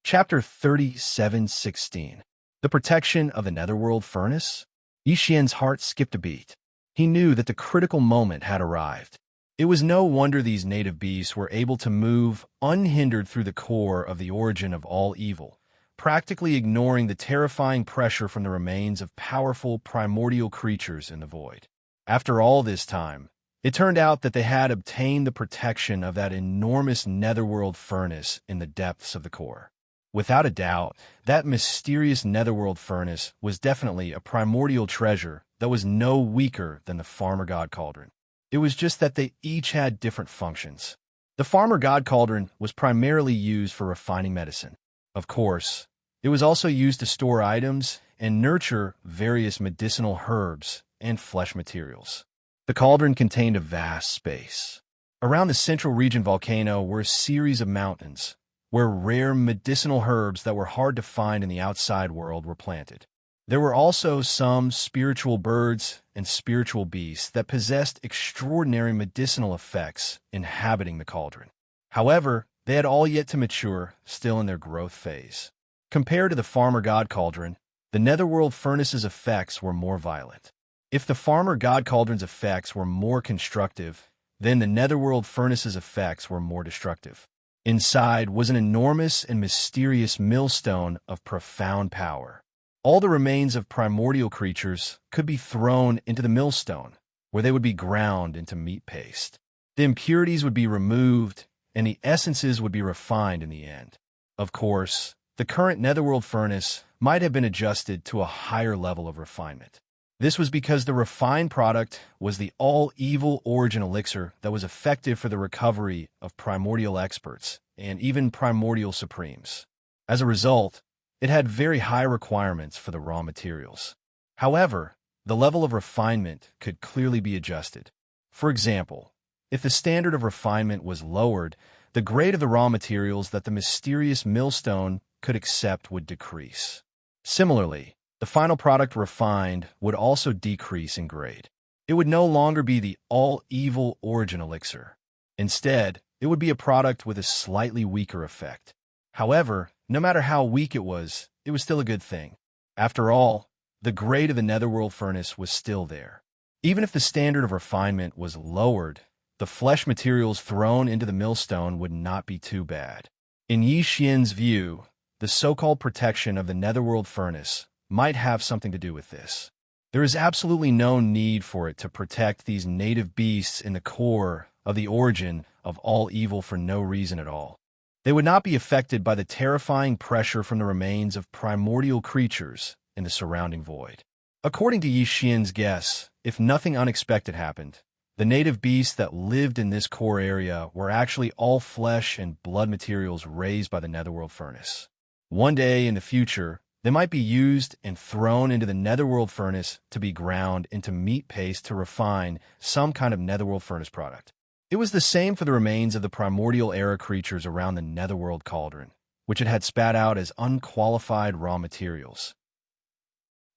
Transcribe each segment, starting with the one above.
Chapter 37:16. The Protection of the Netherworld Furnace? Yi Xian's heart skipped a beat. He knew that the critical moment had arrived. It was no wonder these native beasts were able to move unhindered through the core of the origin of all evil, practically ignoring the terrifying pressure from the remains of powerful primordial creatures in the void. After all this time, it turned out that they had obtained the protection of that enormous netherworld furnace in the depths of the core. Without a doubt, that mysterious netherworld furnace was definitely a primordial treasure that was no weaker than the Farmer God Cauldron. It was just that they each had different functions. The Farmer God Cauldron was primarily used for refining medicine. Of course, it was also used to store items and nurture various medicinal herbs and flesh materials. The cauldron contained a vast space. Around the central region volcano were a series of mountains, where rare medicinal herbs that were hard to find in the outside world were planted. There were also some spiritual birds and spiritual beasts that possessed extraordinary medicinal effects inhabiting the cauldron. However, they had all yet to mature, still in their growth phase. Compared to the Farmer God Cauldron, the Netherworld Furnace's effects were more violent. If the Farmer God Cauldron's effects were more constructive, then the Netherworld Furnace's effects were more destructive. Inside was an enormous and mysterious millstone of profound power. All the remains of primordial creatures could be thrown into the millstone, where they would be ground into meat paste. The impurities would be removed, and the essences would be refined in the end. Of course, the current Netherworld Furnace might have been adjusted to a higher level of refinement. This was because the refined product was the all-evil origin elixir that was effective for the recovery of primordial experts and even primordial supremes. As a result, it had very high requirements for the raw materials. However, the level of refinement could clearly be adjusted. For example, if the standard of refinement was lowered, the grade of the raw materials that the mysterious millstone could accept would decrease. Similarly, the final product refined would also decrease in grade. It would no longer be the all-evil origin elixir. Instead, it would be a product with a slightly weaker effect. However, no matter how weak it was still a good thing. After all, the grade of the Netherworld Furnace was still there. Even if the standard of refinement was lowered, the flesh materials thrown into the millstone would not be too bad. In Yi Xian's view, the so-called protection of the Netherworld Furnace might have something to do with this. There is absolutely no need for it to protect these native beasts in the core of the origin of all evil for no reason at all. They would not be affected by the terrifying pressure from the remains of primordial creatures in the surrounding void. According to Yi Xian's guess, if nothing unexpected happened, the native beasts that lived in this core area were actually all flesh and blood materials raised by the Netherworld Furnace. One day in the future, they might be used and thrown into the Netherworld Furnace to be ground into meat paste to refine some kind of Netherworld Furnace product. It was the same for the remains of the primordial era creatures around the Netherworld Cauldron, which it had spat out as unqualified raw materials.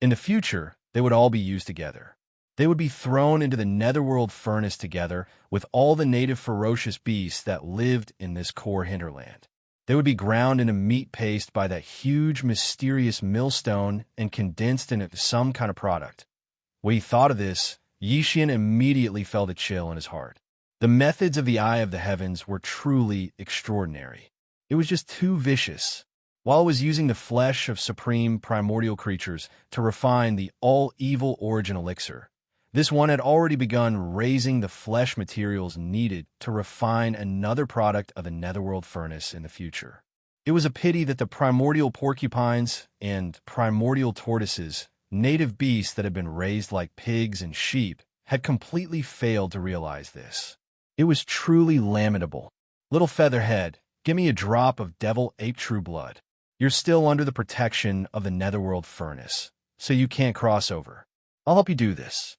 In the future, they would all be used together. They would be thrown into the Netherworld Furnace together with all the native ferocious beasts that lived in this core hinterland. They would be ground into meat paste by that huge, mysterious millstone and condensed into some kind of product. When he thought of this, Yi Xian immediately felt a chill in his heart. The methods of the Eye of the Heavens were truly extraordinary. It was just too vicious. While it was using the flesh of supreme primordial creatures to refine the all-evil origin elixir, this one had already begun raising the flesh materials needed to refine another product of the Netherworld Furnace in the future. It was a pity that the primordial porcupines and primordial tortoises, native beasts that had been raised like pigs and sheep, had completely failed to realize this. It was truly lamentable. Little Featherhead, give me a drop of devil ape true blood. You're still under the protection of the Netherworld Furnace, so you can't cross over. I'll help you do this.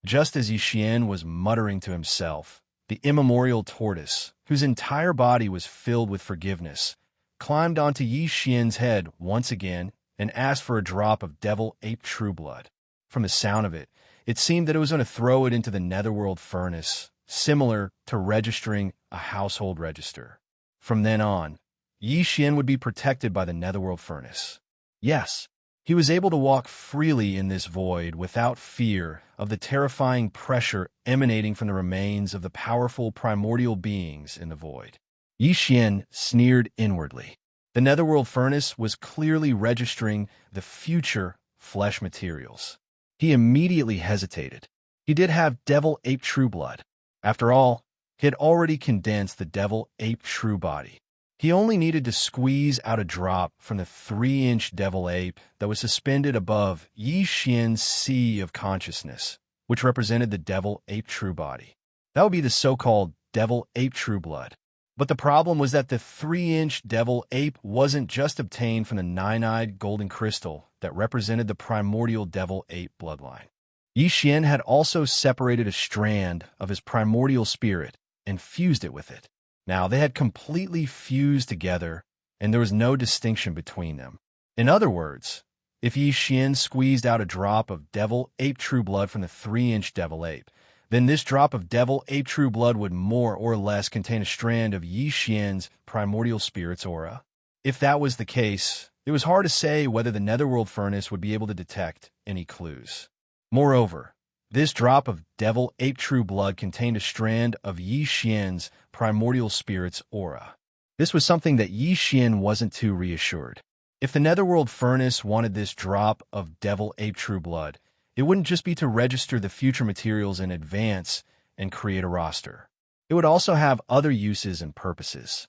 Just as Yi Xian was muttering to himself, the immemorial tortoise, whose entire body was filled with forgiveness, climbed onto Yi Xian's head once again and asked for a drop of devil ape true blood. From the sound of it, it seemed that it was going to throw it into the Netherworld Furnace, similar to registering a household register. From then on, Yi Xian would be protected by the netherworld furnace. Yes, he was able to walk freely in this void without fear of the terrifying pressure emanating from the remains of the powerful primordial beings in the void. Yi Xian sneered inwardly. The netherworld furnace was clearly registering the future flesh materials. He immediately hesitated. He did have devil ape true blood. After all, he had already condensed the devil ape true body. He only needed to squeeze out a drop from the 3-inch devil ape that was suspended above Yi Xian's sea of consciousness, which represented the devil ape true body. That would be the so-called devil ape true blood. But the problem was that the 3-inch devil ape wasn't just obtained from the 9-eyed golden crystal that represented the primordial devil ape bloodline. Yi Xian had also separated a strand of his primordial spirit and fused it with it. Now, they had completely fused together, and there was no distinction between them. In other words, if Yi Xian squeezed out a drop of devil ape true blood from the 3-inch devil ape, then this drop of devil ape true blood would more or less contain a strand of Yi Xian's primordial spirit's aura. If that was the case, it was hard to say whether the netherworld furnace would be able to detect any clues. Moreover, this drop of devil ape true blood contained a strand of Yi Xian's primordial spirit's aura. This was something that Yi Xian wasn't too reassured. If the netherworld furnace wanted this drop of devil ape true blood, it wouldn't just be to register the future materials in advance and create a roster. It would also have other uses and purposes.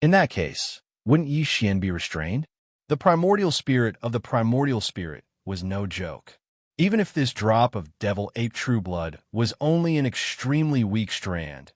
In that case, wouldn't Yi Xian be restrained? The primordial spirit of the primordial spirit was no joke. Even if this drop of devil ape true blood was only an extremely weak strand,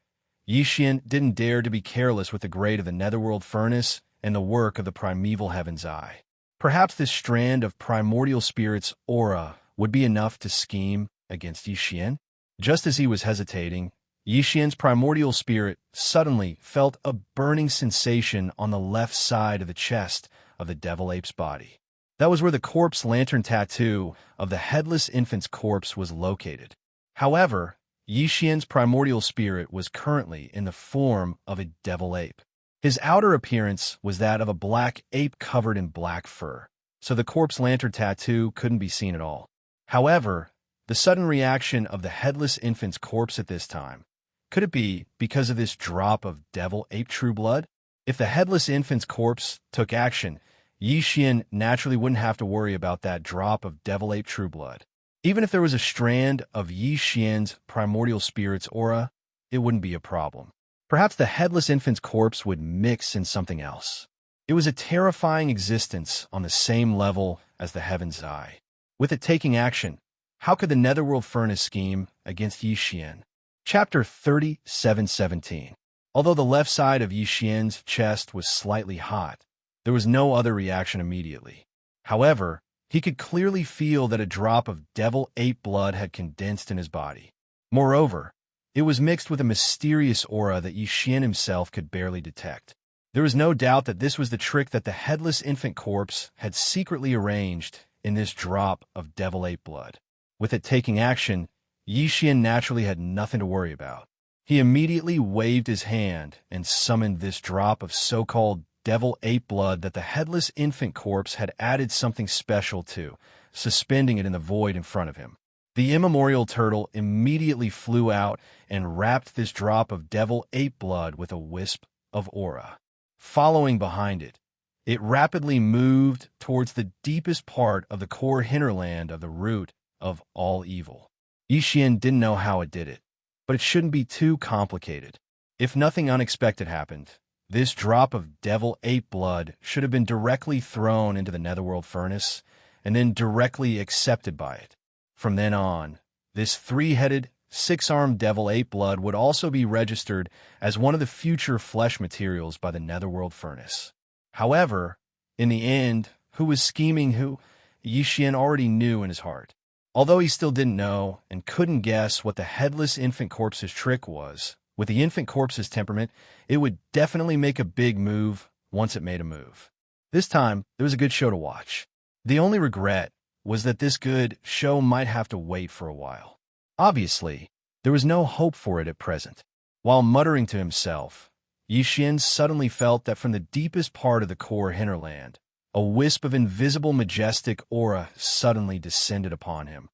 Yi Xian didn't dare to be careless with the grade of the netherworld furnace and the work of the primeval heaven's eye. Perhaps this strand of primordial spirit's aura would be enough to scheme against Yi Xian. Just as he was hesitating, Yi Xian's primordial spirit suddenly felt a burning sensation on the left side of the chest of the devil ape's body. That was where the corpse lantern tattoo of the headless infant's corpse was located. However, Yi Xian's primordial spirit was currently in the form of a devil ape. His outer appearance was that of a black ape covered in black fur, so the corpse lantern tattoo couldn't be seen at all. However, the sudden reaction of the headless infant's corpse at this time, could it be because of this drop of devil ape true blood? If the headless infant's corpse took action, Yi Xian naturally wouldn't have to worry about that drop of devil ape true blood. Even if there was a strand of Yi Xian's primordial spirit's aura, it wouldn't be a problem. Perhaps the headless infant's corpse would mix in something else. It was a terrifying existence on the same level as the heaven's eye. With it taking action, how could the netherworld furnace scheme against Yi Xian? Chapter 37:17. Although the left side of Yi Xian's chest was slightly hot, there was no other reaction immediately. However, he could clearly feel that a drop of devil ape blood had condensed in his body. Moreover, it was mixed with a mysterious aura that Yi Xian himself could barely detect. There was no doubt that this was the trick that the headless infant corpse had secretly arranged in this drop of devil ape blood. With it taking action, Yi Xian naturally had nothing to worry about. He immediately waved his hand and summoned this drop of so-called devil ape blood that the headless infant corpse had added something special to, suspending it in the void in front of him. The immemorial turtle immediately flew out and wrapped this drop of devil ape blood with a wisp of aura. Following behind it, it rapidly moved towards the deepest part of the core hinterland of the root of all evil. Yi Xian didn't know how it did it, but it shouldn't be too complicated. If nothing unexpected happened, this drop of devil ape blood should have been directly thrown into the netherworld furnace and then directly accepted by it. From then on, this 3-headed, 6-armed devil ape blood would also be registered as one of the future flesh materials by the netherworld furnace. However, in the end, who was scheming who, Yi Xian already knew in his heart. Although he still didn't know and couldn't guess what the headless infant corpse's trick was, with the infant corpse's temperament, it would definitely make a big move once it made a move. This time, there was a good show to watch. The only regret was that this good show might have to wait for a while. Obviously, there was no hope for it at present. While muttering to himself, Yi Xian suddenly felt that from the deepest part of the core hinterland, a wisp of invisible majestic aura suddenly descended upon him,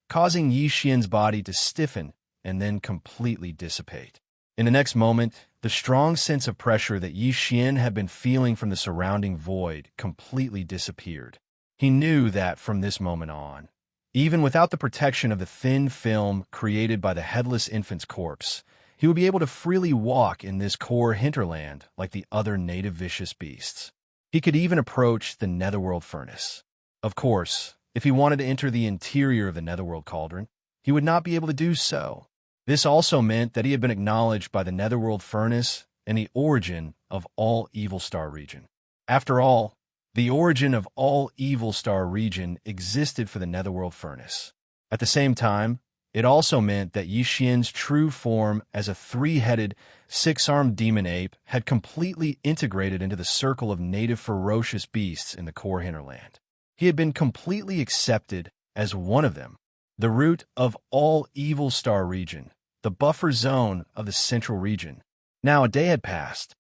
causing Yi Xian's body to stiffen and then completely dissipate. In the next moment, the strong sense of pressure that Yi Xian had been feeling from the surrounding void completely disappeared. He knew that from this moment on, even without the protection of the thin film created by the headless infant's corpse, he would be able to freely walk in this core hinterland like the other native vicious beasts. He could even approach the netherworld furnace. Of course, if he wanted to enter the interior of the netherworld cauldron, he would not be able to do so. This also meant that he had been acknowledged by the netherworld furnace and the origin of all Evil Star region. After all, the origin of all Evil Star region existed for the netherworld furnace. At the same time, it also meant that Yi Xian's true form as a three-headed, six-armed demon ape had completely integrated into the circle of native ferocious beasts in the core hinterland. He had been completely accepted as one of them, the root of all Evil Star region, the buffer zone of the central region. Now a day had passed.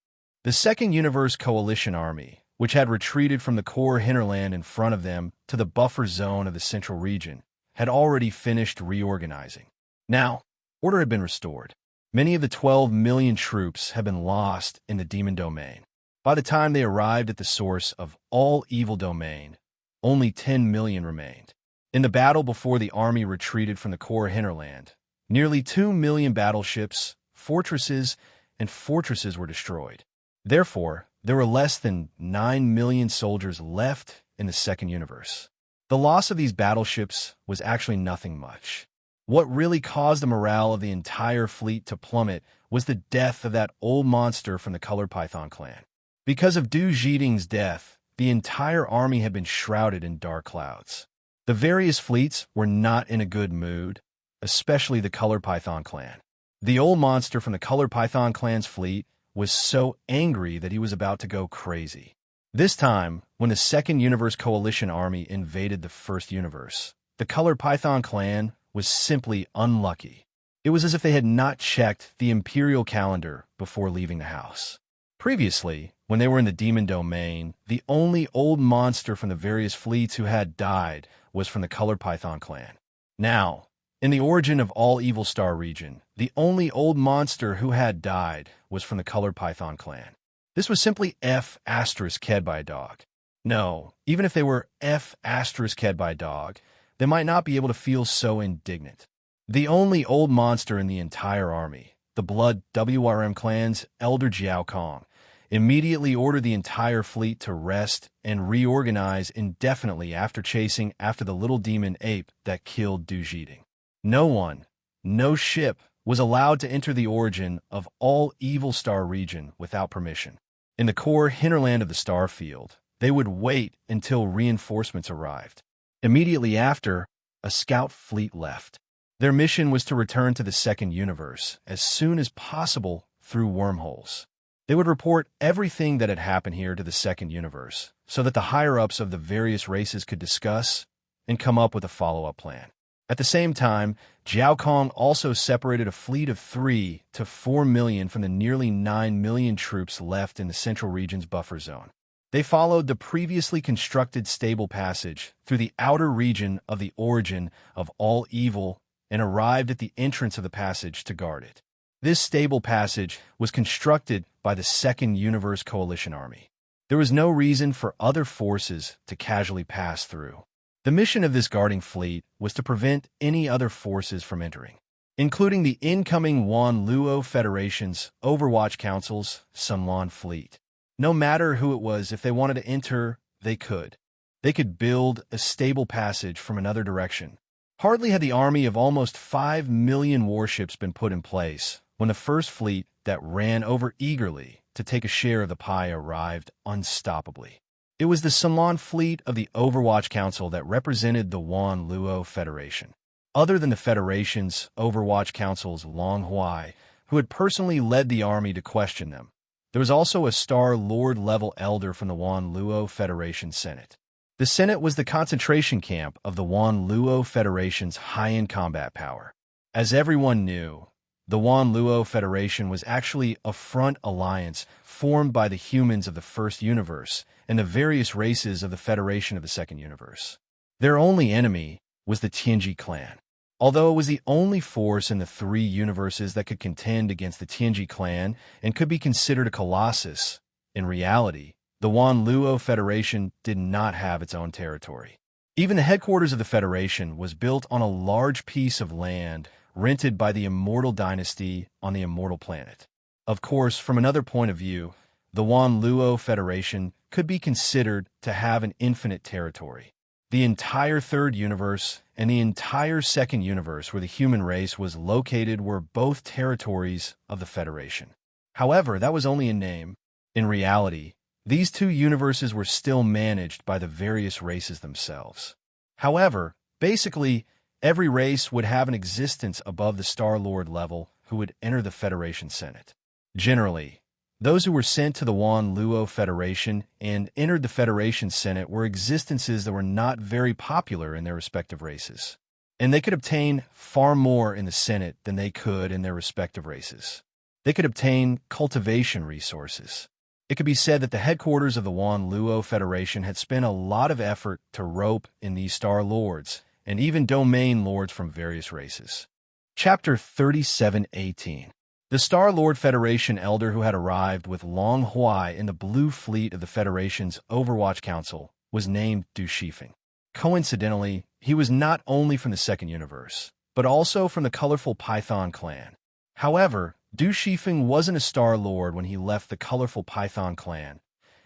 The Second Universe Coalition Army, which had retreated from the core hinterland in front of them to the buffer zone of the central region, had already finished reorganizing. Now, order had been restored. Many of the 12 million troops had been lost in the demon domain. By the time they arrived at the source of all evil domain, only 10 million remained. In the battle before the army retreated from the core hinterland, nearly 2 million battleships, fortresses, and fortresses were destroyed. Therefore, there were less than 9 million soldiers left in the Second Universe. The loss of these battleships was actually nothing much. What really caused the morale of the entire fleet to plummet was the death of that old monster from the Colored Python clan. Because of Du Zhiding's death, the entire army had been shrouded in dark clouds. The various fleets were not in a good mood, especially the Colored Python clan. The old monster from the Colored Python clan's fleet was so angry that he was about to go crazy. This time, when the Second Universe Coalition Army invaded the First Universe, the Colored Python clan was simply unlucky. It was as if they had not checked the Imperial calendar before leaving the house. Previously, when they were in the Demon Domain, the only old monster from the various fleets who had died was from the Colored Python clan. Now, in the origin of all Evil Star region, the only old monster who had died was from the Colored Python clan. This was simply F***ed by a dog. No, even if they were F***ed by a dog, they might not be able to feel so indignant. The only old monster in the entire army, the Blood WRM clan's Elder Jiao Kong, immediately ordered the entire fleet to rest and reorganize indefinitely after chasing after the little demon ape that killed Du Zhiding. No one, no ship, was allowed to enter the origin of all Evil Star region without permission. In the core hinterland of the star field, they would wait until reinforcements arrived. Immediately after, a scout fleet left. Their mission was to return to the Second Universe as soon as possible through wormholes. They would report everything that had happened here to the Second Universe so that the higher-ups of the various races could discuss and come up with a follow-up plan. At the same time, Jiao Kong also separated a fleet of 3 to 4 million from the nearly 9 million troops left in the Central Region's buffer zone. They followed the previously constructed stable passage through the outer region of the origin of all evil and arrived at the entrance of the passage to guard it. This stable passage was constructed by the Second Universe Coalition Army. There was no reason for other forces to casually pass through. The mission of this guarding fleet was to prevent any other forces from entering, including the incoming Wan Luo Federation's Overwatch Council's Sunlan fleet. No matter who it was, if they wanted to enter, they could. They could build a stable passage from another direction. Hardly had the army of almost 5 million warships been put in place when the first fleet that ran over eagerly to take a share of the pie arrived unstoppably. It was the Sunlan fleet of the Overwatch Council that represented the Wan Luo Federation. Other than the Federation's Overwatch Council's Long Huai, who had personally led the army to question them, there was also a Star Lord-level elder from the Wan Luo Federation Senate. The Senate was the concentration camp of the Wan Luo Federation's high-end combat power. As everyone knew, The Wan Luo Federation was actually a front alliance formed by the humans of the first universe and the various races of the Federation of the second universe. Their only enemy was the Tianji clan. Although it was the only force in the three universes that could contend against the Tianji clan and could be considered a colossus, in reality, the Wan Luo Federation did not have its own territory. Even the headquarters of the Federation was built on a large piece of land rented by the Immortal Dynasty on the Immortal Planet. Of course, from another point of view, the Wan Luo Federation could be considered to have an infinite territory. The entire third universe and the entire second universe where the human race was located were both territories of the Federation. However, that was only in name. In reality, these two universes were still managed by the various races themselves. However, basically, every race would have an existence above the Star-Lord level who would enter the Federation Senate. Generally, those who were sent to the Wan Luo Federation and entered the Federation Senate were existences that were not very popular in their respective races, and they could obtain far more in the Senate than they could in their respective races. They could obtain cultivation resources. It could be said that the headquarters of the Wan Luo Federation had spent a lot of effort to rope in these Star Lords and even domain lords from various races. Chapter 37:18. The Star-Lord Federation elder who had arrived with Long Huai in the Blue Fleet of the Federation's Overwatch Council was named Du Shifeng. Coincidentally, he was not only from the second universe, but also from the colorful Python clan. However, Du Shifeng wasn't a Star-Lord when he left the colorful Python clan.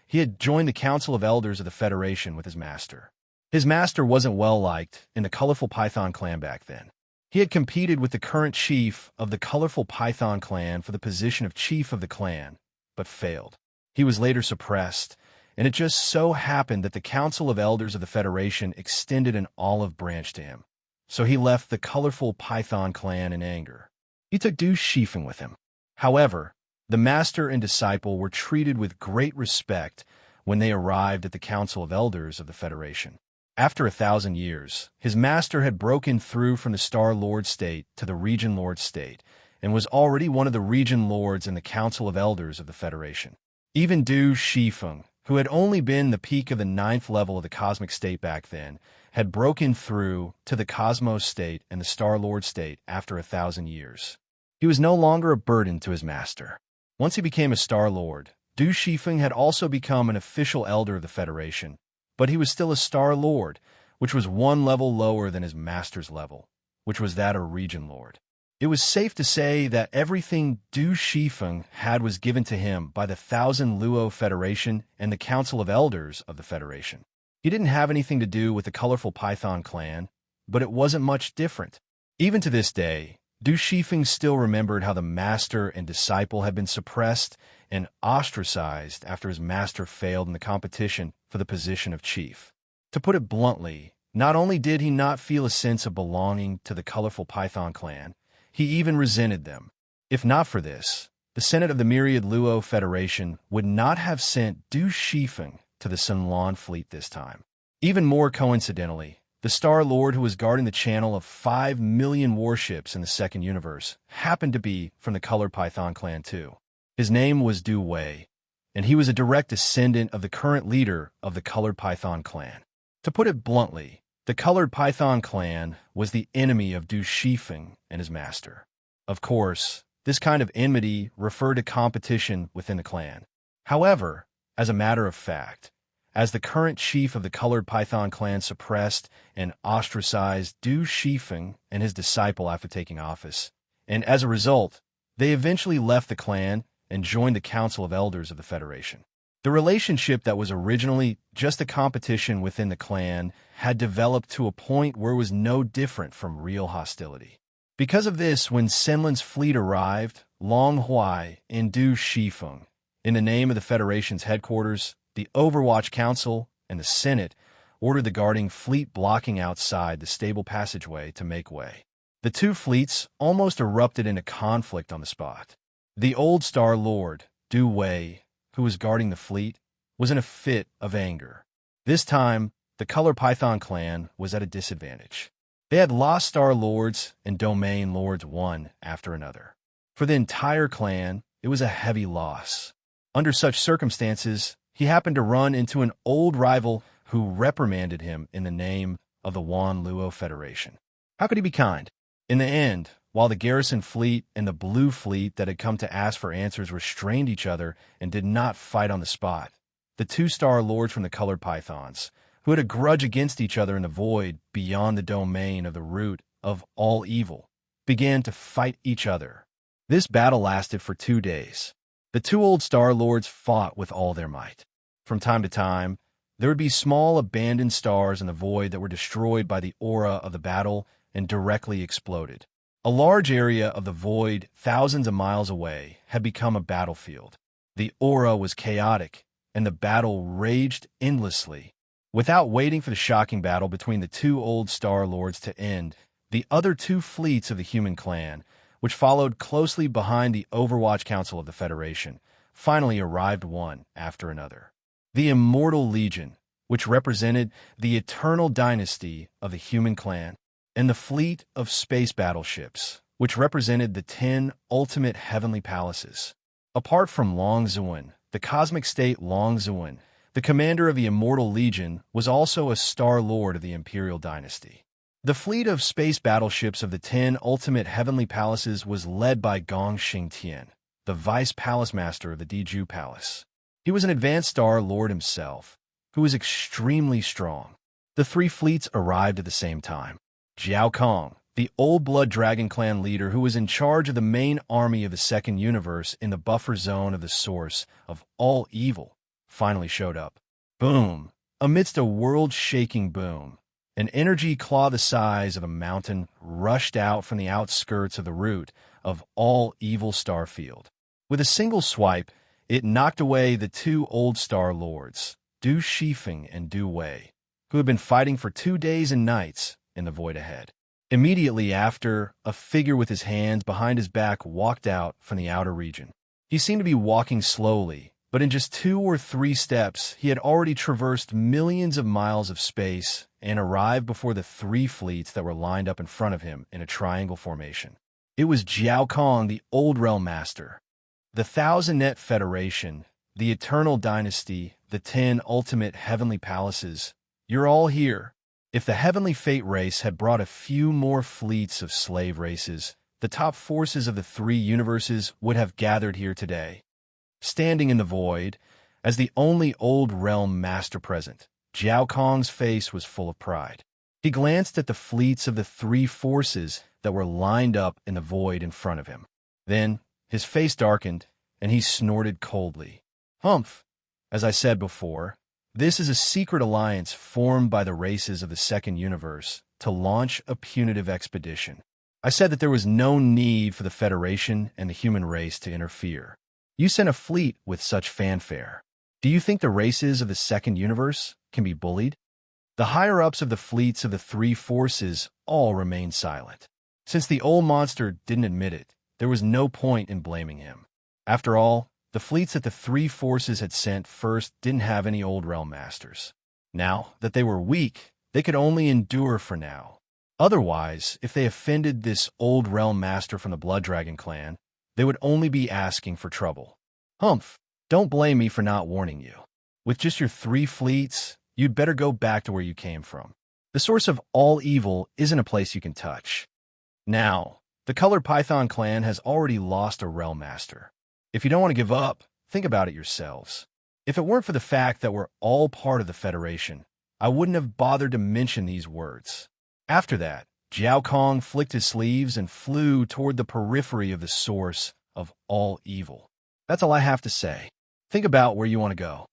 He had joined the Council of Elders of the Federation with his master. His master wasn't well-liked in the colorful Python clan back then. He had competed with the current chief of the colorful Python clan for the position of chief of the clan, but failed. He was later suppressed, and it just so happened that the Council of Elders of the Federation extended an olive branch to him. So he left the colorful Python clan in anger. He took Du Shifeng with him. However, the master and disciple were treated with great respect when they arrived at the Council of Elders of the Federation. After 1,000 years, his master had broken through from the Star-Lord state to the Region Lord state and was already one of the Region Lords in the Council of Elders of the Federation. Even Du Shifeng, who had only been the peak of the 9th level of the Cosmic State back then, had broken through to the Cosmos state and the Star-Lord state after 1,000 years. He was no longer a burden to his master. Once he became a Star-Lord, Du Shifeng had also become an official elder of the Federation, but he was still a Star-Lord, which was one level lower than his master's level, which was that of Region Lord. It was safe to say that everything Du Shifeng had was given to him by the Thousand Luo Federation and the Council of Elders of the Federation. He didn't have anything to do with the colorful Python clan, but it wasn't much different. Even to this day, Du Shifeng still remembered how the master and disciple had been suppressed and ostracized after his master failed in the competition for the position of chief. To put it bluntly, not only did he not feel a sense of belonging to the colorful Python clan, he even resented them. If not for this, the Senate of the Myriad Luo Federation would not have sent Du Shifeng to the Sunlan fleet this time. Even more coincidentally, the Star-Lord who was guarding the channel of 5 million warships in the second universe happened to be from the colored Python clan too. His name was Du Wei, and he was a direct descendant of the current leader of the colored Python clan. To put it bluntly, the colored Python clan was the enemy of Du Shifeng and his master. Of course, this kind of enmity referred to competition within the clan. However, as a matter of fact, as the current chief of the colored Python clan suppressed and ostracized Du Shifeng and his disciple after taking office, and as a result, they eventually left the clan and joined the Council of Elders of the Federation. The relationship that was originally just a competition within the clan had developed to a point where it was no different from real hostility. Because of this, when Senlan's fleet arrived, Long Huai and Du Shifeng, in the name of the Federation's headquarters, the Overwatch Council, and the Senate, ordered the guarding fleet blocking outside the stable passageway to make way. The two fleets almost erupted into conflict on the spot. The old Star-Lord, Du Wei, who was guarding the fleet, was in a fit of anger. This time, the Color Python clan was at a disadvantage. They had lost Star-Lords and Domain Lords one after another. For the entire clan, it was a heavy loss. Under such circumstances, he happened to run into an old rival who reprimanded him in the name of the Wan Luo Federation. How could he be kind? In the end, while the garrison fleet and the blue fleet that had come to ask for answers restrained each other and did not fight on the spot, the two-star lords from the colored pythons, who had a grudge against each other in the void beyond the domain of the root of all evil, began to fight each other. This battle lasted for 2 days. The two old Star Lords fought with all their might. From time to time, there would be small abandoned stars in the void that were destroyed by the aura of the battle and directly exploded. A large area of the void, thousands of miles away, had become a battlefield. The aura was chaotic, and the battle raged endlessly. Without waiting for the shocking battle between the two old Star Lords to end, the other two fleets of the human clan, which followed closely behind the Overwatch Council of the Federation, finally arrived one after another. The Immortal Legion, which represented the eternal dynasty of the human clan, and the fleet of space battleships, which represented the 10 ultimate heavenly palaces. Apart from Long Zuan, the cosmic state Long Zuan, the commander of the Immortal Legion, was also a Star Lord of the Imperial Dynasty. The fleet of space battleships of the 10 ultimate heavenly palaces was led by Gong Xingtian, the vice palace master of the Diju Palace. He was an advanced Star Lord himself, who was extremely strong. The 3 fleets arrived at the same time. Jiao Kong, the Old Blood Dragon Clan leader who was in charge of the main army of the Second Universe in the buffer zone of the source of all evil, finally showed up. Boom! Amidst a world-shaking boom, an energy claw the size of a mountain rushed out from the outskirts of the root of all evil Starfield. With a single swipe, it knocked away the 2 old Star Lords, Du Shifeng and Du Wei, who had been fighting for 2 days and nights in the void ahead. Immediately after, a figure with his hands behind his back walked out from the outer region. He seemed to be walking slowly, but in just 2 or 3 steps, he had already traversed millions of miles of space and arrived before the 3 fleets that were lined up in front of him in a triangle formation. It was Jiao Kong, the Old Realm Master. The Thousand-Net Federation, the Eternal Dynasty, the 10 ultimate heavenly palaces, you're all here. If the Heavenly Fate race had brought a few more fleets of slave races, the top forces of the 3 universes would have gathered here today. Standing in the void, as the only Old Realm Master present, Jiao Kong's face was full of pride. He glanced at the fleets of the 3 forces that were lined up in the void in front of him. Then, his face darkened, and he snorted coldly. Humph! As I said before, this is a secret alliance formed by the races of the Second Universe to launch a punitive expedition. I said that there was no need for the Federation and the human race to interfere. You sent a fleet with such fanfare. Do you think the races of the Second Universe can be bullied? The higher-ups of the fleets of the 3 forces all remained silent. Since the old monster didn't admit it, there was no point in blaming him. After all, the fleets that the 3 forces had sent first didn't have any Old Realm Masters. Now that they were weak, they could only endure for now. Otherwise, if they offended this Old Realm Master from the Blood Dragon clan, they would only be asking for trouble. Humph! Don't blame me for not warning you. With just your 3 fleets, you'd better go back to where you came from. The source of all evil isn't a place you can touch. Now, the Colored Python clan has already lost a Realm Master. If you don't want to give up, think about it yourselves. If it weren't for the fact that we're all part of the Federation, I wouldn't have bothered to mention these words. After that, Jiao Kong flicked his sleeves and flew toward the periphery of the source of all evil. That's all I have to say. Think about where you want to go.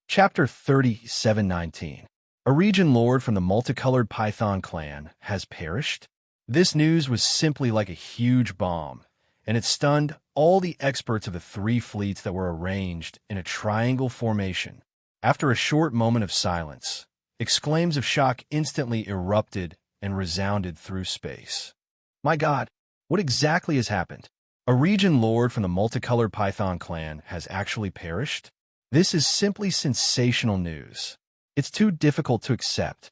Chapter 3719. A region lord from the multicolored Python clan has perished? This news was simply like a huge bomb, and it stunned all the experts of the 3 fleets that were arranged in a triangle formation. After a short moment of silence, exclaims of shock instantly erupted and resounded through space. My God, what exactly has happened? A region lord from the multicolored Python clan has actually perished? This is simply sensational news. It's too difficult to accept.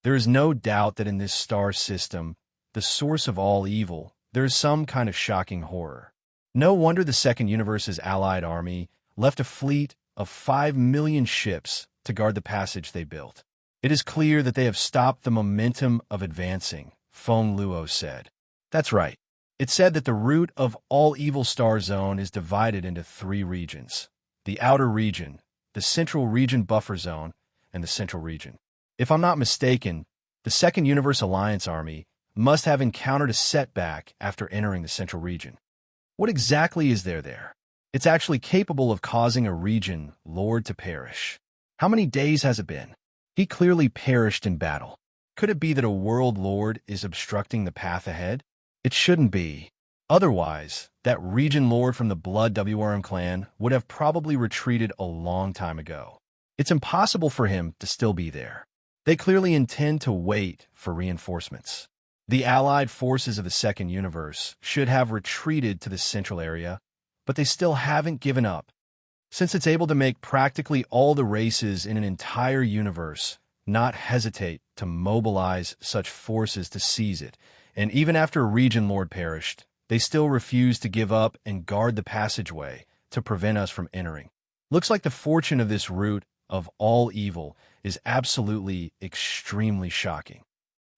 There is no doubt that in this star system, the source of all evil, there is some kind of shocking horror. No wonder the Second Universe's allied army left a fleet of 5 million ships to guard the passage they built. It is clear that they have stopped the momentum of advancing, Feng Luo said. That's right. It said that the root of all Evil Star Zone is divided into 3 regions: the outer region, the central region buffer zone, and the central region. If I'm not mistaken, the Second Universe Alliance army must have encountered a setback after entering the central region. What exactly is there? It's actually capable of causing a region lord to perish. How many days has it been? He clearly perished in battle. Could it be that a world lord is obstructing the path ahead? It shouldn't be. Otherwise, that region lord from the Blood WRM clan would have probably retreated a long time ago. It's impossible for him to still be there. They clearly intend to wait for reinforcements. The allied forces of the Second Universe should have retreated to the central area, but they still haven't given up. Since it's able to make practically all the races in an entire universe not hesitate to mobilize such forces to seize it, and even after a region lord perished, they still refuse to give up and guard the passageway to prevent us from entering. Looks like the fortune of this root of all evil is absolutely extremely shocking.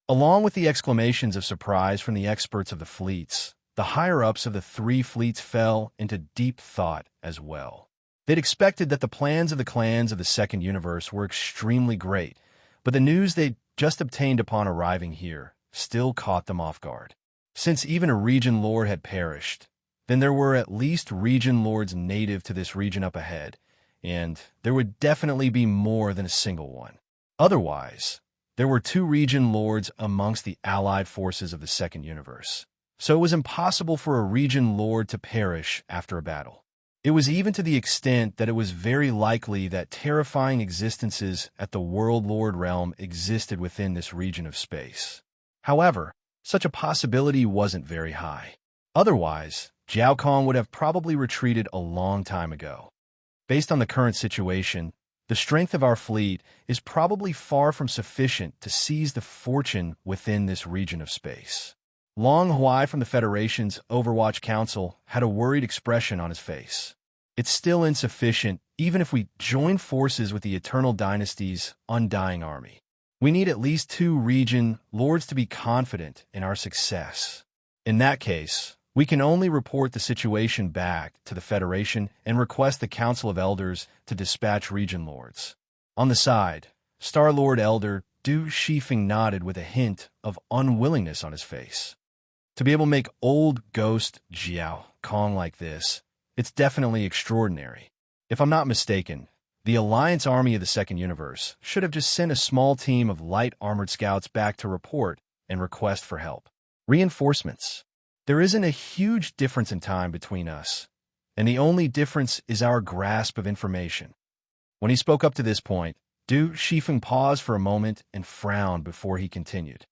Along with the exclamations of surprise from the experts of the fleets, the higher-ups of the 3 fleets fell into deep thought as well. They'd expected that the plans of the clans of the Second Universe were extremely great, but the news they'd just obtained upon arriving here still caught them off guard. Since even a region lord had perished, then there were at least region lords native to this region up ahead, and there would definitely be more than a single one. Otherwise, there were 2 region lords amongst the allied forces of the Second Universe, so it was impossible for a region lord to perish after a battle. It was even to the extent that it was very likely that terrifying existences at the World Lord realm existed within this region of space. However, such a possibility wasn't very high. Otherwise, Jiao Kong would have probably retreated a long time ago. Based on the current situation, the strength of our fleet is probably far from sufficient to seize the fortune within this region of space. Long Huai from the Federation's Overwatch Council had a worried expression on his face. It's still insufficient, even if we join forces with the Eternal Dynasty's undying army. We need at least 2 region lords to be confident in our success. In that case, we can only report the situation back to the Federation and request the Council of Elders to dispatch region lords. On the side, Star-Lord Elder Du Shifeng nodded with a hint of unwillingness on his face. To be able to make old ghost Jiao Kong like this, it's definitely extraordinary. If I'm not mistaken, the Alliance Army of the Second Universe should have just sent a small team of light armored scouts back to report and request for help. Reinforcements. There isn't a huge difference in time between us, and the only difference is our grasp of information. When he spoke up to this point, Du Shifeng paused for a moment and frowned before he continued.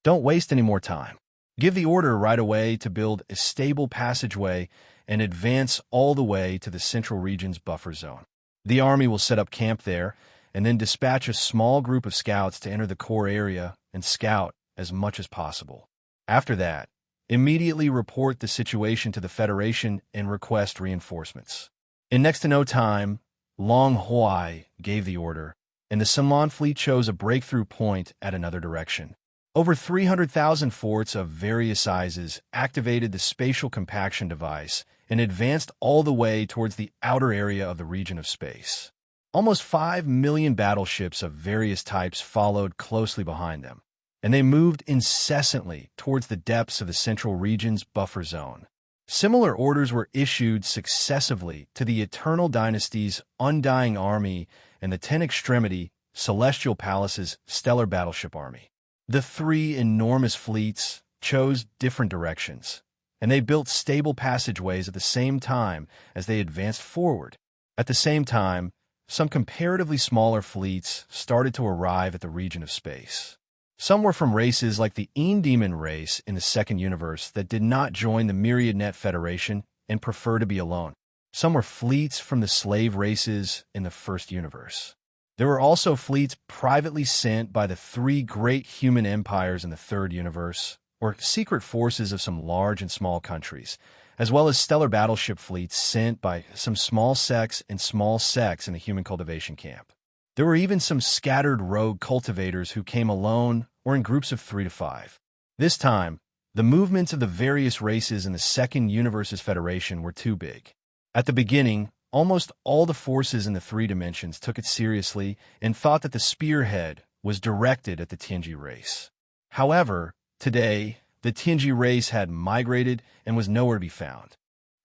Don't waste any more time. Give the order right away to build a stable passageway and advance all the way to the Central Region's buffer zone. The army will set up camp there and then dispatch a small group of scouts to enter the core area and scout as much as possible. After that, immediately report the situation to the Federation and request reinforcements. In next to no time, Long Huai gave the order, and the Sunlan fleet chose a breakthrough point at another direction. Over 300,000 forts of various sizes activated the spatial compaction device and advanced all the way towards the outer area of the region of space. Almost 5 million battleships of various types followed closely behind them, and they moved incessantly towards the depths of the Central Region's buffer zone. Similar orders were issued successively to the Eternal Dynasty's Undying Army and the 10 Extremity Celestial Palace's Stellar Battleship Army. The 3 enormous fleets chose different directions, and they built stable passageways at the same time as they advanced forward. At the same time, some comparatively smaller fleets started to arrive at the region of space. Some were from races like the Demon race in the Second Universe that did not join the MyriadNet Federation and prefer to be alone. Some were fleets from the slave races in the First Universe. There were also fleets privately sent by the 3 great human empires in the Third Universe, or secret forces of some large and small countries, as well as stellar battleship fleets sent by some small sects and small sects in the human cultivation camp. There were even some scattered rogue cultivators who came alone or in groups of 3 to 5. This time, the movements of the various races in the Second Universe's Federation were too big. At the beginning, almost all the forces in the 3 dimensions took it seriously and thought that the spearhead was directed at the Tianji race. However, today, the Tianji race had migrated and was nowhere to be found.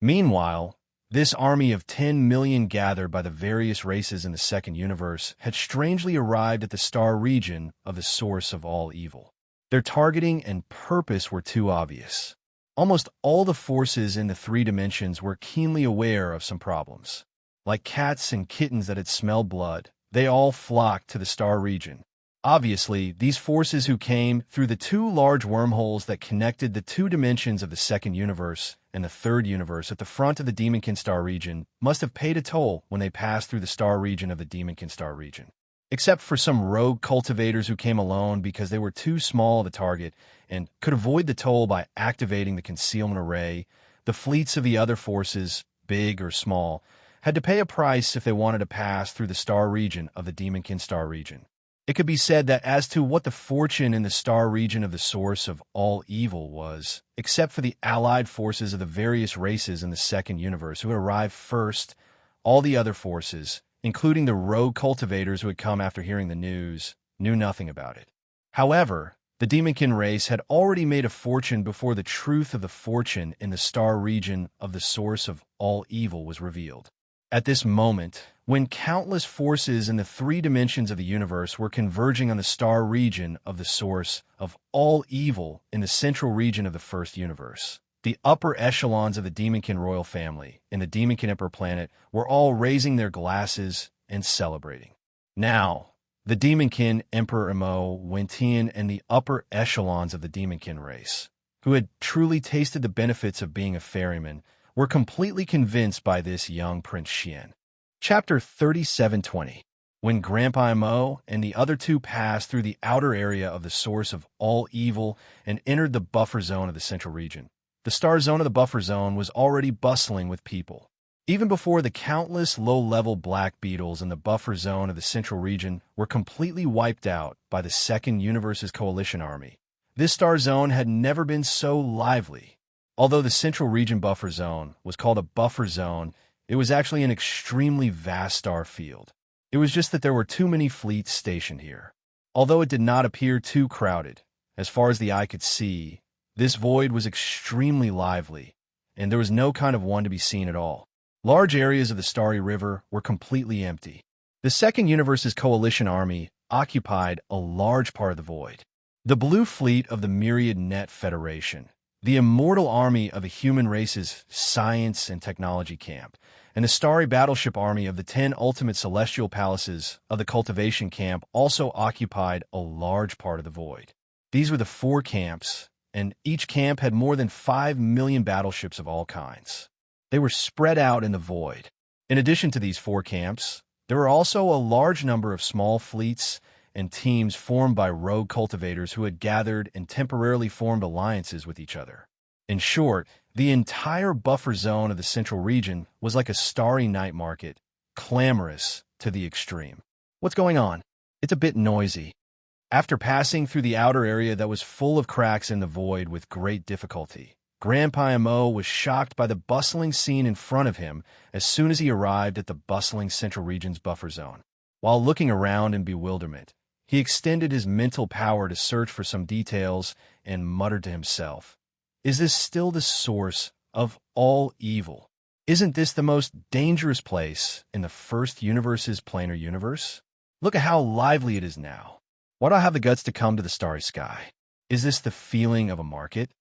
Meanwhile, this army of 10 million gathered by the various races in the Second Universe had strangely arrived at the star region of the source of all evil. Their targeting and purpose were too obvious. Almost all the forces in the 3 dimensions were keenly aware of some problems. Like cats and kittens that had smelled blood, they all flocked to the star region. Obviously, these forces who came through the 2 large wormholes that connected the 2 dimensions of the Second Universe and the Third Universe at the front of the Demonkin star region must have paid a toll when they passed through the star region of the Demonkin star region. Except for some rogue cultivators who came alone because they were too small of a target and could avoid the toll by activating the concealment array, the fleets of the other forces, big or small, had to pay a price if they wanted to pass through the star region of the Demonkin star region. It could be said that as to what the fortune in the star region of the source of all evil was, except for the allied forces of the various races in the Second Universe who had arrived first, all the other forces, including the rogue cultivators who had come after hearing the news, knew nothing about it. However, the Demonkin race had already made a fortune before the truth of the fortune in the star region of the source of all evil was revealed. At this moment, when countless forces in the 3 dimensions of the universe were converging on the star region of the source of all evil in the central region of the first universe, the upper echelons of the Demonkin royal family and the Demonkin Emperor planet were all raising their glasses and celebrating. Now, the Demonkin Emperor Emo, Wentian, and the upper echelons of the Demonkin race, who had truly tasted the benefits of being a ferryman, were completely convinced by this young Prince Xian. Chapter 3720. When Grandpa Emo and the other 2 passed through the outer area of the source of all evil and entered the buffer zone of the central region, the star zone of the buffer zone was already bustling with people. Even before the countless low-level black beetles in the buffer zone of the central region were completely wiped out by the Second Universe's coalition army, this star zone had never been so lively. Although the central region buffer zone was called a buffer zone, it was actually an extremely vast star field. It was just that there were too many fleets stationed here. Although it did not appear too crowded, as far as the eye could see, this void was extremely lively, and there was no kind of one to be seen at all. Large areas of the Starry River were completely empty. The Second Universe's coalition army occupied a large part of the void. The Blue Fleet of the Myriad Net Federation, the immortal army of the human race's science and technology camp, and the starry battleship army of the 10 ultimate celestial palaces of the cultivation camp also occupied a large part of the void. These were the 4 camps, and each camp had more than 5 million battleships of all kinds. They were spread out in the void. In addition to these 4 camps, there were also a large number of small fleets and teams formed by rogue cultivators who had gathered and temporarily formed alliances with each other. In short, the entire buffer zone of the central region was like a starry night market, clamorous to the extreme. What's going on? It's a bit noisy. After passing through the outer area that was full of cracks in the void with great difficulty, Grandpa Mo was shocked by the bustling scene in front of him as soon as he arrived at the bustling central region's buffer zone. While looking around in bewilderment, he extended his mental power to search for some details and muttered to himself, "Is this still the source of all evil? Isn't this the most dangerous place in the first universe's planar universe? Look at how lively it is now. Why do I have the guts to come to the starry sky? Is this the feeling of a market?"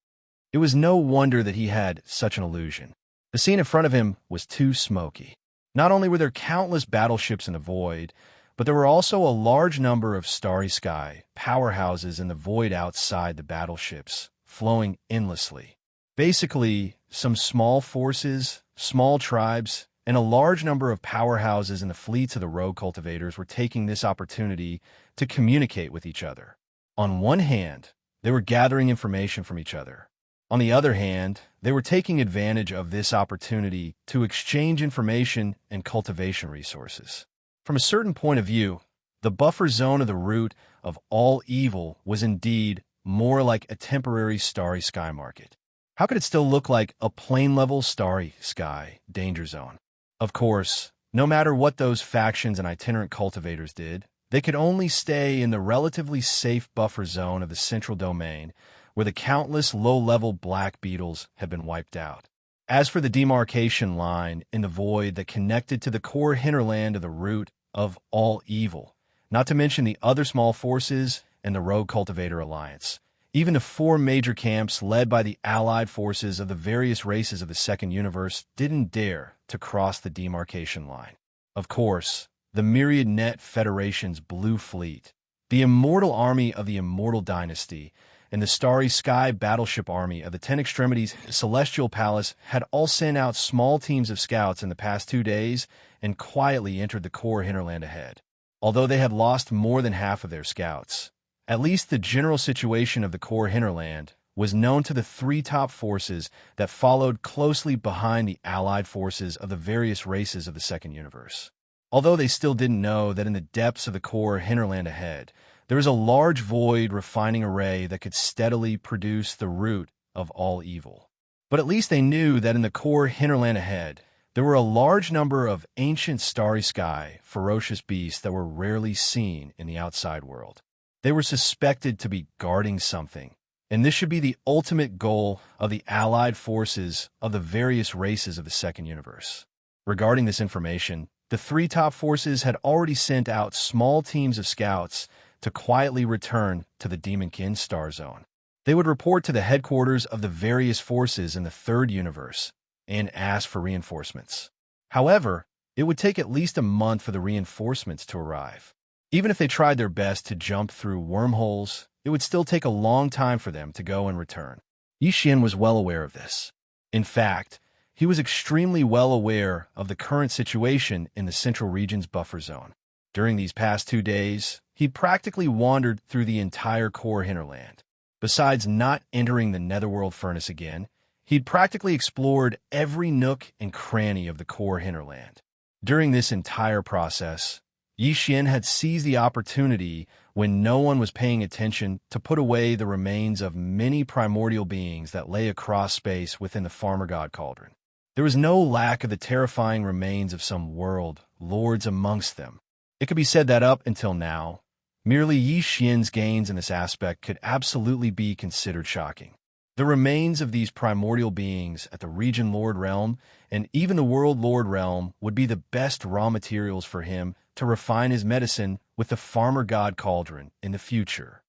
It was no wonder that he had such an illusion. The scene in front of him was too smoky. Not only were there countless battleships in the void, but there were also a large number of starry sky powerhouses in the void outside the battleships, flowing endlessly. Basically, some small forces, small tribes, and a large number of powerhouses in the fleets of the rogue cultivators were taking this opportunity to communicate with each other. On one hand, they were gathering information from each other. On the other hand, they were taking advantage of this opportunity to exchange information and cultivation resources. From a certain point of view, the buffer zone of the root of all evil was indeed more like a temporary starry sky market. How could it still look like a plain-level starry sky danger zone? Of course, no matter what those factions and itinerant cultivators did, they could only stay in the relatively safe buffer zone of the central domain, where the countless low-level black beetles had been wiped out. As for the demarcation line in the void that connected to the core hinterland of the root of all evil, not to mention the other small forces and the Rogue Cultivator Alliance, even the 4 major camps led by the allied forces of the various races of the Second Universe didn't dare to cross the demarcation line. Of course, the myriad net Federation's Blue Fleet, the immortal army of the Immortal Dynasty, and the Starry Sky Battleship Army of the Ten Extremities Celestial Palace had all sent out small teams of scouts in the past 2 days and quietly entered the core hinterland ahead. Although they had lost more than half of their scouts, at least the general situation of the core hinterland was known to the 3 top forces that followed closely behind the allied forces of the various races of the Second Universe. Although they still didn't know that in the depths of the core hinterland ahead, there was a large void refining array that could steadily produce the root of all evil. But at least they knew that in the core hinterland ahead, there were a large number of ancient starry sky, ferocious beasts that were rarely seen in the outside world. They were suspected to be guarding something, and this should be the ultimate goal of the allied forces of the various races of the Second Universe. Regarding this information, the 3 top forces had already sent out small teams of scouts to quietly return to the Demonkin Star Zone. They would report to the headquarters of the various forces in the Third Universe and ask for reinforcements. However, it would take at least a month for the reinforcements to arrive. Even if they tried their best to jump through wormholes, it would still take a long time for them to go and return. Yi Xian was well aware of this. In fact, he was extremely well aware of the current situation in the Central Region's buffer zone. During these past 2 days, he practically wandered through the entire core hinterland. Besides not entering the Netherworld Furnace again, he'd practically explored every nook and cranny of the core hinterland. During this entire process, Yi Xian had seized the opportunity when no one was paying attention to put away the remains of many primordial beings that lay across space within the Farmer God Cauldron. There was no lack of the terrifying remains of some world lords amongst them. It could be said that up until now, merely Yi Xian's gains in this aspect could absolutely be considered shocking. The remains of these primordial beings at the Region Lord Realm and even the World Lord Realm would be the best raw materials for him to refine his medicine with the Farmer God Cauldron in the future.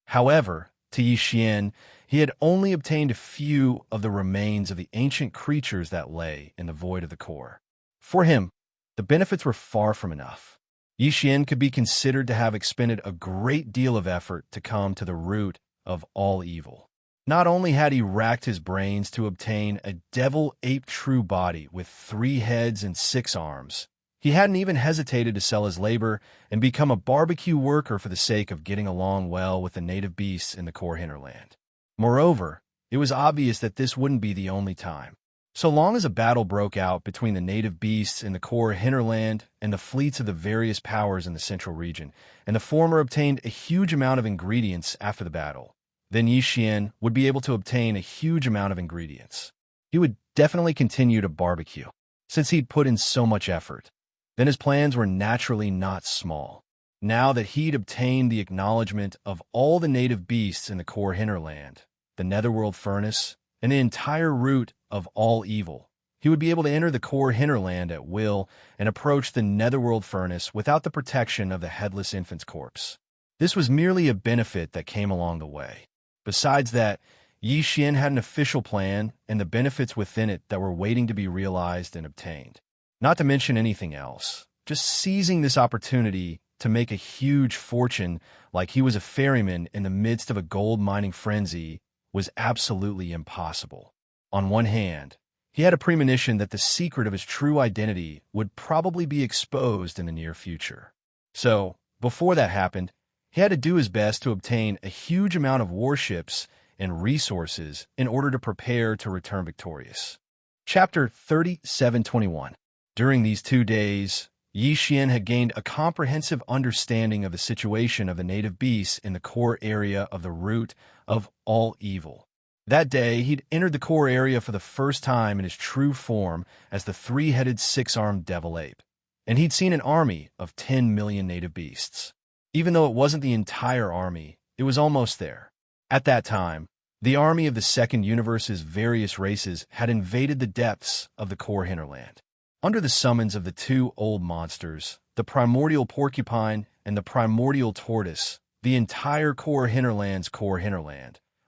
However, to Yi Xian, he had only obtained a few of the remains of the ancient creatures that lay in the void of the core. For him, the benefits were far from enough. Yi Xian could be considered to have expended a great deal of effort to come to the root of all evil. Not only had he racked his brains to obtain a devil-ape true body with 3 heads and 6 arms, he hadn't even hesitated to sell his labor and become a barbecue worker for the sake of getting along well with the native beasts in the core hinterland. Moreover, it was obvious that this wouldn't be the only time. So long as a battle broke out between the native beasts in the core hinterland and the fleets of the various powers in the central region, and the former obtained a huge amount of ingredients after the battle, then Yi Xian would be able to obtain a huge amount of ingredients. He would definitely continue to barbecue, since he'd put in so much effort. Then his plans were naturally not small. Now that he'd obtained the acknowledgement of all the native beasts in the core hinterland, the Netherworld Furnace, and the entire root of all evil, he would be able to enter the core hinterland at will and approach the Netherworld Furnace without the protection of the Headless Infant's corpse. This was merely a benefit that came along the way. Besides that, Yi Xian had an official plan and the benefits within it that were waiting to be realized and obtained. Not to mention anything else, just seizing this opportunity to make a huge fortune like he was a ferryman in the midst of a gold mining frenzy was absolutely impossible. On one hand, he had a premonition that the secret of his true identity would probably be exposed in the near future. So, before that happened, he had to do his best to obtain a huge amount of warships and resources in order to prepare to return victorious. Chapter 37:21. During these 2 days, Yi Xian had gained a comprehensive understanding of the situation of the native beasts in the core area of the root of all evil. That day, he'd entered the core area for the first time in his true form as the three-headed, six-armed devil ape, and he'd seen an army of 10 million native beasts. Even though it wasn't the entire army, it was almost there. At that time, the army of the Second Universe's various races had invaded the depths of the core hinterland. Under the summons of the two old monsters, the primordial porcupine and the primordial tortoise, the entire core hinterland,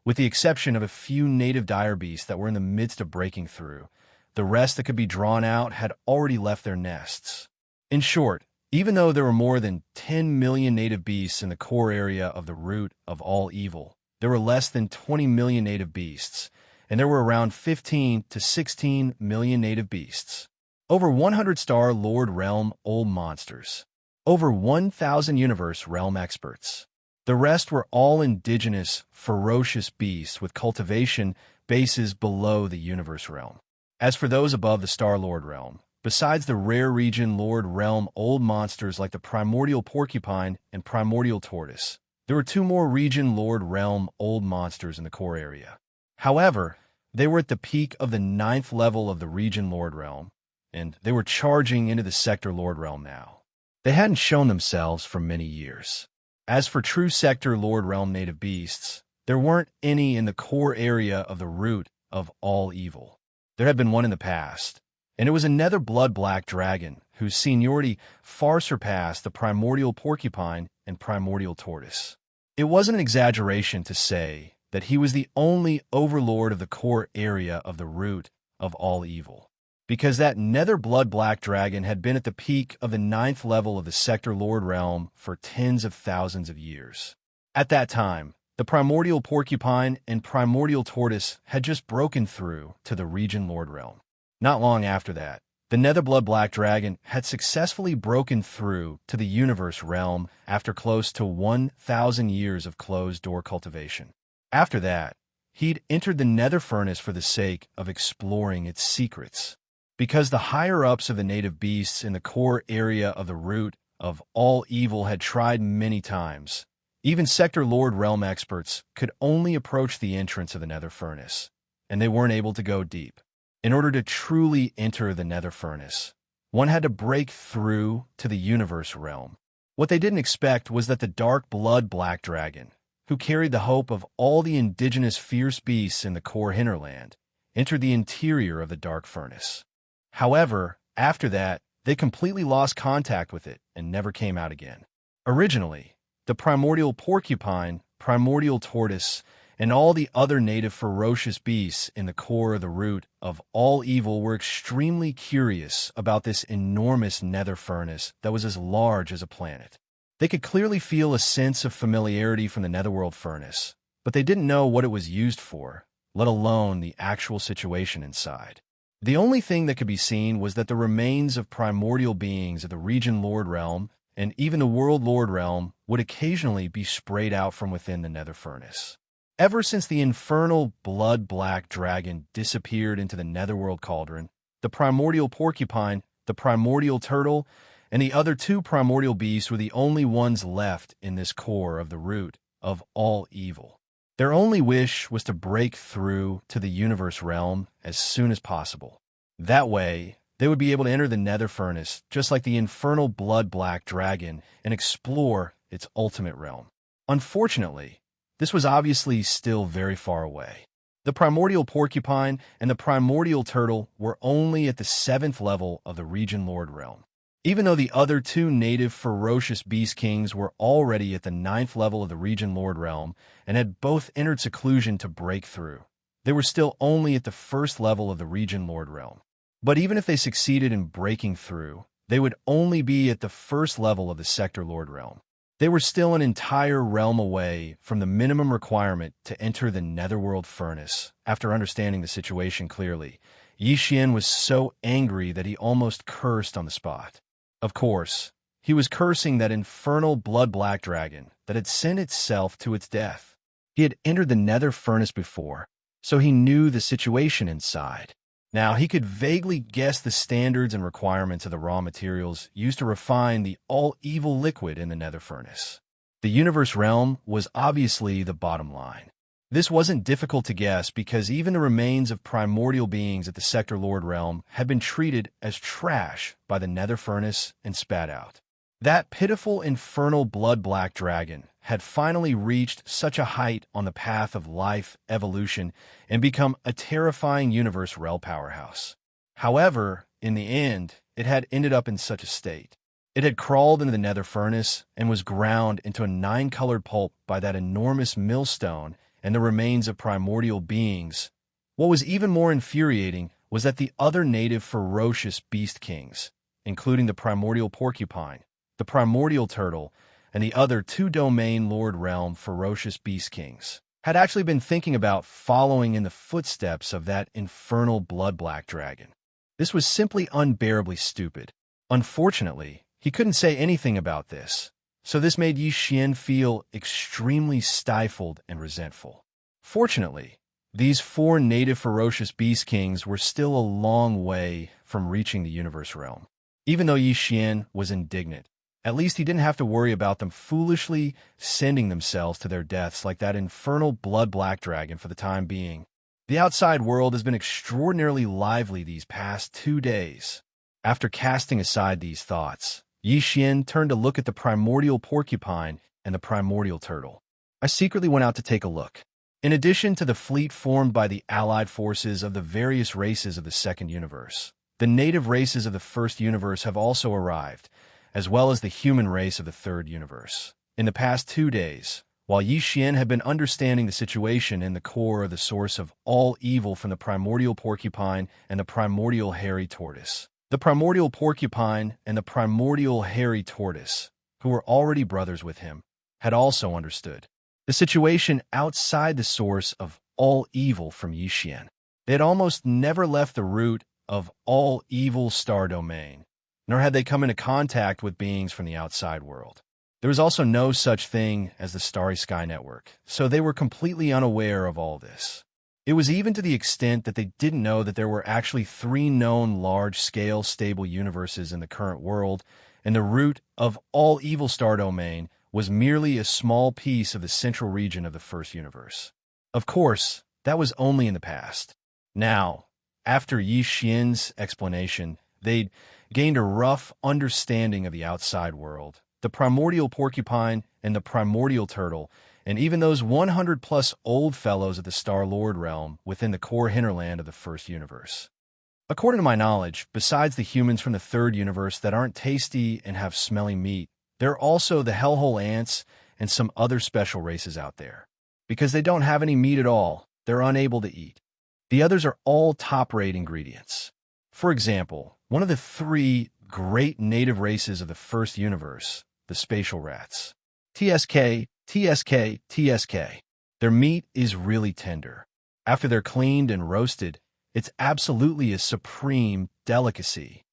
with the exception of a few native dire beasts that were in the midst of breaking through, the rest that could be drawn out had already left their nests. In short, even though there were more than 10 million native beasts in the core area of the root of all evil, there were less than 20 million native beasts, and there were around 15 to 16 million native beasts. Over 100 Star Lord Realm old monsters. Over 1,000 Universe Realm experts. The rest were all indigenous, ferocious beasts with cultivation bases below the Universe Realm. As for those above the Star-Lord Realm, besides the rare region Lord Realm old monsters like the primordial porcupine and primordial tortoise, there were 2 more region Lord Realm old monsters in the core area. However, they were at the peak of the 9th level of the region Lord Realm, and they were charging into the sector Lord Realm now. They hadn't shown themselves for many years. As for true sector Lord Realm native beasts, there weren't any in the core area of the root of all evil. There had been one in the past, and it was a nether blood black dragon whose seniority far surpassed the primordial porcupine and primordial tortoise. It wasn't an exaggeration to say that he was the only overlord of the core area of the root of all evil, because that nether blood black dragon had been at the peak of the 9th level of the sector Lord Realm for tens of thousands of years. At that time, the primordial porcupine and primordial tortoise had just broken through to the region Lord Realm. Not long after that, the nether blood black dragon had successfully broken through to the Universe Realm after close to 1,000 years of closed-door cultivation. After that, he'd entered the nether furnace for the sake of exploring its secrets. Because the higher-ups of the native beasts in the core area of the root of all evil had tried many times, even Sector Lord Realm experts could only approach the entrance of the nether furnace, and they weren't able to go deep. In order to truly enter the nether furnace, one had to break through to the Universe Realm. What they didn't expect was that the dark blood black dragon, who carried the hope of all the indigenous fierce beasts in the core hinterland, entered the interior of the dark furnace. However, after that, they completely lost contact with it and never came out again. Originally, the primordial porcupine, primordial tortoise, and all the other native ferocious beasts in the core of the root of all evil were extremely curious about this enormous nether furnace that was as large as a planet. They could clearly feel a sense of familiarity from the netherworld furnace, but they didn't know what it was used for, let alone the actual situation inside. The only thing that could be seen was that the remains of primordial beings of the region Lord Realm and even the world Lord Realm would occasionally be sprayed out from within the nether furnace. Ever since the infernal blood-black dragon disappeared into the netherworld cauldron, the primordial porcupine, the primordial turtle, and the other 2 primordial beasts were the only ones left in this core of the root of all evil. Their only wish was to break through to the Universe Realm as soon as possible. That way, they would be able to enter the nether furnace just like the infernal blood-black dragon and explore its ultimate realm. Unfortunately, this was obviously still very far away. The primordial porcupine and the primordial turtle were only at the 7th level of the region Lord Realm. Even though the other 2 native ferocious beast kings were already at the 9th level of the region Lord Realm and had both entered seclusion to break through, they were still only at the 1st level of the region Lord Realm. But even if they succeeded in breaking through, they would only be at the 1st level of the sector Lord Realm. They were still an entire realm away from the minimum requirement to enter the netherworld furnace. After understanding the situation clearly, Yi Xian was so angry that he almost cursed on the spot. Of course, he was cursing that infernal blood-black dragon that had sent itself to its death. He had entered the nether furnace before, so he knew the situation inside. Now, he could vaguely guess the standards and requirements of the raw materials used to refine the all-evil liquid in the nether furnace. The universe realm was obviously the bottom line. This wasn't difficult to guess because even the remains of primordial beings at the Sector Lord realm had been treated as trash by the nether furnace and spat out. That pitiful infernal blood-black dragon had finally reached such a height on the path of life evolution and become a terrifying universe realm powerhouse. However, in the end, it had ended up in such a state. It had crawled into the nether furnace and was ground into a 9-colored pulp by that enormous millstone and the remains of primordial beings. What was even more infuriating was that the other native ferocious beast kings, including the primordial porcupine, the primordial turtle, and the other 2-domain Lord Realm ferocious beast kings, had actually been thinking about following in the footsteps of that infernal blood-black dragon. This was simply unbearably stupid. Unfortunately, he couldn't say anything about this, so this made Yi Xian feel extremely stifled and resentful. Fortunately, these 4 native ferocious beast kings were still a long way from reaching the universe realm. Even though Yi Xian was indignant, at least he didn't have to worry about them foolishly sending themselves to their deaths like that infernal blood-black dragon for the time being. The outside world has been extraordinarily lively these past 2 days. After casting aside these thoughts, Yi Xian turned to look at the primordial porcupine and the primordial turtle. I secretly went out to take a look. In addition to the fleet formed by the allied forces of the various races of the second universe, the native races of the first universe have also arrived, as well as the human race of the third universe. In the past 2 days, while Yi Xian had been understanding the situation in the core of the source of all evil from the primordial porcupine and the primordial hairy tortoise, the primordial porcupine and the primordial hairy tortoise, who were already brothers with him, had also understood the situation outside the source of all evil from Yi Xian. They had almost never left the root of all evil star domain, nor had they come into contact with beings from the outside world. There was also no such thing as the Starry Sky Network, so they were completely unaware of all this. It was even to the extent that they didn't know that there were actually 3 known large-scale stable universes in the current world, and the root of all evil star domain was merely a small piece of the central region of the first universe. Of course, that was only in the past. Now, after Yi Xian's explanation, they'd gained a rough understanding of the outside world, the primordial porcupine and the primordial turtle, and even those 100-plus old fellows of the Star-Lord realm within the core hinterland of the first universe. According to my knowledge, besides the humans from the third universe that aren't tasty and have smelly meat, there are also the hellhole ants and some other special races out there. Because they don't have any meat at all, they're unable to eat. The others are all top-rate ingredients. For example, one of the 3 great native races of the first universe, the spatial rats. TSK, TSK, TSK. Their meat is really tender. After they're cleaned and roasted, it's absolutely a supreme delicacy.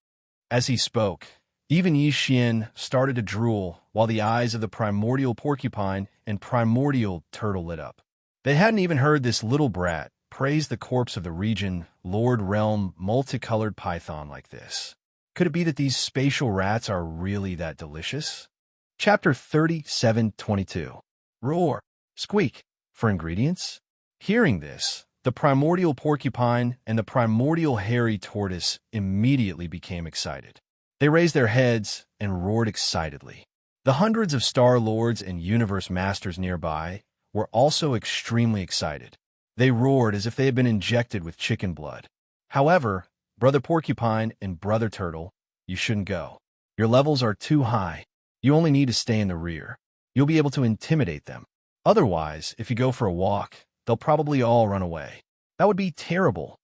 As he spoke, even Yi Xian started to drool while the eyes of the primordial porcupine and primordial turtle lit up. They hadn't even heard this little brat praise the corpse of the region Lord Realm multicolored python like this. Could it be that these spatial rats are really that delicious? Chapter 37:22. Roar, squeak, for ingredients? Hearing this, the primordial porcupine and the primordial hairy tortoise immediately became excited. They raised their heads and roared excitedly. The hundreds of Star Lords and Universe Masters nearby were also extremely excited. They roared as if they had been injected with chicken blood. However, Brother Porcupine and Brother Turtle, you shouldn't go. Your levels are too high. You only need to stay in the rear. You'll be able to intimidate them. Otherwise, if you go for a walk, they'll probably all run away. That would be terrible.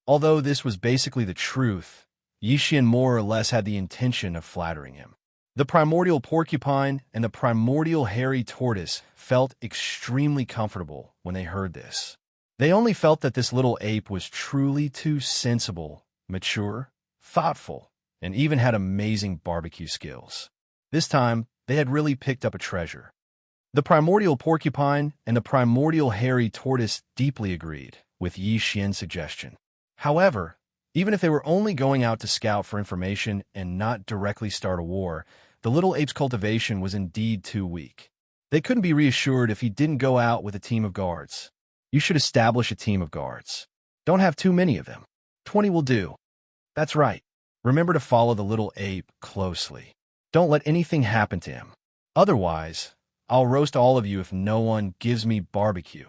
Although this was basically the truth, Yi Xian more or less had the intention of flattering him. The primordial porcupine and the primordial hairy tortoise felt extremely comfortable when they heard this. They only felt that this little ape was truly too sensible, mature, thoughtful, and even had amazing barbecue skills. This time, they had really picked up a treasure. The primordial porcupine and the primordial hairy tortoise deeply agreed with Yi Xian's suggestion. However, even if they were only going out to scout for information and not directly start a war, the little ape's cultivation was indeed too weak. They couldn't be reassured if he didn't go out with a team of guards. You should establish a team of guards. Don't have too many of them. 20 will do. That's right. Remember to follow the little ape closely. Don't let anything happen to him. Otherwise, I'll roast all of you if no one gives me barbecue.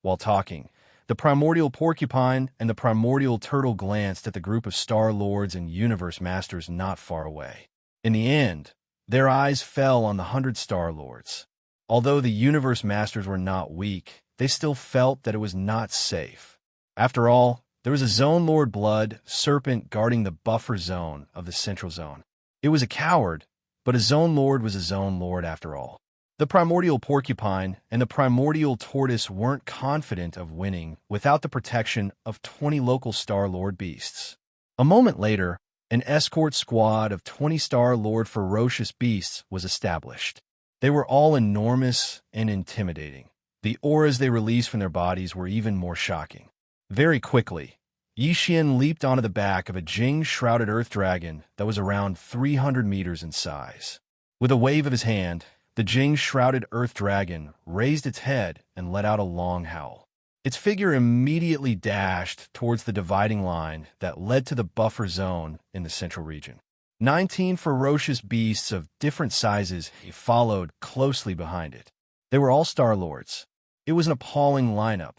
While talking, the primordial porcupine and the primordial turtle glanced at the group of Star Lords and Universe Masters not far away. In the end, their eyes fell on the 100 Star Lords. Although the Universe Masters were not weak, they still felt that it was not safe. After all, there was a Zone Lord Blood Serpent guarding the buffer zone of the Central Zone. It was a coward, but a Zone Lord was a Zone Lord after all. The primordial porcupine and the primordial tortoise weren't confident of winning without the protection of 20 local Star Lord beasts. A moment later, an escort squad of 20 Star Lord ferocious beasts was established. They were all enormous and intimidating. The auras they released from their bodies were even more shocking. Very quickly, Yi Xian leaped onto the back of a Jing-shrouded earth dragon that was around 300 meters in size. With a wave of his hand, the Jing-shrouded earth dragon raised its head and let out a long howl. Its figure immediately dashed towards the dividing line that led to the buffer zone in the central region. 19 ferocious beasts of different sizes followed closely behind it. They were all Star Lords. It was an appalling lineup.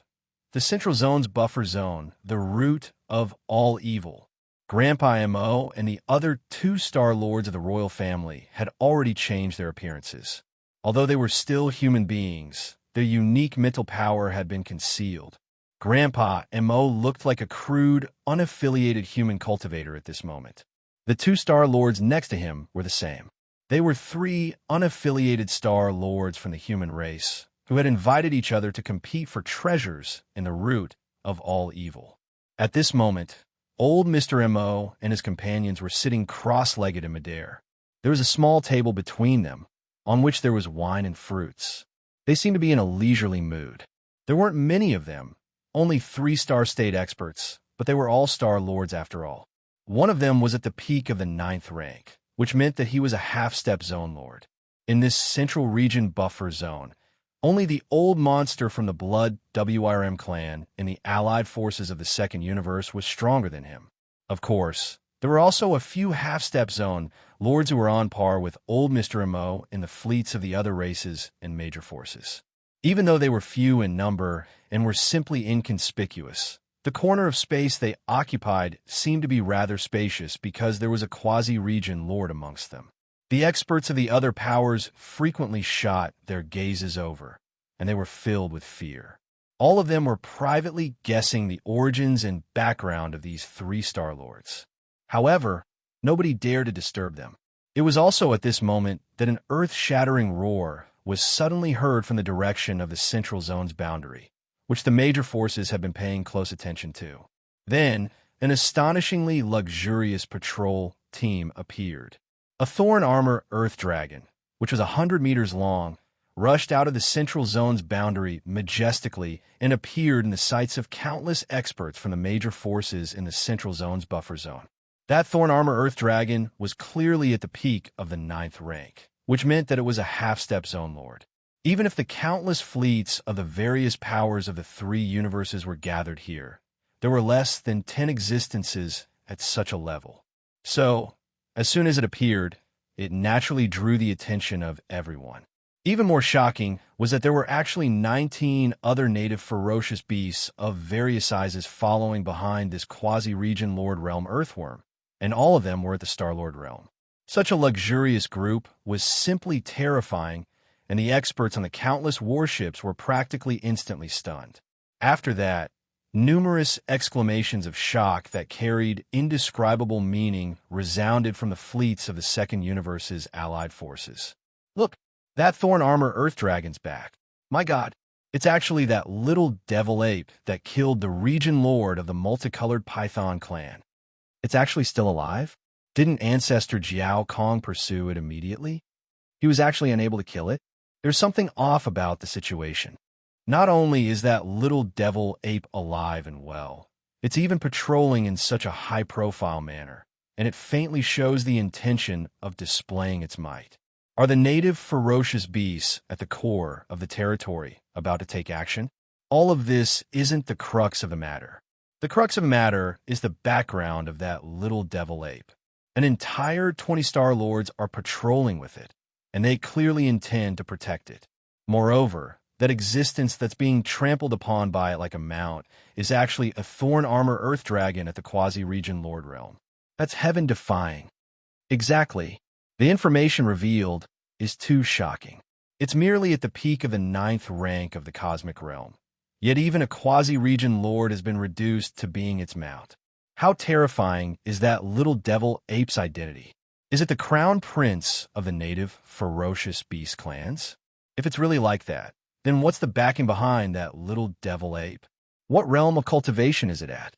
The Central Zone's buffer zone, the root of all evil. Grandpa Mo and the other 2 Star Lords of the royal family had already changed their appearances. Although they were still human beings, their unique mental power had been concealed. Grandpa Mo looked like a crude, unaffiliated human cultivator at this moment. The 2 Star Lords next to him were the same. They were 3 unaffiliated Star Lords from the human race who had invited each other to compete for treasures in the root of all evil. At this moment, old Mr. Mo and his companions were sitting cross-legged in midair. There was a small table between them, on which there was wine and fruits. They seemed to be in a leisurely mood. There weren't many of them, only 3 Star State experts, but they were all Star Lords after all. One of them was at the peak of the 9th rank, which meant that he was a half-step Zone Lord. In this central region buffer zone, only the old monster from the Blood WRM clan in the allied forces of the Second Universe was stronger than him. Of course, there were also a few half-step Zone Lords who were on par with old Mr. Mo in the fleets of the other races and major forces. Even though they were few in number and were simply inconspicuous, the corner of space they occupied seemed to be rather spacious because there was a quasi-region lord amongst them. The experts of the other powers frequently shot their gazes over, and they were filled with fear. All of them were privately guessing the origins and background of these 3 Star Lords. However, nobody dared to disturb them. It was also at this moment that an earth-shattering roar was suddenly heard from the direction of the Central Zone's boundary, which the major forces had been paying close attention to. Then, an astonishingly luxurious patrol team appeared. A Thorn Armor Earth Dragon, which was 100 meters long, rushed out of the Central Zone's boundary majestically and appeared in the sights of countless experts from the major forces in the Central Zone's buffer zone. That Thorn Armor Earth Dragon was clearly at the peak of the 9th rank, which meant that it was a half-step Zone Lord. Even if the countless fleets of the various powers of the 3 universes were gathered here, there were less than 10 existences at such a level. So, as soon as it appeared, it naturally drew the attention of everyone. Even more shocking was that there were actually 19 other native ferocious beasts of various sizes following behind this quasi-region Lord Realm Earthworm, and all of them were at the Star-Lord realm. Such a luxurious group was simply terrifying, and the experts on the countless warships were practically instantly stunned. After that, numerous exclamations of shock that carried indescribable meaning resounded from the fleets of the Second Universe's allied forces. Look, that Thorn Armor Earth Dragon's back. My God, it's actually that little devil ape that killed the region lord of the multicolored Python clan. It's actually still alive? Didn't Ancestor Jiao Kong pursue it immediately? He was actually unable to kill it? There's something off about the situation. Not only is that little devil ape alive and well, it's even patrolling in such a high-profile manner, and it faintly shows the intention of displaying its might. Are the native ferocious beasts at the core of the territory about to take action? All of this isn't the crux of the matter. The crux of the matter is the background of that little devil ape. An entire 20 Star Lords are patrolling with it, and they clearly intend to protect it. Moreover, that existence that's being trampled upon by it like a mount is actually a thorn armor earth dragon at the quasi-region Lord realm. That's heaven-defying. Exactly. The information revealed is too shocking. It's merely at the peak of the 9th rank of the cosmic realm. Yet even a quasi-region lord has been reduced to being its mount. How terrifying is that little devil ape's identity? Is it the crown prince of the native ferocious beast clans? If it's really like that, then what's the backing behind that little devil ape? What realm of cultivation is it at?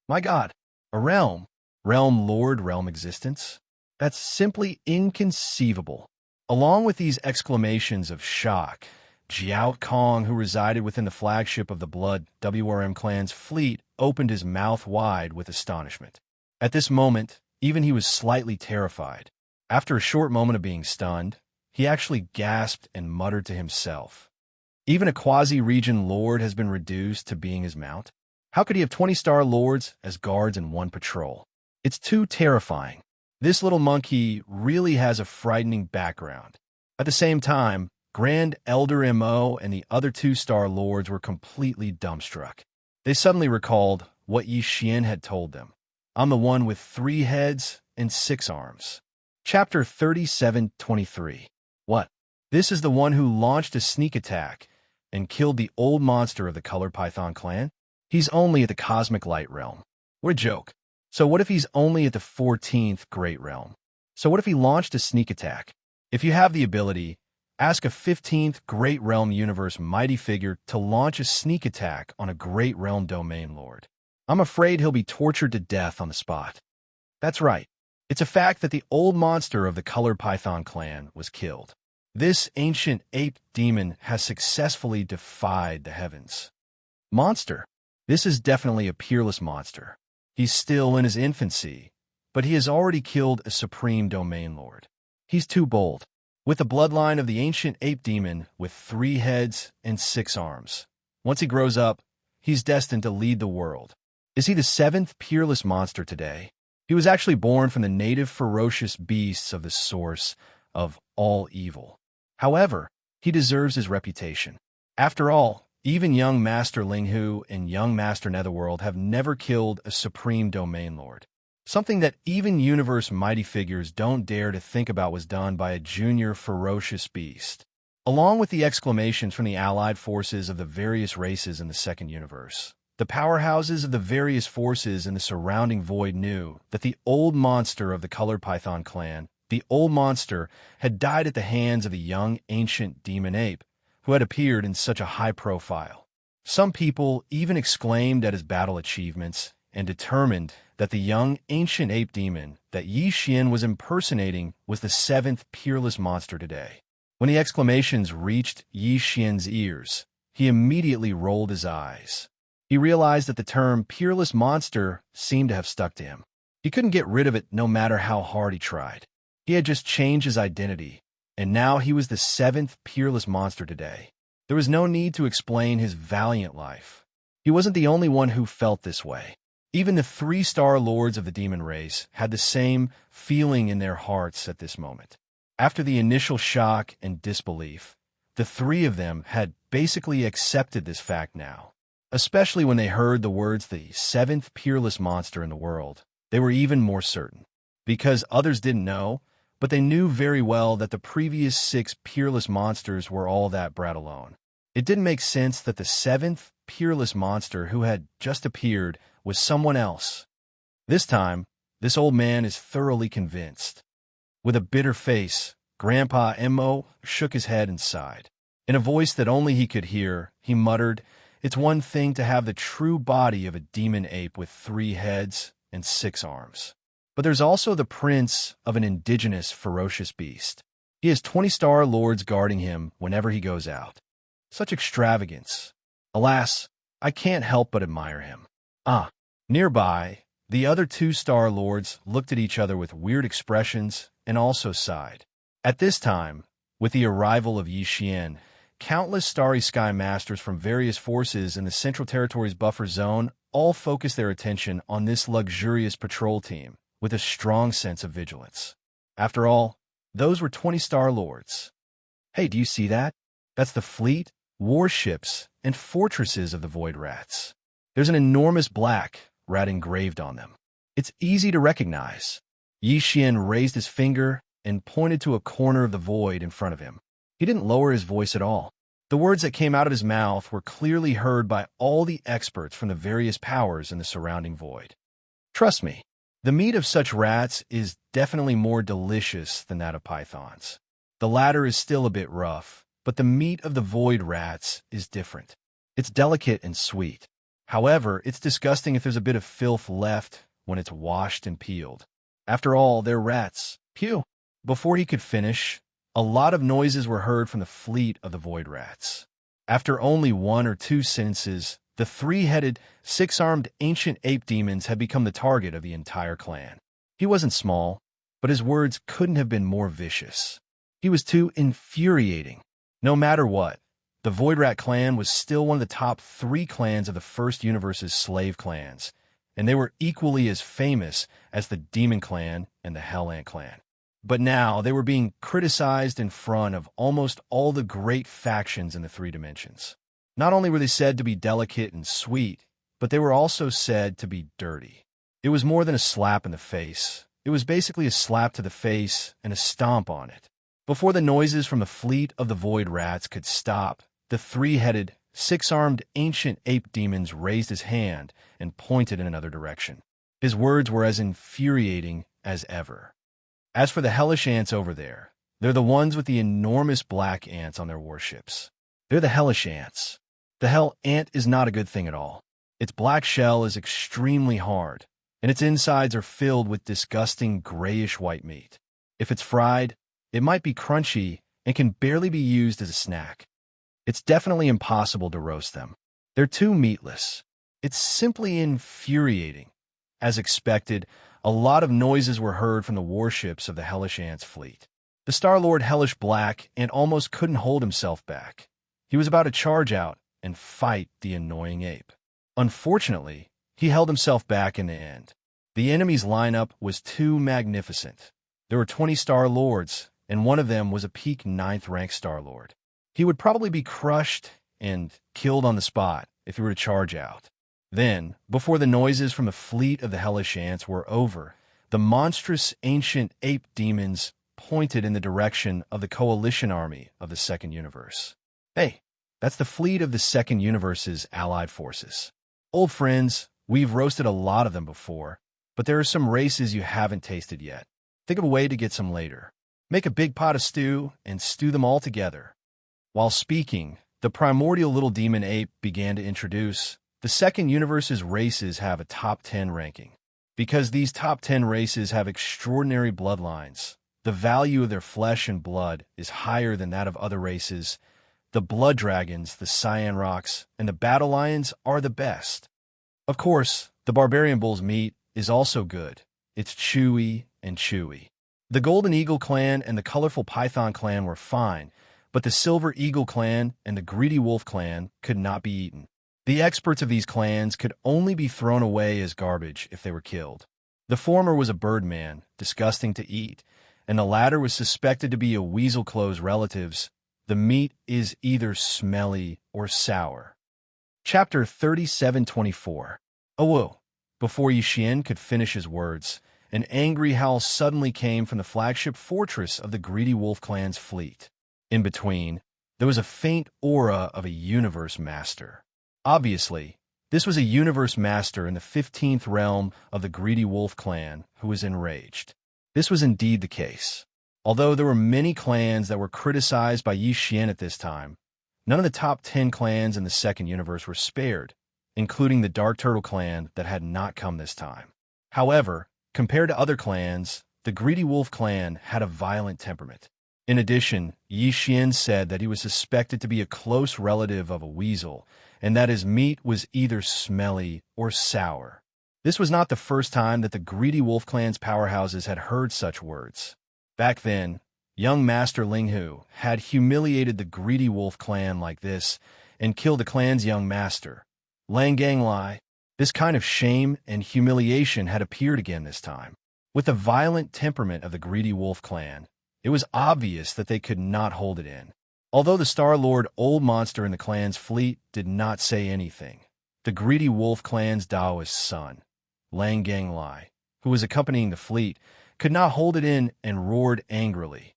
My God, a realm? Realm lord, realm existence? That's simply inconceivable. Along with these exclamations of shock, Jiao Kong, who resided within the flagship of the Blood WRM clan's fleet, opened his mouth wide with astonishment. At this moment, even he was slightly terrified. After a short moment of being stunned, he actually gasped and muttered to himself. Even a quasi-region lord has been reduced to being his mount? How could he have 20 Star Lords as guards in one patrol? It's too terrifying. This little monkey really has a frightening background. At the same time, Grand Elder Mo and the other 2 Star Lords were completely dumbstruck. They suddenly recalled what Yi Xian had told them. I'm the one with 3 heads and 6 arms. Chapter 37:23. What? This is the one who launched a sneak attack and killed the old monster of the Colored Python clan? He's only at the Cosmic Light realm. What a joke. So what if he's only at the 14th Great Realm? So what if he launched a sneak attack? If you have the ability, ask a 15th Great Realm Universe mighty figure to launch a sneak attack on a Great Realm Domain Lord. I'm afraid he'll be tortured to death on the spot. That's right. It's a fact that the old monster of the Colored Python clan was killed. This ancient ape demon has successfully defied the heavens. Monster. This is definitely a peerless monster. He's still in his infancy, but he has already killed a supreme domain lord. He's too bold. With the bloodline of the ancient ape demon with 3 heads and 6 arms. Once he grows up, he's destined to lead the world. Is he the 7th peerless monster today? He was actually born from the native ferocious beasts of the source of all evil. However, he deserves his reputation. After all, even young Master Linghu and young Master Netherworld have never killed a supreme domain lord. Something that even universe mighty figures don't dare to think about was done by a junior ferocious beast. Along with the exclamations from the allied forces of the various races in the second universe, the powerhouses of the various forces in the surrounding void knew that the old monster of the Colored Python clan, the old monster, had died at the hands of a young ancient demon ape who had appeared in such a high profile. Some people even exclaimed at his battle achievements and determined that the young ancient ape demon that Yi Xian was impersonating was the 7th peerless monster today. When the exclamations reached Yi Xian's ears, he immediately rolled his eyes. He realized that the term peerless monster seemed to have stuck to him. He couldn't get rid of it no matter how hard he tried. He had just changed his identity, and now he was the 7th peerless monster today. There was no need to explain his valiant life. He wasn't the only one who felt this way. Even the 3 Star Lords of the demon race had the same feeling in their hearts at this moment. After the initial shock and disbelief, the 3 of them had basically accepted this fact now. Especially when they heard the words the 7th peerless monster in the world, they were even more certain. Because others didn't know, but they knew very well that the previous 6 peerless monsters were all that brat alone. It didn't make sense that the 7th peerless monster who had just appeared was someone else. This time, this old man is thoroughly convinced. With a bitter face, Grandpa Mo shook his head and sighed. In a voice that only he could hear, he muttered, "It's one thing to have the true body of a demon ape with 3 heads and 6 arms. But there's also the prince of an indigenous ferocious beast. He has 20 Star Lords guarding him whenever he goes out. Such extravagance. Alas, I can't help but admire him. Ah, nearby, the other 2 Star Lords looked at each other with weird expressions and also sighed. At this time, with the arrival of Yi Xian, countless Starry Sky Masters from various forces in the Central Territory's buffer zone all focused their attention on this luxurious patrol team with a strong sense of vigilance. After all, those were 20 Star Lords. Hey, do you see that? That's the fleet, warships, and fortresses of the Void Rats. There's an enormous black rat engraved on them. It's easy to recognize. Yi Xian raised his finger and pointed to a corner of the void in front of him. He didn't lower his voice at all. The words that came out of his mouth were clearly heard by all the experts from the various powers in the surrounding void. Trust me, the meat of such rats is definitely more delicious than that of pythons. The latter is still a bit rough, but the meat of the void rats is different. It's delicate and sweet. However, it's disgusting if there's a bit of filth left when it's washed and peeled. After all, they're rats. Pew! Before he could finish, a lot of noises were heard from the fleet of the Void Rats. After only 1 or 2 sentences, the 3-headed, 6-armed ancient ape demons had become the target of the entire clan. He wasn't small, but his words couldn't have been more vicious. He was too infuriating. No matter what, the Void Rat clan was still one of the top 3 clans of the First Universe's slave clans, and they were equally as famous as the Demon Clan and the Hell Ant Clan. But now they were being criticized in front of almost all the great factions in the 3 dimensions. Not only were they said to be delicate and sweet, but they were also said to be dirty. It was more than a slap in the face. It was basically a slap to the face and a stomp on it. Before the noises from the fleet of the Void Rats could stop, the 3-headed, 6-armed ancient ape demons raised his hand and pointed in another direction. His words were as infuriating as ever. As for the hellish ants over there, they're the ones with the enormous black ants on their warships. They're the hellish ants. The hell ant is not a good thing at all. Its black shell is extremely hard, and its insides are filled with disgusting grayish-white meat. If it's fried, it might be crunchy and can barely be used as a snack. It's definitely impossible to roast them. They're too meatless. It's simply infuriating. As expected, a lot of noises were heard from the warships of the Hellish Ants fleet. The Star-Lord Hellish Black Ant almost couldn't hold himself back. He was about to charge out and fight the annoying ape. Unfortunately, he held himself back in the end. The enemy's lineup was too magnificent. There were 20 Star-Lords, and one of them was a peak 9th-rank Star-Lord. He would probably be crushed and killed on the spot if he were to charge out. Then, before the noises from the fleet of the Hellish Ants were over, the monstrous ancient ape demons pointed in the direction of the coalition army of the Second Universe. Hey, that's the fleet of the Second Universe's allied forces. Old friends, we've roasted a lot of them before, but there are some races you haven't tasted yet. Think of a way to get some later. Make a big pot of stew and stew them all together. While speaking, the primordial little demon ape began to introduce the Second Universe's races have a top 10 ranking. Because these top 10 races have extraordinary bloodlines, the value of their flesh and blood is higher than that of other races. The Blood Dragons, the Cyan Rocks, and the Battle Lions are the best. Of course, the Barbarian Bull's meat is also good. It's chewy and chewy. The Golden Eagle clan and the Colorful Python clan were fine, but the Silver Eagle clan and the Greedy Wolf clan could not be eaten. The experts of these clans could only be thrown away as garbage if they were killed. The former was a birdman, disgusting to eat, and the latter was suspected to be a weasel-close relatives. The meat is either smelly or sour. Chapter 3724. Oh, whoa. Before Yi Xian could finish his words, an angry howl suddenly came from the flagship fortress of the Greedy Wolf clan's fleet. In between, there was a faint aura of a universe master. Obviously, this was a universe master in the 15th realm of the Greedy Wolf clan who was enraged. This was indeed the case. Although there were many clans that were criticized by Yi Xian at this time, none of the top 10 clans in the Second Universe were spared, including the Dark Turtle clan that had not come this time. However, compared to other clans, the Greedy Wolf clan had a violent temperament. In addition, Yi Xian said that he was suspected to be a close relative of a weasel, and that his meat was either smelly or sour. This was not the first time that the greedy wolf clan's powerhouses had heard such words. Back then, young Master Ling Hu had humiliated the greedy wolf clan like this and killed the clan's young master, Lang Gang Lai. This kind of shame and humiliation had appeared again this time. With the violent temperament of the greedy wolf clan, it was obvious that they could not hold it in. Although the Star-Lord old monster in the clan's fleet did not say anything, the greedy wolf clan's Taoist son, Lang Gang Lai, who was accompanying the fleet, could not hold it in and roared angrily.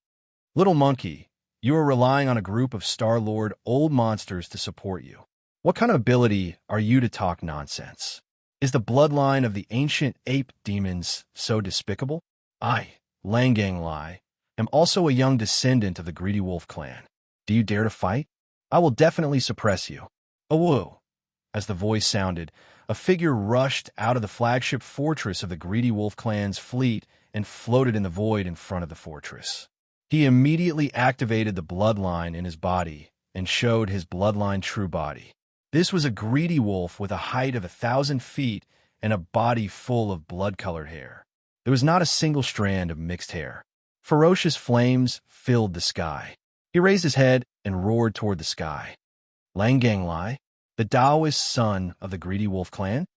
"Little monkey, you are relying on a group of Star-Lord old monsters to support you. What kind of ability are you to talk nonsense? Is the bloodline of the ancient ape demons so despicable? I, Lang Gang Lai, am also a young descendant of the greedy wolf clan. Do you dare to fight? I will definitely suppress you." "Awoo!" As the voice sounded, a figure rushed out of the flagship fortress of the greedy wolf clan's fleet and floated in the void in front of the fortress. He immediately activated the bloodline in his body and showed his bloodline true body. This was a greedy wolf with a height of 1,000 feet and a body full of blood-colored hair. There was not a single strand of mixed hair. Ferocious flames filled the sky. He raised his head and roared toward the sky. "Lang Gang Lai, the Taoist son of the greedy wolf clan?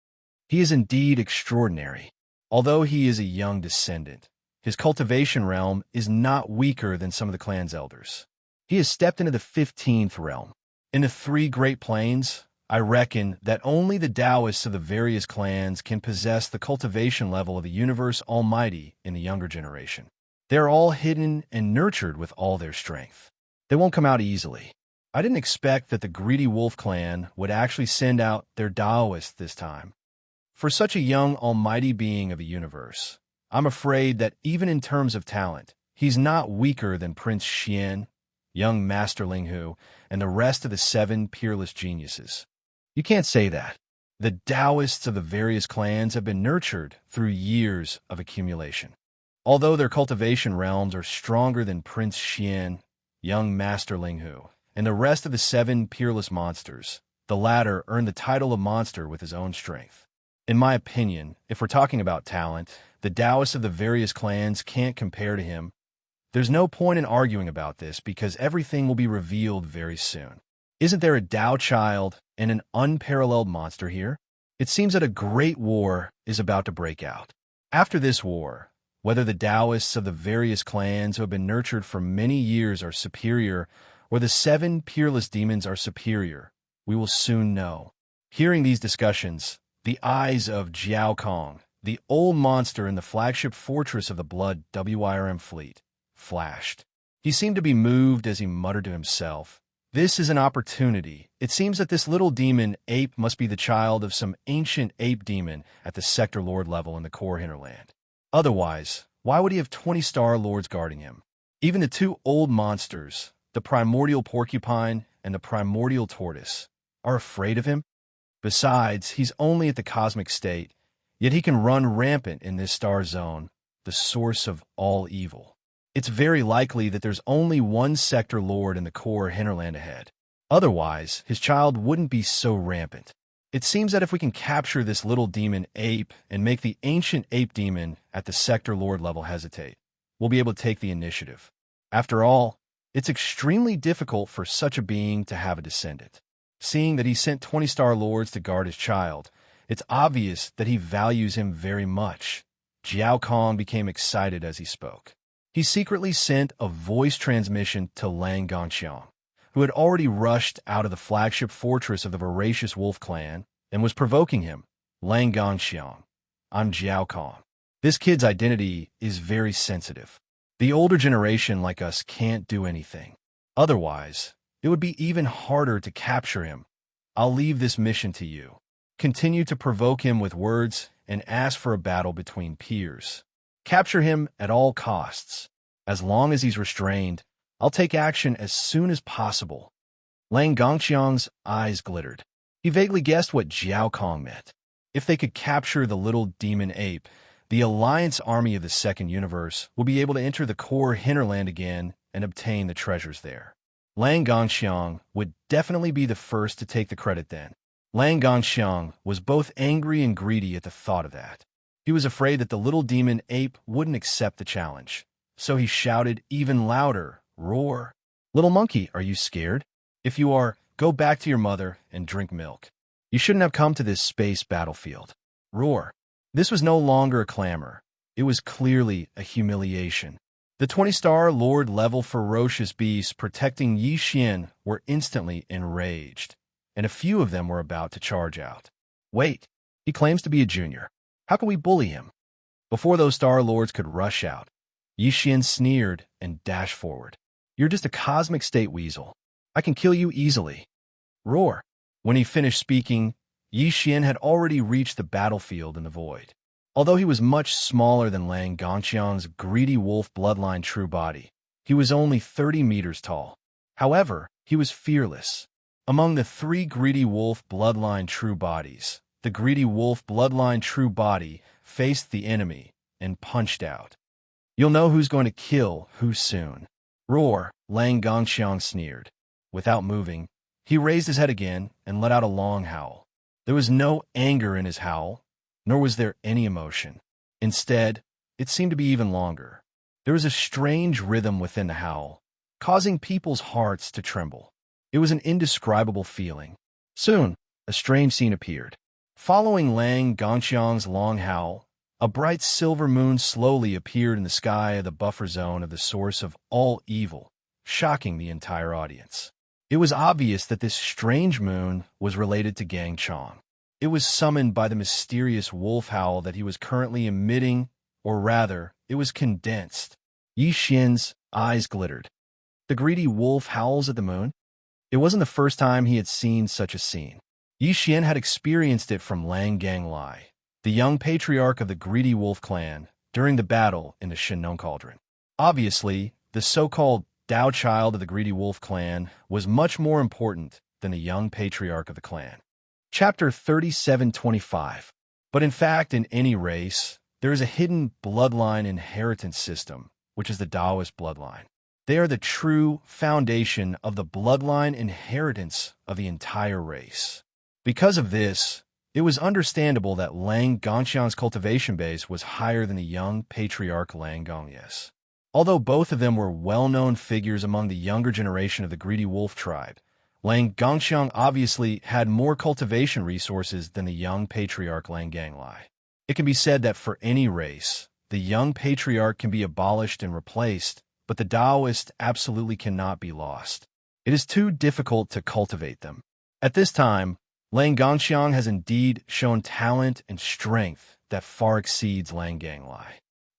He is indeed extraordinary. Although he is a young descendant, his cultivation realm is not weaker than some of the clan's elders. He has stepped into the 15th realm. In the 3 Great Plains, I reckon that only the Taoists of the various clans can possess the cultivation level of the Universe Almighty in the younger generation. They are all hidden and nurtured with all their strength. They won't come out easily. I didn't expect that the greedy wolf clan would actually send out their Taoists this time. For such a young almighty being of the universe, I'm afraid that even in terms of talent, he's not weaker than Prince Xian, young Master Ling Hu, and the rest of the 7 peerless geniuses. You can't say that. The Taoists of the various clans have been nurtured through years of accumulation. Although their cultivation realms are stronger than Prince Xian, young Master Ling Hu, and the rest of the 7 peerless monsters, the latter earned the title of monster with his own strength. In my opinion, if we're talking about talent, the Taoists of the various clans can't compare to him. There's no point in arguing about this because everything will be revealed very soon. Isn't there a Tao child and an unparalleled monster here? It seems that a great war is about to break out. After this war, whether the Taoists of the various clans who have been nurtured for many years are superior or the 7 peerless demons are superior, we will soon know. Hearing these discussions, the eyes of Jiao Kong, the old monster in the flagship fortress of the Blood WIRM fleet, flashed. He seemed to be moved as he muttered to himself, "This is an opportunity. It seems that this little demon ape must be the child of some ancient ape demon at the Sector Lord level in the core hinterland. Otherwise, why would he have 20 Star Lords guarding him? Even the 2 old monsters, the primordial porcupine and the primordial tortoise, are afraid of him? Besides, he's only at the cosmic state, yet he can run rampant in this star zone, the source of all evil. It's very likely that there's only one Sector Lord in the core hinterland ahead. Otherwise, his child wouldn't be so rampant. It seems that if we can capture this little demon ape and make the ancient ape demon at the Sector Lord level hesitate, we'll be able to take the initiative. After all, it's extremely difficult for such a being to have a descendant. Seeing that he sent 20 Star Lords to guard his child, it's obvious that he values him very much." Jiao Kong became excited as he spoke. He secretly sent a voice transmission to Lang Gongxiang, who had already rushed out of the flagship fortress of the voracious wolf clan and was provoking him. "Lang Gongxiang, I'm Jiao Kong. This kid's identity is very sensitive. The older generation like us can't do anything. Otherwise, it would be even harder to capture him. I'll leave this mission to you. Continue to provoke him with words and ask for a battle between peers. Capture him at all costs. As long as he's restrained, I'll take action as soon as possible." Lang Gongxiang's eyes glittered. He vaguely guessed what Jiao Kong meant. If they could capture the little demon ape, the Alliance army of the Second Universe will be able to enter the core hinterland again and obtain the treasures there. Lang Gongxiang would definitely be the first to take the credit then. Lang Gongxiang was both angry and greedy at the thought of that. He was afraid that the little demon ape wouldn't accept the challenge, so he shouted even louder, "Roar! Little monkey, are you scared? If you are, go back to your mother and drink milk. You shouldn't have come to this space battlefield. Roar!" This was no longer a clamor. It was clearly a humiliation. The 20-star Lord-level ferocious beasts protecting Yi Xian were instantly enraged, and a few of them were about to charge out. Wait, he claims to be a junior. How can we bully him? Before those Star Lords could rush out, Yi Xian sneered and dashed forward. You're just a cosmic state weasel. I can kill you easily. Roar. When he finished speaking, Yi Xian had already reached the battlefield in the void. Although he was much smaller than Lang Gongxiang's greedy wolf bloodline true body, he was only 30 meters tall. However, he was fearless. Among the 3 greedy wolf bloodline true bodies, the greedy wolf bloodline true body faced the enemy and punched out. You'll know who's going to kill who soon. Roar, Lang Gongxiang sneered. Without moving, he raised his head again and let out a long howl. There was no anger in his howl, nor was there any emotion. Instead, it seemed to be even longer. There was a strange rhythm within the howl, causing people's hearts to tremble. It was an indescribable feeling. Soon, a strange scene appeared. Following Lang Gongxiang's long howl, a bright silver moon slowly appeared in the sky of the buffer zone of the source of all evil, shocking the entire audience. It was obvious that this strange moon was related to Gang Chong. It was summoned by the mysterious wolf howl that he was currently emitting, or rather, it was condensed. Yi Xian's eyes glittered. The greedy wolf howls at the moon? It wasn't the first time he had seen such a scene. Yi Xian had experienced it from Lang Ganglai, the young patriarch of the greedy wolf clan, during the battle in the Shinnon Cauldron. Obviously, the so-called Dao child of the greedy wolf clan was much more important than the young patriarch of the clan. Chapter 3725. But in fact, in any race, there is a hidden bloodline inheritance system, which is the Taoist bloodline. They are the true foundation of the bloodline inheritance of the entire race. Because of this, it was understandable that Lang Gongxiang's cultivation base was higher than the young patriarch Lang Gongyes. Although both of them were well-known figures among the younger generation of the greedy wolf tribe, Lang Gongxiang obviously had more cultivation resources than the young patriarch Lang Ganglai. It can be said that for any race, the young patriarch can be abolished and replaced, but the Taoist absolutely cannot be lost. It is too difficult to cultivate them. At this time, Lang Gongxiang has indeed shown talent and strength that far exceeds Lang Ganglai.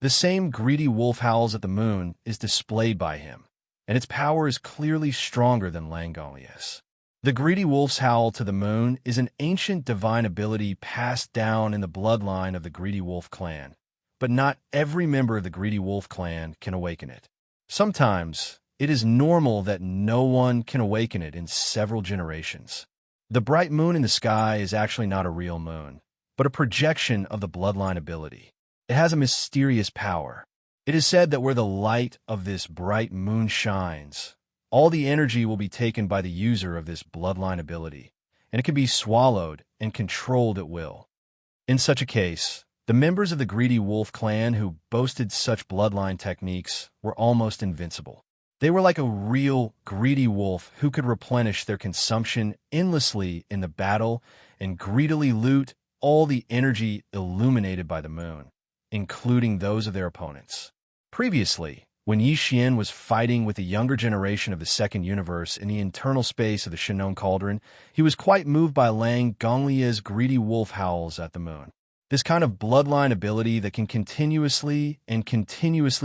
The same greedy wolf howls at the moon is displayed by him, and its power is clearly stronger than Lang Gongyes. The greedy wolf's howl to the moon is an ancient divine ability passed down in the bloodline of the greedy wolf clan, but not every member of the greedy wolf clan can awaken it. Sometimes, it is normal that no one can awaken it in several generations. The bright moon in the sky is actually not a real moon, but a projection of the bloodline ability. It has a mysterious power. It is said that where the light of this bright moon shines, all the energy will be taken by the user of this bloodline ability, and it can be swallowed and controlled at will. In such a case, the members of the greedy wolf clan who boasted such bloodline techniques were almost invincible. They were like a real greedy wolf who could replenish their consumption endlessly in the battle and greedily loot all the energy illuminated by the moon, including those of their opponents. Previously, when Yi Xian was fighting with the younger generation of the Second Universe in the internal space of the Shinnon Cauldron, he was quite moved by Lang Gonglie's greedy wolf howls at the moon. This kind of bloodline ability that can continuously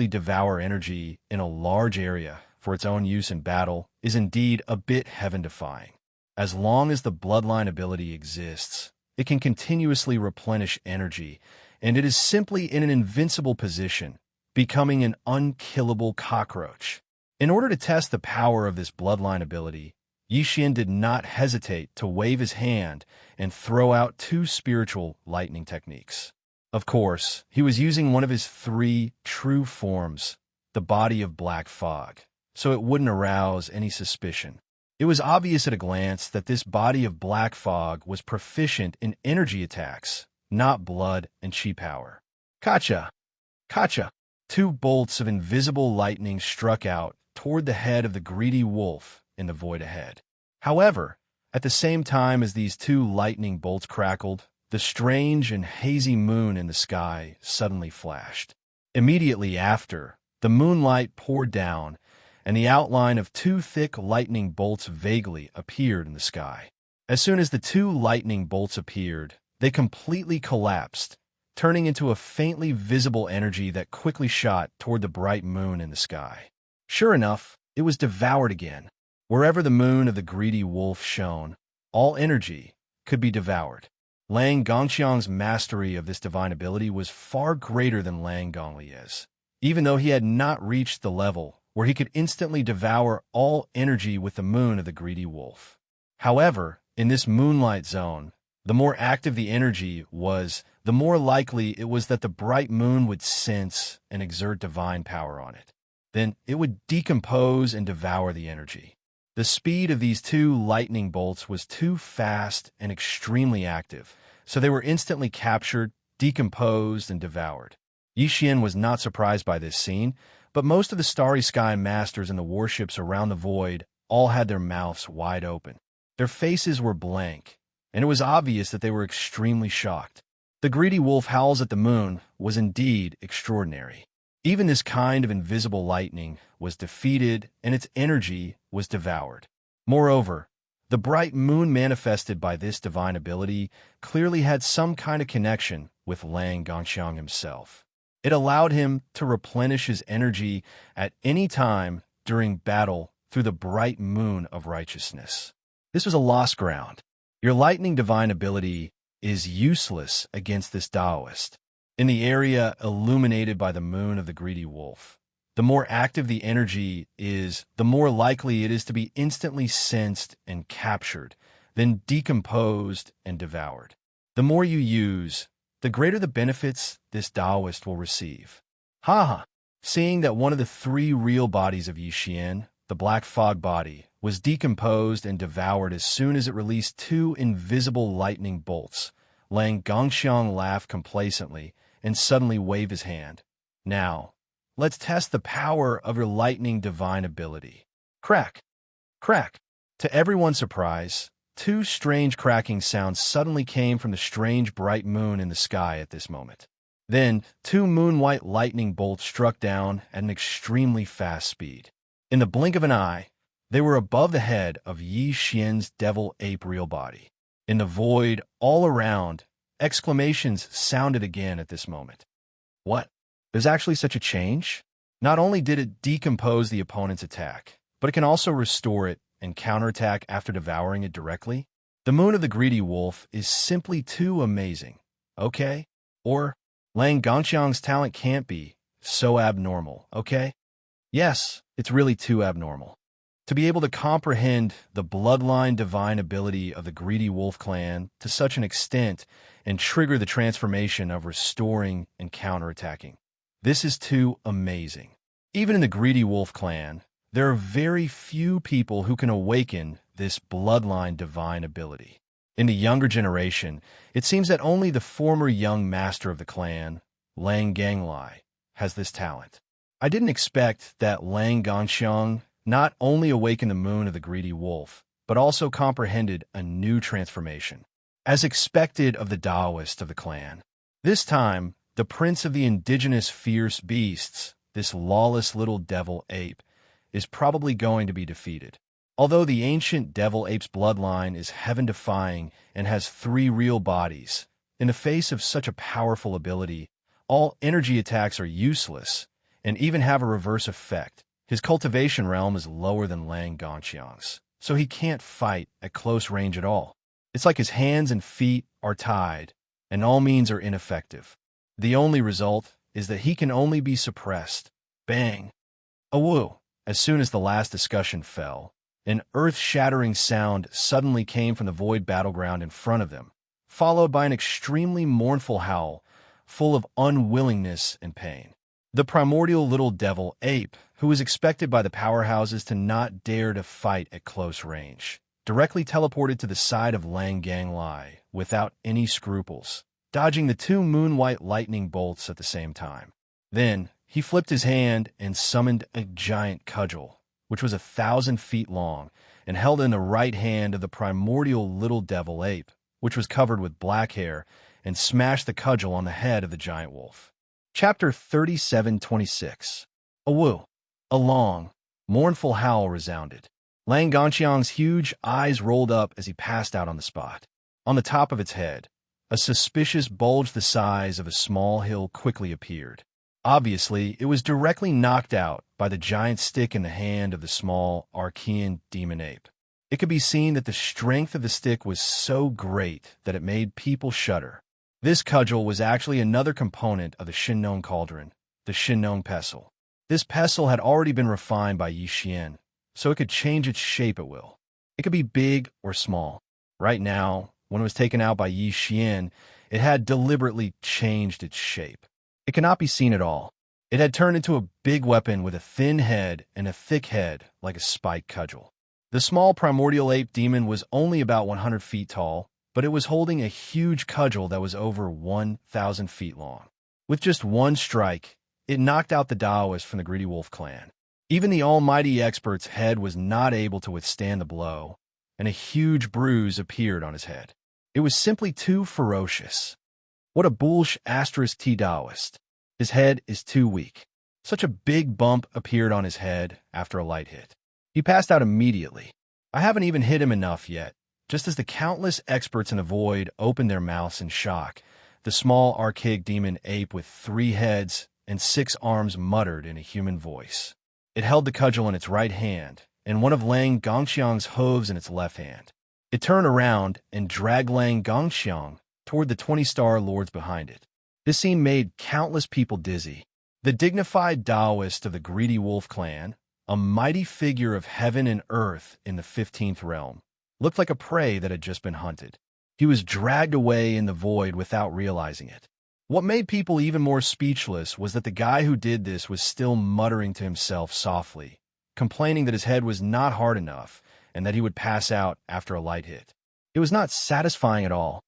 devour energy in a large area for its own use in battle is indeed a bit heaven-defying. As long as the bloodline ability exists, it can continuously replenish energy, and it is simply in an invincible position, becoming an unkillable cockroach. In order to test the power of this bloodline ability, Yi Xian did not hesitate to wave his hand and throw out 2 spiritual lightning techniques. Of course, he was using one of his 3 true forms, the body of black fog, so it wouldn't arouse any suspicion. It was obvious at a glance that this body of black fog was proficient in energy attacks, not blood and chi power. Kacha! Kacha! Two bolts of invisible lightning struck out toward the head of the greedy wolf in the void ahead. However, at the same time as these two lightning bolts crackled, the strange and hazy moon in the sky suddenly flashed. Immediately after, the moonlight poured down, and the outline of two thick lightning bolts vaguely appeared in the sky. As soon as the two lightning bolts appeared, they completely collapsed, turning into a faintly visible energy that quickly shot toward the bright moon in the sky. Sure enough, it was devoured again. Wherever the moon of the greedy wolf shone, all energy could be devoured. Lang Gongxiang's mastery of this divine ability was far greater than Lang Gonglie's, even though he had not reached the level where he could instantly devour all energy with the moon of the greedy wolf. However, in this moonlight zone, the more active the energy was, the more likely it was that the bright moon would sense and exert divine power on it. Then it would decompose and devour the energy. The speed of these two lightning bolts was too fast and extremely active, so they were instantly captured, decomposed, and devoured. Yi Xian was not surprised by this scene, but most of the Starry Sky Masters and the warships around the void all had their mouths wide open. Their faces were blank, and it was obvious that they were extremely shocked. The greedy wolf howls at the moon was indeed extraordinary. Even this kind of invisible lightning was defeated, and its energy was devoured. Moreover, the bright moon manifested by this divine ability clearly had some kind of connection with Lang Gongxiang himself. It allowed him to replenish his energy at any time during battle through the bright moon of righteousness. This was a lost ground. Your lightning divine ability is useless against this Taoist. In the area illuminated by the moon of the greedy wolf, the more active the energy is, the more likely it is to be instantly sensed and captured, then decomposed and devoured. The more you use, the greater the benefits this Taoist will receive. Ha! Seeing that one of the three real bodies of Yi Xian, the black fog body, was decomposed and devoured as soon as it released two invisible lightning bolts, Lang Gongxiang laughed complacently and suddenly waved his hand. Now, let's test the power of your lightning divine ability. Crack! Crack! To everyone's surprise, two strange cracking sounds suddenly came from the strange bright moon in the sky at this moment. Then, two moon-white lightning bolts struck down at an extremely fast speed. In the blink of an eye, they were above the head of Yi Xian's devil ape real body. In the void all around, exclamations sounded again at this moment. What? There's actually such a change? Not only did it decompose the opponent's attack, but it can also restore it and counterattack after devouring it directly? The moon of the greedy wolf is simply too amazing, okay? Or, Lang Gongxiang's talent can't be so abnormal, okay? Yes, it's really too abnormal. To be able to comprehend the bloodline divine ability of the greedy wolf clan to such an extent and trigger the transformation of restoring and counterattacking. This is too amazing. Even in the greedy wolf clan, there are very few people who can awaken this bloodline divine ability. In the younger generation, it seems that only the former young master of the clan, Lang Ganglai, has this talent. I didn't expect that Lang Gongxiang not only awakened the moon of the greedy wolf, but also comprehended a new transformation. As expected of the Taoist of the clan, this time, the prince of the indigenous fierce beasts, this lawless little devil ape, is probably going to be defeated. Although the ancient devil ape's bloodline is heaven-defying and has three real bodies, in the face of such a powerful ability, all energy attacks are useless and even have a reverse effect. His cultivation realm is lower than Lang Gongxiang's, so he can't fight at close range at all. It's like his hands and feet are tied, and all means are ineffective. The only result is that he can only be suppressed. Bang! Awoo! As soon as the last discussion fell, an earth-shattering sound suddenly came from the void battleground in front of them, followed by an extremely mournful howl, full of unwillingness and pain. The primordial little devil ape, who was expected by the powerhouses to not dare to fight at close range, directly teleported to the side of Lang Ganglai without any scruples, dodging the two moon-white lightning bolts at the same time. Then, he flipped his hand and summoned a giant cudgel, which was 1,000 feet long, and held in the right hand of the primordial little devil ape, which was covered with black hair, and smashed the cudgel on the head of the giant wolf. Chapter 37:26. A woo. A long, mournful howl resounded. Lang Gongxiang's huge eyes rolled up as he passed out on the spot. On the top of its head, a suspicious bulge the size of a small hill quickly appeared. Obviously, it was directly knocked out by the giant stick in the hand of the small Archean demon ape. It could be seen that the strength of the stick was so great that it made people shudder. This cudgel was actually another component of the Shinnong cauldron, the Shinnong pestle. This pestle had already been refined by Yi Xian, so it could change its shape at will. It could be big or small. Right now, when it was taken out by Yi Xian, it had deliberately changed its shape. It cannot be seen at all. It had turned into a big weapon with a thin head and a thick head like a spiked cudgel. The small primordial ape demon was only about 100 feet tall, but it was holding a huge cudgel that was over 1,000 feet long. With just one strike, it knocked out the Taoist from the Greedy Wolf clan. Even the almighty expert's head was not able to withstand the blow, and a huge bruise appeared on his head. It was simply too ferocious. What a bullish *T Taoist. His head is too weak. Such a big bump appeared on his head after a light hit. He passed out immediately. I haven't even hit him enough yet. Just as the countless experts in the void opened their mouths in shock, the small archaic demon ape with 3 heads and 6 arms muttered in a human voice. It held the cudgel in its right hand and one of Lang Gongxiang's hooves in its left hand. It turned around and dragged Lang Gongxiang toward the 20-star lords behind it. This scene made countless people dizzy. The dignified Taoist of the Greedy Wolf clan, a mighty figure of heaven and earth in the 15th realm, looked like a prey that had just been hunted. He was dragged away in the void without realizing it. What made people even more speechless was that the guy who did this was still muttering to himself softly, complaining that his head was not hard enough and that he would pass out after a light hit. It was not satisfying at all.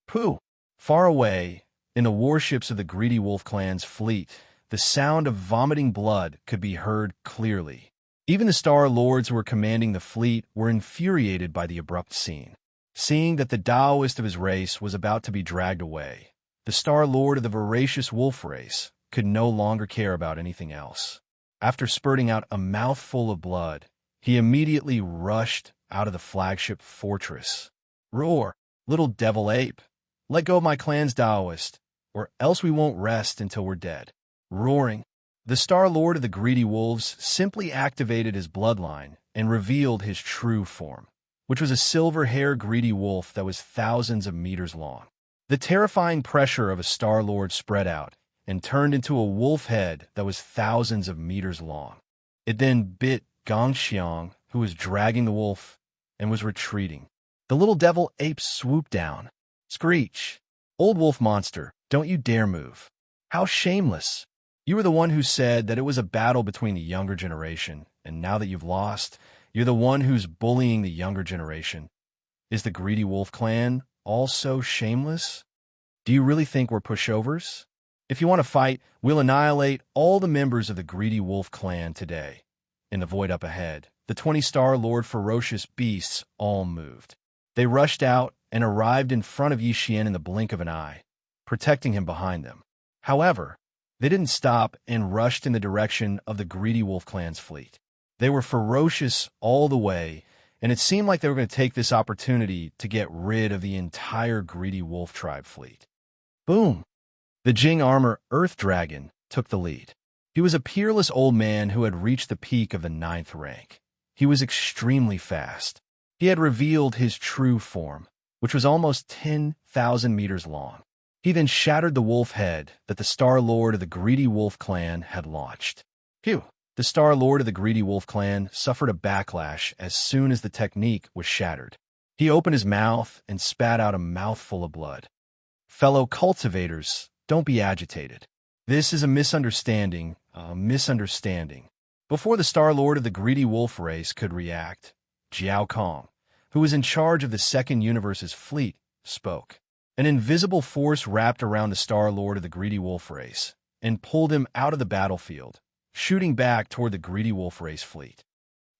Pooh! Far away, in the warships of the Greedy Wolf clan's fleet, the sound of vomiting blood could be heard clearly. Even the Star Lords who were commanding the fleet were infuriated by the abrupt scene. Seeing that the Taoist of his race was about to be dragged away, the Star Lord of the voracious wolf race could no longer care about anything else. After spurting out a mouthful of blood, he immediately rushed out of the flagship fortress. Roar, little devil ape! Let go of my clan's Taoist, or else we won't rest until we're dead. Roaring, the Star Lord of the Greedy Wolves simply activated his bloodline and revealed his true form, which was a silver-haired greedy wolf that was thousands of meters long. The terrifying pressure of a Star Lord spread out and turned into a wolf head that was thousands of meters long. It then bit Gongxiang, who was dragging the wolf, and was retreating. The little devil ape swooped down. Screech! Old wolf monster, don't you dare move. How shameless! You were the one who said that it was a battle between the younger generation, and now that you've lost, you're the one who's bullying the younger generation. Is the Greedy Wolf clan also shameless? Do you really think we're pushovers? If you want to fight, we'll annihilate all the members of the Greedy Wolf clan today. In the void up ahead, the 20-star Lord ferocious beasts all moved. They rushed out and arrived in front of Yi Xian in the blink of an eye, protecting him behind them. However, they didn't stop and rushed in the direction of the Greedy Wolf clan's fleet. They were ferocious all the way, and it seemed like they were going to take this opportunity to get rid of the entire Greedy Wolf tribe fleet. Boom! The Jing Armor Earth Dragon took the lead. He was a peerless old man who had reached the peak of the 9th rank. He was extremely fast. He had revealed his true form, which was almost 10,000 meters long. He then shattered the wolf head that the Star Lord of the Greedy Wolf clan had launched. Phew! The Star Lord of the Greedy Wolf clan suffered a backlash as soon as the technique was shattered. He opened his mouth and spat out a mouthful of blood. Fellow cultivators, don't be agitated. This is a misunderstanding. Before the Star Lord of the Greedy Wolf race could react, Jiao Kong, who was in charge of the Second Universe's fleet, spoke. An invisible force wrapped around the Star Lord of the Greedy Wolf race and pulled him out of the battlefield, shooting back toward the Greedy Wolf race fleet.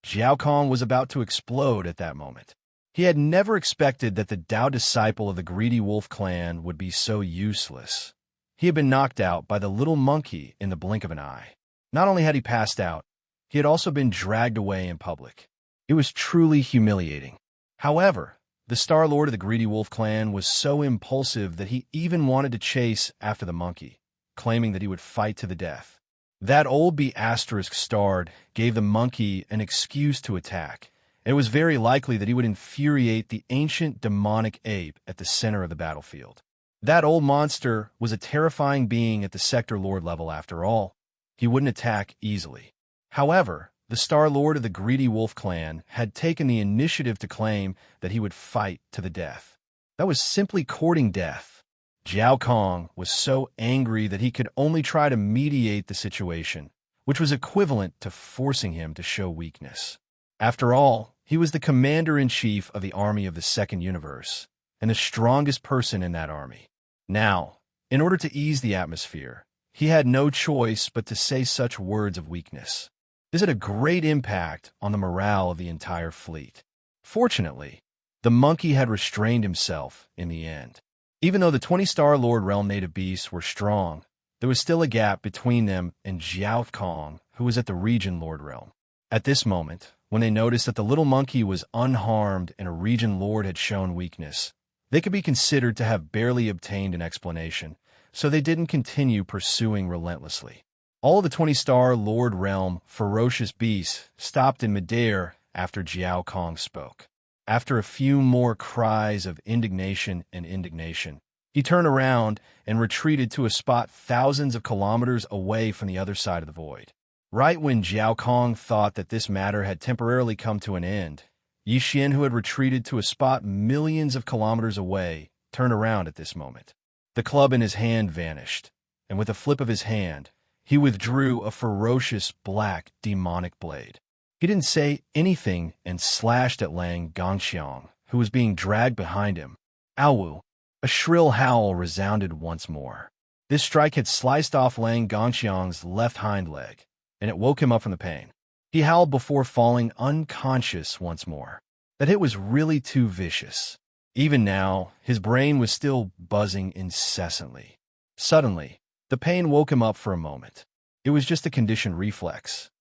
Jiao Kong was about to explode at that moment. He had never expected that the Dao disciple of the Greedy Wolf clan would be so useless. He had been knocked out by the little monkey in the blink of an eye. Not only had he passed out, he had also been dragged away in public. It was truly humiliating. However, the Star Lord of the Greedy Wolf clan was so impulsive that he even wanted to chase after the monkey, claiming that he would fight to the death. That old B***starred gave the monkey an excuse to attack, and it was very likely that he would infuriate the ancient demonic ape at the center of the battlefield. That old monster was a terrifying being at the Sector Lord level after all. He wouldn't attack easily. However, the Star Lord of the Greedy Wolf clan had taken the initiative to claim that he would fight to the death. That was simply courting death. Jiao Kong was so angry that he could only try to mediate the situation, which was equivalent to forcing him to show weakness. After all, he was the commander-in-chief of the army of the Second Universe, and the strongest person in that army. Now, in order to ease the atmosphere, he had no choice but to say such words of weakness. This had a great impact on the morale of the entire fleet. Fortunately, the monkey had restrained himself in the end. Even though the 20-star Lord Realm native beasts were strong, there was still a gap between them and Jiao Kong, who was at the Region Lord Realm. At this moment, when they noticed that the little monkey was unharmed and a Region Lord had shown weakness, they could be considered to have barely obtained an explanation, so they didn't continue pursuing relentlessly. All of the 20-star Lord Realm ferocious beasts stopped in midair after Jiao Kong spoke. After a few more cries of indignation, he turned around and retreated to a spot thousands of kilometers away from the other side of the void. Right when Jiao Kong thought that this matter had temporarily come to an end, Yi Xian, who had retreated to a spot millions of kilometers away, turned around at this moment. The club in his hand vanished, and with a flip of his hand, he withdrew a ferocious black demonic blade. He didn't say anything and slashed at Lang Gongxiang, who was being dragged behind him. Ow! A shrill howl resounded once more. This strike had sliced off Lang Gongxiang's left hind leg, and it woke him up from the pain. He howled before falling unconscious once more. That hit was really too vicious. Even now, his brain was still buzzing incessantly. Suddenly, the pain woke him up for a moment. It was just a conditioned reflex.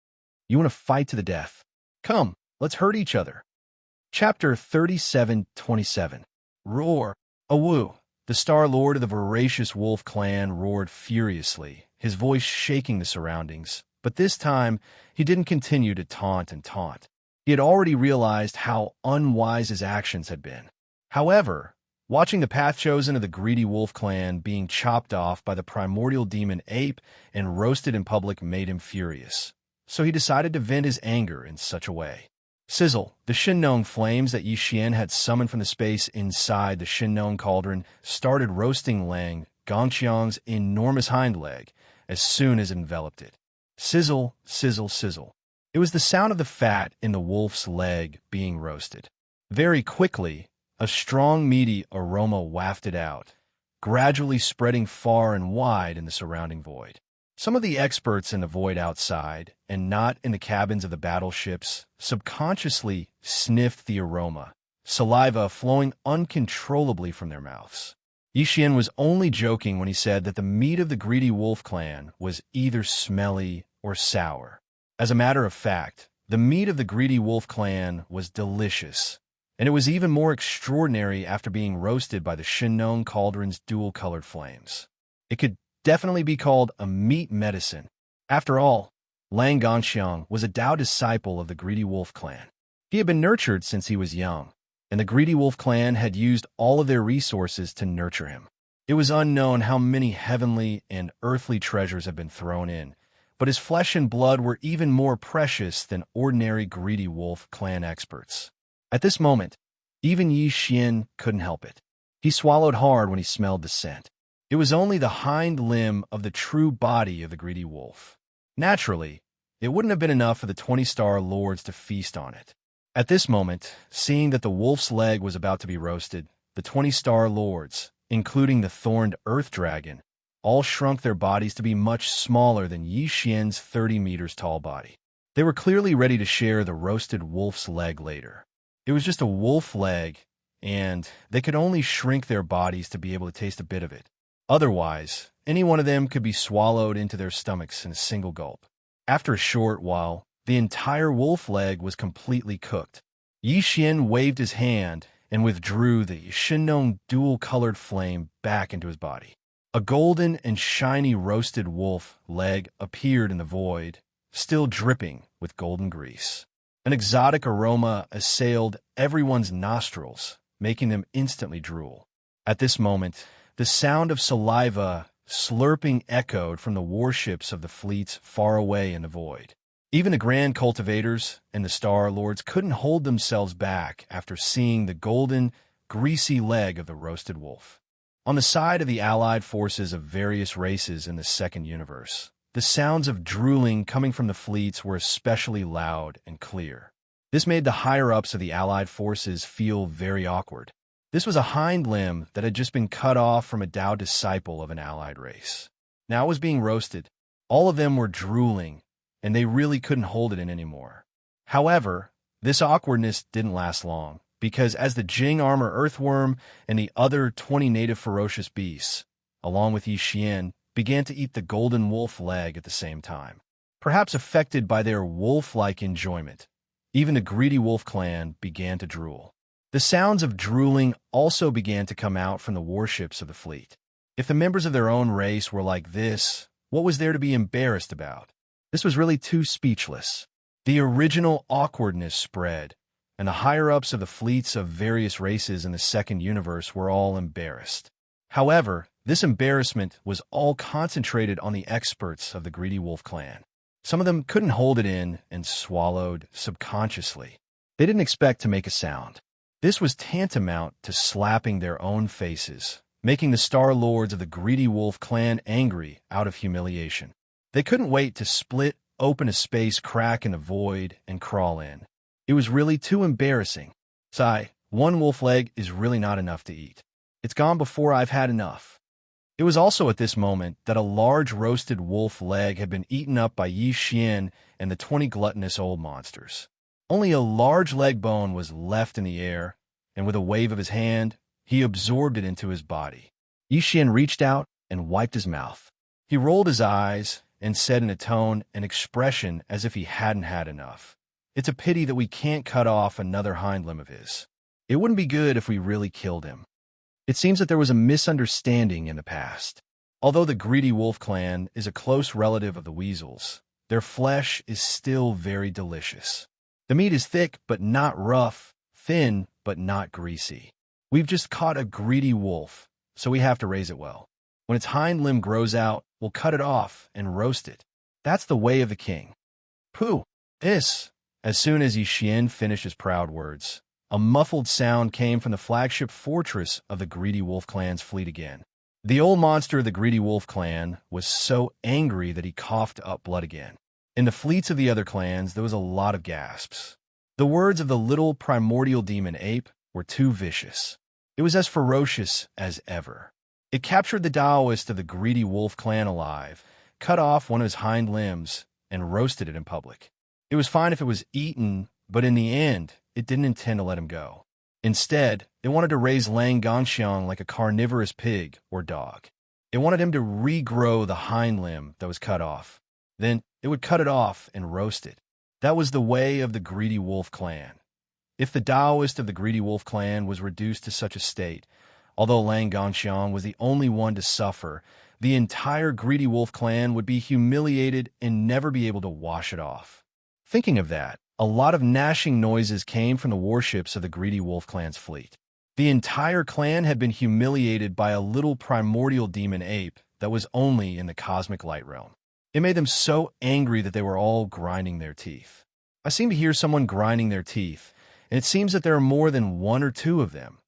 You want to fight to the death? Come, let's hurt each other. Chapter 37:27. Roar! Awoo! The Star Lord of the Voracious Wolf clan roared furiously, his voice shaking the surroundings. But this time, he didn't continue to taunt. He had already realized how unwise his actions had been. However, watching the path chosen of the Greedy Wolf clan being chopped off by the primordial demon ape and roasted in public made him furious. So he decided to vent his anger in such a way. Sizzle! The Shinnong flames that Yi Xian had summoned from the space inside the Shinnong cauldron started roasting Lang Gongxiang's enormous hind leg as soon as it enveloped it. Sizzle, sizzle, sizzle. It was the sound of the fat in the wolf's leg being roasted. Very quickly, a strong, meaty aroma wafted out, gradually spreading far and wide in the surrounding void. Some of the experts in the void outside, and not in the cabins of the battleships, subconsciously sniffed the aroma, saliva flowing uncontrollably from their mouths. Yi Xian was only joking when he said that the meat of the Greedy Wolf clan was either smelly or sour. As a matter of fact, the meat of the Greedy Wolf clan was delicious, and it was even more extraordinary after being roasted by the Shinnong cauldron's dual-colored flames. It could definitely be called a meat medicine. After all, Lang Gongxiang was a Dao disciple of the Greedy Wolf clan. He had been nurtured since he was young, and the Greedy Wolf clan had used all of their resources to nurture him. It was unknown how many heavenly and earthly treasures had been thrown in, but his flesh and blood were even more precious than ordinary Greedy Wolf clan experts. At this moment, even Yi Xian couldn't help it. He swallowed hard when he smelled the scent. It was only the hind limb of the true body of the greedy wolf. Naturally, it wouldn't have been enough for the 20-star lords to feast on it. At this moment, seeing that the wolf's leg was about to be roasted, the 20-star lords, including the thorned earth dragon, all shrunk their bodies to be much smaller than Yi Xian's 30 meters tall body. They were clearly ready to share the roasted wolf's leg later. It was just a wolf leg, and they could only shrink their bodies to be able to taste a bit of it. Otherwise, any one of them could be swallowed into their stomachs in a single gulp. After a short while, the entire wolf leg was completely cooked. Yi Xian waved his hand and withdrew the Shinong dual-colored flame back into his body. A golden and shiny roasted wolf leg appeared in the void, still dripping with golden grease. An exotic aroma assailed everyone's nostrils, making them instantly drool. At this moment, the sound of saliva slurping echoed from the warships of the fleets far away in the void. Even the grand cultivators and the Star Lords couldn't hold themselves back after seeing the golden, greasy leg of the roasted wolf. On the side of the allied forces of various races in the second universe, the sounds of drooling coming from the fleets were especially loud and clear. This made the higher-ups of the allied forces feel very awkward. This was a hind limb that had just been cut off from a Tao disciple of an allied race. Now it was being roasted. All of them were drooling, and they really couldn't hold it in anymore. However, this awkwardness didn't last long, because as the Jing armor earthworm and the other 20 native ferocious beasts, along with Yi Xian, began to eat the golden wolf leg at the same time. Perhaps affected by their wolf-like enjoyment, even the greedy wolf clan began to drool. The sounds of drooling also began to come out from the warships of the fleet. If the members of their own race were like this, what was there to be embarrassed about? This was really too speechless. The original awkwardness spread, and the higher-ups of the fleets of various races in the second universe were all embarrassed. However, this embarrassment was all concentrated on the experts of the Greedy Wolf clan. Some of them couldn't hold it in and swallowed subconsciously. They didn't expect to make a sound. This was tantamount to slapping their own faces, making the Star Lords of the Greedy Wolf clan angry out of humiliation. They couldn't wait to split open a space crack in the void and crawl in. It was really too embarrassing. Sigh, one wolf leg is really not enough to eat. It's gone before I've had enough. It was also at this moment that a large roasted wolf leg had been eaten up by Yi Xian and the 20 gluttonous old monsters. Only a large leg bone was left in the air, and with a wave of his hand, he absorbed it into his body. Yi Xian reached out and wiped his mouth. He rolled his eyes and said in a tone and expression as if he hadn't had enough. It's a pity that we can't cut off another hind limb of his. It wouldn't be good if we really killed him. It seems that there was a misunderstanding in the past. Although the Greedy Wolf clan is a close relative of the weasels, their flesh is still very delicious. The meat is thick but not rough, thin but not greasy. We've just caught a greedy wolf, so we have to raise it well. When its hind limb grows out, we'll cut it off and roast it. That's the way of the king. Pooh! As soon as Yi Xian finished his proud words, a muffled sound came from the flagship fortress of the Greedy Wolf clan's fleet again. The old monster of the Greedy Wolf clan was so angry that he coughed up blood again. In the fleets of the other clans, there was a lot of gasps. The words of the little primordial demon ape were too vicious. It was as ferocious as ever. It captured the Taoist of the Greedy Wolf clan alive, cut off one of his hind limbs, and roasted it in public. It was fine if it was eaten, but in the end, it didn't intend to let him go. Instead, it wanted to raise Lang Gangxiang like a carnivorous pig or dog. It wanted him to regrow the hind limb that was cut off. Then it would cut it off and roast it. That was the way of the Greedy Wolf clan. If the Taoist of the Greedy Wolf clan was reduced to such a state, although Lang Gangxiang was the only one to suffer, the entire Greedy Wolf clan would be humiliated and never be able to wash it off. Thinking of that, a lot of gnashing noises came from the warships of the Greedy Wolf clan's fleet. The entire clan had been humiliated by a little primordial demon ape that was only in the cosmic light realm. It made them so angry that they were all grinding their teeth. I seem to hear someone grinding their teeth, and it seems that there are more than one or two of them.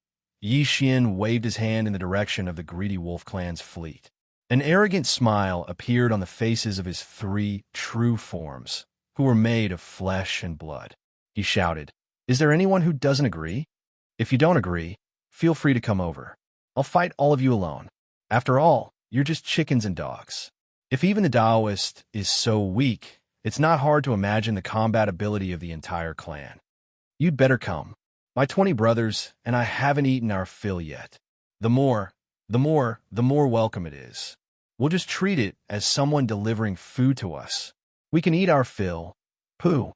Yi Xian waved his hand in the direction of the greedy wolf clan's fleet. An arrogant smile appeared on the faces of his three true forms, who were made of flesh and blood. He shouted, "Is there anyone who doesn't agree? If you don't agree, feel free to come over. I'll fight all of you alone. After all, you're just chickens and dogs." If even the Taoist is so weak, it's not hard to imagine the combat ability of the entire clan. "You'd better come. My 20 brothers, and I haven't eaten our fill yet. The more welcome it is. We'll just treat it as someone delivering food to us. We can eat our fill." Pooh.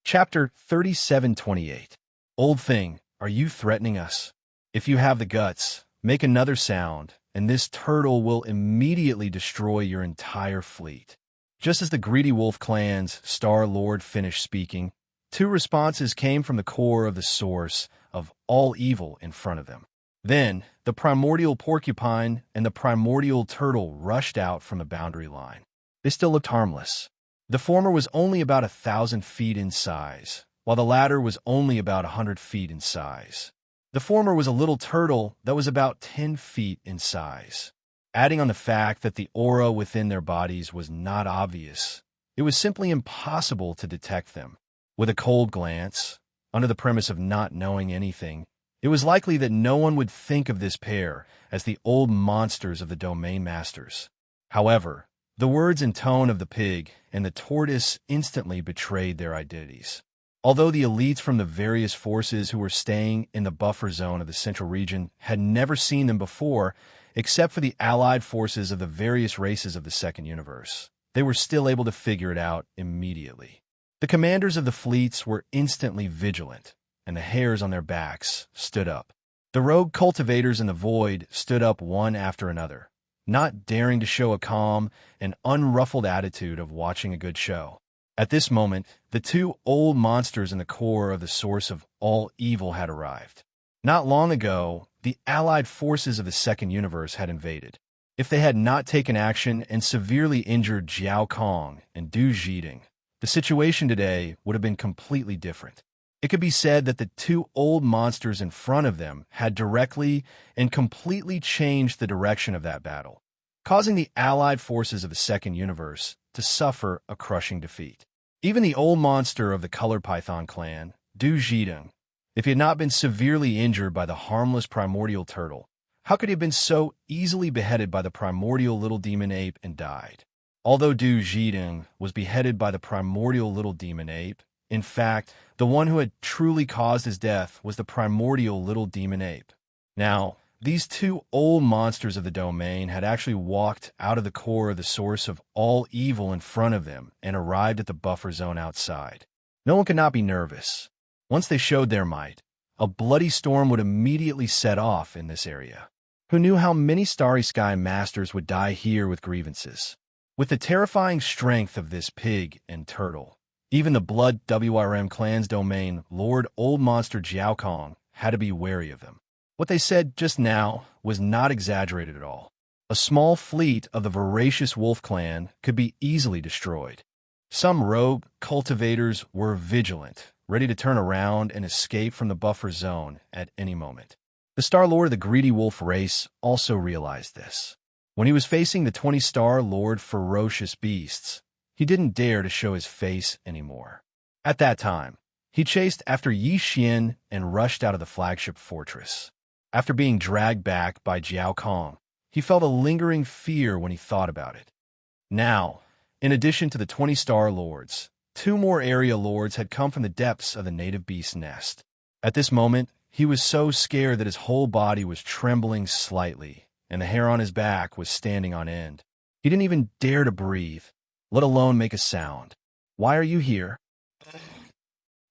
Chapter 37:28. Old thing, are you threatening us? If you have the guts, make another sound, and this turtle will immediately destroy your entire fleet. Just as the greedy wolf clan's Star Lord finished speaking, two responses came from the core of the source of all evil in front of them. Then, the primordial porcupine and the primordial turtle rushed out from the boundary line. They still looked harmless. The former was only about 1,000 feet in size, while the latter was only about 100 feet in size. The former was a little turtle that was about 10 feet in size. Adding on the fact that the aura within their bodies was not obvious, it was simply impossible to detect them. With a cold glance, under the premise of not knowing anything, it was likely that no one would think of this pair as the old monsters of the domain masters. However, the words and tone of the pig and the tortoise instantly betrayed their identities. Although the elites from the various forces who were staying in the buffer zone of the central region had never seen them before, except for the allied forces of the various races of the second universe, they were still able to figure it out immediately. The commanders of the fleets were instantly vigilant, and the hairs on their backs stood up. The rogue cultivators in the void stood up one after another, not daring to show a calm and unruffled attitude of watching a good show. At this moment, the two old monsters in the core of the source of all evil had arrived. Not long ago, the allied forces of the second universe had invaded. If they had not taken action and severely injured Jiao Kong and Du Jiding, the situation today would have been completely different. It could be said that the two old monsters in front of them had directly and completely changed the direction of that battle, causing the allied forces of the second universe to suffer a crushing defeat. Even the old monster of the Color Python clan, Du Jiding, if he had not been severely injured by the harmless primordial turtle, how could he have been so easily beheaded by the primordial little demon ape and died? Although Du Jiding was beheaded by the primordial little demon ape, in fact, the one who had truly caused his death was the primordial little demon ape. Now, these two old monsters of the domain had actually walked out of the core of the source of all evil in front of them and arrived at the buffer zone outside. No one could not be nervous. Once they showed their might, a bloody storm would immediately set off in this area. Who knew how many Starry Sky Masters would die here with grievances? With the terrifying strength of this pig and turtle, even the Blood WRM clan's domain Lord Old Monster Jiao Kong had to be wary of them. What they said just now was not exaggerated at all. A small fleet of the voracious wolf clan could be easily destroyed. Some rogue cultivators were vigilant, ready to turn around and escape from the buffer zone at any moment. The Star Lord of the greedy wolf race also realized this. When he was facing the 20 Star Lord ferocious beasts, he didn't dare to show his face anymore. At that time, he chased after Yi Xian and rushed out of the flagship fortress. After being dragged back by Jiao Kong, he felt a lingering fear when he thought about it. Now, in addition to the 20 Star Lords, 2 more area lords had come from the depths of the native beast nest. At this moment, he was so scared that his whole body was trembling slightly, and the hair on his back was standing on end. He didn't even dare to breathe, let alone make a sound. "Why are you here?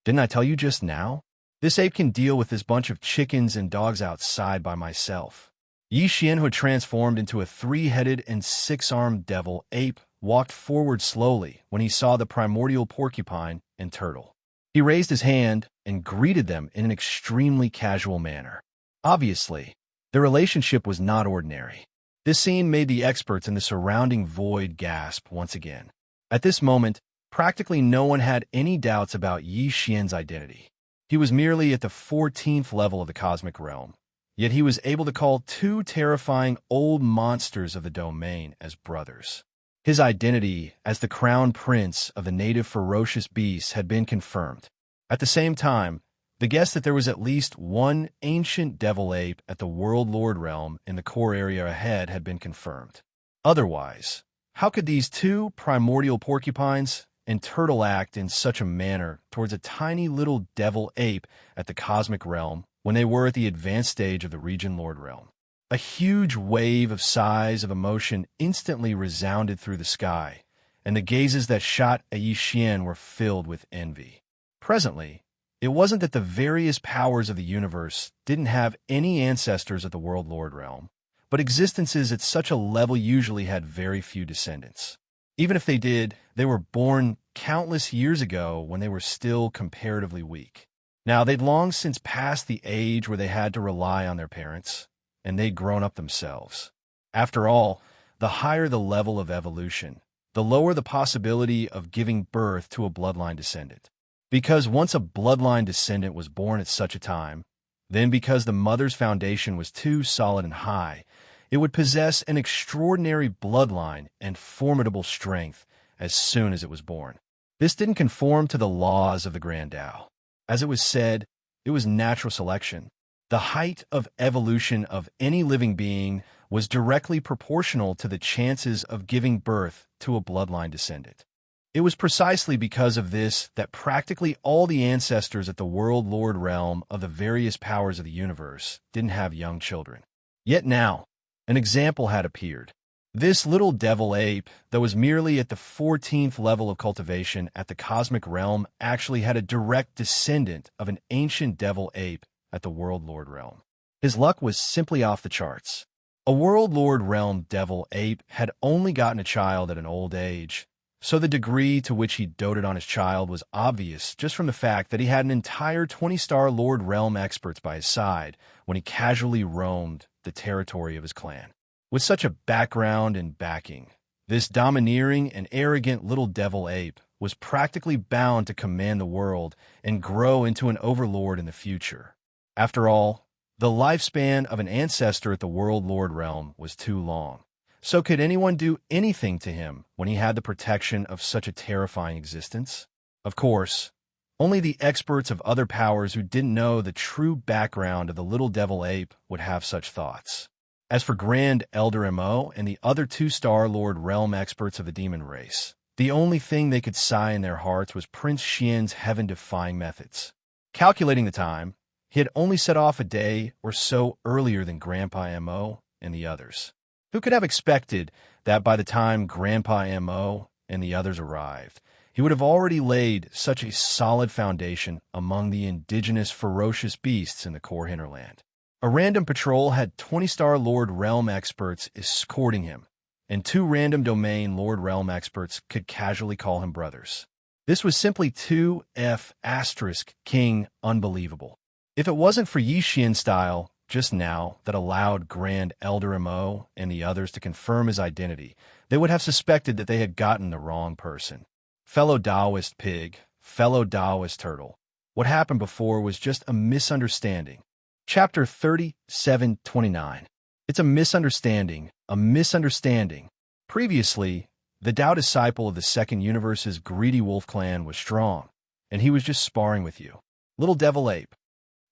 Didn't I tell you just now? This ape can deal with this bunch of chickens and dogs outside by myself." Yi Xian, who had transformed into a 3-headed and 6-armed devil ape, walked forward slowly when he saw the primordial porcupine and turtle. He raised his hand and greeted them in an extremely casual manner. Obviously, their relationship was not ordinary. This scene made the experts in the surrounding void gasp once again. At this moment, practically no one had any doubts about Yi Xian's identity. He was merely at the 14th level of the cosmic realm, Yet he was able to call two terrifying old monsters of the domain as brothers. His identity as the crown prince of the native ferocious beasts had been confirmed. At the same time, the guess that there was at least one ancient devil ape at the World Lord realm in the core area ahead had been confirmed. Otherwise, how could these two primordial porcupines and turtle act in such a manner towards a tiny little devil ape at the cosmic realm when they were at the advanced stage of the region Lord realm? A huge wave of sighs of emotion instantly resounded through the sky, and the gazes that shot at Yi Xian were filled with envy. Presently, it wasn't that the various powers of the universe didn't have any ancestors at the World Lord realm, but existences at such a level usually had very few descendants. Even if they did, they were born countless years ago when they were still comparatively weak. Now, they'd long since passed the age where they had to rely on their parents, and they'd grown up themselves. After all, the higher the level of evolution, the lower the possibility of giving birth to a bloodline descendant. Because once a bloodline descendant was born at such a time, then because the mother's foundation was too solid and high, it would possess an extraordinary bloodline and formidable strength as soon as it was born. This didn't conform to the laws of the Grand Tao. As it was said, it was natural selection. The height of evolution of any living being was directly proportional to the chances of giving birth to a bloodline descendant. It was precisely because of this that practically all the ancestors at the World Lord realm of the various powers of the universe didn't have young children. Yet now, an example had appeared. This little devil ape, that was merely at the 14th level of cultivation at the cosmic realm, actually had a direct descendant of an ancient devil ape at the World Lord realm. His luck was simply off the charts. A World Lord realm devil ape had only gotten a child at an old age, so the degree to which he doted on his child was obvious just from the fact that he had an entire 20-star Lord realm experts by his side when he casually roamed the territory of his clan. With such a background and backing, this domineering and arrogant little devil ape was practically bound to command the world and grow into an overlord in the future. After all, the lifespan of an ancestor at the World Lord realm was too long. So could anyone do anything to him when he had the protection of such a terrifying existence? Of course, only the experts of other powers who didn't know the true background of the little devil ape would have such thoughts. As for Grand Elder Mo and the other 2-star Lord realm experts of the demon race, the only thing they could sigh in their hearts was Prince Xian's heaven-defying methods. Calculating the time, he had only set off a day or so earlier than Grandpa Mo and the others. Who could have expected that by the time Grandpa Mo and the others arrived, he would have already laid such a solid foundation among the indigenous ferocious beasts in the core hinterland? A random patrol had 20-star Lord Realm experts escorting him, and 2 random domain Lord Realm experts could casually call him brothers. This was simply 2F** King unbelievable. If it wasn't for Yi Xian's style just now that allowed Grand Elder Mo and the others to confirm his identity, they would have suspected that they had gotten the wrong person. Fellow Taoist pig, fellow Taoist turtle, what happened before was just a misunderstanding. Chapter 37:29. It's a misunderstanding, a misunderstanding. Previously, the Tao disciple of the Second Universe's greedy wolf clan was strong, and he was just sparring with you. Little devil ape.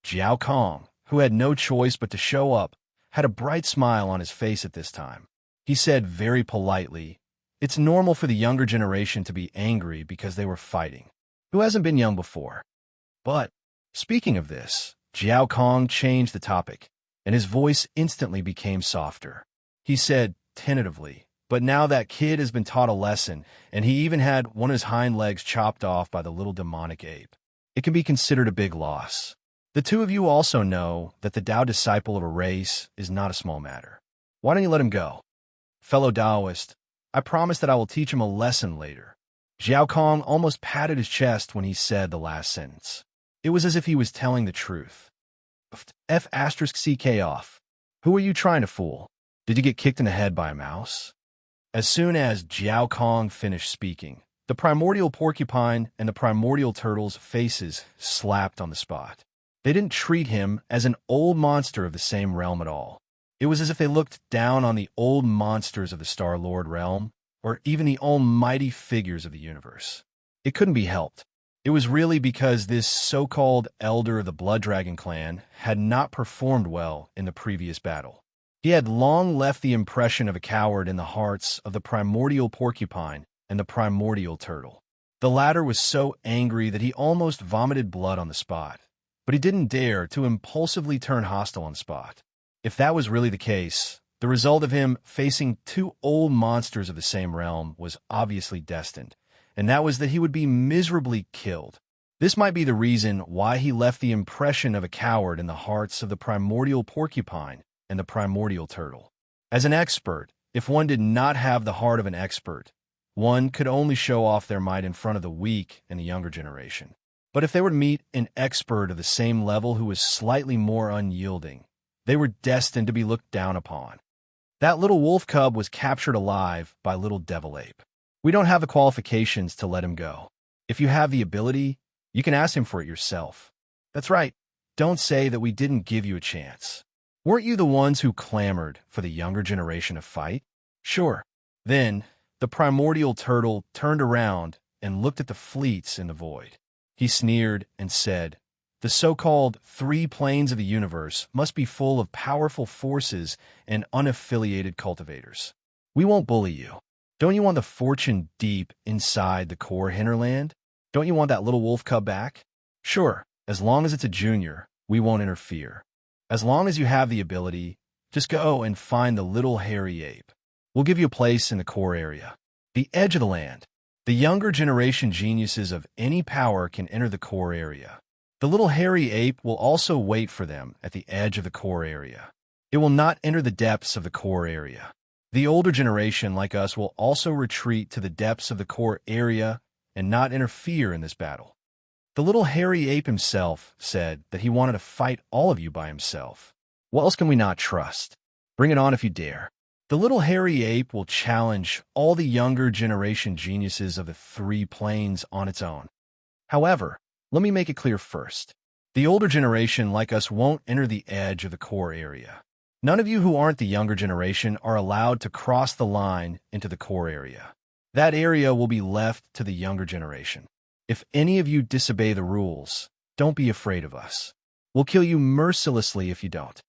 Jiao Kong, who had no choice but to show up, had a bright smile on his face at this time. He said very politely, "It's normal for the younger generation to be angry because they were fighting. Who hasn't been young before?" But, speaking of this, Jiao Kong changed the topic, and his voice instantly became softer. He said, tentatively, "But now that kid has been taught a lesson, and he even had one of his hind legs chopped off by the little demonic ape. It can be considered a big loss. The two of you also know that the Tao disciple of a race is not a small matter. Why don't you let him go? Fellow Taoist, I promise that I will teach him a lesson later." Jiao Kong almost patted his chest when he said the last sentence. It was as if he was telling the truth. F***ck off. Who are you trying to fool? Did you get kicked in the head by a mouse? As soon as Jiao Kong finished speaking, the primordial porcupine and the primordial turtle's faces slapped on the spot. They didn't treat him as an old monster of the same realm at all. It was as if they looked down on the old monsters of the Star-Lord realm, or even the almighty figures of the universe. It couldn't be helped. It was really because this so-called elder of the Blood Dragon clan had not performed well in the previous battle. He had long left the impression of a coward in the hearts of the primordial porcupine and the primordial turtle. The latter was so angry that he almost vomited blood on the spot, but he didn't dare to impulsively turn hostile on the spot. If that was really the case, the result of him facing two old monsters of the same realm was obviously destined, and that was that he would be miserably killed. This might be the reason why he left the impression of a coward in the hearts of the primordial porcupine and the primordial turtle. As an expert, if one did not have the heart of an expert, one could only show off their might in front of the weak and the younger generation. But if they were to meet an expert of the same level who was slightly more unyielding, they were destined to be looked down upon. That little wolf cub was captured alive by little devil ape. We don't have the qualifications to let him go. If you have the ability, you can ask him for it yourself. That's right. Don't say that we didn't give you a chance. Weren't you the ones who clamored for the younger generation to fight? Sure. Then, the primordial turtle turned around and looked at the fleets in the void. He sneered and said, "The so-called three planes of the universe must be full of powerful forces and unaffiliated cultivators. We won't bully you. Don't you want the fortune deep inside the core hinterland? Don't you want that little wolf cub back? Sure, as long as it's a junior, we won't interfere. As long as you have the ability, just go and find the little hairy ape. We'll give you a place in the core area, the edge of the land. The younger generation geniuses of any power can enter the core area. The little hairy ape will also wait for them at the edge of the core area. It will not enter the depths of the core area. The older generation, like us, will also retreat to the depths of the core area and not interfere in this battle." The little hairy ape himself said that he wanted to fight all of you by himself. What else can we not trust? Bring it on if you dare. The little hairy ape will challenge all the younger generation geniuses of the three planes on its own. However, let me make it clear first. The older generation, like us, won't enter the edge of the core area. None of you who aren't the younger generation are allowed to cross the line into the core area. That area will be left to the younger generation. If any of you disobey the rules, don't be afraid of us. We'll kill you mercilessly if you don't.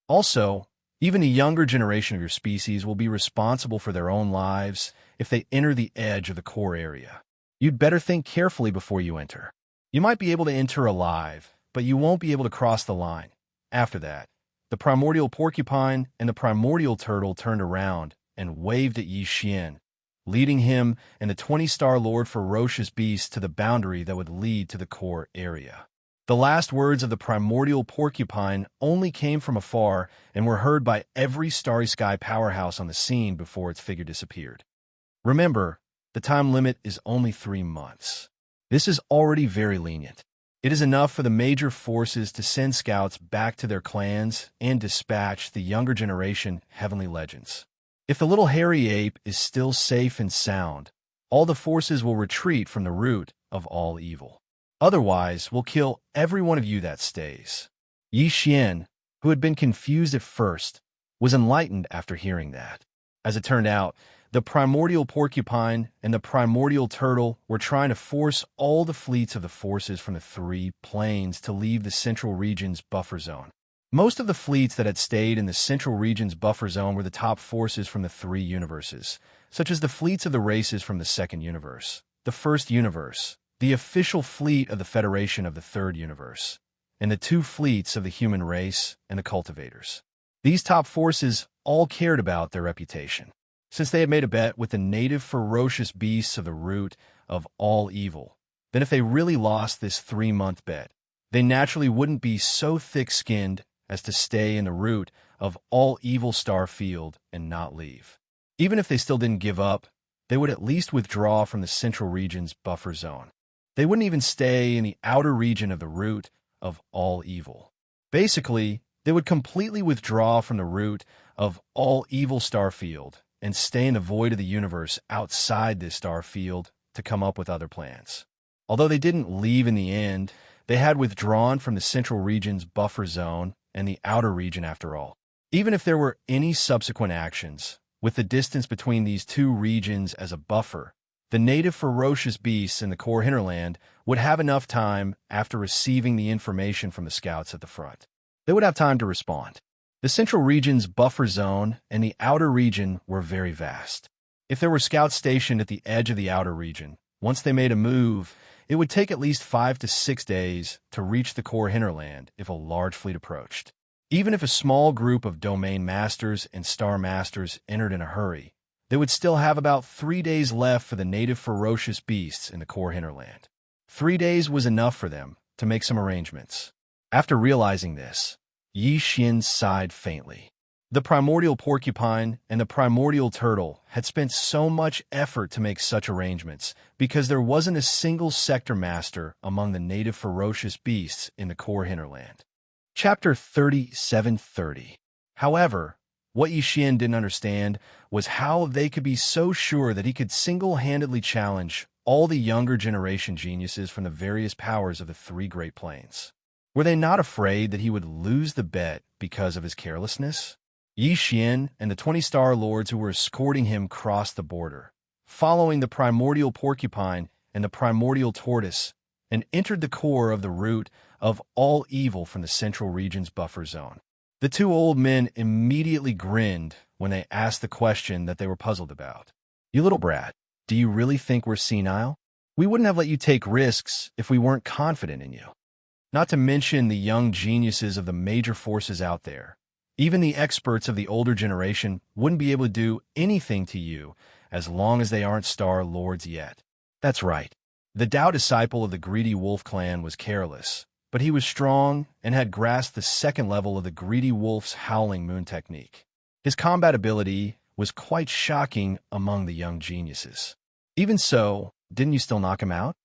Also, even the younger generation of your species will be responsible for their own lives if they enter the edge of the core area. You'd better think carefully before you enter. You might be able to enter alive, but you won't be able to cross the line. After that, the primordial porcupine and the primordial turtle turned around and waved at Yi Xian, leading him and the 20-star Lord ferocious beast to the boundary that would lead to the core area. The last words of the primordial porcupine only came from afar and were heard by every Starry Sky powerhouse on the scene before its figure disappeared. Remember, the time limit is only 3 months. This is already very lenient. It is enough for the major forces to send scouts back to their clans and dispatch the younger generation heavenly legends. If the little hairy ape is still safe and sound, all the forces will retreat from the root of all evil. Otherwise, we'll kill every one of you that stays." Yi Xian, who had been confused at first, was enlightened after hearing that. As it turned out, the primordial porcupine and the primordial turtle were trying to force all the fleets of the forces from the three planes to leave the central region's buffer zone. Most of the fleets that had stayed in the central region's buffer zone were the top forces from the three universes, such as the fleets of the races from the second universe, the first universe, the official fleet of the Federation of the third universe, and the 2 fleets of the human race and the cultivators. These top forces all cared about their reputation, since they had made a bet with the native ferocious beasts of the root of all evil. Then if they really lost this 3-month bet, they naturally wouldn't be so thick-skinned as to stay in the root of all evil Starfield and not leave. Even if they still didn't give up, they would at least withdraw from the central region's buffer zone. They wouldn't even stay in the outer region of the root of all evil. Basically, they would completely withdraw from the root of all evil Starfield and stay in the void of the universe outside this Starfield to come up with other plans. Although they didn't leave in the end, They had withdrawn from the central region's buffer zone and the outer region after all. Even if there were any subsequent actions, with the distance between these two regions as a buffer, the native ferocious beasts in the core hinterland would have enough time after receiving the information from the scouts at the front. They would have time to respond. The central region's buffer zone and the outer region were very vast. If there were scouts stationed at the edge of the outer region, once they made a move, it would take at least 5 to 6 days to reach the core hinterland if a large fleet approached. Even if a small group of domain masters and star masters entered in a hurry, they would still have about 3 days left for the native ferocious beasts in the core hinterland. 3 days was enough for them to make some arrangements. After realizing this, Yi Xian sighed faintly. The primordial porcupine and the primordial turtle had spent so much effort to make such arrangements because there wasn't a single sector master among the native ferocious beasts in the core hinterland. Chapter 3730. However, what Yi Xian didn't understand was how they could be so sure that he could single-handedly challenge all the younger generation geniuses from the various powers of the three Great Plains. Were they not afraid that he would lose the bet because of his carelessness? Yi Xian and the 20 Star Lords who were escorting him crossed the border, following the primordial porcupine and the primordial tortoise, and entered the core of the root of all evil from the central region's buffer zone. The two old men immediately grinned when they asked the question that they were puzzled about. "You little brat, do you really think we're senile? We wouldn't have let you take risks if we weren't confident in you. Not to mention the young geniuses of the major forces out there. Even the experts of the older generation wouldn't be able to do anything to you as long as they aren't Star Lords yet." That's right. The Tao disciple of the greedy wolf clan was careless, but he was strong and had grasped the second level of the greedy wolf's howling moon technique. His combat ability was quite shocking among the young geniuses. Even so, didn't you still knock him out?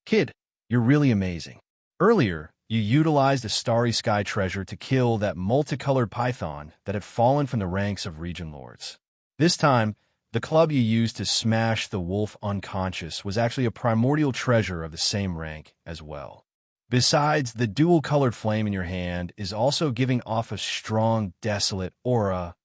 Kid, you're really amazing. Earlier, you utilized a starry sky treasure to kill that multicolored python that had fallen from the ranks of region lords. This time, the club you used to smash the wolf unconscious was actually a primordial treasure of the same rank as well. Besides, the dual-colored flame in your hand is also giving off a strong, desolate aura.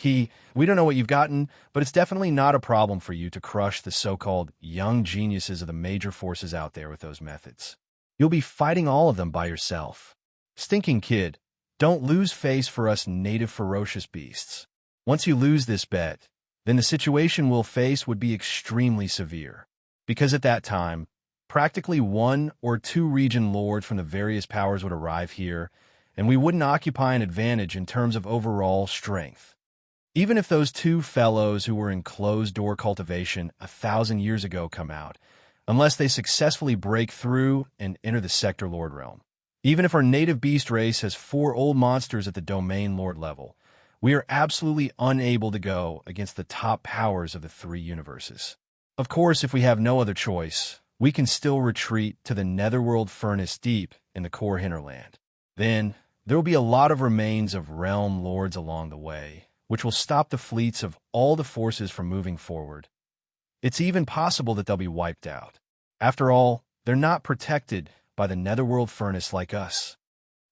We don't know what you've gotten, but it's definitely not a problem for you to crush the so-called young geniuses of the major forces out there with those methods. You'll be fighting all of them by yourself. Stinking kid, don't lose face for us native ferocious beasts. Once you lose this bet, then the situation we'll face would be extremely severe. Because at that time, practically 1 or 2 region lords from the various powers would arrive here, and we wouldn't occupy an advantage in terms of overall strength. Even if those 2 fellows who were in closed-door cultivation 1,000 years ago come out, unless they successfully break through and enter the Sector Lord realm. Even if our native beast race has 4 old monsters at the Domain Lord level, we are absolutely unable to go against the top powers of the 3 universes. Of course, if we have no other choice, we can still retreat to the netherworld furnace deep in the core hinterland. Then, there will be a lot of remains of realm lords along the way, which will stop the fleets of all the forces from moving forward. It's even possible that they'll be wiped out. After all, they're not protected by the netherworld furnace like us.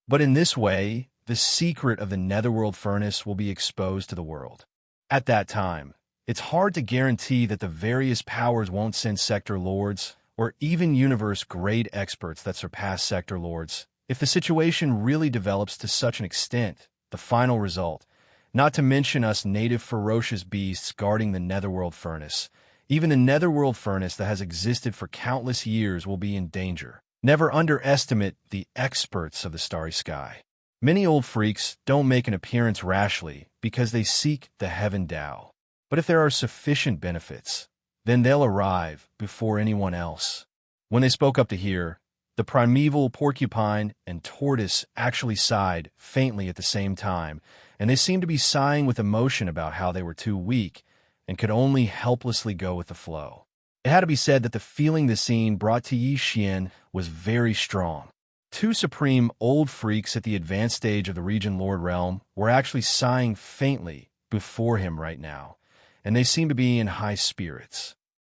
But in this way, the secret of the netherworld furnace will be exposed to the world. At that time, it's hard to guarantee that the various powers won't send sector lords or even universe-grade experts that surpass sector lords. If the situation really develops to such an extent, the final result, not to mention us native ferocious beasts guarding the netherworld furnace, even the netherworld furnace that has existed for countless years will be in danger. Never underestimate the experts of the starry sky. Many old freaks don't make an appearance rashly because they seek the heaven Tao. But if there are sufficient benefits, then they'll arrive before anyone else. When they spoke up to hear, the primeval porcupine and tortoise actually sighed faintly at the same time, and they seemed to be sighing with emotion about how they were too weak and could only helplessly go with the flow. It had to be said that the feeling the scene brought to Yi Xian was very strong. 2 supreme old freaks at the advanced stage of the Region Lord realm were actually sighing faintly before him right now, and they seemed to be in high spirits.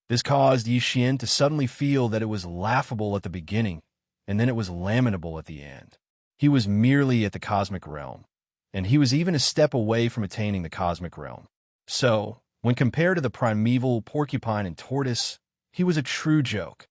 This caused Yi Xian to suddenly feel that it was laughable at the beginning, and then it was lamentable at the end. He was merely at the cosmic realm, and he was even a step away from attaining the cosmic realm. So, when compared to the primeval porcupine and tortoise, he was a true joke.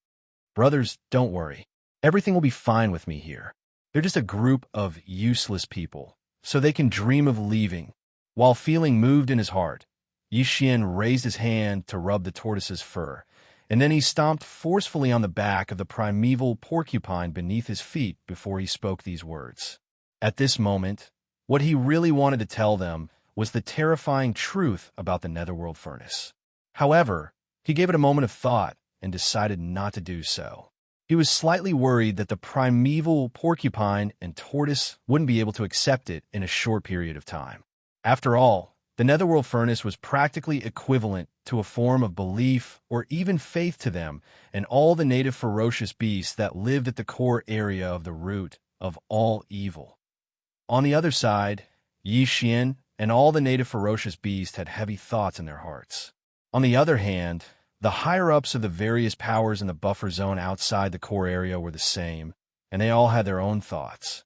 Brothers, don't worry. Everything will be fine with me here. They're just a group of useless people, so they can dream of leaving. While feeling moved in his heart, Yixian raised his hand to rub the tortoise's fur, and then he stomped forcefully on the back of the primeval porcupine beneath his feet before he spoke these words. At this moment, what he really wanted to tell them was the terrifying truth about the netherworld furnace. However, he gave it a moment of thought and decided not to do so. He was slightly worried that the primeval porcupine and tortoise wouldn't be able to accept it in a short period of time. After all, the netherworld furnace was practically equivalent to a form of belief or even faith to them and all the native ferocious beasts that lived at the core area of the root of all evil. On the other side, Yixian and all the native ferocious beasts had heavy thoughts in their hearts. On the other hand, the higher-ups of the various powers in the buffer zone outside the core area were the same, and they all had their own thoughts.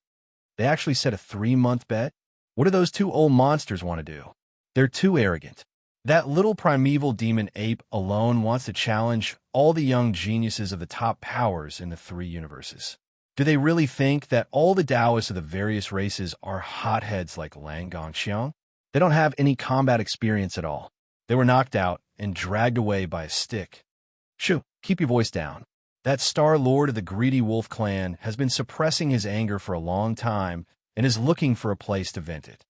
They actually set a 3-month bet. What do those two old monsters want to do? They're too arrogant. That little primeval demon ape alone wants to challenge all the young geniuses of the top powers in the 3 universes. Do they really think that all the Taoists of the various races are hotheads like Lang Gongxiang? They don't have any combat experience at all. They were knocked out and dragged away by a stick. Shoo, keep your voice down. That Star Lord of the Greedy Wolf clan has been suppressing his anger for a long time and is looking for a place to vent it.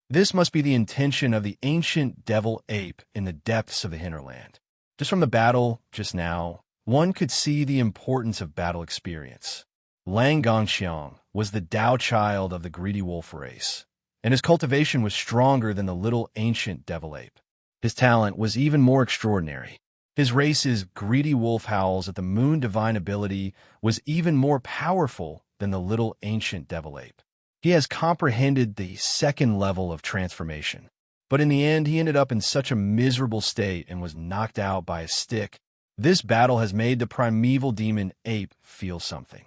This must be the intention of the ancient devil ape in the depths of the hinterland. Just from the battle just now, one could see the importance of battle experience. Lang Gongxiang was the Tao child of the Greedy Wolf race, and his cultivation was stronger than the little ancient devil ape. His talent was even more extraordinary. His race's Greedy Wolf howls at the moon divine ability was even more powerful than the little ancient devil ape. He has comprehended the 2nd level of transformation. But in the end, he ended up in such a miserable state and was knocked out by a stick. This battle has made the primeval demon ape feel something.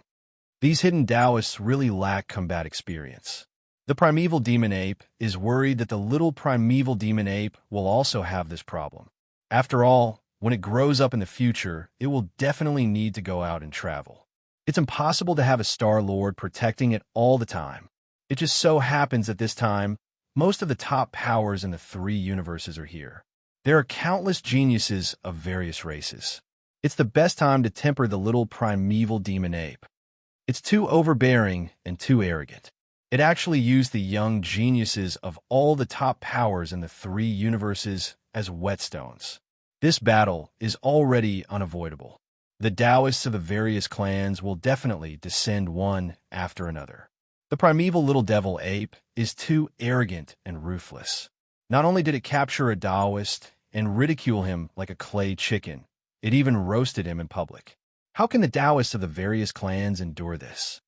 These hidden Taoists really lack combat experience. The primeval demon ape is worried that the little primeval demon ape will also have this problem. After all, when it grows up in the future, it will definitely need to go out and travel. It's impossible to have a Star Lord protecting it all the time. It just so happens that this time, most of the top powers in the 3 universes are here. There are countless geniuses of various races. It's the best time to temper the little primeval demon ape. It's too overbearing and too arrogant. It actually used the young geniuses of all the top powers in the 3 universes as whetstones. This battle is already unavoidable. The Taoists of the various clans will definitely descend one after another. The primeval little devil ape is too arrogant and ruthless. Not only did it capture a Taoist and ridicule him like a clay chicken, it even roasted him in public. How can the Taoists of the various clans endure this?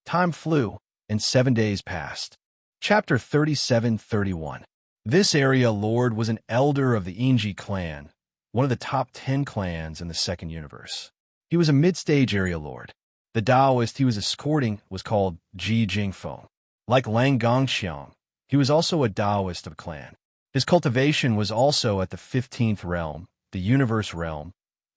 Time flew, and 7 days passed. Chapter 37-31. This area lord was an elder of the Enji clan, one of the top 10 clans in the 2nd universe. He was a mid-stage area lord. The Taoist he was escorting was called Ji Jingfeng. Like Lang Gongxiang, he was also a Taoist of a clan. His cultivation was also at the 15th realm, the universe realm,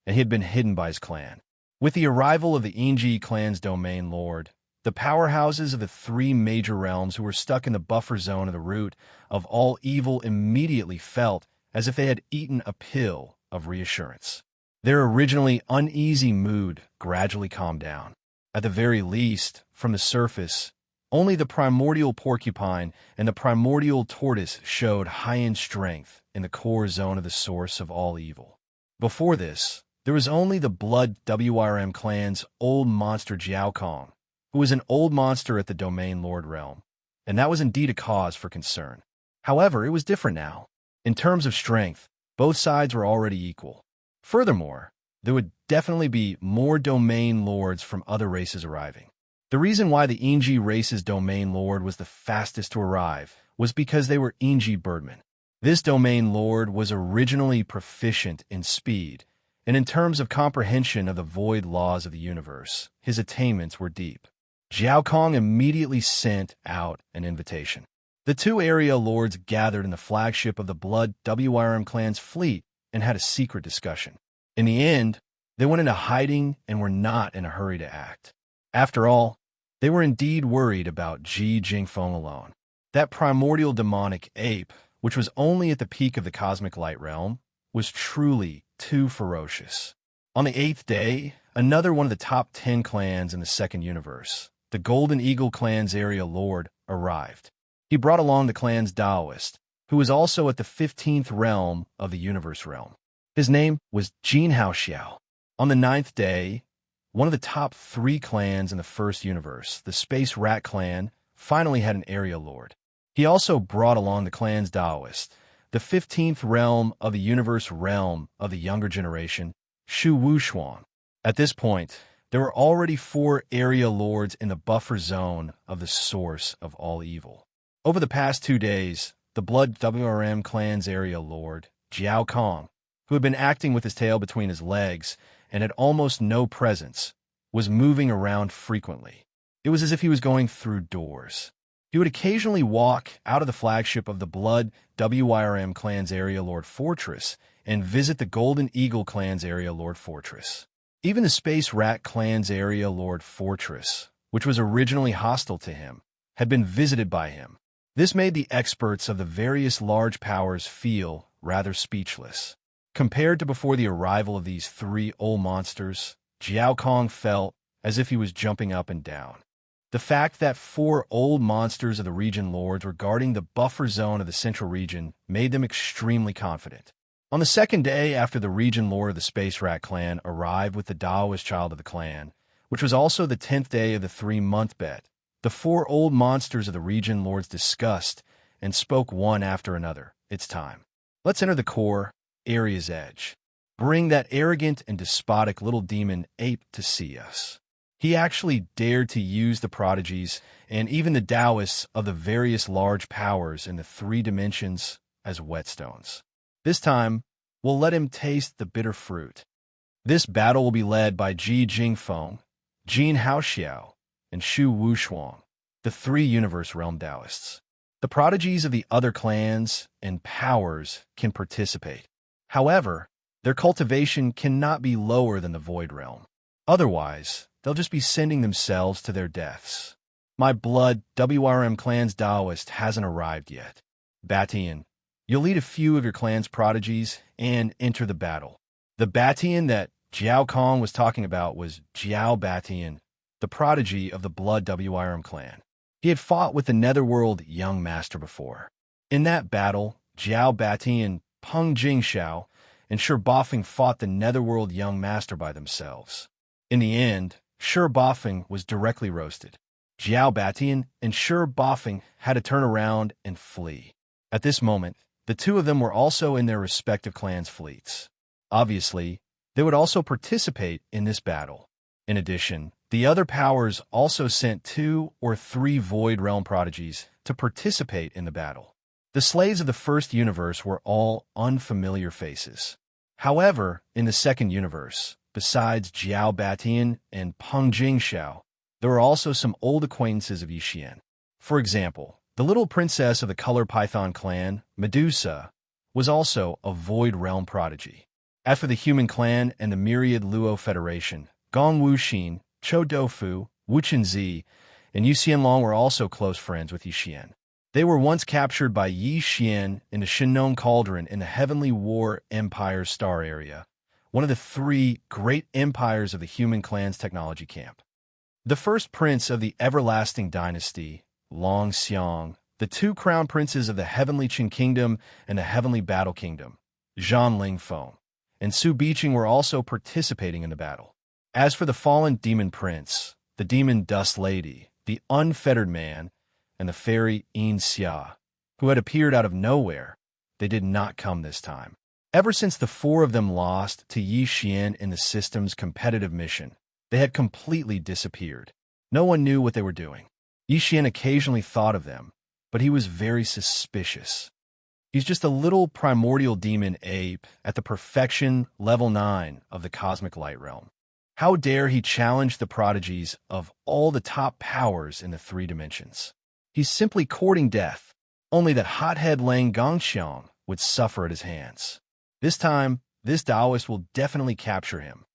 and he had been hidden by his clan. With the arrival of the Enji clan's domain lord, the powerhouses of the 3 major realms who were stuck in the buffer zone of the root of all evil immediately felt as if they had eaten a pill of reassurance. Their originally uneasy mood gradually calmed down. At the very least, from the surface, only the primordial porcupine and the primordial tortoise showed high-end strength in the core zone of the source of all evil. Before this, there was only the Blood WRM clan's old monster Jiaokong, who was an old monster at the Domain Lord realm, and that was indeed a cause for concern. However, it was different now. In terms of strength, both sides were already equal. Furthermore, there would definitely be more Domain Lords from other races arriving. The reason why the Enji race's Domain Lord was the fastest to arrive was because they were Enji birdmen. This Domain Lord was originally proficient in speed, and in terms of comprehension of the void laws of the universe, his attainments were deep. Jiao Kong immediately sent out an invitation. The two area lords gathered in the flagship of the Blood WRM clan's fleet and had a secret discussion. In the end, they went into hiding and were not in a hurry to act. After all, they were indeed worried about Ji Jingfeng alone. That primordial demonic ape, which was only at the peak of the cosmic light realm, was truly too ferocious. On the 8th day, another one of the top 10 clans in the second universe, the Golden Eagle clan's area lord, arrived. He brought along the clan's Taoist, who was also at the 15th realm of the universe realm. His name was Jin Haoxiao. On the 9th day, one of the top 3 clans in the first universe, the Space Rat clan, finally had an area lord. He also brought along the clan's Taoist, the 15th realm of the universe realm of the younger generation, Shu Wushuang. At this point, there were already 4 area lords in the buffer zone of the source of all evil. Over the past 2 days, the Blood WRM clan's area lord, Jiao Kong, who had been acting with his tail between his legs and had almost no presence, was moving around frequently. It was as if he was going through doors. He would occasionally walk out of the flagship of the Blood WRM clan's area lord fortress and visit the Golden Eagle clan's area lord fortress. Even the Space Rat clan's area lord fortress, which was originally hostile to him, had been visited by him. This made the experts of the various large powers feel rather speechless. Compared to before the arrival of these 3 old monsters, Jiao Kong felt as if he was jumping up and down. The fact that 4 old monsters of the region lords were guarding the buffer zone of the central region made them extremely confident. On the 2nd day after the region lord of the Space Rat clan arrived with the Taoist child of the clan, which was also the 10th day of the 3-month bet, the 4 old monsters of the region lords discussed and spoke one after another. It's time. Let's enter the core, area's edge. Bring that arrogant and despotic little demon ape to see us. He actually dared to use the prodigies and even the Taoists of the various large powers in the 3 dimensions as whetstones. This time, we'll let him taste the bitter fruit. This battle will be led by Ji Jingfeng, Jin Haoxiao, and Shu Wushuang, the 3 universe realm Taoists. The prodigies of the other clans and powers can participate. However, their cultivation cannot be lower than the void realm. Otherwise, they'll just be sending themselves to their deaths. My Blood WRM clan's Taoist hasn't arrived yet. Batian, you'll lead a few of your clan's prodigies and enter the battle. The Batian that Jiao Kong was talking about was Jiao Batian, the prodigy of the Blood WRM clan. He had fought with the Netherworld Young Master before. In that battle, Jiao Batian, Peng Jingxiao, and Shi Bafeng fought the Netherworld Young Master by themselves. In the end, Shi Bafeng was directly roasted. Jiao Batian and Shi Bafeng had to turn around and flee. At this moment, the 2 of them were also in their respective clans' fleets. Obviously, they would also participate in this battle. In addition, the other powers also sent 2 or 3 Void Realm prodigies to participate in the battle. The slaves of the first universe were all unfamiliar faces. However, in the second universe, besides Jiao Batian and Peng Jingxiao, there were also some old acquaintances of Yixian. For example, the little princess of the Color Python clan, Medusa, was also a Void Realm prodigy. As for the Human clan and the Myriad Luo Federation, Gong Wuxin, Chou Doufu, Wu Chenzi, and Yu Xianlong were also close friends with Yixian. They were once captured by Yi Xian in the Shinnong Cauldron in the Heavenly War Empire Star Area, one of the 3 great empires of the Human clan's technology camp. The first prince of the Everlasting Dynasty, Long Xiang, the 2 crown princes of the Heavenly Qin Kingdom and the Heavenly Battle Kingdom, Zhan Lingfeng, and Su Biqing were also participating in the battle. As for the fallen demon prince, the demon dust lady, the unfettered man, and the fairy Yin Xia, who had appeared out of nowhere, they did not come this time. Ever since the 4 of them lost to Yi Xian in the system's competitive mission, they had completely disappeared. No one knew what they were doing. Yi Xian occasionally thought of them, but he was very suspicious. He's just a little primordial demon ape at the perfection level 9 of the cosmic light realm. How dare he challenge the prodigies of all the top powers in the 3 dimensions? He's simply courting death, only that hothead Lang Gongxiang would suffer at his hands. This time, this Taoist will definitely capture him.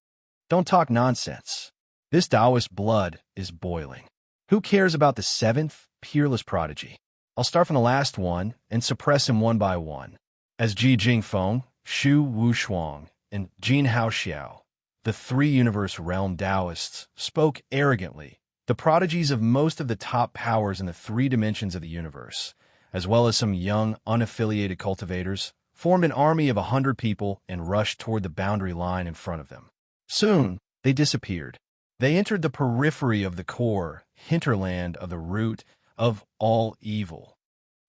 Don't talk nonsense. This Taoist blood is boiling. Who cares about the 7th peerless prodigy? I'll start from the last one and suppress him one by one. As Ji Jingfeng, Xu Wushuang, and Jin Haoxiao, the 3 universe realm Taoists, spoke arrogantly, the prodigies of most of the top powers in the 3 dimensions of the universe, as well as some young, unaffiliated cultivators, formed an army of 100 people and rushed toward the boundary line in front of them. Soon, they disappeared. They entered the periphery of the core hinterland of the root of all evil.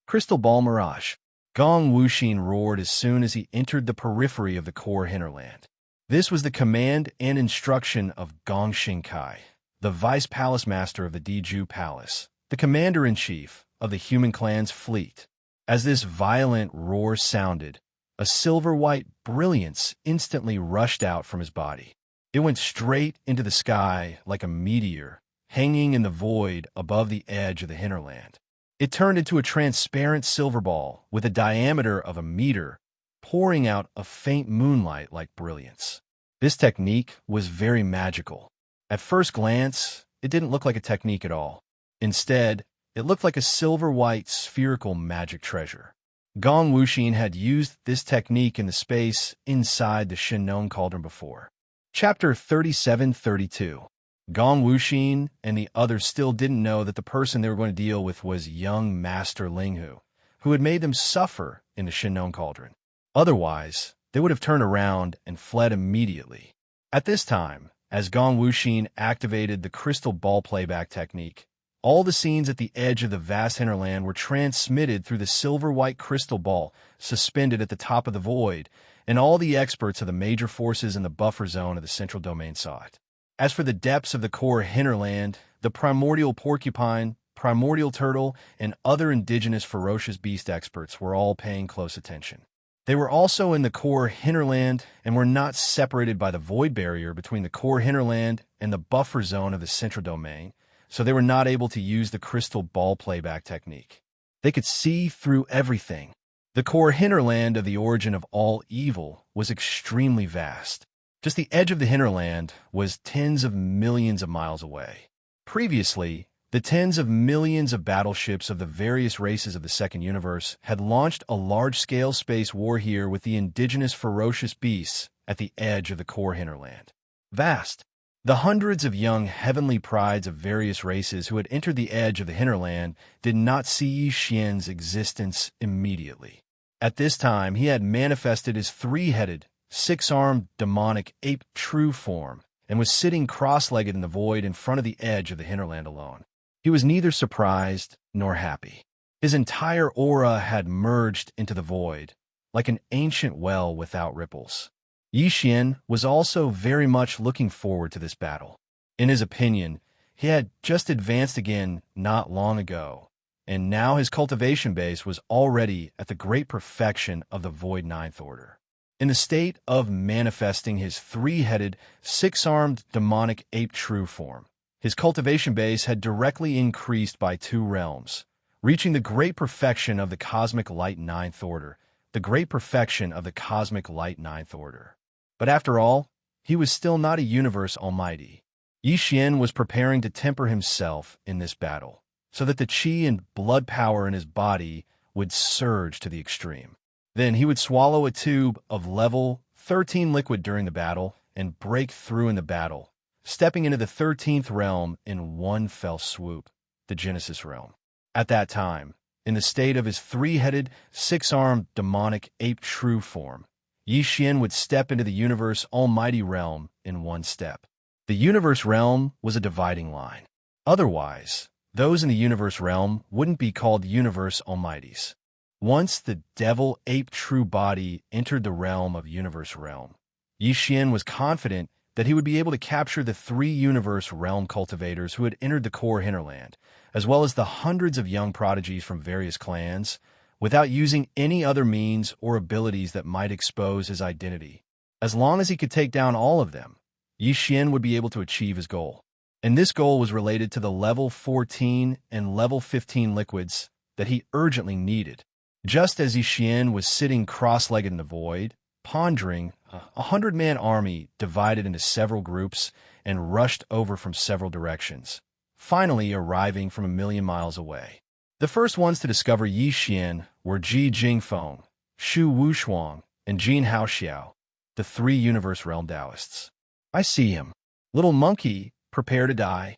Crystal Ball Mirage. Gong Wuxin roared as soon as he entered the periphery of the core hinterland. This was the command and instruction of Gong Xingkai, the vice palace master of the Diju Palace, the commander-in-chief of the human clan's fleet. As this violent roar sounded, a silver-white brilliance instantly rushed out from his body. It went straight into the sky like a meteor, hanging in the void above the edge of the hinterland. It turned into a transparent silver ball with a diameter of a meter, pouring out a faint moonlight-like brilliance. This technique was very magical. At first glance, it didn't look like a technique at all. Instead, it looked like a silver-white spherical magic treasure. Gong Wuxin had used this technique in the space inside the Shinnon Cauldron before. Chapter 37-32. Gong Wuxin and the others still didn't know that the person they were going to deal with was young Master Linghu, who had made them suffer in the Shinnon Cauldron. Otherwise, they would have turned around and fled immediately. At this time, as Gong Wuxin activated the crystal ball playback technique, all the scenes at the edge of the vast hinterland were transmitted through the silver-white crystal ball suspended at the top of the void, and all the experts of the major forces in the buffer zone of the central domain saw it. As for the depths of the core hinterland, the primordial porcupine, primordial turtle, and other indigenous ferocious beast experts were all paying close attention. They were also in the core hinterland and were not separated by the void barrier between the core hinterland and the buffer zone of the central domain, so they were not able to use the crystal ball playback technique. They could see through everything. The core hinterland of the origin of all evil was extremely vast. Just the edge of the hinterland was tens of millions of miles away. Previously, the tens of millions of battleships of the various races of the Second Universe had launched a large-scale space war here with the indigenous ferocious beasts at the edge of the core hinterland. Vast. The hundreds of young heavenly prides of various races who had entered the edge of the hinterland did not see Yi Xian's existence immediately. At this time, he had manifested his 3-headed, 6-armed demonic ape true form and was sitting cross-legged in the void in front of the edge of the hinterland alone. He was neither surprised nor happy. His entire aura had merged into the void, like an ancient well without ripples. Yi Xian was also very much looking forward to this battle. In his opinion, he had just advanced again not long ago, and now his cultivation base was already at the great perfection of the Void Ninth Order. In the state of manifesting his 3-headed, 6-armed demonic ape true form, his cultivation base had directly increased by 2 realms, reaching the great perfection of the Cosmic Light Ninth Order, the great perfection of the Cosmic Light Ninth Order. But after all, he was still not a universe almighty. Yi Xian was preparing to temper himself in this battle, so that the qi and blood power in his body would surge to the extreme. Then he would swallow a tube of level 13 liquid during the battle and break through in the battle, stepping into the 13th realm in one fell swoop, the Genesis realm. At that time, in the state of his 3-headed, 6-armed demonic ape true form, Yi Xian would step into the universe almighty realm in one step. The universe realm was a dividing line. Otherwise, those in the universe realm wouldn't be called universe almighties. Once the devil ape true body entered the realm of universe realm, Yi Xian was confident that he would be able to capture the 3 universe realm cultivators who had entered the core hinterland, as well as the hundreds of young prodigies from various clans, without using any other means or abilities that might expose his identity. As long as he could take down all of them, Yi Xian would be able to achieve his goal. And this goal was related to the level 14 and level 15 liquids that he urgently needed. Just as Yi Xian was sitting cross-legged in the void, pondering, 100-man army divided into several groups and rushed over from several directions, finally arriving from 1,000,000 miles away. The first ones to discover Yi Xian were Ji Jingfeng, Shu Wushuang, and Jin Haoxiao, the three Universe Realm Taoists. I see him. Little monkey, prepare to die.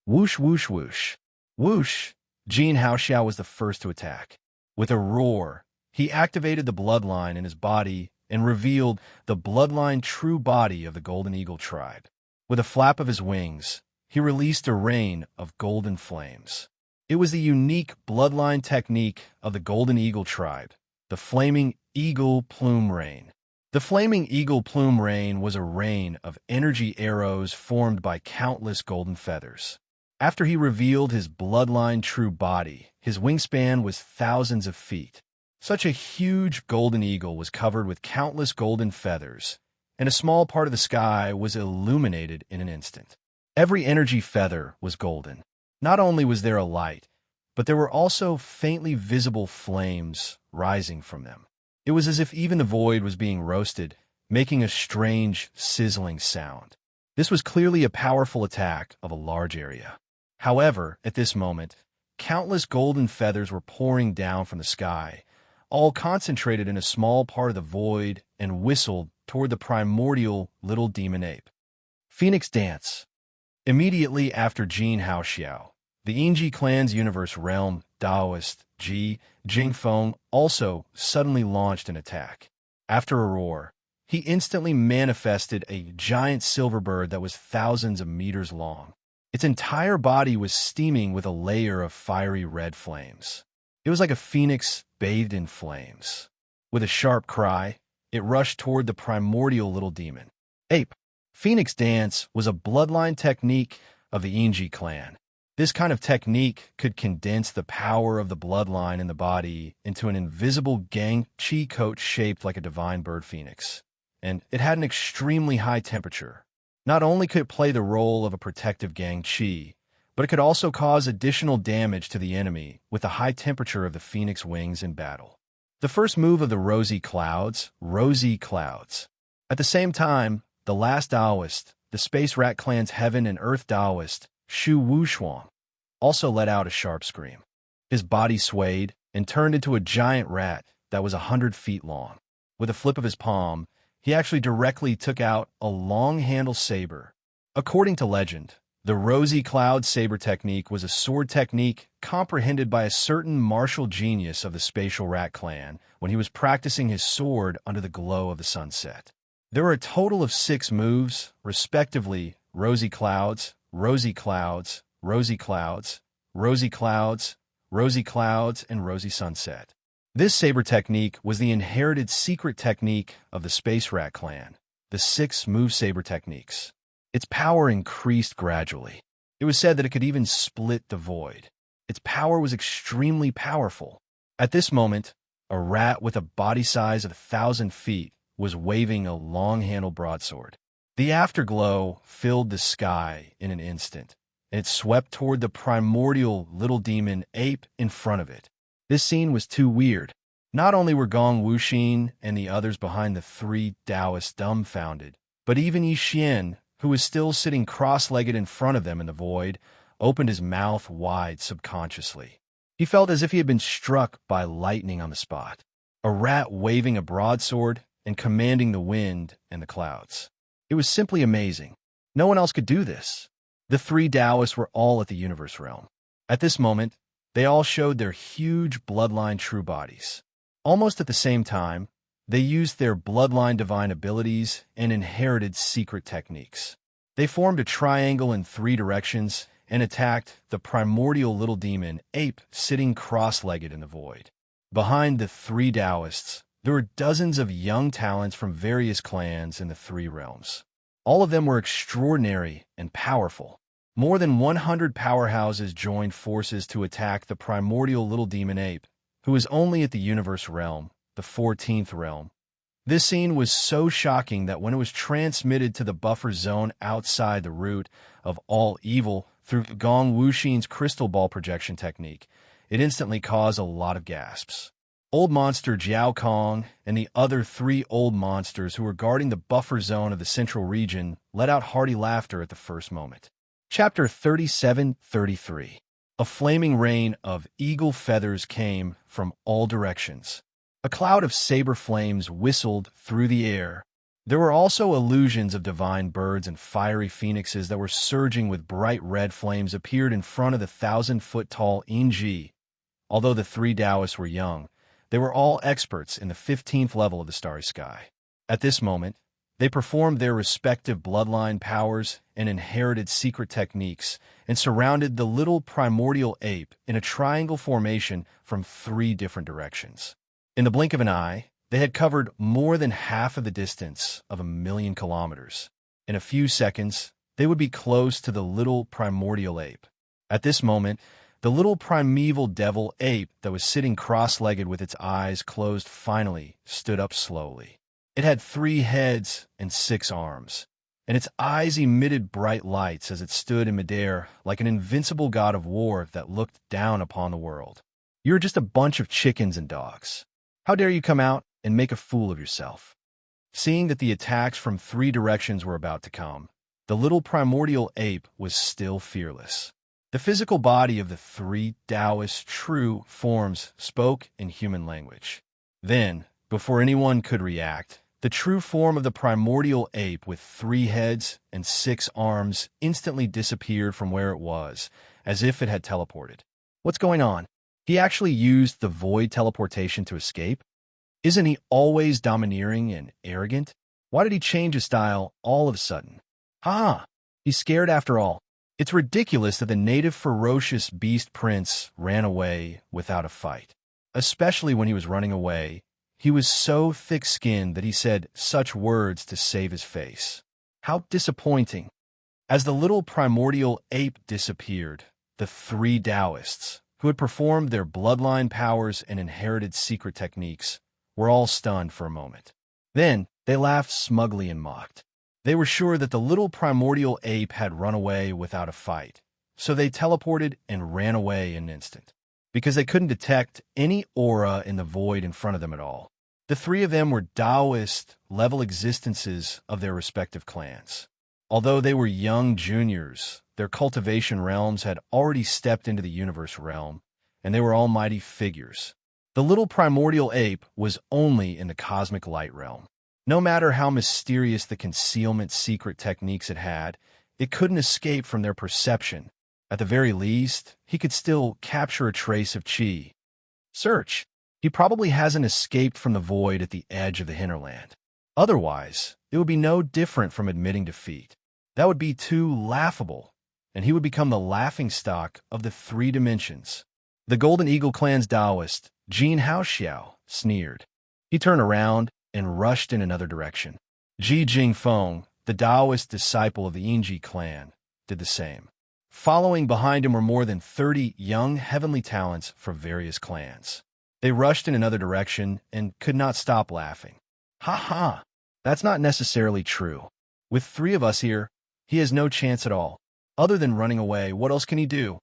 Whoosh, whoosh, whoosh. Whoosh! Jin Haoxiao was the first to attack. With a roar, he activated the bloodline in his body and revealed the bloodline true body of the Golden Eagle tribe. With a flap of his wings, he released a rain of golden flames. It was the unique bloodline technique of the Golden Eagle tribe, the Flaming Eagle Plume Rain. The Flaming Eagle Plume Rain was a rain of energy arrows formed by countless golden feathers. After he revealed his bloodline true body, his wingspan was thousands of feet. Such a huge golden eagle was covered with countless golden feathers, and a small part of the sky was illuminated in an instant. Every energy feather was golden. Not only was there a light, but there were also faintly visible flames rising from them. It was as if even the void was being roasted, making a strange, sizzling sound. This was clearly a powerful attack of a large area. However, at this moment, countless golden feathers were pouring down from the sky, all concentrated in a small part of the void and whistled toward the primordial little demon ape. Phoenix Dance. Immediately after Jin Haoxiao, the Yingji clan's Universe Realm Taoist, Ji Jingfeng, also suddenly launched an attack. After a roar, he instantly manifested a giant silver bird that was thousands of meters long. Its entire body was steaming with a layer of fiery red flames. It was like a phoenix bathed in flames. With a sharp cry, it rushed toward the primordial little demon ape. Phoenix Dance was a bloodline technique of the Yingji clan. This kind of technique could condense the power of the bloodline in the body into an invisible gang chi coat shaped like a divine bird phoenix. And it had an extremely high temperature. Not only could it play the role of a protective gang chi, but it could also cause additional damage to the enemy with the high temperature of the phoenix wings in battle. The first move of the Rosy Clouds. At the same time, the last Taoist, the Space Rat Clan's Heaven and Earth Taoist, Shu Wushuang, also let out a sharp scream. His body swayed and turned into a giant rat that was 100 feet long. With a flip of his palm, he actually directly took out a long-handled saber. According to legend, the Rosy Cloud saber technique was a sword technique comprehended by a certain martial genius of the Spatial Rat Clan when he was practicing his sword under the glow of the sunset. There were a total of 6 moves, respectively, Rosy Clouds, Rosy Clouds, Rosy Clouds, Rosy Clouds, Rosy Clouds, and Rosy Sunset. This saber technique was the inherited secret technique of the Space Rat Clan, the 6 move saber techniques. Its power increased gradually. It was said that it could even split the void. Its power was extremely powerful. At this moment, a rat with a body size of 1,000 feet was waving a long-handled broadsword. The afterglow filled the sky in an instant, and it swept toward the primordial little demon ape in front of it. This scene was too weird. Not only were Gong Wuxin and the others behind the 3 Taoists dumbfounded, but even Yi Xian, who was still sitting cross-legged in front of them in the void, opened his mouth wide subconsciously. He felt as if he had been struck by lightning on the spot. A rat waving a broadsword and commanding the wind and the clouds. It was simply amazing. No one else could do this. The 3 Taoists were all at the Universe Realm. At this moment, they all showed their huge bloodline true bodies. Almost at the same time, they used their bloodline divine abilities and inherited secret techniques. They formed a triangle in 3 directions and attacked the primordial little demon ape sitting cross-legged in the void. Behind the 3 Taoists, there were dozens of young talents from various clans in the 3 realms. All of them were extraordinary and powerful. More than 100 powerhouses joined forces to attack the primordial little demon ape, who was only at the universe realm, the 14th realm. This scene was so shocking that when it was transmitted to the buffer zone outside the root of all evil through Gong Wuxin's crystal ball projection technique, it instantly caused a lot of gasps. Old monster Jiao Kong and the other 3 old monsters who were guarding the buffer zone of the central region let out hearty laughter at the first moment. Chapter 37-33. A flaming rain of eagle feathers came from all directions. A cloud of saber flames whistled through the air. There were also illusions of divine birds and fiery phoenixes that were surging with bright red flames appeared in front of the 1,000-foot-tall Inji. Although the 3 Taoists were young, they were all experts in the 15th level of the starry sky. At this moment, they performed their respective bloodline powers and inherited secret techniques and surrounded the little primordial ape in a triangle formation from 3 different directions. In the blink of an eye, they had covered more than half of the distance of 1,000,000 kilometers. In a few seconds, they would be close to the little primordial ape. At this moment, the little primeval devil ape that was sitting cross-legged with its eyes closed finally stood up slowly. It had 3 heads and 6 arms, and its eyes emitted bright lights as it stood in midair like an invincible god of war that looked down upon the world. "You're just a bunch of chickens and dogs. How dare you come out and make a fool of yourself?" Seeing that the attacks from 3 directions were about to come, the little primordial ape was still fearless. The physical body of the 3 Taoist true forms spoke in human language. Then, before anyone could react, the true form of the primordial ape with 3 heads and 6 arms instantly disappeared from where it was, as if it had teleported. What's going on? He actually used the void teleportation to escape? Isn't he always domineering and arrogant? Why did he change his style all of a sudden? He's scared after all. It's ridiculous that the native ferocious beast prince ran away without a fight. Especially when he was running away, he was so thick-skinned that he said such words to save his face. How disappointing. As the little primordial ape disappeared, the 3 Taoists, who had performed their bloodline powers and inherited secret techniques, were all stunned for a moment. Then they laughed smugly and mocked. They were sure that the little primordial ape had run away without a fight, so they teleported and ran away in an instant, because they couldn't detect any aura in the void in front of them at all. The 3 of them were Taoist-level existences of their respective clans. Although they were young juniors, their cultivation realms had already stepped into the universe realm, and they were almighty figures. The little primordial ape was only in the cosmic light realm. No matter how mysterious the concealment secret techniques it had, it couldn't escape from their perception. At the very least, he could still capture a trace of chi. Search. He probably hasn't escaped from the void at the edge of the hinterland. Otherwise, it would be no different from admitting defeat. That would be too laughable, and he would become the laughingstock of the 3 dimensions. The Golden Eagle clan's Taoist, Jin Haoxiao, sneered. He turned around and rushed in another direction. Ji Jingfeng, the Taoist disciple of the Yingji clan, did the same. Following behind him were more than 30 young heavenly talents from various clans. They rushed in another direction and could not stop laughing. That's not necessarily true. With 3 of us here, he has no chance at all. Other than running away, what else can he do?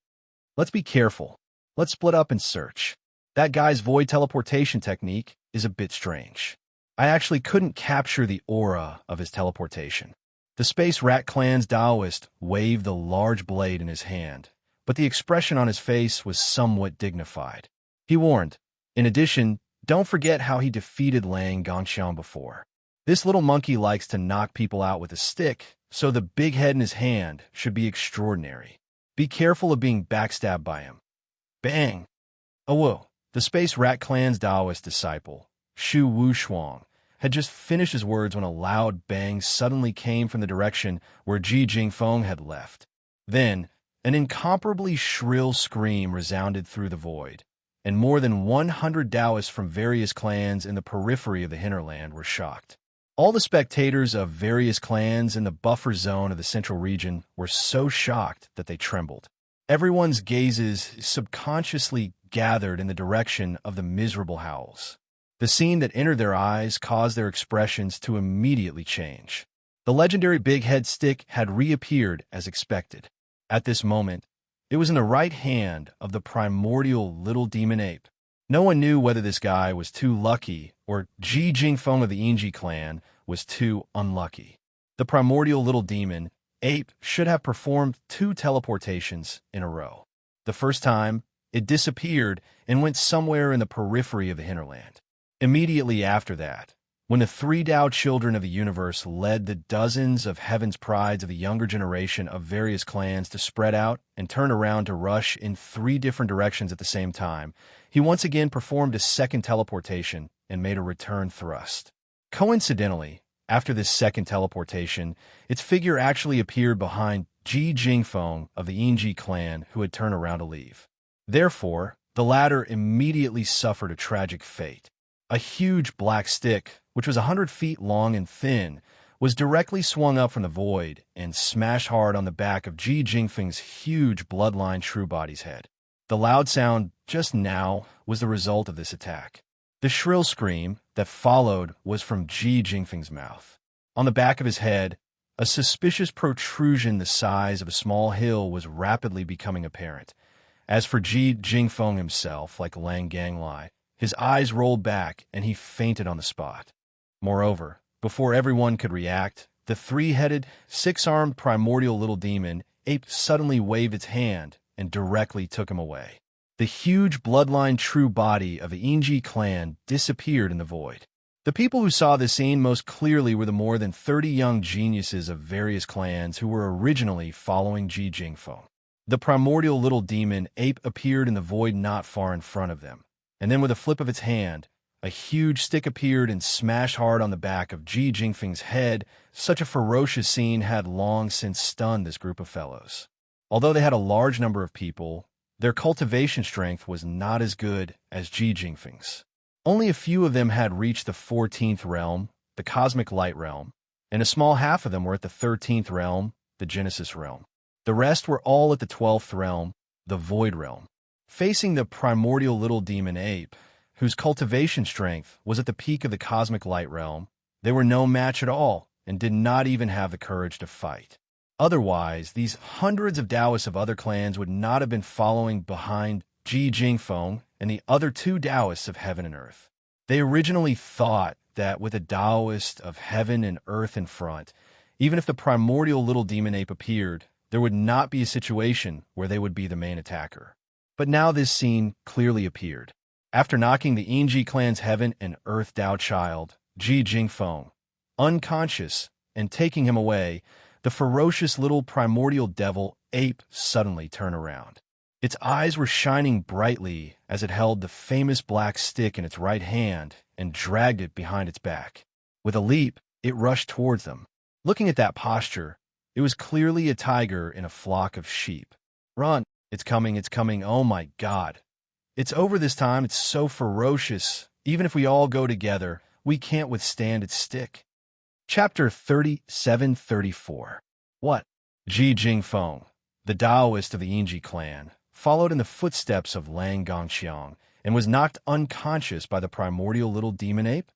Let's be careful. Let's split up and search. That guy's void teleportation technique is a bit strange. I actually couldn't capture the aura of his teleportation. The Space Rat Clan's Taoist waved the large blade in his hand, but the expression on his face was somewhat dignified. He warned, in addition, don't forget how he defeated Lang Gongxiang before. This little monkey likes to knock people out with a stick, so the big head in his hand should be extraordinary. Be careful of being backstabbed by him. Bang! Oh, whoa. The Space Rat Clan's Taoist disciple, Shu Wushuang, had just finished his words when a loud bang suddenly came from the direction where Ji Jingfeng had left. Then, an incomparably shrill scream resounded through the void, and more than 100 Taoists from various clans in the periphery of the hinterland were shocked. All the spectators of various clans in the buffer zone of the central region were so shocked that they trembled. Everyone's gazes subconsciously gathered in the direction of the miserable howls. The scene that entered their eyes caused their expressions to immediately change. The legendary big head stick had reappeared as expected. At this moment, it was in the right hand of the primordial little demon ape. No one knew whether this guy was too lucky or Ji Jingfeng of the Yingji clan was too unlucky. The primordial little demon ape should have performed 2 teleportations in a row. The first time, it disappeared and went somewhere in the periphery of the hinterland. Immediately after that, when the 3 Tao children of the universe led the dozens of heaven's prides of the younger generation of various clans to spread out and turn around to rush in 3 different directions at the same time, he once again performed a second teleportation and made a return thrust. Coincidentally, after this second teleportation, its figure actually appeared behind Ji Jingfeng of the Yingji clan, who had turned around to leave. Therefore, the latter immediately suffered a tragic fate. A huge black stick, which was 100 feet long and thin, was directly swung up from the void and smashed hard on the back of Ji Jingfeng's huge bloodline true body's head. The loud sound just now was the result of this attack. The shrill scream that followed was from Ji Jingfeng's mouth. On the back of his head, a suspicious protrusion the size of a small hill was rapidly becoming apparent. As for Ji Jingfeng himself, like Lang Ganglai, his eyes rolled back and he fainted on the spot. Moreover, before everyone could react, the 3-headed, 6-armed primordial little demon ape suddenly waved its hand and directly took him away. The huge bloodline true body of the Yingji clan disappeared in the void. The people who saw this scene most clearly were the more than 30 young geniuses of various clans who were originally following Ji Jingfeng. The primordial little demon ape appeared in the void not far in front of them, and then with a flip of its hand, a huge stick appeared and smashed hard on the back of Ji Jingfeng's head. Such a ferocious scene had long since stunned this group of fellows. Although they had a large number of people, their cultivation strength was not as good as Ji Jingfeng's. Only a few of them had reached the 14th realm, the cosmic light realm, and a small half of them were at the 13th realm, the Genesis realm. The rest were all at the 12th realm, the void realm. Facing the primordial little demon ape, whose cultivation strength was at the peak of the cosmic light realm, they were no match at all and did not even have the courage to fight. Otherwise, these hundreds of Taoists of other clans would not have been following behind Ji Jingfeng and the other 2 Taoists of heaven and earth. They originally thought that with a Taoist of heaven and earth in front, even if the primordial little demon ape appeared, there would not be a situation where they would be the main attacker. But now this scene clearly appeared. After knocking the Yingji clan's heaven and earth Tao child, Ji Jingfeng, unconscious and taking him away, the ferocious little primordial devil ape suddenly turned around. Its eyes were shining brightly as it held the famous black stick in its right hand and dragged it behind its back. With a leap, it rushed towards them. Looking at that posture, it was clearly a tiger in a flock of sheep. Run! It's coming, oh my God. It's over this time, it's so ferocious. Even if we all go together, we can't withstand its stick. Chapter 37-34. What? Ji Jingfeng, the Taoist of the Yingji clan, followed in the footsteps of Lang Gongxiang and was knocked unconscious by the primordial little demon ape?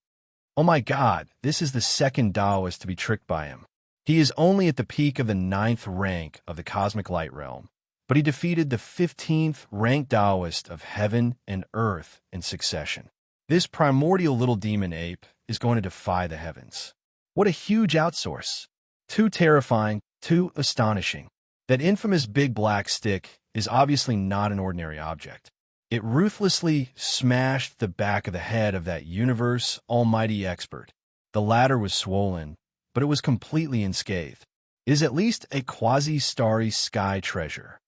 Oh my God, this is the second Taoist to be tricked by him. He is only at the peak of the 9th rank of the cosmic light realm, but he defeated the 15th ranked Taoist of heaven and earth in succession. This primordial little demon ape is going to defy the heavens. What a huge outsource. Too terrifying, too astonishing. That infamous big black stick is obviously not an ordinary object. It ruthlessly smashed the back of the head of that universe almighty expert. The latter was swollen, but it was completely unscathed. It is at least a quasi-starry sky treasure.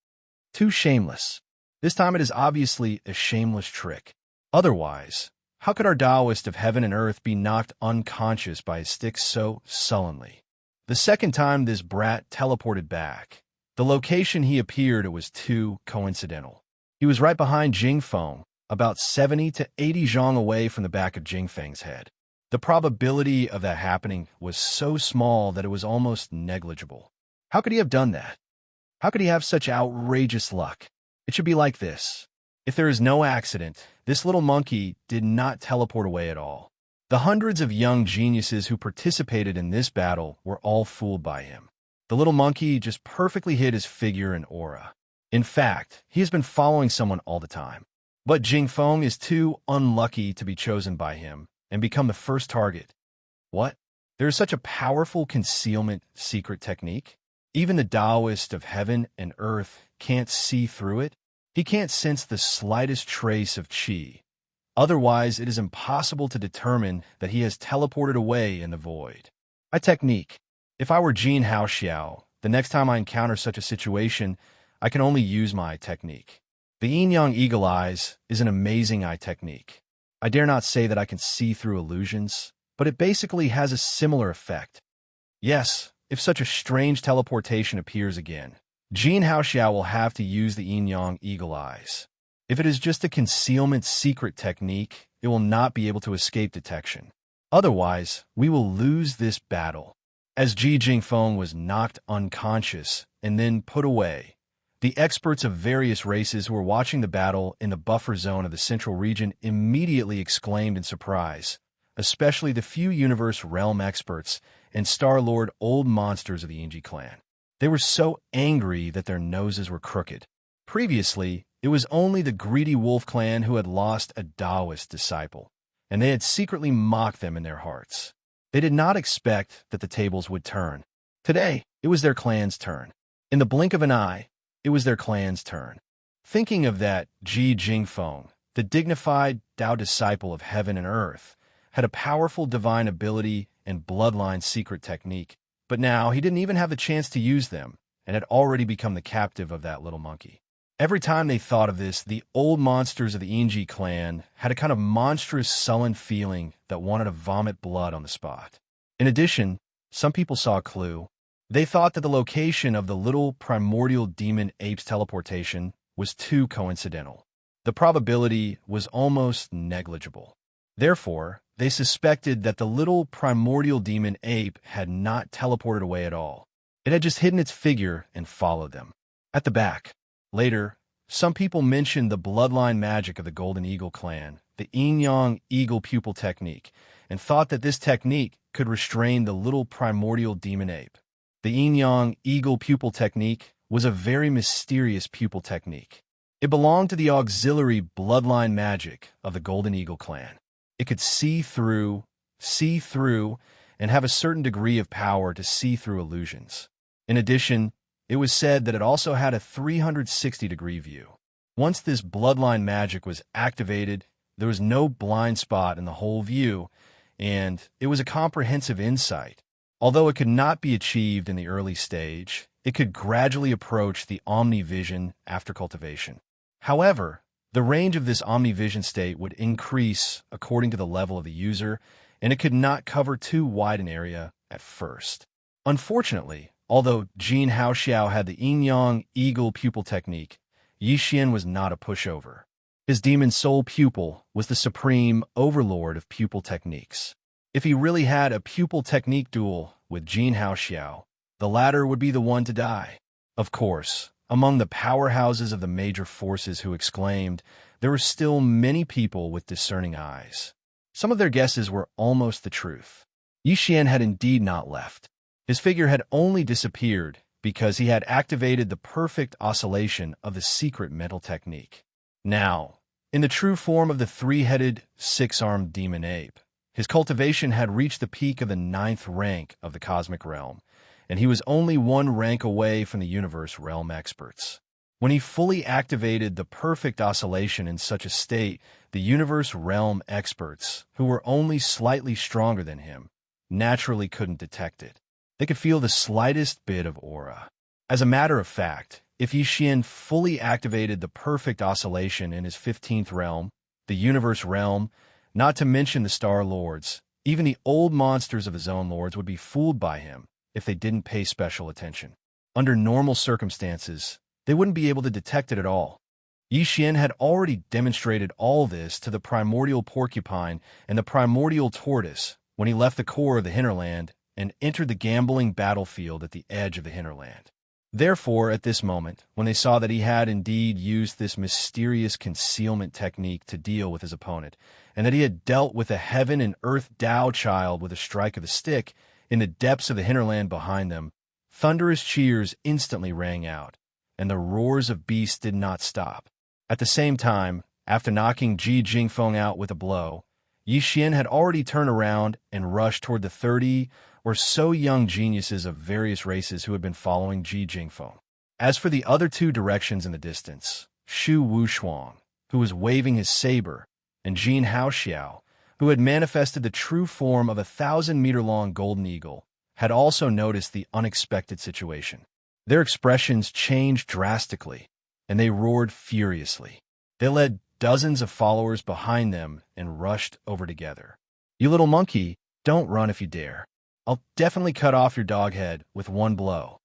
Too shameless. This time it is obviously a shameless trick. Otherwise, how could our Taoist of heaven and earth be knocked unconscious by his stick so sullenly? The second time this brat teleported back, the location he appeared it was too coincidental. He was right behind Jingfeng, about 70 to 80 zhang away from the back of Jingfeng's head. The probability of that happening was so small that it was almost negligible. How could he have done that? How could he have such outrageous luck? It should be like this. If there is no accident, this little monkey did not teleport away at all. The hundreds of young geniuses who participated in this battle were all fooled by him. The little monkey just perfectly hid his figure and aura. In fact, he has been following someone all the time. But Jingfeng is too unlucky to be chosen by him and become the first target. What? There is such a powerful concealment secret technique? Even the Taoist of heaven and earth can't see through it? He can't sense the slightest trace of qi. Otherwise, it is impossible to determine that he has teleported away in the void. A technique. If I were Jin Haoxiao, the next time I encounter such a situation, I can only use my technique. The yin-yang eagle eyes is an amazing eye technique. I dare not say that I can see through illusions, but it basically has a similar effect. Yes, if such a strange teleportation appears again, Jin Haoxiao will have to use the yin-yang eagle eyes. If it is just a concealment secret technique, it will not be able to escape detection. Otherwise, we will lose this battle. As Ji Jingfeng was knocked unconscious and then put away, the experts of various races who were watching the battle in the buffer zone of the central region immediately exclaimed in surprise, especially the few universe realm experts and Star-Lord old monsters of the Yingji clan. They were so angry that their noses were crooked. Previously, it was only the greedy wolf clan who had lost a Taoist disciple, and they had secretly mocked them in their hearts. They did not expect that the tables would turn. Today, it was their clan's turn. In the blink of an eye, it was their clan's turn. Thinking of that, Ji Jingfeng, the dignified Tao disciple of heaven and earth, had a powerful divine ability and bloodline secret technique, but now he didn't even have the chance to use them and had already become the captive of that little monkey. Every time they thought of this, the old monsters of the Yingji clan had a kind of monstrous, sullen feeling that wanted to vomit blood on the spot. In addition, some people saw a clue. They thought that the location of the little primordial demon ape's teleportation was too coincidental. The probability was almost negligible. Therefore, they suspected that the little primordial demon ape had not teleported away at all. It had just hidden its figure and followed them. At the back. Later, some people mentioned the bloodline magic of the Golden Eagle clan, the yin-yang eagle pupil technique, and thought that this technique could restrain the little primordial demon ape. The yin-yang eagle pupil technique was a very mysterious pupil technique. It belonged to the auxiliary bloodline magic of the Golden Eagle clan. It could see through, and have a certain degree of power to see through illusions. In addition, it was said that it also had a 360-degree view. Once this bloodline magic was activated, there was no blind spot in the whole view, and it was a comprehensive insight. Although it could not be achieved in the early stage, it could gradually approach the omnivision after cultivation. However, the range of this omnivision state would increase according to the level of the user, and it could not cover too wide an area at first. Unfortunately, although Jin Haoxiao had the yin-yang eagle pupil technique, Yixian was not a pushover. His demon soul pupil was the supreme overlord of pupil techniques. If he really had a pupil technique duel with Jin Haoxiao, the latter would be the one to die. Of course, among the powerhouses of the major forces who exclaimed, there were still many people with discerning eyes. Some of their guesses were almost the truth. Yixian had indeed not left. His figure had only disappeared because he had activated the perfect oscillation of the secret mental technique. Now, in the true form of the three-headed, six-armed demon ape, his cultivation had reached the peak of the 9th rank of the cosmic realm, and he was only one rank away from the universe realm experts. When he fully activated the perfect oscillation in such a state, the universe realm experts, who were only slightly stronger than him, naturally couldn't detect it. They could feel the slightest bit of aura. As a matter of fact, if Yixian fully activated the perfect oscillation in his 15th realm, the universe realm, not to mention the Star Lords, even the old monsters of his own lords would be fooled by him if they didn't pay special attention. Under normal circumstances, they wouldn't be able to detect it at all. Yixian had already demonstrated all this to the primordial porcupine and the primordial tortoise when he left the core of the hinterland and entered the gambling battlefield at the edge of the hinterland. Therefore, at this moment, when they saw that he had indeed used this mysterious concealment technique to deal with his opponent, and that he had dealt with a heaven and earth Tao child with a strike of the stick in the depths of the hinterland behind them, thunderous cheers instantly rang out, and the roars of beasts did not stop. At the same time, after knocking Ji Jingfeng out with a blow, Yi Xian had already turned around and rushed toward the 30 or so young geniuses of various races who had been following Ji Jingfeng. As for the other two directions in the distance, Shu Wushuang, who was waving his saber, and Jin Haoxiao, who had manifested the true form of a 1,000-meter-long golden eagle, had also noticed the unexpected situation. Their expressions changed drastically, and they roared furiously. They led dozens of followers behind them and rushed over together. "You little monkey, don't run if you dare. I'll definitely cut off your dog head with one blow.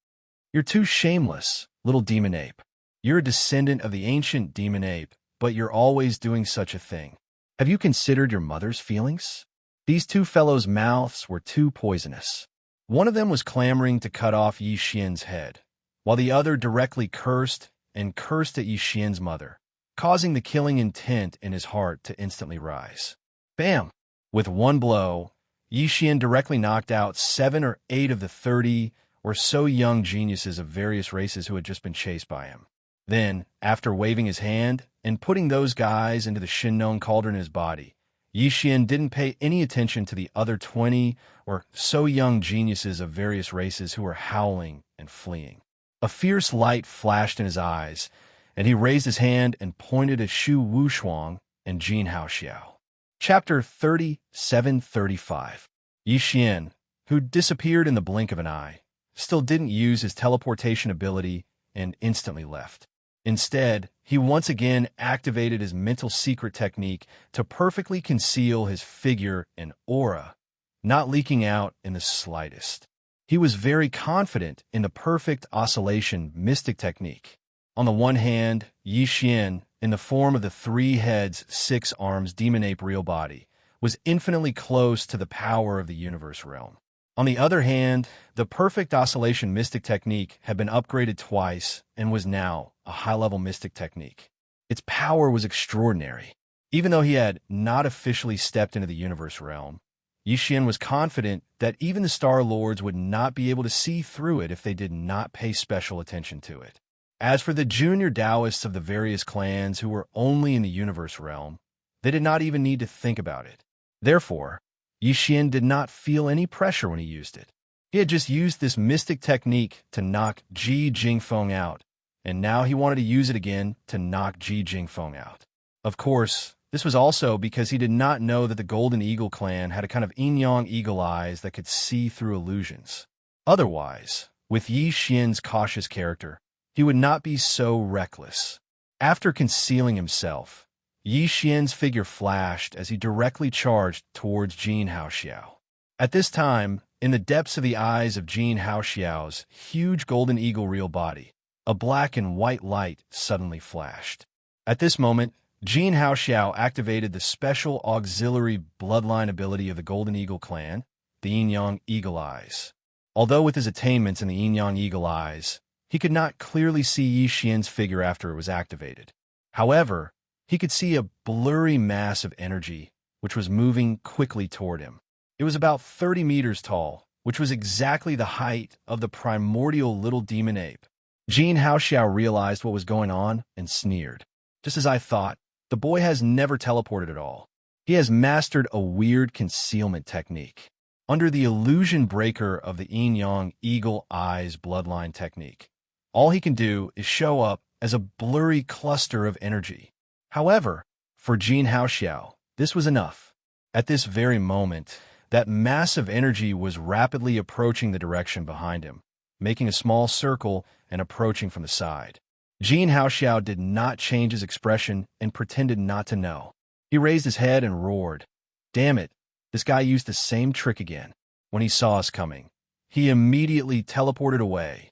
You're too shameless, little demon ape. You're a descendant of the ancient demon ape, but you're always doing such a thing. Have you considered your mother's feelings?" These two fellows' mouths were too poisonous. One of them was clamoring to cut off Yi Xian's head, while the other directly cursed and cursed at Yi Xian's mother, causing the killing intent in his heart to instantly rise. Bam! With one blow, Yi Xian directly knocked out 7 or 8 of the 30 or so young geniuses of various races who had just been chased by him. Then, after waving his hand and putting those guys into the Shinnong cauldron in his body, Yi Xian didn't pay any attention to the other 20 or so young geniuses of various races who were howling and fleeing. A fierce light flashed in his eyes, and he raised his hand and pointed at Shu Wushuang and Jin Haoxiao. Chapter 37-35. Yi Xian, who disappeared in the blink of an eye, still didn't use his teleportation ability and instantly left. Instead, he once again activated his mental secret technique to perfectly conceal his figure and aura, not leaking out in the slightest. He was very confident in the perfect oscillation mystic technique. On the one hand, Yi Xian, in the form of the 3 heads, 6 arms demon ape real body, was infinitely close to the power of the universe realm. On the other hand, the perfect oscillation mystic technique had been upgraded twice and was now a high-level mystic technique. Its power was extraordinary. Even though he had not officially stepped into the universe realm, Yi Xian was confident that even the Star Lords would not be able to see through it if they did not pay special attention to it. As for the junior Taoists of the various clans who were only in the universe realm, they did not even need to think about it. Therefore, Yi Xian did not feel any pressure when he used it. He had just used this mystic technique to knock Ji Jingfeng out, and now he wanted to use it again to knock Ji Jingfeng out. Of course, this was also because he did not know that the Golden Eagle clan had a kind of yin-yang eagle eyes that could see through illusions. Otherwise, with Yi Xian's cautious character, he would not be so reckless. After concealing himself, Yi Xian's figure flashed as he directly charged towards Jin Haoxiao. At this time, in the depths of the eyes of Jin Haoxiao's huge golden eagle real body, a black and white light suddenly flashed. At this moment, Jin Haoxiao activated the special auxiliary bloodline ability of the Golden Eagle clan, the Yin-Yang Eagle Eyes. Although with his attainments in the Yin-Yang Eagle Eyes, he could not clearly see Yi Xian's figure after it was activated. However, he could see a blurry mass of energy, which was moving quickly toward him. It was about 30 meters tall, which was exactly the height of the primordial little demon ape. Jin Haoxiao realized what was going on and sneered. Just as I thought, the boy has never teleported at all. He has mastered a weird concealment technique. Under the illusion breaker of the Yin-Yang Eagle Eyes bloodline technique, all he can do is show up as a blurry cluster of energy. However, for Jin Haoxiao, this was enough. At this very moment, that mass of energy was rapidly approaching the direction behind him, making a small circle and approaching from the side. Jin Haoxiao did not change his expression and pretended not to know. He raised his head and roared. Damn it, this guy used the same trick again. When he saw us coming, he immediately teleported away.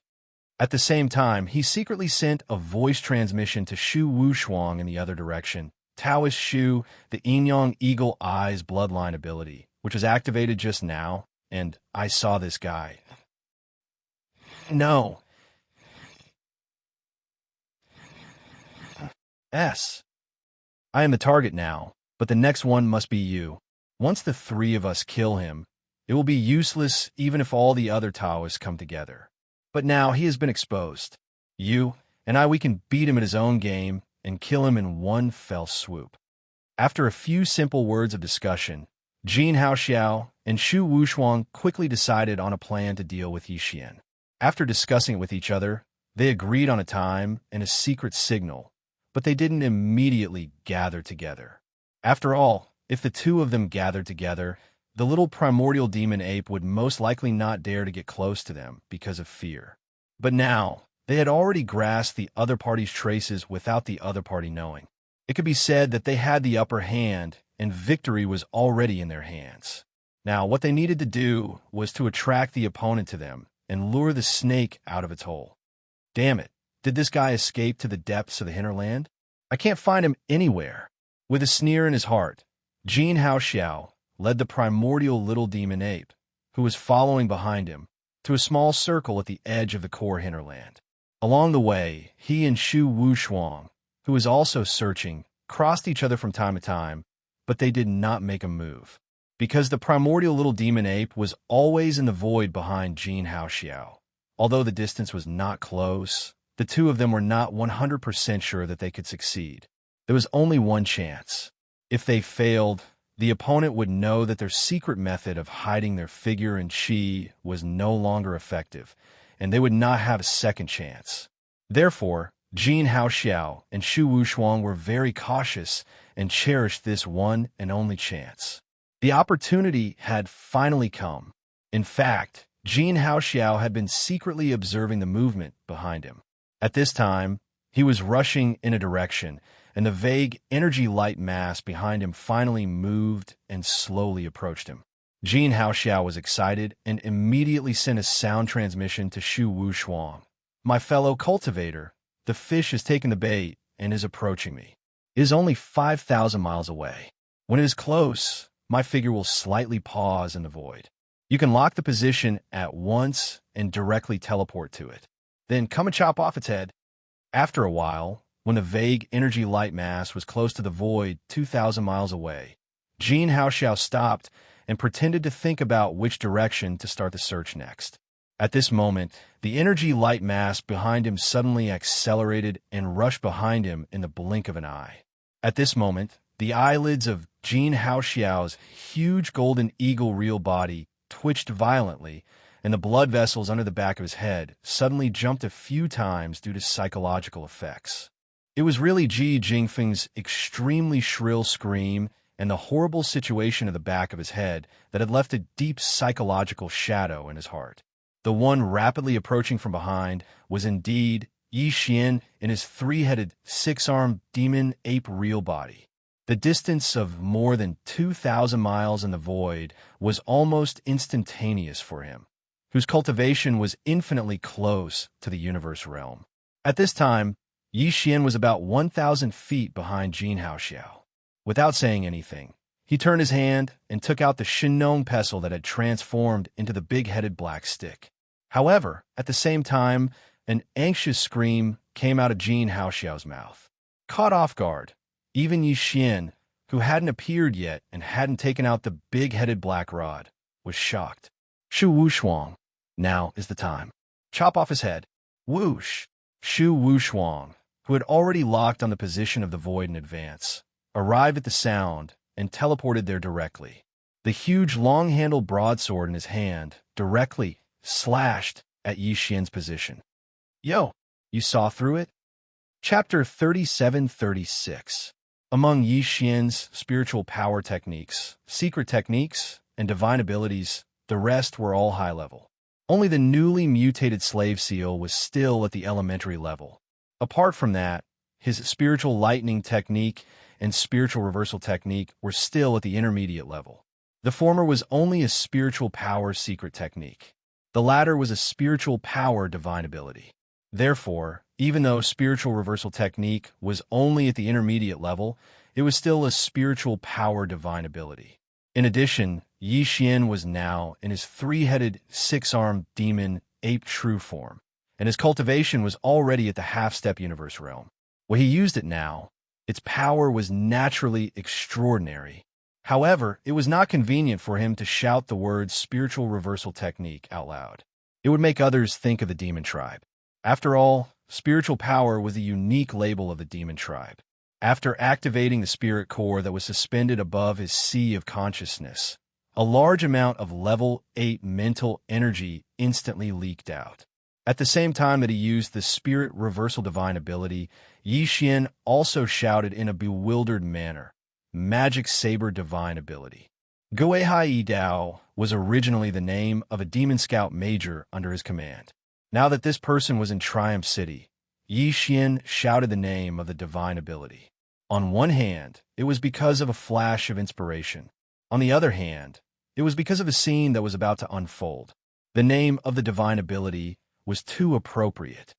At the same time, he secretly sent a voice transmission to Shu Wushuang in the other direction, Taoist Shu, the Yin-Yang Eagle Eyes bloodline ability, which was activated just now, and I saw this guy. No, S. I am the target now, but the next one must be you. Once the three of us kill him, it will be useless even if all the other Taoists come together. But now he has been exposed. You and I, we can beat him at his own game and kill him in one fell swoop. After a few simple words of discussion, Jin Haoxiao and Shu Wushuang quickly decided on a plan to deal with Yixian. After discussing it with each other, they agreed on a time and a secret signal, but they didn't immediately gather together. After all, if the two of them gathered together, the little primordial demon ape would most likely not dare to get close to them because of fear. But now, they had already grasped the other party's traces without the other party knowing. It could be said that they had the upper hand, and victory was already in their hands. Now, what they needed to do was to attract the opponent to them and lure the snake out of its hole. Damn it, did this guy escape to the depths of the hinterland? I can't find him anywhere. With a sneer in his heart, Jin Haoxiao led the primordial little demon ape, who was following behind him, to a small circle at the edge of the core hinterland. Along the way, he and Shu Wushuang, who was also searching, crossed each other from time to time, but they did not make a move. Because the primordial little demon ape was always in the void behind Jin Haoxiao. Although the distance was not close, the two of them were not 100% sure that they could succeed. There was only one chance. If they failed, the opponent would know that their secret method of hiding their figure and chi was no longer effective, and they would not have a second chance. Therefore, Jin Haoxiao and Shu Wushuang were very cautious and cherished this one and only chance. The opportunity had finally come. In fact, Jin Haoxiao had been secretly observing the movement behind him. At this time, he was rushing in a direction, and the vague energy light mass behind him finally moved and slowly approached him. Jin Haoxiao was excited and immediately sent a sound transmission to Shu Wushuang. My fellow cultivator, the fish has taken the bait and is approaching me. It is only 5,000 miles away. When it is close, my figure will slightly pause in the void. You can lock the position at once and directly teleport to it. Then come and chop off its head. After a while, when the vague energy light mass was close to the void 2,000 miles away, Jin Haoxiao stopped and pretended to think about which direction to start the search next. At this moment, the energy light mass behind him suddenly accelerated and rushed behind him in the blink of an eye. At this moment, the eyelids of Jin Haoxiao's huge golden eagle real body twitched violently, and the blood vessels under the back of his head suddenly jumped a few times due to psychological effects. It was really Ji Jingfeng's extremely shrill scream and the horrible situation of the back of his head that had left a deep psychological shadow in his heart. The one rapidly approaching from behind was indeed Yixian in his three-headed, six-armed demon ape real body. The distance of more than 2,000 miles in the void was almost instantaneous for him, whose cultivation was infinitely close to the universe realm. At this time, Yixian was about 1,000 feet behind Jin Haoxiao. Without saying anything, he turned his hand and took out the Shinong pestle that had transformed into the big-headed black stick. However, at the same time, an anxious scream came out of Jin Haoxiao's mouth. Caught off guard, even Yixian, who hadn't appeared yet and hadn't taken out the big-headed black rod, was shocked. Shu Wushuang, now is the time. Chop off his head. Whoosh! Shu Wushuang, who had already locked on the position of the void in advance, arrived at the sound and teleported there directly. The huge long-handled broadsword in his hand directly slashed at Yixian's position. Yo, you saw through it? Chapter 37-36. Among Yixian's spiritual power techniques, secret techniques, and divine abilities, the rest were all high level. Only the newly mutated slave seal was still at the elementary level. Apart from that, his spiritual lightning technique and spiritual reversal technique were still at the intermediate level. The former was only a spiritual power secret technique. The latter was a spiritual power divine ability. Therefore, even though spiritual reversal technique was only at the intermediate level, it was still a spiritual power divine ability. In addition, Yixian was now in his three-headed, six-armed demon ape true form, and his cultivation was already at the half-step universe realm. Well, he used it now, Its power was naturally extraordinary. However, it was not convenient for him to shout the words spiritual reversal technique out loud. It would make others think of the demon tribe. After all, spiritual power was the unique label of the demon tribe. After activating the spirit core that was suspended above his sea of consciousness, a large amount of level 8 mental energy instantly leaked out. At the same time that he used the spirit reversal divine ability, Yi Xian also shouted in a bewildered manner, Magic Saber Divine Ability. Guihai Yi Dao was originally the name of a demon scout major under his command. Now that this person was in Triumph City, Yi Xian shouted the name of the divine ability. On one hand, it was because of a flash of inspiration. On the other hand, it was because of a scene that was about to unfold. The name of the divine ability was too appropriate.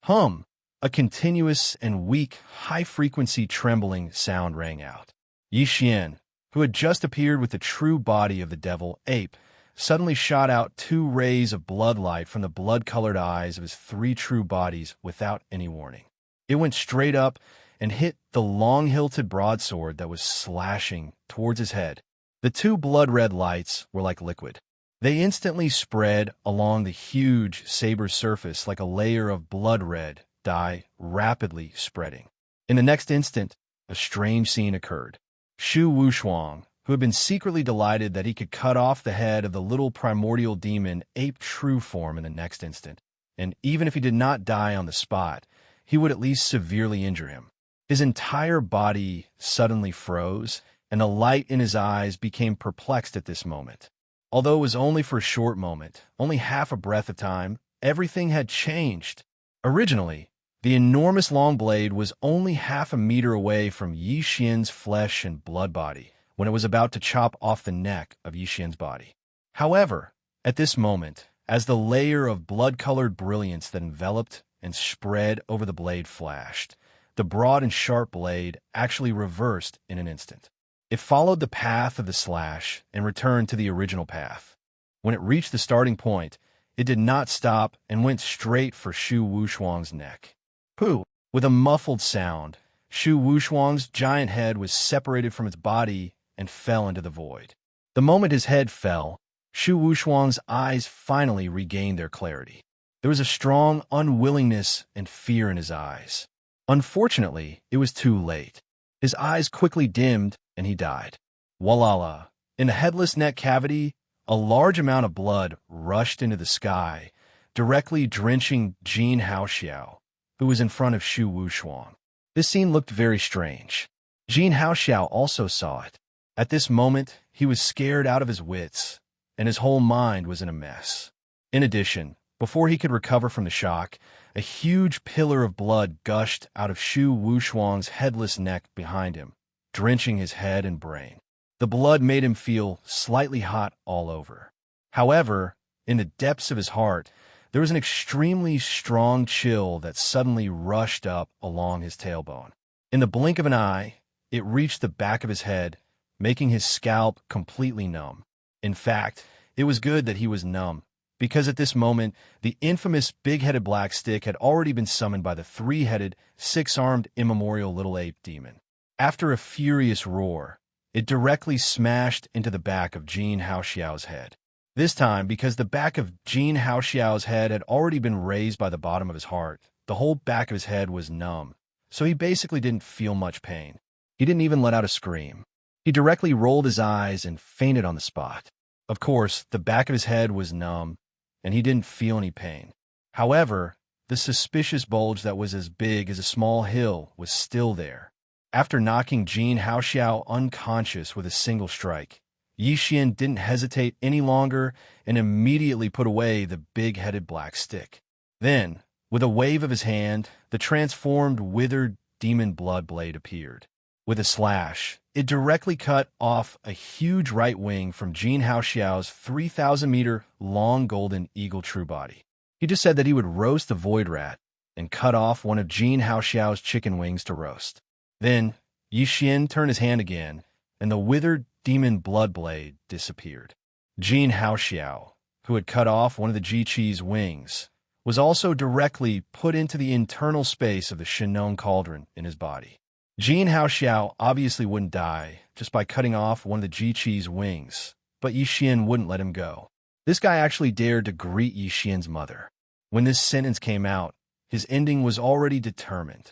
Hum! A continuous and weak, high-frequency trembling sound rang out. Yi Xian, who had just appeared with the true body of the devil ape, suddenly shot out 2 rays of bloodlight from the blood-colored eyes of his 3 true bodies without any warning. It went straight up and hit the long-hilted broadsword that was slashing towards his head. The 2 blood-red lights were like liquid. They instantly spread along the huge saber's surface like a layer of blood-red dye rapidly spreading. In the next instant, a strange scene occurred. Shu Wushuang, who had been secretly delighted that he could cut off the head of the little primordial demon ape true form in the next instant, and even if he did not die on the spot, he would at least severely injure him. His entire body suddenly froze, and the light in his eyes became perplexed at this moment. Although it was only for a short moment, only half a breath of time, everything had changed. Originally, the enormous long blade was only half a meter away from Yi Xian's flesh and blood body when it was about to chop off the neck of Yi Xian's body. However, at this moment, as the layer of blood-colored brilliance that enveloped and spread over the blade flashed, the broad and sharp blade actually reversed in an instant. It followed the path of the slash and returned to the original path. When it reached the starting point, it did not stop and went straight for Shu Wushuang's neck. Pooh! With a muffled sound, Shu Wushuang's giant head was separated from its body and fell into the void. The moment his head fell, Shu Wushuang's eyes finally regained their clarity. There was a strong unwillingness and fear in his eyes. Unfortunately, it was too late. His eyes quickly dimmed, and he died. Walala! In the headless neck cavity, a large amount of blood rushed into the sky, directly drenching Jin Haoxiao, who was in front of Shu Wushuang. This scene looked very strange. Jin Haoxiao also saw it. At this moment, he was scared out of his wits, and his whole mind was in a mess. In addition, before he could recover from the shock, a huge pillar of blood gushed out of Shu Wushuang's headless neck behind him, drenching his head and brain. The blood made him feel slightly hot all over. However, in the depths of his heart, there was an extremely strong chill that suddenly rushed up along his tailbone. In the blink of an eye, it reached the back of his head, making his scalp completely numb. In fact, it was good that he was numb, because at this moment, the infamous big-headed black stick had already been summoned by the 3-headed, 6-armed immemorial little ape demon. After a furious roar, it directly smashed into the back of Jin Haoxiao's head. This time, because the back of Jin Haoxiao's head had already been raised by the bottom of his heart, the whole back of his head was numb, so he basically didn't feel much pain. He didn't even let out a scream. He directly rolled his eyes and fainted on the spot. Of course, the back of his head was numb, and he didn't feel any pain. However, the suspicious bulge that was as big as a small hill was still there. After knocking Jin Haoxiao unconscious with a single strike, Yi Xian didn't hesitate any longer and immediately put away the big-headed black stick. Then, with a wave of his hand, the transformed, withered demon blood blade appeared. With a slash, it directly cut off a huge right wing from Jin Haoxiao's 3,000-meter long golden eagle true body. He just said that he would roast the void rat and cut off one of Jin Haoxiao's chicken wings to roast. Then, Yi Xian turned his hand again, and the withered demon blood blade disappeared. Jin Haoxiao, who had cut off one of the Ji-Chi's wings, was also directly put into the internal space of the Shinon cauldron in his body. Jin Haoxiao obviously wouldn't die just by cutting off one of the Ji-Chi's wings, but Yi Xian wouldn't let him go. This guy actually dared to greet Yi Xian's mother. When this sentence came out, his ending was already determined.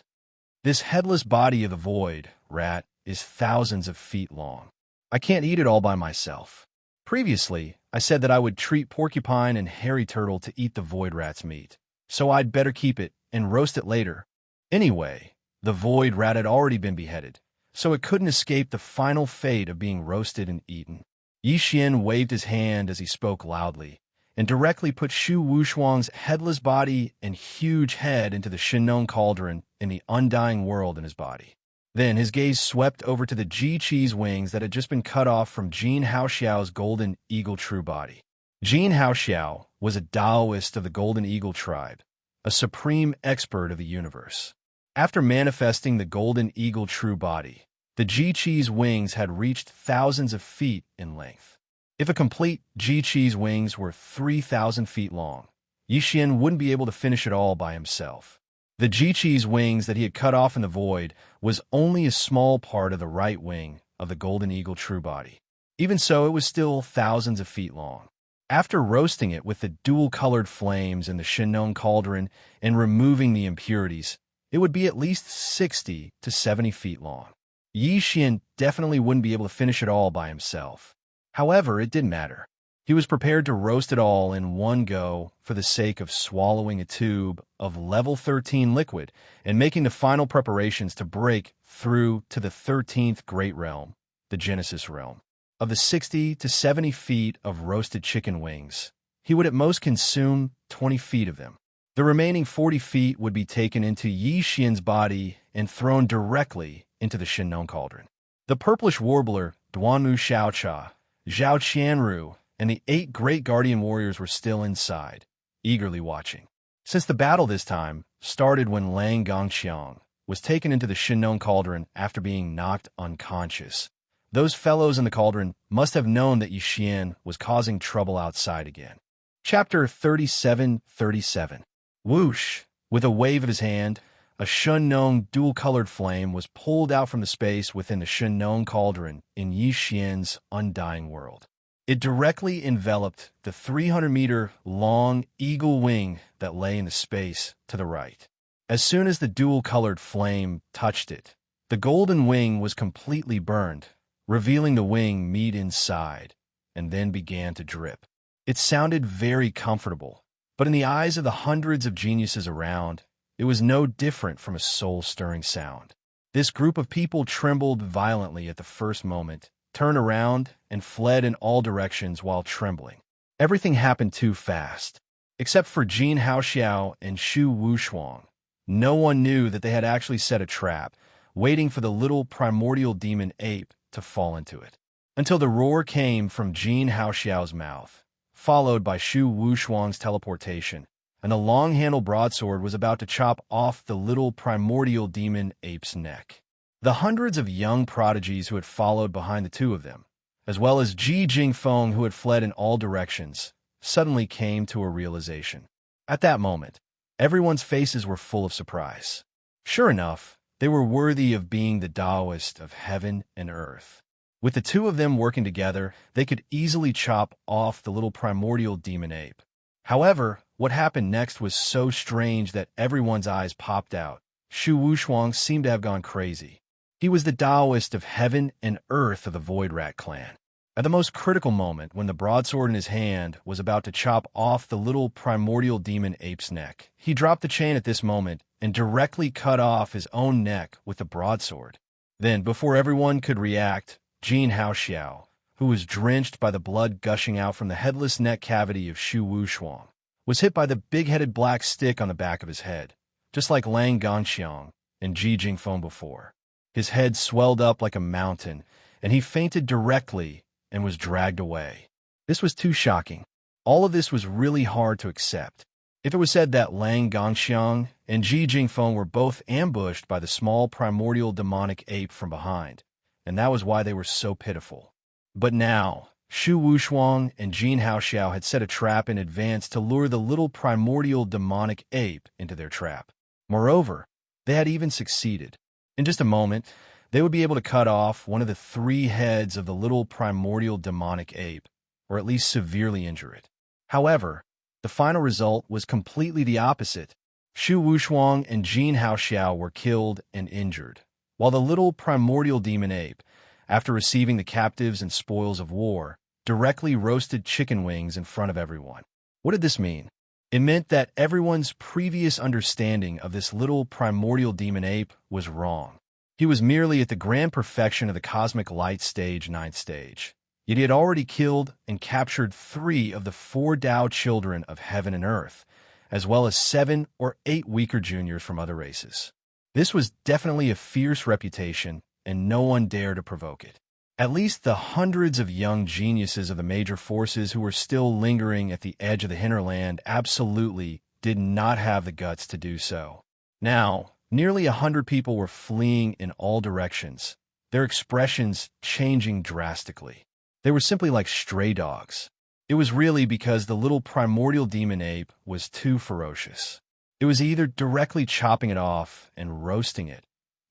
This headless body of the void rat is thousands of feet long. I can't eat it all by myself. Previously, I said that I would treat Porcupine and Hairy Turtle to eat the void rat's meat, so I'd better keep it and roast it later. Anyway, the void rat had already been beheaded, so it couldn't escape the final fate of being roasted and eaten. Yi Xian waved his hand as he spoke loudly, and directly put Shu Wushuang's headless body and huge head into the Shinnong cauldron in the undying world in his body. Then his gaze swept over to the Ji-Chi's wings that had just been cut off from Jin Haoxiao's golden eagle true body. Jin Haoxiao was a Taoist of the Golden Eagle tribe, a supreme expert of the universe. After manifesting the golden eagle true body, the Ji-Chi's wings had reached thousands of feet in length. If a complete Ji-Chi's wings were 3,000 feet long, Yi Xian wouldn't be able to finish it all by himself. The Ji-Chi's wings that he had cut off in the void was only a small part of the right wing of the golden eagle true body. Even so, it was still thousands of feet long. After roasting it with the dual-colored flames in the Shinnong cauldron and removing the impurities, it would be at least 60 to 70 feet long. Yi Xian definitely wouldn't be able to finish it all by himself. However, it didn't matter. He was prepared to roast it all in one go for the sake of swallowing a tube of level 13 liquid and making the final preparations to break through to the 13th great realm, the Genesis realm. Of the 60 to 70 feet of roasted chicken wings, he would at most consume 20 feet of them. The remaining 40 feet would be taken into Yi Xian's body and thrown directly into the Shinnong cauldron. The purplish warbler, Duanmu Xiaocha, Zhao Qianru, and the 8 great guardian warriors were still inside, eagerly watching. Since the battle this time started when Lang Gongxiang was taken into the Shinnong cauldron after being knocked unconscious, those fellows in the cauldron must have known that Yi Xian was causing trouble outside again. Chapter 37:37. Whoosh! With a wave of his hand, a Shinnong dual-colored flame was pulled out from the space within the Shinnong cauldron in Yi Xian's undying world. It directly enveloped the 300-meter-long eagle wing that lay in the space to the right. As soon as the dual-colored flame touched it, the golden wing was completely burned, revealing the wing meat inside, and then began to drip. It sounded very comfortable, but in the eyes of the hundreds of geniuses around, it was no different from a soul-stirring sound. This group of people trembled violently at the first moment, turned around, and fled in all directions while trembling. Everything happened too fast. Except for Jin Haoxiao and Shu Wushuang, no one knew that they had actually set a trap, waiting for the little primordial demon ape to fall into it. Until the roar came from Jin Haoxiao's mouth, followed by Shu Wushuang's teleportation, and the long-handled broadsword was about to chop off the little primordial demon ape's neck. The hundreds of young prodigies who had followed behind the two of them, as well as Ji Jingfeng who had fled in all directions, suddenly came to a realization. At that moment, everyone's faces were full of surprise. Sure enough, they were worthy of being the Taoist of heaven and earth. With the two of them working together, they could easily chop off the little primordial demon ape. However, what happened next was so strange that everyone's eyes popped out. Shu Wushuang seemed to have gone crazy. He was the Taoist of heaven and earth of the Void Rat clan. At the most critical moment, when the broadsword in his hand was about to chop off the little primordial demon ape's neck, he dropped the chain at this moment and directly cut off his own neck with the broadsword. Then, before everyone could react, Jin Haoxiao, who was drenched by the blood gushing out from the headless neck cavity of Shu Wushuang, was hit by the big-headed black stick on the back of his head, just like Lang Gongxiang and Ji Jingfeng before. His head swelled up like a mountain, and he fainted directly and was dragged away. This was too shocking. All of this was really hard to accept. If it was said that Lang Gongxiang and Ji Jingfeng were both ambushed by the small primordial demonic ape from behind, and that was why they were so pitiful. But now, Shu Wushuang and Jin Haoxiao had set a trap in advance to lure the little primordial demonic ape into their trap. Moreover, they had even succeeded. In just a moment, they would be able to cut off one of the 3 heads of the little primordial demonic ape, or at least severely injure it. However, the final result was completely the opposite. Xu Wushuang and Jin Haoxiao were killed and injured, while the little primordial demon ape, after receiving the captives and spoils of war, directly roasted chicken wings in front of everyone. What did this mean? It meant that everyone's previous understanding of this little primordial demon ape was wrong. He was merely at the grand perfection of the cosmic light stage, 9th stage. Yet he had already killed and captured 3 of the 4 Tao children of heaven and earth, as well as 7 or 8 weaker juniors from other races. This was definitely a fierce reputation, and no one dared to provoke it. At least the hundreds of young geniuses of the major forces who were still lingering at the edge of the hinterland absolutely did not have the guts to do so. Now, nearly 100 people were fleeing in all directions, their expressions changing drastically. They were simply like stray dogs. It was really because the little primordial demon ape was too ferocious. It was either directly chopping it off and roasting it,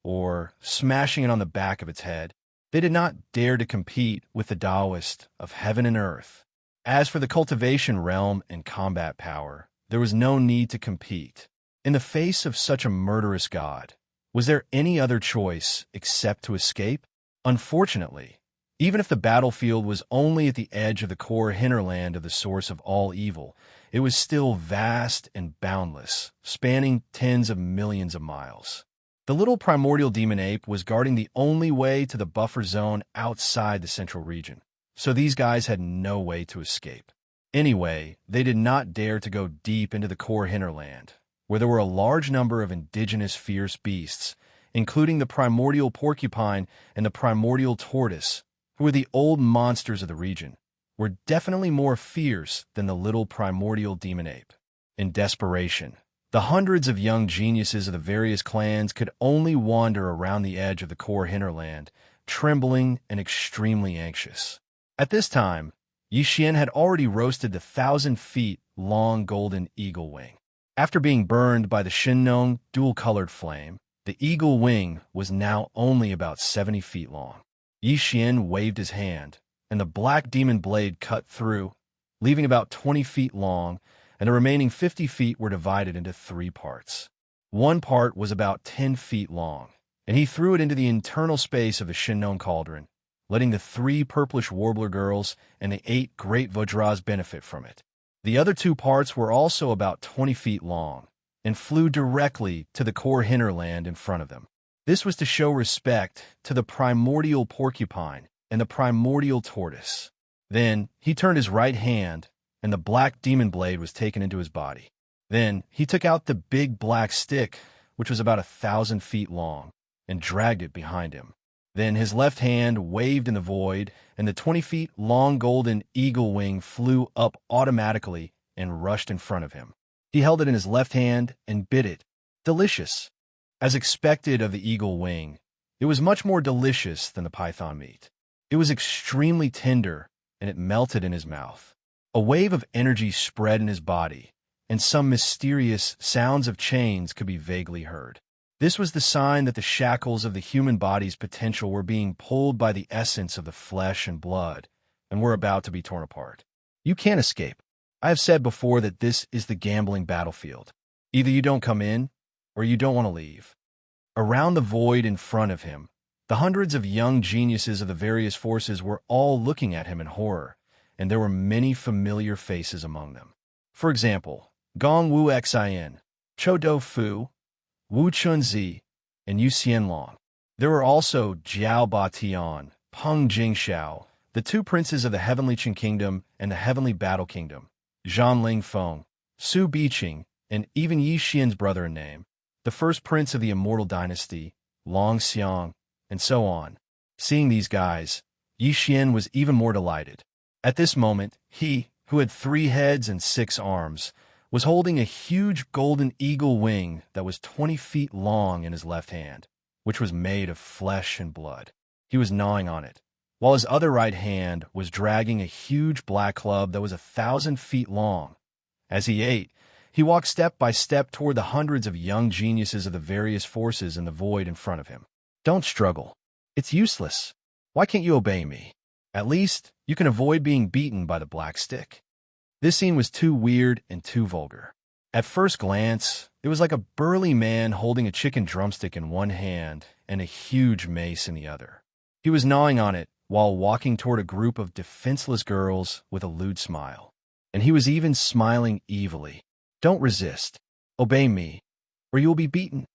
or smashing it on the back of its head. They did not dare to compete with the Taoist of heaven and earth. As for the cultivation realm and combat power, there was no need to compete. In the face of such a murderous god, was there any other choice except to escape? Unfortunately, even if the battlefield was only at the edge of the core hinterland of the source of all evil, it was still vast and boundless, spanning tens of millions of miles. The little primordial demon ape was guarding the only way to the buffer zone outside the central region, so these guys had no way to escape. Anyway, they did not dare to go deep into the core hinterland, where there were a large number of indigenous fierce beasts, including the primordial porcupine and the primordial tortoise, who were the old monsters of the region, were definitely more fierce than the little primordial demon ape. In desperation, the hundreds of young geniuses of the various clans could only wander around the edge of the core hinterland, trembling and extremely anxious. At this time, Yi Xian had already roasted the 1,000-feet-long golden eagle wing. After being burned by the Shinnong dual-colored flame, the eagle wing was now only about 70 feet long. Yi Xian waved his hand, and the black demon blade cut through, leaving about 20 feet long, and the remaining 50 feet were divided into 3 parts. One part was about 10 feet long, and he threw it into the internal space of the Shinnong cauldron, letting the 3 purplish warbler girls and the 8 great Vajras benefit from it. The other 2 parts were also about 20 feet long, and flew directly to the core hinterland in front of them. This was to show respect to the primordial porcupine and the primordial tortoise. Then he turned his right hand, and the black demon blade was taken into his body. Then he took out the big black stick, which was about 1,000 feet long, and dragged it behind him. Then his left hand waved in the void, and the 20-feet-long golden eagle wing flew up automatically and rushed in front of him. He held it in his left hand and bit it. Delicious. As expected of the eagle wing, it was much more delicious than the python meat. It was extremely tender, and it melted in his mouth. A wave of energy spread in his body, and some mysterious sounds of chains could be vaguely heard. This was the sign that the shackles of the human body's potential were being pulled by the essence of the flesh and blood, and were about to be torn apart. You can't escape. I have said before that this is the gambling battlefield. Either you don't come in, or you don't want to leave. Around the void in front of him, the hundreds of young geniuses of the various forces were all looking at him in horror, and there were many familiar faces among them. For example, Gong Wu Xin, Chou Do Fu, Wu Chunzi, and Yu Xianlong. There were also Jiao Ba Tian, Peng Jingxiao, the 2 princes of the Heavenly Qin Kingdom and the Heavenly Battle Kingdom, Zhang Lingfeng, Su Biqing, and even Yi Xian's brother in name, the first prince of the Immortal Dynasty, Long Xiang, and so on. Seeing these guys, Yi Xian was even more delighted. At this moment, he, who had 3 heads and 6 arms, was holding a huge golden eagle wing that was 20 feet long in his left hand, which was made of flesh and blood. He was gnawing on it, while his other right hand was dragging a huge black club that was 1,000 feet long. As he ate, he walked step by step toward the hundreds of young geniuses of the various forces in the void in front of him. Don't struggle. It's useless. Why can't you obey me? At least, you can avoid being beaten by the black stick. This scene was too weird and too vulgar. At first glance, it was like a burly man holding a chicken drumstick in one hand and a huge mace in the other. He was gnawing on it while walking toward a group of defenseless girls with a lewd smile. And he was even smiling evilly. Don't resist. Obey me, or you will be beaten.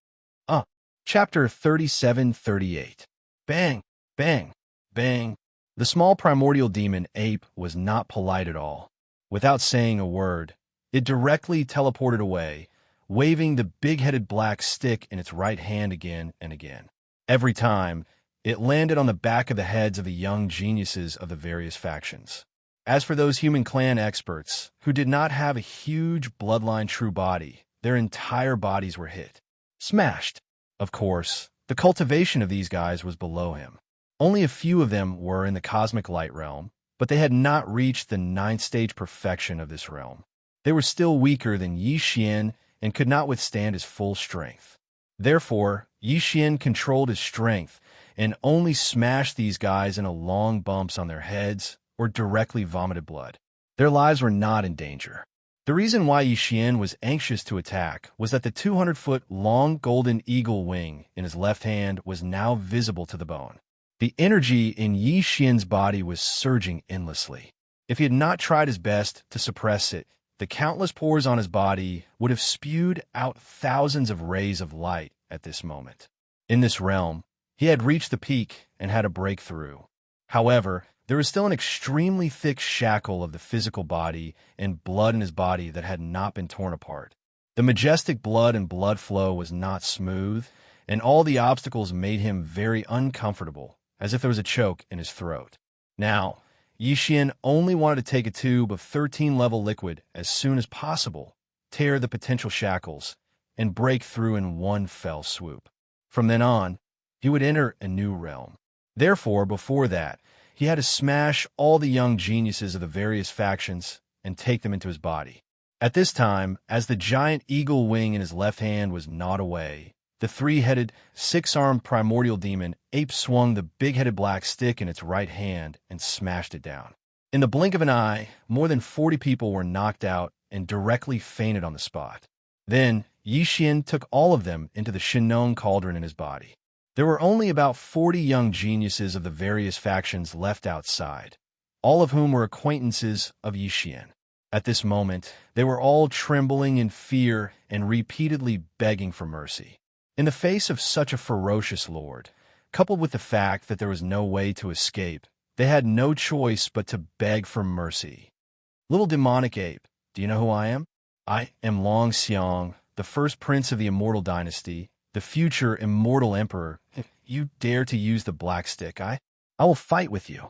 Chapter 37-38. Bang, bang, bang. The small primordial demon ape was not polite at all. Without saying a word, it directly teleported away, waving the big-headed black stick in its right hand again and again. Every time, it landed on the back of the heads of the young geniuses of the various factions. As for those human clan experts, who did not have a huge bloodline true body, their entire bodies were hit. Smashed. Of course, the cultivation of these guys was below him. Only a few of them were in the cosmic light realm, but they had not reached the 9th stage perfection of this realm. They were still weaker than Yi Xian and could not withstand his full strength. Therefore, Yi Xian controlled his strength and only smashed these guys into long bumps on their heads or directly vomited blood. Their lives were not in danger. The reason why Yi Xian was anxious to attack was that the 200-foot-long golden eagle wing in his left hand was now visible to the bone. The energy in Yi Xian's body was surging endlessly. If he had not tried his best to suppress it, the countless pores on his body would have spewed out thousands of rays of light at this moment. In this realm, he had reached the peak and had a breakthrough. However, there was still an extremely thick shackle of the physical body and blood in his body that had not been torn apart. The majestic blood and blood flow was not smooth, and all the obstacles made him very uncomfortable, as if there was a choke in his throat. Now, Yi Xian only wanted to take a tube of 13-level liquid as soon as possible, tear the potential shackles, and break through in one fell swoop. From then on, he would enter a new realm. Therefore, before that, he had to smash all the young geniuses of the various factions and take them into his body. At this time, as the giant eagle wing in his left hand was gnawed away, the 3-headed, 6-armed primordial demon ape swung the big-headed black stick in its right hand and smashed it down. In the blink of an eye, more than 40 people were knocked out and directly fainted on the spot. Then, Yi Xian took all of them into the Shinnong cauldron in his body. There were only about 40 young geniuses of the various factions left outside, all of whom were acquaintances of Yi Xian. At this moment, they were all trembling in fear and repeatedly begging for mercy. In the face of such a ferocious lord, coupled with the fact that there was no way to escape, they had no choice but to beg for mercy. Little demonic ape, do you know who I am? I am Long Xiang, the first prince of the immortal dynasty, the future immortal emperor. If you dare to use the black stick, I will fight with you.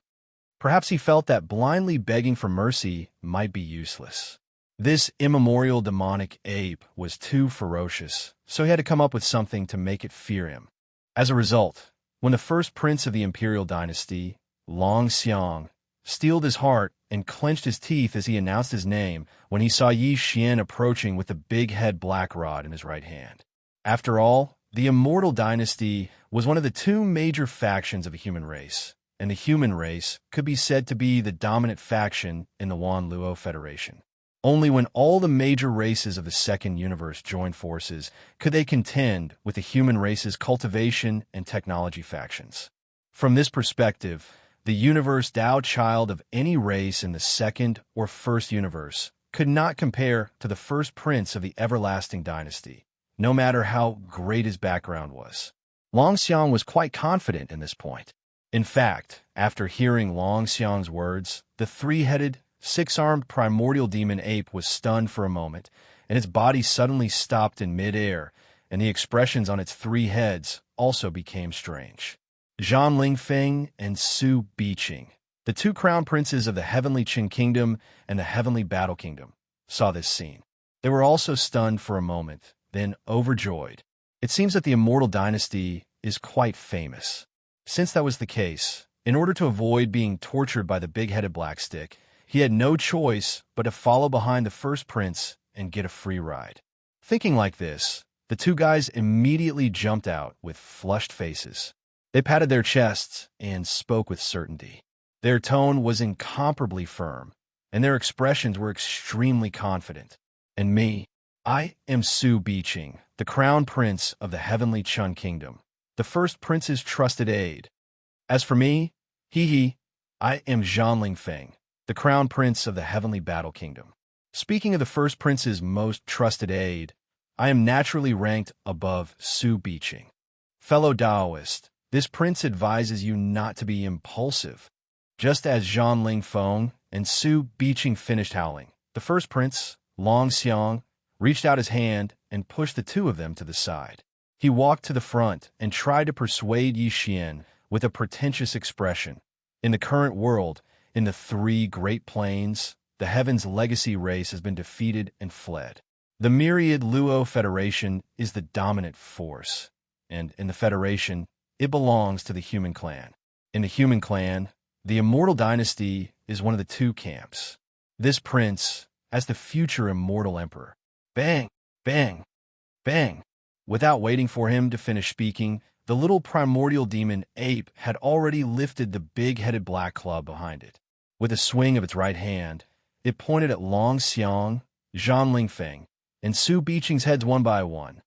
Perhaps he felt that blindly begging for mercy might be useless. This immemorial demonic ape was too ferocious, so he had to come up with something to make it fear him. As a result, when the first prince of the imperial dynasty, Long Xiang, steeled his heart and clenched his teeth as he announced his name when he saw Yi Xian approaching with the big head black rod in his right hand. After all, the immortal dynasty was one of the two major factions of the human race, and the human race could be said to be the dominant faction in the Wan Luo Federation. Only when all the major races of the second universe joined forces could they contend with the human race's cultivation and technology factions. From this perspective, the universe Tao child of any race in the second or first universe could not compare to the first prince of the everlasting dynasty, no matter how great his background was. Long Xiang was quite confident in this point. In fact, after hearing Long Xiang's words, the 3-headed, 6-armed primordial demon ape was stunned for a moment, and its body suddenly stopped in mid-air, and the expressions on its 3 heads also became strange. Zhang Lingfeng and Su Biqing, the 2 crown princes of the Heavenly Qin Kingdom and the Heavenly Battle Kingdom, saw this scene. They were also stunned for a moment, then overjoyed. It seems that the immortal dynasty is quite famous. Since that was the case, in order to avoid being tortured by the big-headed black stick, he had no choice but to follow behind the first prince and get a free ride. Thinking like this, the 2 guys immediately jumped out with flushed faces. They patted their chests and spoke with certainty. Their tone was incomparably firm, and their expressions were extremely confident. And me, I am Su Biqing, the crown prince of the heavenly Chun kingdom, the first prince's trusted aide. As for me, I am Zhanling Feng, the crown prince of the heavenly battle kingdom. Speaking of the first prince's most trusted aide, I am naturally ranked above Su Biqing. Fellow Daoist, this prince advises you not to be impulsive. Just as Zhanling Feng and Su Biqing finished howling, the first prince, Long Xiang, reached out his hand and pushed the two of them to the side. He walked to the front and tried to persuade Yi Xian with a pretentious expression. In the current world, in the three Great Plains, the Heaven's legacy race has been defeated and fled. The myriad Luo Federation is the dominant force, and in the Federation, it belongs to the human clan. In the human clan, the immortal dynasty is one of the two camps. This prince, as the future immortal emperor, bang, bang, bang. Without waiting for him to finish speaking, the little primordial demon ape had already lifted the big-headed black club behind it. With a swing of its right hand, it pointed at Long Xiang, Zhanling Feng, and Su Biqing's heads one by one.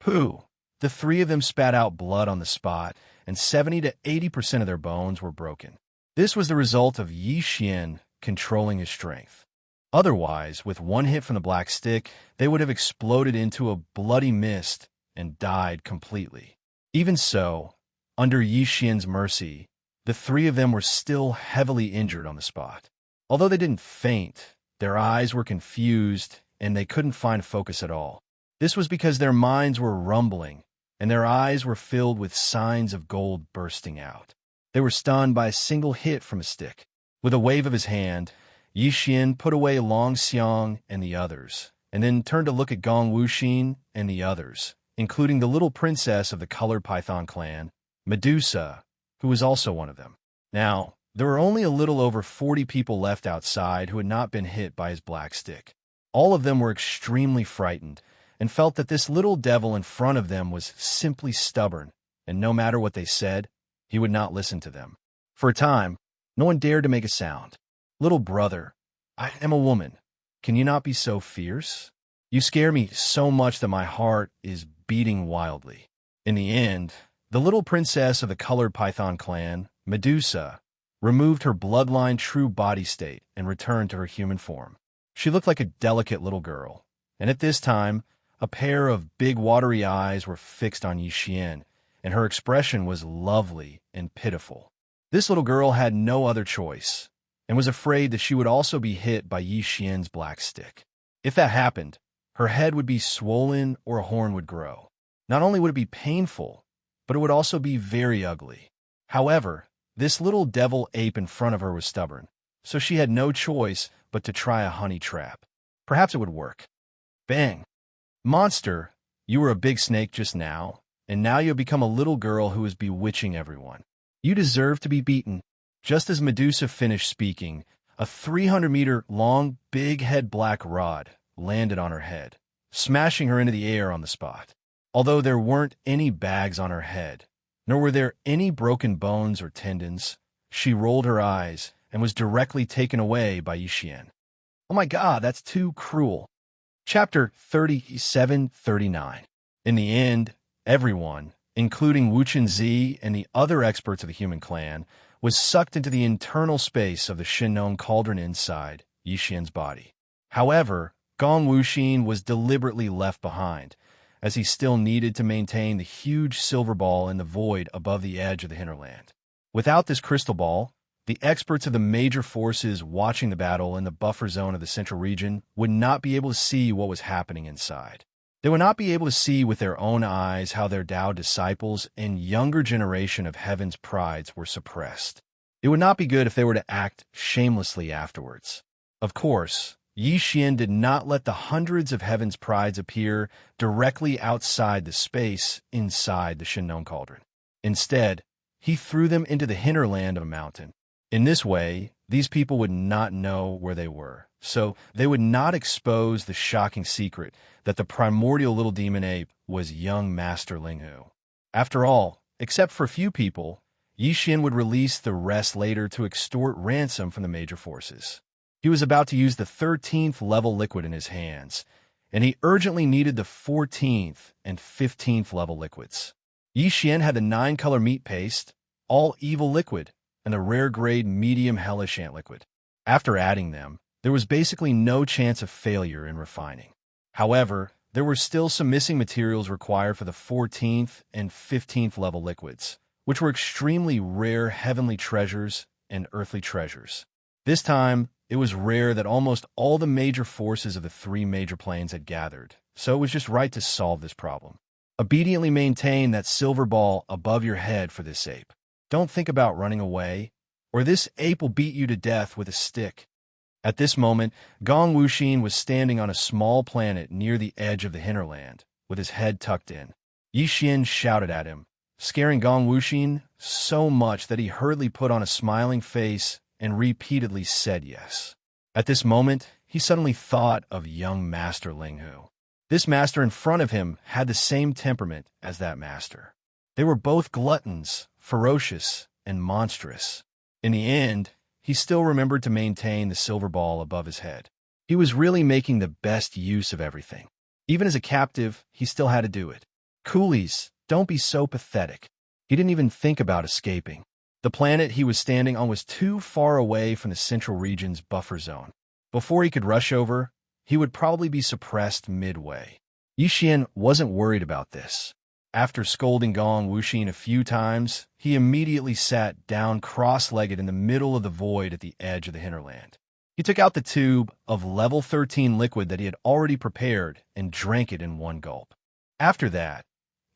Pooh! The three of them spat out blood on the spot, and 70 to 80% of their bones were broken. This was the result of Yi Xian controlling his strength. Otherwise, with one hit from the black stick, they would have exploded into a bloody mist and died completely. Even so, under Yi Xian's mercy, the three of them were still heavily injured on the spot. Although they didn't faint, their eyes were confused and they couldn't find focus at all. This was because their minds were rumbling and their eyes were filled with signs of gold bursting out. They were stunned by a single hit from a stick. With a wave of his hand, Yi Xian put away Long Xiang and the others, and then turned to look at Gong Wuxin and the others, including the little princess of the colored python clan, Medusa, who was also one of them. Now, there were only a little over 40 people left outside who had not been hit by his black stick. All of them were extremely frightened and felt that this little devil in front of them was simply stubborn, and no matter what they said, he would not listen to them. For a time, no one dared to make a sound. Little brother, I am a woman. Can you not be so fierce? You scare me so much that my heart is beating wildly. In the end, the little princess of the colored python clan, Medusa, removed her bloodline true body state and returned to her human form. She looked like a delicate little girl, and at this time, a pair of big watery eyes were fixed on Yi Xian, and her expression was lovely and pitiful. This little girl had no other choice, and was afraid that she would also be hit by Yi Xian's black stick. If that happened, her head would be swollen or a horn would grow. Not only would it be painful, but it would also be very ugly. However, this little devil ape in front of her was stubborn, so she had no choice but to try a honey trap. Perhaps it would work. Bang! Monster, you were a big snake just now, and now you have become a little girl who is bewitching everyone. You deserve to be beaten. Just as Medusa finished speaking, a 300-meter-long, big-head black rod landed on her head, smashing her into the air on the spot. Although there weren't any bags on her head, nor were there any broken bones or tendons, she rolled her eyes and was directly taken away by Yi Xian. Oh my God, that's too cruel. Chapter 37-39. In the end, everyone, including Wu Chenzi and the other experts of the human clan, was sucked into the internal space of the Shinnon cauldron inside Yi Xian's body. However, Gong Wuxin was deliberately left behind, as he still needed to maintain the huge silver ball in the void above the edge of the hinterland. Without this crystal ball, the experts of the major forces watching the battle in the buffer zone of the central region would not be able to see what was happening inside. They would not be able to see with their own eyes how their Tao disciples and younger generation of heaven's prides were suppressed. It would not be good if they were to act shamelessly afterwards. Of course, Yi Xian did not let the hundreds of heaven's prides appear directly outside the space inside the Shinnon cauldron. Instead, he threw them into the hinterland of a mountain. In this way, these people would not know where they were, so they would not expose the shocking secret that the primordial little demon ape was young Master Linghu. After all, except for a few people, Yi Xian would release the rest later to extort ransom from the major forces. He was about to use the 13th level liquid in his hands, and he urgently needed the 14th and 15th level liquids. Yi Xian had the 9-color meat paste, all evil liquid, and the rare grade medium hellish ant liquid. After adding them, there was basically no chance of failure in refining. However, there were still some missing materials required for the 14th and 15th level liquids, which were extremely rare heavenly treasures and earthly treasures. This time, it was rare that almost all the major forces of the 3 major planes had gathered, so it was just right to solve this problem. Obediently maintain that silver ball above your head for this ape. Don't think about running away, or this ape will beat you to death with a stick. At this moment, Gong Wuxin was standing on a small planet near the edge of the hinterland, with his head tucked in. Yi Xian shouted at him, scaring Gong Wuxin so much that he hurriedly put on a smiling face and repeatedly said yes. At this moment, he suddenly thought of young Master Linghu. This master in front of him had the same temperament as that master. They were both gluttons, ferocious, and monstrous. In the end, he still remembered to maintain the silver ball above his head. He was really making the best use of everything. Even as a captive, he still had to do it. Coolies, don't be so pathetic. He didn't even think about escaping. The planet he was standing on was too far away from the central region's buffer zone. Before he could rush over, he would probably be suppressed midway. Yi Xian wasn't worried about this. After scolding Gong Wuxin a few times, he immediately sat down cross-legged in the middle of the void at the edge of the hinterland. He took out the tube of level 13 liquid that he had already prepared and drank it in one gulp. After that,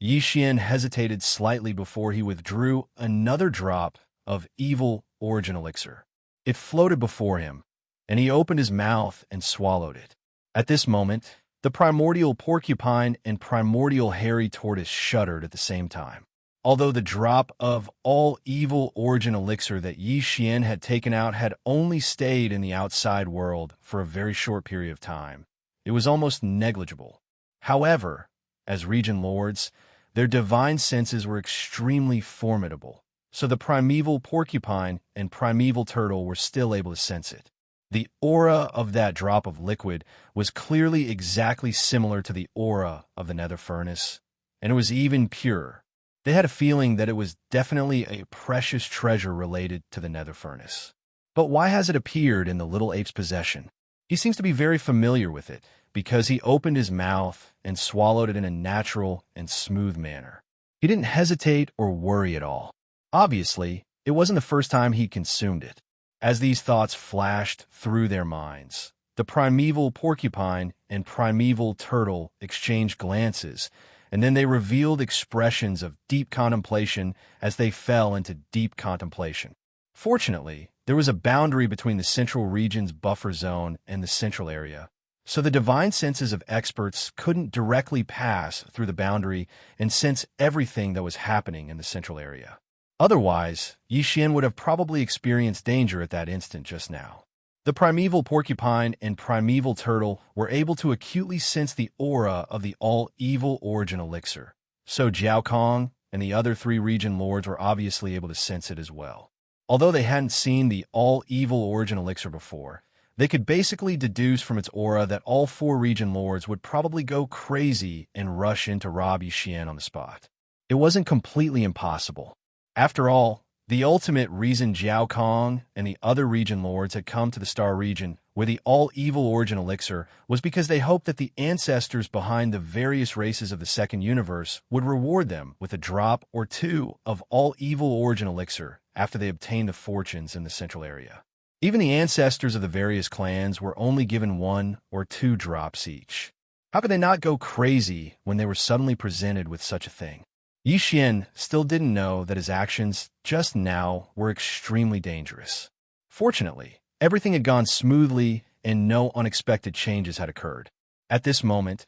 Yi Xian hesitated slightly before he withdrew another drop of evil origin elixir. It floated before him, and he opened his mouth and swallowed it. At this moment, the primordial porcupine and primordial hairy tortoise shuddered at the same time. Although the drop of all evil origin elixir that Yi Xian had taken out had only stayed in the outside world for a very short period of time, it was almost negligible. However, as region lords, their divine senses were extremely formidable, so the primeval porcupine and primeval turtle were still able to sense it. The aura of that drop of liquid was clearly exactly similar to the aura of the nether furnace, and it was even purer. They had a feeling that it was definitely a precious treasure related to the nether furnace. But why has it appeared in the little ape's possession? He seems to be very familiar with it, because he opened his mouth and swallowed it in a natural and smooth manner. He didn't hesitate or worry at all. Obviously, it wasn't the first time he consumed it. As these thoughts flashed through their minds, the primeval porcupine and primeval turtle exchanged glances, and then they revealed expressions of deep contemplation as they fell into deep contemplation. Fortunately, there was a boundary between the central region's buffer zone and the central area, so the divine senses of experts couldn't directly pass through the boundary and sense everything that was happening in the central area. Otherwise, Yi Xian would have probably experienced danger at that instant just now. The primeval porcupine and primeval turtle were able to acutely sense the aura of the all-evil origin elixir, so Jiao Kong and the other 3 region lords were obviously able to sense it as well. Although they hadn't seen the all-evil origin elixir before, they could basically deduce from its aura that all 4 region lords would probably go crazy and rush in to rob Yi Xian on the spot. It wasn't completely impossible. After all, the ultimate reason Jiao Kong and the other region lords had come to the Star region where the all-evil origin elixir was because they hoped that the ancestors behind the various races of the second universe would reward them with a drop or 2 of all-evil origin elixir after they obtained the fortunes in the central area. Even the ancestors of the various clans were only given 1 or 2 drops each. How could they not go crazy when they were suddenly presented with such a thing? Yi Xian still didn't know that his actions just now were extremely dangerous. Fortunately, everything had gone smoothly and no unexpected changes had occurred. At this moment,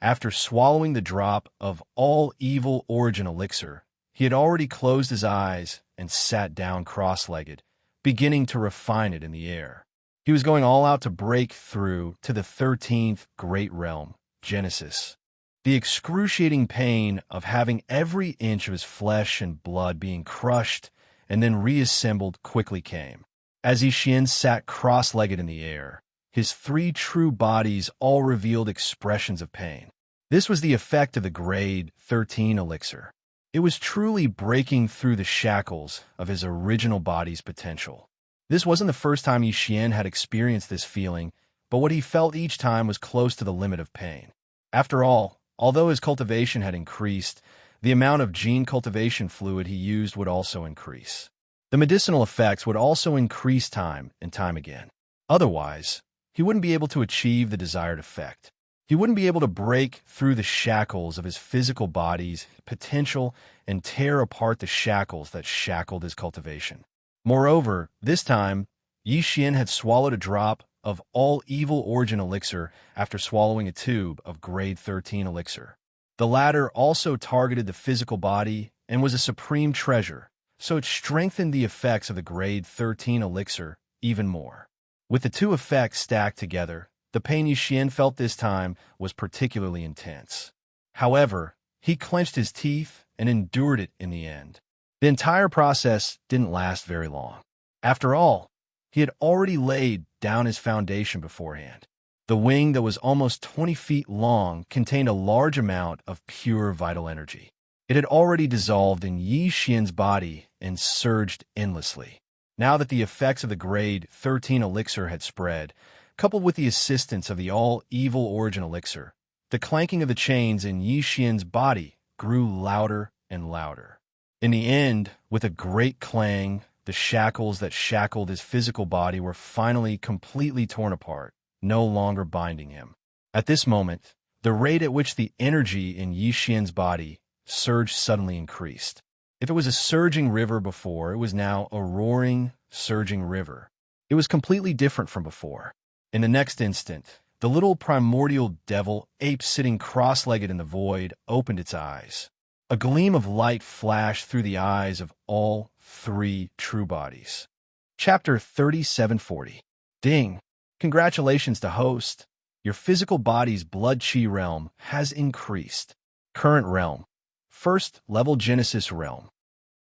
after swallowing the drop of all evil origin elixir, he had already closed his eyes and sat down cross-legged, beginning to refine it in the air. He was going all out to break through to the 13th great realm, Genesis. The excruciating pain of having every inch of his flesh and blood being crushed and then reassembled quickly came. As Yixian sat cross-legged in the air, his three true bodies all revealed expressions of pain. This was the effect of the grade 13 elixir. It was truly breaking through the shackles of his original body's potential. This wasn't the first time Yixian had experienced this feeling, but what he felt each time was close to the limit of pain. After all, although his cultivation had increased, the amount of gene cultivation fluid he used would also increase. The medicinal effects would also increase time and time again. Otherwise, he wouldn't be able to achieve the desired effect. He wouldn't be able to break through the shackles of his physical body's potential and tear apart the shackles that shackled his cultivation. Moreover, this time, Yixian had swallowed a drop of all evil origin elixir after swallowing a tube of grade 13 elixir. The latter also targeted the physical body and was a supreme treasure, so it strengthened the effects of the grade 13 elixir even more. With the two effects stacked together, the pain Yixian felt this time was particularly intense. However, he clenched his teeth and endured it in the end. The entire process didn't last very long. After all, he had already laid down his foundation beforehand. The wing that was almost 20 feet long contained a large amount of pure vital energy. It had already dissolved in Yixian's body and surged endlessly. Now that the effects of the grade 13 elixir had spread, coupled with the assistance of the all-evil origin elixir, the clanking of the chains in Yixian's body grew louder and louder. In the end, with a great clang, the shackles that shackled his physical body were finally completely torn apart, no longer binding him. At this moment, the rate at which the energy in Yixian's body surged suddenly increased. If it was a surging river before, it was now a roaring, surging river. It was completely different from before. In the next instant, the little primordial devil ape sitting cross-legged in the void opened its eyes. A gleam of light flashed through the eyes of all three true bodies. Chapter 3740. Ding! Congratulations to host. Your physical body's blood chi realm has increased. Current realm. First level Genesis realm.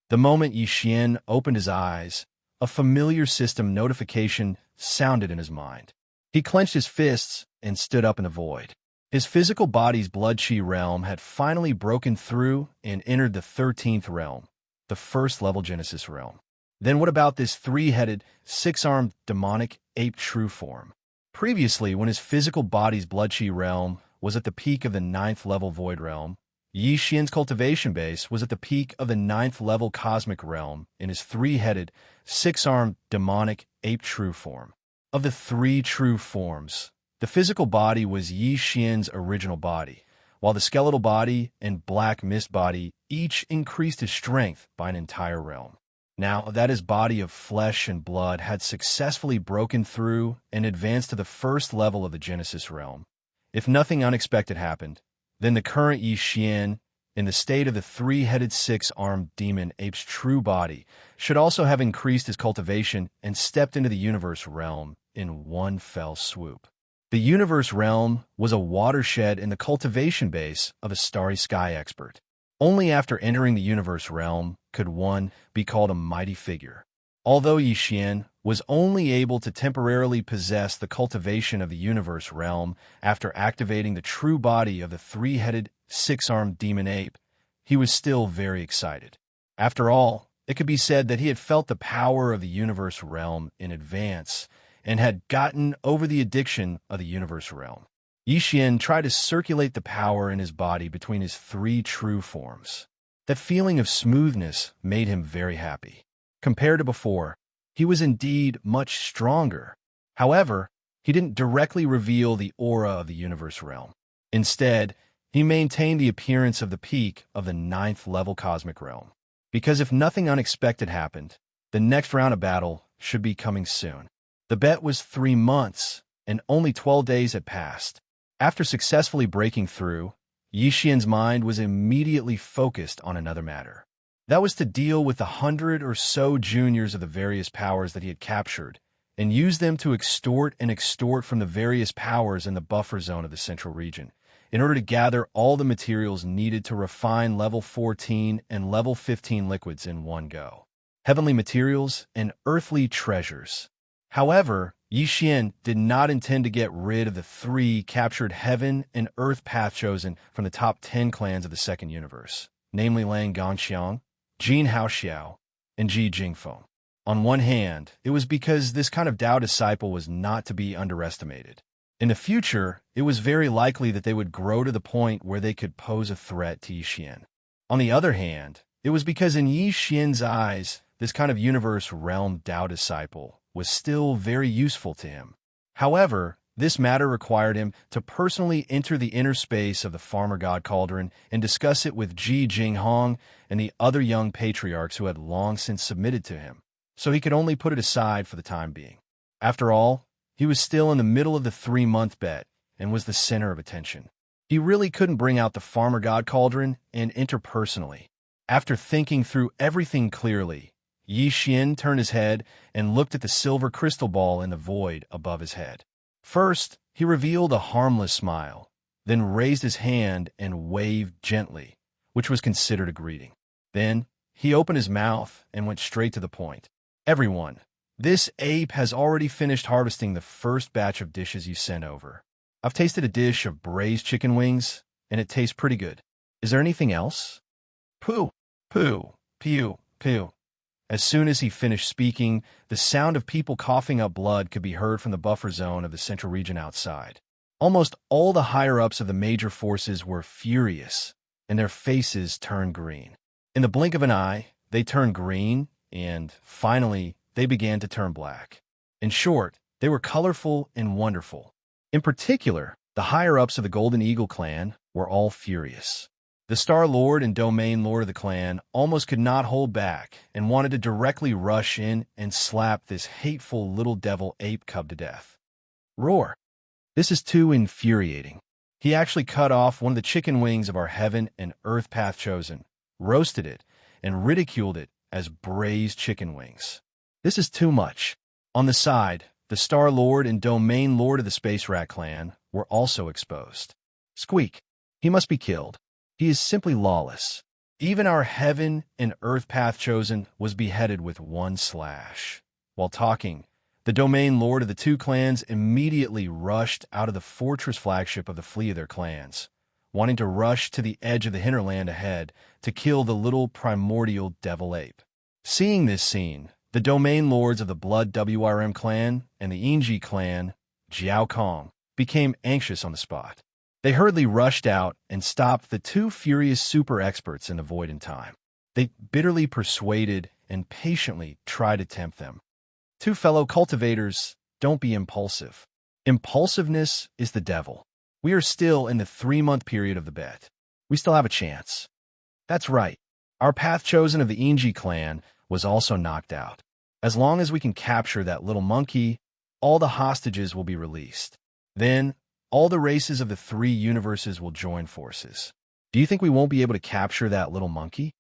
The moment Yixian opened his eyes, a familiar system notification sounded in his mind. He clenched his fists and stood up in the void. His physical body's blood chi realm had finally broken through and entered the 13th realm, the first level Genesis realm. Then what about this three-headed, six-armed demonic ape true form? Previously, when his physical body's blood chi realm was at the peak of the 9th level void realm, Yixian's cultivation base was at the peak of the 9th level cosmic realm in his three-headed, six-armed demonic ape true form. Of the three true forms, the physical body was Yixian's original body, while the skeletal body and black mist body each increased his strength by an entire realm. Now that his body of flesh and blood had successfully broken through and advanced to the first level of the Genesis realm, if nothing unexpected happened, then the current Yixian, in the state of the three-headed six-armed demon ape's true body, should also have increased his cultivation and stepped into the universe realm in one fell swoop. The universe realm was a watershed in the cultivation base of a starry sky expert. Only after entering the universe realm could one be called a mighty figure. Although Yixian was only able to temporarily possess the cultivation of the universe realm after activating the true body of the three-headed, six-armed demon ape, he was still very excited. After all, it could be said that he had felt the power of the universe realm in advance and had gotten over the addiction of the universe realm. Yixian tried to circulate the power in his body between his three true forms. That feeling of smoothness made him very happy. Compared to before, he was indeed much stronger. However, he didn't directly reveal the aura of the universe realm. Instead, he maintained the appearance of the peak of the 9th level cosmic realm. Because if nothing unexpected happened, the next round of battle should be coming soon. The bet was 3 months, and only 12 days had passed. After successfully breaking through, Yixian's mind was immediately focused on another matter. That was to deal with the 100 or so juniors of the various powers that he had captured, and use them to extort from the various powers in the buffer zone of the central region, in order to gather all the materials needed to refine level 14 and level 15 liquids in one go. Heavenly materials and earthly treasures. However, Yi Xian did not intend to get rid of the 3 captured heaven and earth path chosen from the top 10 clans of the second universe, namely Lang Gongxiang, Jin Haoxiao, and Ji Jingfeng. On one hand, it was because this kind of Tao disciple was not to be underestimated. In the future, it was very likely that they would grow to the point where they could pose a threat to Yi Xian. On the other hand, it was because in Yi Xian's eyes, this kind of universe realm Tao disciple was still very useful to him. However, this matter required him to personally enter the inner space of the Farmer God Cauldron and discuss it with Ji Jinghong and the other young patriarchs who had long since submitted to him, so he could only put it aside for the time being. After all, he was still in the middle of the 3-month bet and was the center of attention. He really couldn't bring out the Farmer God Cauldron and enter personally. After thinking through everything clearly, Yi Xian turned his head and looked at the silver crystal ball in the void above his head. First, he revealed a harmless smile, then raised his hand and waved gently, which was considered a greeting. Then, he opened his mouth and went straight to the point. Everyone, this ape has already finished harvesting the first batch of dishes you sent over. I've tasted a dish of braised chicken wings, and it tastes pretty good. Is there anything else? Pooh, pooh, pew, pew. As soon as he finished speaking, the sound of people coughing up blood could be heard from the buffer zone of the central region outside. Almost all the higher-ups of the major forces were furious, and their faces turned green. In the blink of an eye, they turned green, and, finally, they began to turn black. In short, they were colorful and wonderful. In particular, the higher-ups of the Golden Eagle clan were all furious. The Star Lord and Domain Lord of the clan almost could not hold back and wanted to directly rush in and slap this hateful little devil ape cub to death. Roar! This is too infuriating. He actually cut off one of the chicken wings of our heaven and earth path chosen, roasted it, and ridiculed it as braised chicken wings. This is too much. On the side, the Star Lord and Domain Lord of the Space Rat clan were also exposed. Squeak! He must be killed. He is simply lawless. Even our heaven and earth path chosen was beheaded with one slash. While talking, the Domain Lord of the 2 clans immediately rushed out of the fortress flagship of the fleet of their clans, wanting to rush to the edge of the hinterland ahead to kill the little primordial devil ape. Seeing this scene, the Domain Lords of the Blood WRM clan and the Yingji clan, Jiao Kong, became anxious on the spot. They hurriedly rushed out and stopped the 2 furious super experts in the void in time. They bitterly persuaded and patiently tried to tempt them. 2 fellow cultivators, don't be impulsive. Impulsiveness is the devil. We are still in the 3-month period of the bet. We still have a chance. That's right. Our path chosen of the Yingji clan was also knocked out. As long as we can capture that little monkey, all the hostages will be released. Then, all the races of the 3 universes will join forces. Do you think we won't be able to capture that little monkey?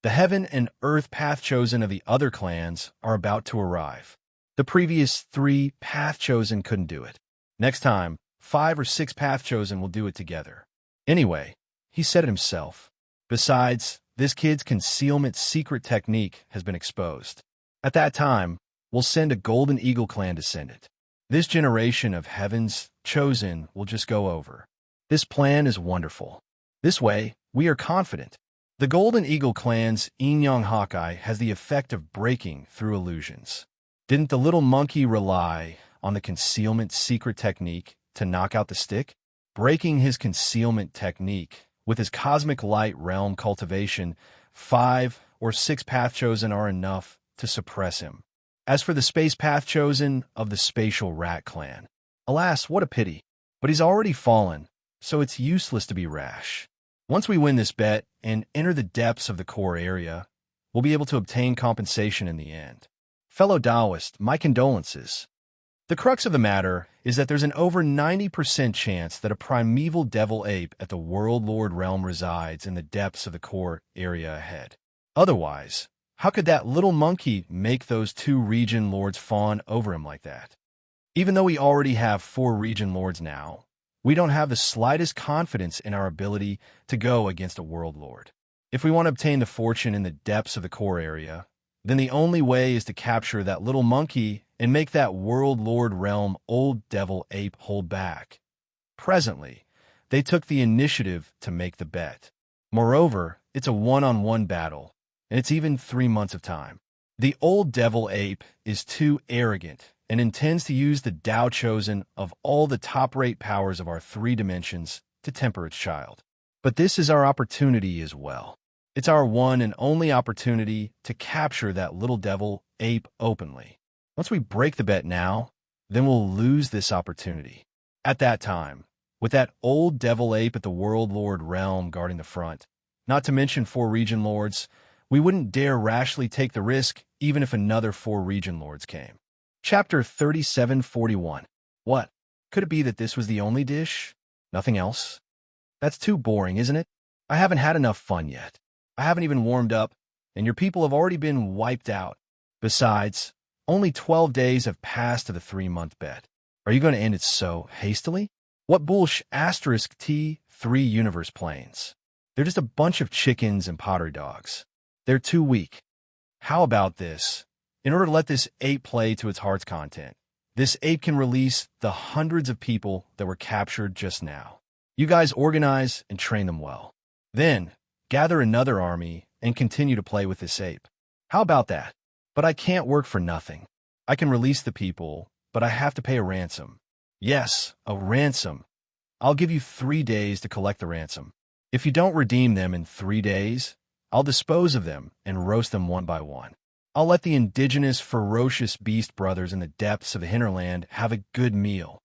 The heaven and earth path chosen of the other clans are about to arrive. The previous 3 path chosen couldn't do it. Next time, 5 or 6 path chosen will do it together. Anyway, he said it himself. Besides, this kid's concealment secret technique has been exposed. At that time, we'll send a Golden Eagle clan to send it. This generation of heavens chosen will just go over. This plan is wonderful. This way, we are confident. The Golden Eagle clan's Yin-Yang Hawkeye has the effect of breaking through illusions. Didn't the little monkey rely on the concealment secret technique to knock out the stick? Breaking his concealment technique with his cosmic light realm cultivation, 5 or 6 path chosen are enough to suppress him. As for the space path chosen of the Spatial Rat clan, alas, what a pity. But he's already fallen, so it's useless to be rash. Once we win this bet and enter the depths of the core area, we'll be able to obtain compensation in the end. Fellow Taoist, my condolences. The crux of the matter is that there's an over 90% chance that a primeval devil ape at the World Lord realm resides in the depths of the core area ahead. Otherwise, how could that little monkey make those 2 region lords fawn over him like that? Even though we already have 4 region lords now, we don't have the slightest confidence in our ability to go against a world lord. If we want to obtain the fortune in the depths of the core area, then the only way is to capture that little monkey and make that world lord realm old devil ape hold back. Presently, they took the initiative to make the bet. Moreover, it's a one-on-one battle, and it's even 3 months of time. The old devil ape is too arrogant and intends to use the Tao chosen of all the top-rate powers of our 3 dimensions to temper its child. But this is our opportunity as well. It's our one and only opportunity to capture that little devil ape openly. Once we break the bet now, then we'll lose this opportunity. At that time, with that old devil ape at the world lord realm guarding the front, not to mention 4 region lords, we wouldn't dare rashly take the risk even if another 4 region lords came. Chapter 3741. What? Could it be that this was the only dish? Nothing else? That's too boring, isn't it? I haven't had enough fun yet. I haven't even warmed up, and your people have already been wiped out. Besides, only 12 days have passed to the 3-month bet. Are you going to end it so hastily? What bullsh asterisk T3 universe planes? They're just a bunch of chickens and pottery dogs. They're too weak. How about this? In order to let this ape play to its heart's content, this ape can release the hundreds of people that were captured just now. You guys organize and train them well. Then, gather another army and continue to play with this ape. How about that? But I can't work for nothing. I can release the people, but I have to pay a ransom. Yes, a ransom. I'll give you 3 days to collect the ransom. If you don't redeem them in 3 days, I'll dispose of them and roast them one by one. I'll let the indigenous ferocious beast brothers in the depths of the hinterland have a good meal.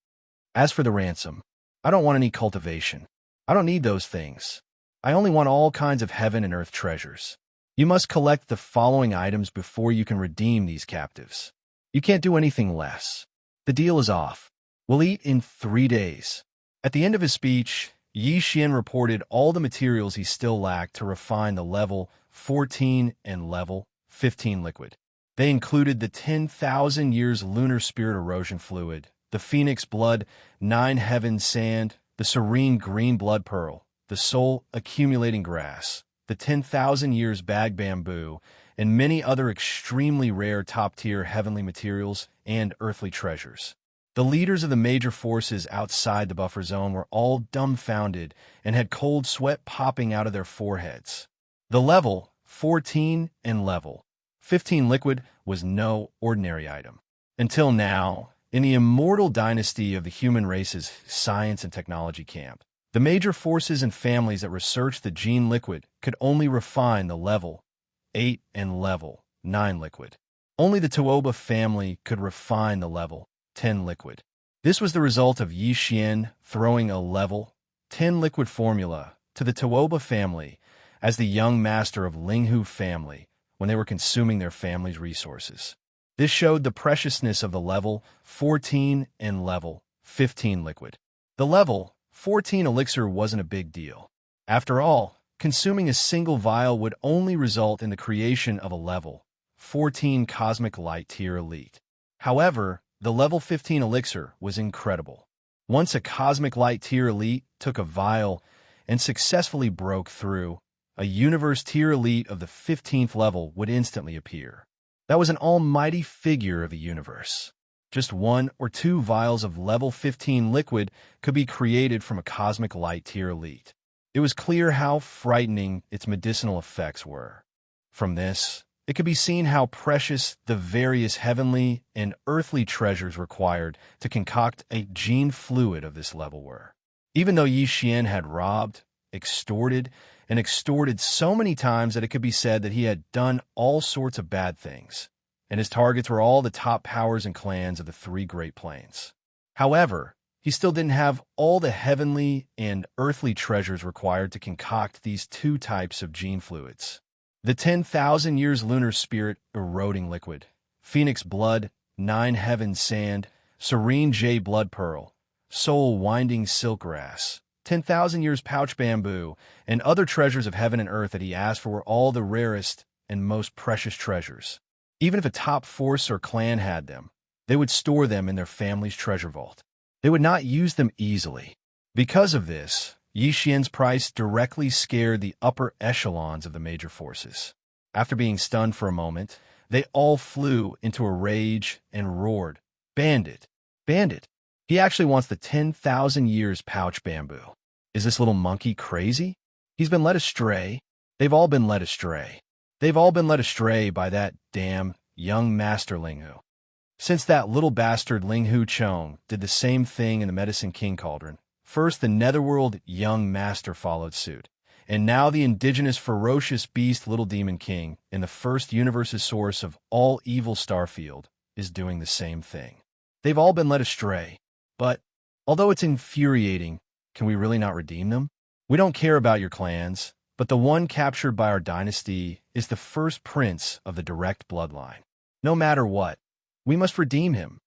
As for the ransom, I don't want any cultivation. I don't need those things. I only want all kinds of heaven and earth treasures. You must collect the following items before you can redeem these captives. You can't do anything less. The deal is off. We'll eat in 3 days. At the end of his speech, Yi Xian reported all the materials he still lacked to refine the level 14 and level 15 liquid. They included the 10,000 years lunar spirit erosion fluid, the phoenix blood, 9 heaven sand, the serene green blood pearl, the soul accumulating grass, the 10,000 years bag bamboo, and many other extremely rare top-tier heavenly materials and earthly treasures. The leaders of the major forces outside the buffer zone were all dumbfounded and had cold sweat popping out of their foreheads. The level 14 and level 15 liquid was no ordinary item. Until now, in the immortal dynasty of the human race's science and technology camp, the major forces and families that researched the gene liquid could only refine the level 8 and level 9 liquid. Only the Tuoba family could refine the level 10 liquid. This was the result of Yi Xian throwing a level 10 liquid formula to the Tuoba family as the young master of Linghu family when they were consuming their family's resources. This showed the preciousness of the level 14 and level 15 liquid. The level 14 elixir wasn't a big deal. After all, consuming a single vial would only result in the creation of a level 14 cosmic light tier elite. However, the level 15 elixir was incredible. Once a cosmic light tier elite took a vial and successfully broke through, a universe tier elite of the 15th level would instantly appear. That was an almighty figure of the universe. Just 1 or 2 vials of level 15 liquid could be created from a cosmic light tier elite. It was clear how frightening its medicinal effects were. From this, it could be seen how precious the various heavenly and earthly treasures required to concoct a gene fluid of this level were. Even though Yi Xian had robbed, extorted, and extorted so many times that it could be said that he had done all sorts of bad things, and his targets were all the top powers and clans of the 3 Great Plains. However, he still didn't have all the heavenly and earthly treasures required to concoct these 2 types of gene fluids. The 10,000 years lunar spirit eroding liquid, phoenix blood, 9 heaven sand, serene jade blood pearl, soul winding silk grass, 10,000 years pouch bamboo, and other treasures of heaven and earth that he asked for were all the rarest and most precious treasures. Even if a top force or clan had them, they would store them in their family's treasure vault. They would not use them easily. Because of this, Yi Xian's price directly scared the upper echelons of the major forces. After being stunned for a moment, they all flew into a rage and roared, "Bandit! Bandit! He actually wants the 10,000 years pouch bamboo. Is this little monkey crazy? He's been led astray. They've all been led astray. They've all been led astray by that damn young master Linghu. Since that little bastard Linghu Chong did the same thing in the Medicine King Cauldron, first the Netherworld young master followed suit, and now the indigenous ferocious beast Little Demon King in the first universe's source of all evil Starfield is doing the same thing. They've all been led astray, but although it's infuriating, can we really not redeem them? We don't care about your clans, but the one captured by our dynasty is the first prince of the direct bloodline. No matter what, we must redeem him.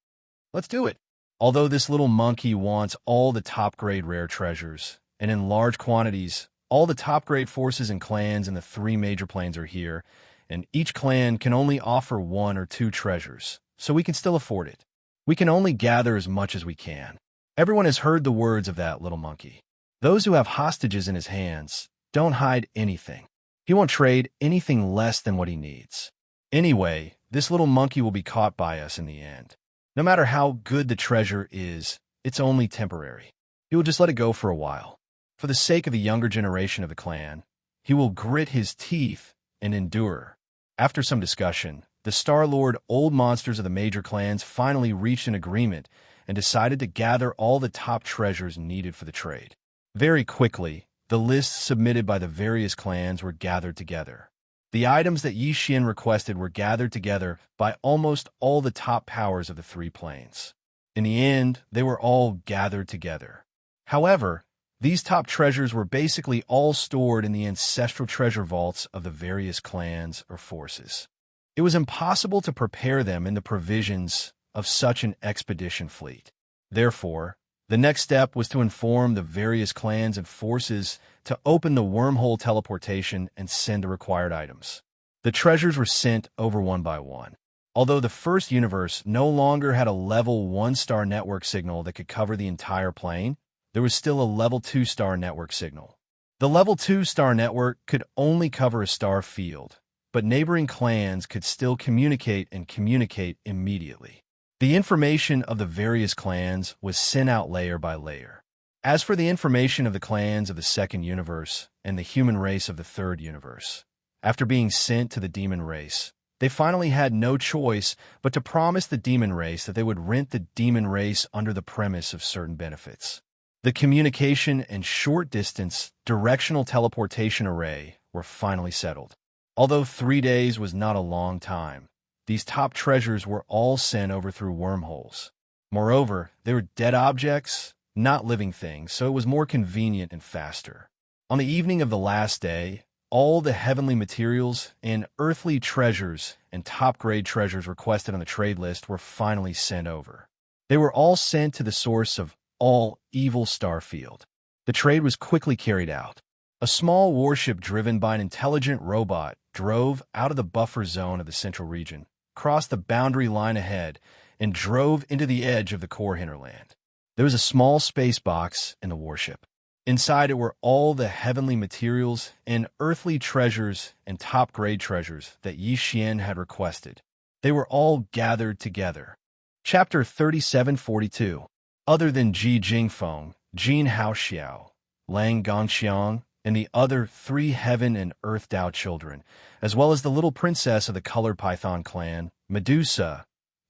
Let's do it. Although this little monkey wants all the top-grade rare treasures, and in large quantities, all the top-grade forces and clans in the 3 major planes are here, and each clan can only offer 1 or 2 treasures, so we can still afford it. We can only gather as much as we can. Everyone has heard the words of that little monkey. Those who have hostages in his hands don't hide anything. He won't trade anything less than what he needs. Anyway, this little monkey will be caught by us in the end. No matter how good the treasure is, it's only temporary. He will just let it go for a while. For the sake of the younger generation of the clan, he will grit his teeth and endure. After some discussion, the Star-Lord old monsters of the major clans finally reached an agreement and decided to gather all the top treasures needed for the trade. Very quickly, the lists submitted by the various clans were gathered together. The items that Yi Xian requested were gathered together by almost all the top powers of the 3 planes. In the end, they were all gathered together. However, these top treasures were basically all stored in the ancestral treasure vaults of the various clans or forces. It was impossible to prepare them in the provisions of such an expedition fleet. Therefore, the next step was to inform the various clans and forces to open the wormhole teleportation and send the required items. The treasures were sent over one by one. Although the first universe no longer had a level 1-star network signal that could cover the entire plane, there was still a level 2-star network signal. The level 2-star network could only cover a star field, but neighboring clans could still communicate immediately. The information of the various clans was sent out layer by layer. As for the information of the clans of the second universe and the human race of the third universe, after being sent to the demon race, they finally had no choice but to promise the demon race that they would rent the demon race under the premise of certain benefits. The communication and short-distance directional teleportation array were finally settled. Although 3 days was not a long time, these top treasures were all sent over through wormholes. Moreover, they were dead objects, not living things, so it was more convenient and faster. On the evening of the last day, all the heavenly materials and earthly treasures and top-grade treasures requested on the trade list were finally sent over. They were all sent to the source of all evil Starfield. The trade was quickly carried out. A small warship driven by an intelligent robot drove out of the buffer zone of the central region, crossed the boundary line ahead, and drove into the edge of the core hinterland. There was a small space box in the warship. Inside it were all the heavenly materials and earthly treasures and top-grade treasures that Yi Xian had requested. They were all gathered together. Chapter 3742. Other than Ji Jingfeng, Jin Haoxiao, Lang Gongxiang, and the other 3 heaven and earth Dao children, as well as the little princess of the colored python clan, Medusa,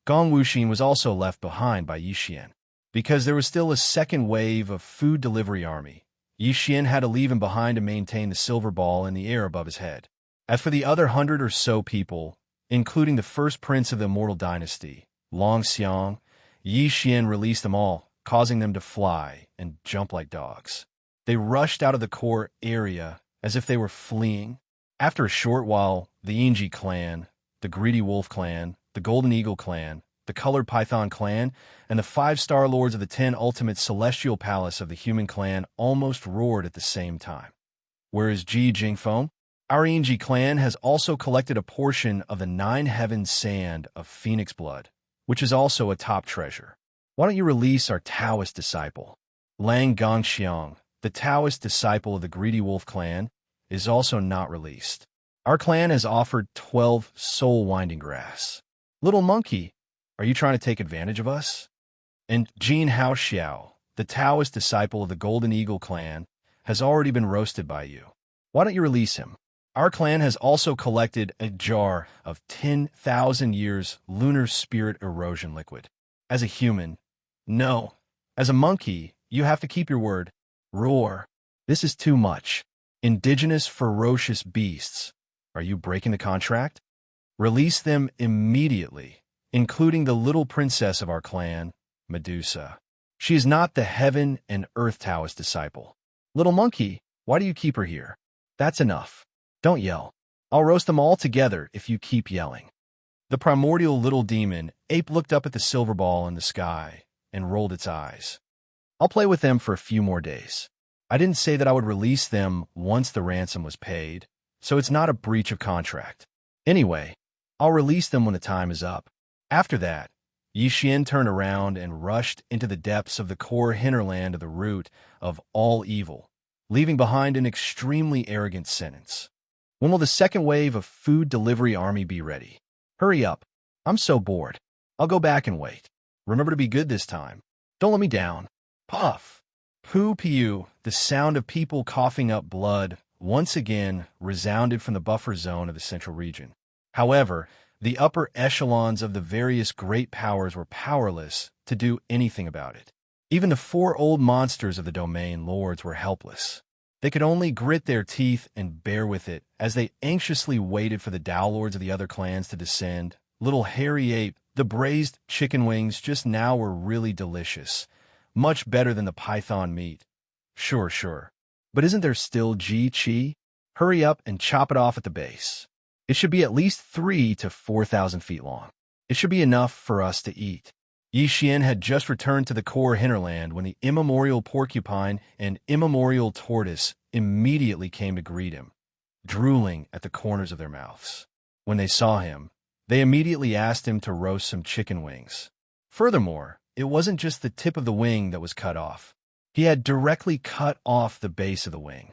Gong Wuxin was also left behind by Yi Xian. Because there was still a second wave of food delivery army, Yi Xian had to leave him behind to maintain the silver ball in the air above his head. As for the other 100 or so people, including the first prince of the immortal dynasty, Long Xiang, Yi Xian released them all, causing them to fly and jump like dogs. They rushed out of the core area as if they were fleeing. After a short while, the Yingji clan, the Greedy Wolf clan, the Golden Eagle clan, the Colored Python clan, and the 5 Star Lords of the 10 Ultimate Celestial Palace of the Human clan almost roared at the same time. Whereas Ji Jingfeng, our Yingji clan has also collected a portion of the 9 Heavens Sand of Phoenix Blood, which is also a top treasure. Why don't you release our Taoist disciple? Lang Gongxiang, the Taoist disciple of the Greedy Wolf clan, is also not released. Our clan has offered 12 soul winding grass. Little monkey, are you trying to take advantage of us? And Jin Haoxiao, the Taoist disciple of the Golden Eagle clan, has already been roasted by you. Why don't you release him? Our clan has also collected a jar of 10,000 years lunar spirit erosion liquid. As a human, no. As a monkey, you have to keep your word. Roar. This is too much. Indigenous ferocious beasts. Are you breaking the contract? Release them immediately, including the little princess of our clan, Medusa. She is not the heaven and earth Taoist disciple. Little monkey, why do you keep her here? That's enough. Don't yell. I'll roast them all together if you keep yelling. The primordial little demon ape looked up at the silver ball in the sky and rolled its eyes. I'll play with them for a few more days. I didn't say that I would release them once the ransom was paid, so it's not a breach of contract. Anyway, I'll release them when the time is up. After that, Yi Xian turned around and rushed into the depths of the core hinterland of the root of all evil, leaving behind an extremely arrogant sentence. When will the second wave of food delivery army be ready? Hurry up. I'm so bored. I'll go back and wait. Remember to be good this time. Don't let me down. Puff. Poo-pew, the sound of people coughing up blood once again resounded from the buffer zone of the central region. However, the upper echelons of the various great powers were powerless to do anything about it. Even the four old monsters of the domain lords were helpless. They could only grit their teeth and bear with it as they anxiously waited for the Tao lords of the other clans to descend. Little hairy ape, the braised chicken wings just now were really delicious. Much better than the python meat. Sure. But isn't there still Ji-Chi? Hurry up and chop it off at the base. It should be at least 3,000 to 4,000 feet long. It should be enough for us to eat. Yi Xian had just returned to the core hinterland when the immemorial porcupine and immemorial tortoise immediately came to greet him, drooling at the corners of their mouths. When they saw him, they immediately asked him to roast some chicken wings. Furthermore, it wasn't just the tip of the wing that was cut off. He had directly cut off the base of the wing.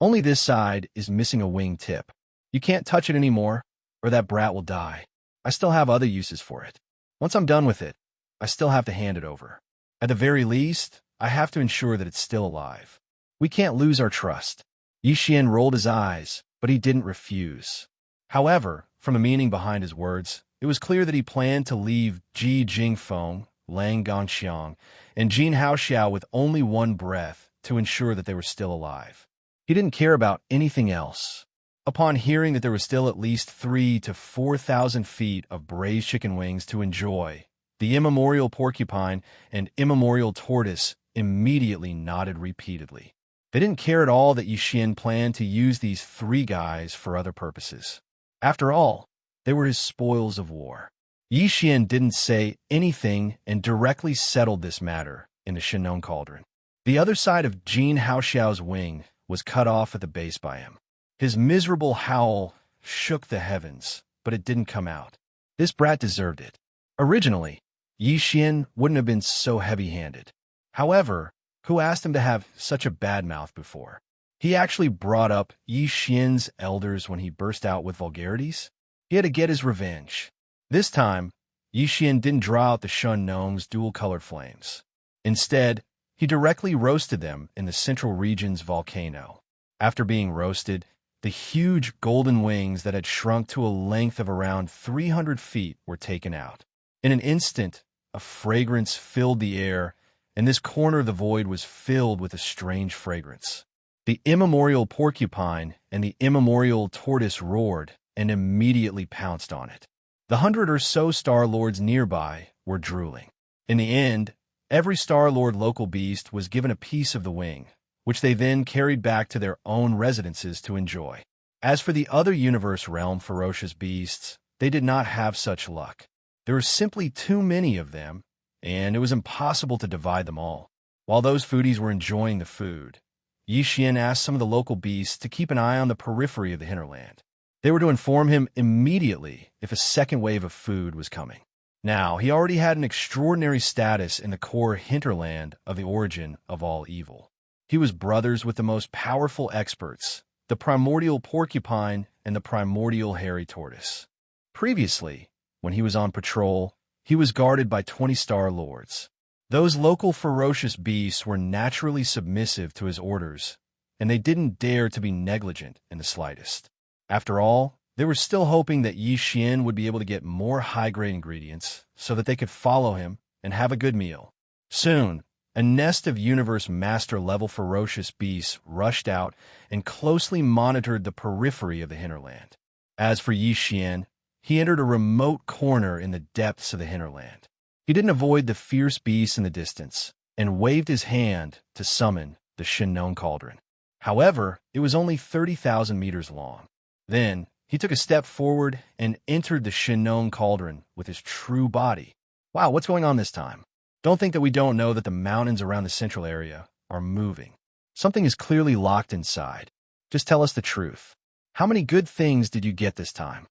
Only this side is missing a wing tip. You can't touch it anymore, or that brat will die. I still have other uses for it. Once I'm done with it, I still have to hand it over. At the very least, I have to ensure that it's still alive. We can't lose our trust. Yi Xian rolled his eyes, but he didn't refuse. However, from the meaning behind his words, it was clear that he planned to leave Ji Jingfeng, Lang Gongxiang, and Jin Haoxiao with only one breath to ensure that they were still alive. He didn't care about anything else. Upon hearing that there was still at least 3,000 to 4,000 feet of braised chicken wings to enjoy, the immemorial porcupine and immemorial tortoise immediately nodded repeatedly. They didn't care at all that Yi Xian planned to use these three guys for other purposes. After all, they were his spoils of war. Yi Xian didn't say anything and directly settled this matter in the Shinon cauldron. The other side of Jin Haoxiao's wing was cut off at the base by him. His miserable howl shook the heavens, but it didn't come out. This brat deserved it. Originally, Yi Xian wouldn't have been so heavy-handed. However, who asked him to have such a bad mouth before? He actually brought up Yi Xian's elders when he burst out with vulgarities. He had to get his revenge. This time, Yi Xian didn't draw out the Shun gnome's dual-colored flames. Instead, he directly roasted them in the central region's volcano. After being roasted, the huge golden wings that had shrunk to a length of around 300 feet were taken out. In an instant, a fragrance filled the air, and this corner of the void was filled with a strange fragrance. The immemorial porcupine and the immemorial tortoise roared and immediately pounced on it. The 100 or so Star Lords nearby were drooling. In the end, every Star Lord local beast was given a piece of the wing, which they then carried back to their own residences to enjoy. As for the other universe realm ferocious beasts, they did not have such luck. There were simply too many of them, and it was impossible to divide them all. While those foodies were enjoying the food, Yi Xian asked some of the local beasts to keep an eye on the periphery of the hinterland. They were to inform him immediately if a second wave of food was coming. Now, he already had an extraordinary status in the core hinterland of the origin of all evil. He was brothers with the most powerful experts, the primordial porcupine and the primordial hairy tortoise. Previously, when he was on patrol, he was guarded by 20 Star Lords. Those local ferocious beasts were naturally submissive to his orders, and they didn't dare to be negligent in the slightest. After all, they were still hoping that Yi Xian would be able to get more high-grade ingredients so that they could follow him and have a good meal. Soon, a nest of Universe Master-level ferocious beasts rushed out and closely monitored the periphery of the hinterland. As for Yi Xian, he entered a remote corner in the depths of the hinterland. He didn't avoid the fierce beasts in the distance and waved his hand to summon the Shinnon Cauldron. However, it was only 30,000 meters long. Then, he took a step forward and entered the Shinnon Cauldron with his true body. Wow, what's going on this time? Don't think that we don't know that the mountains around the central area are moving. Something is clearly locked inside. Just tell us the truth. How many good things did you get this time?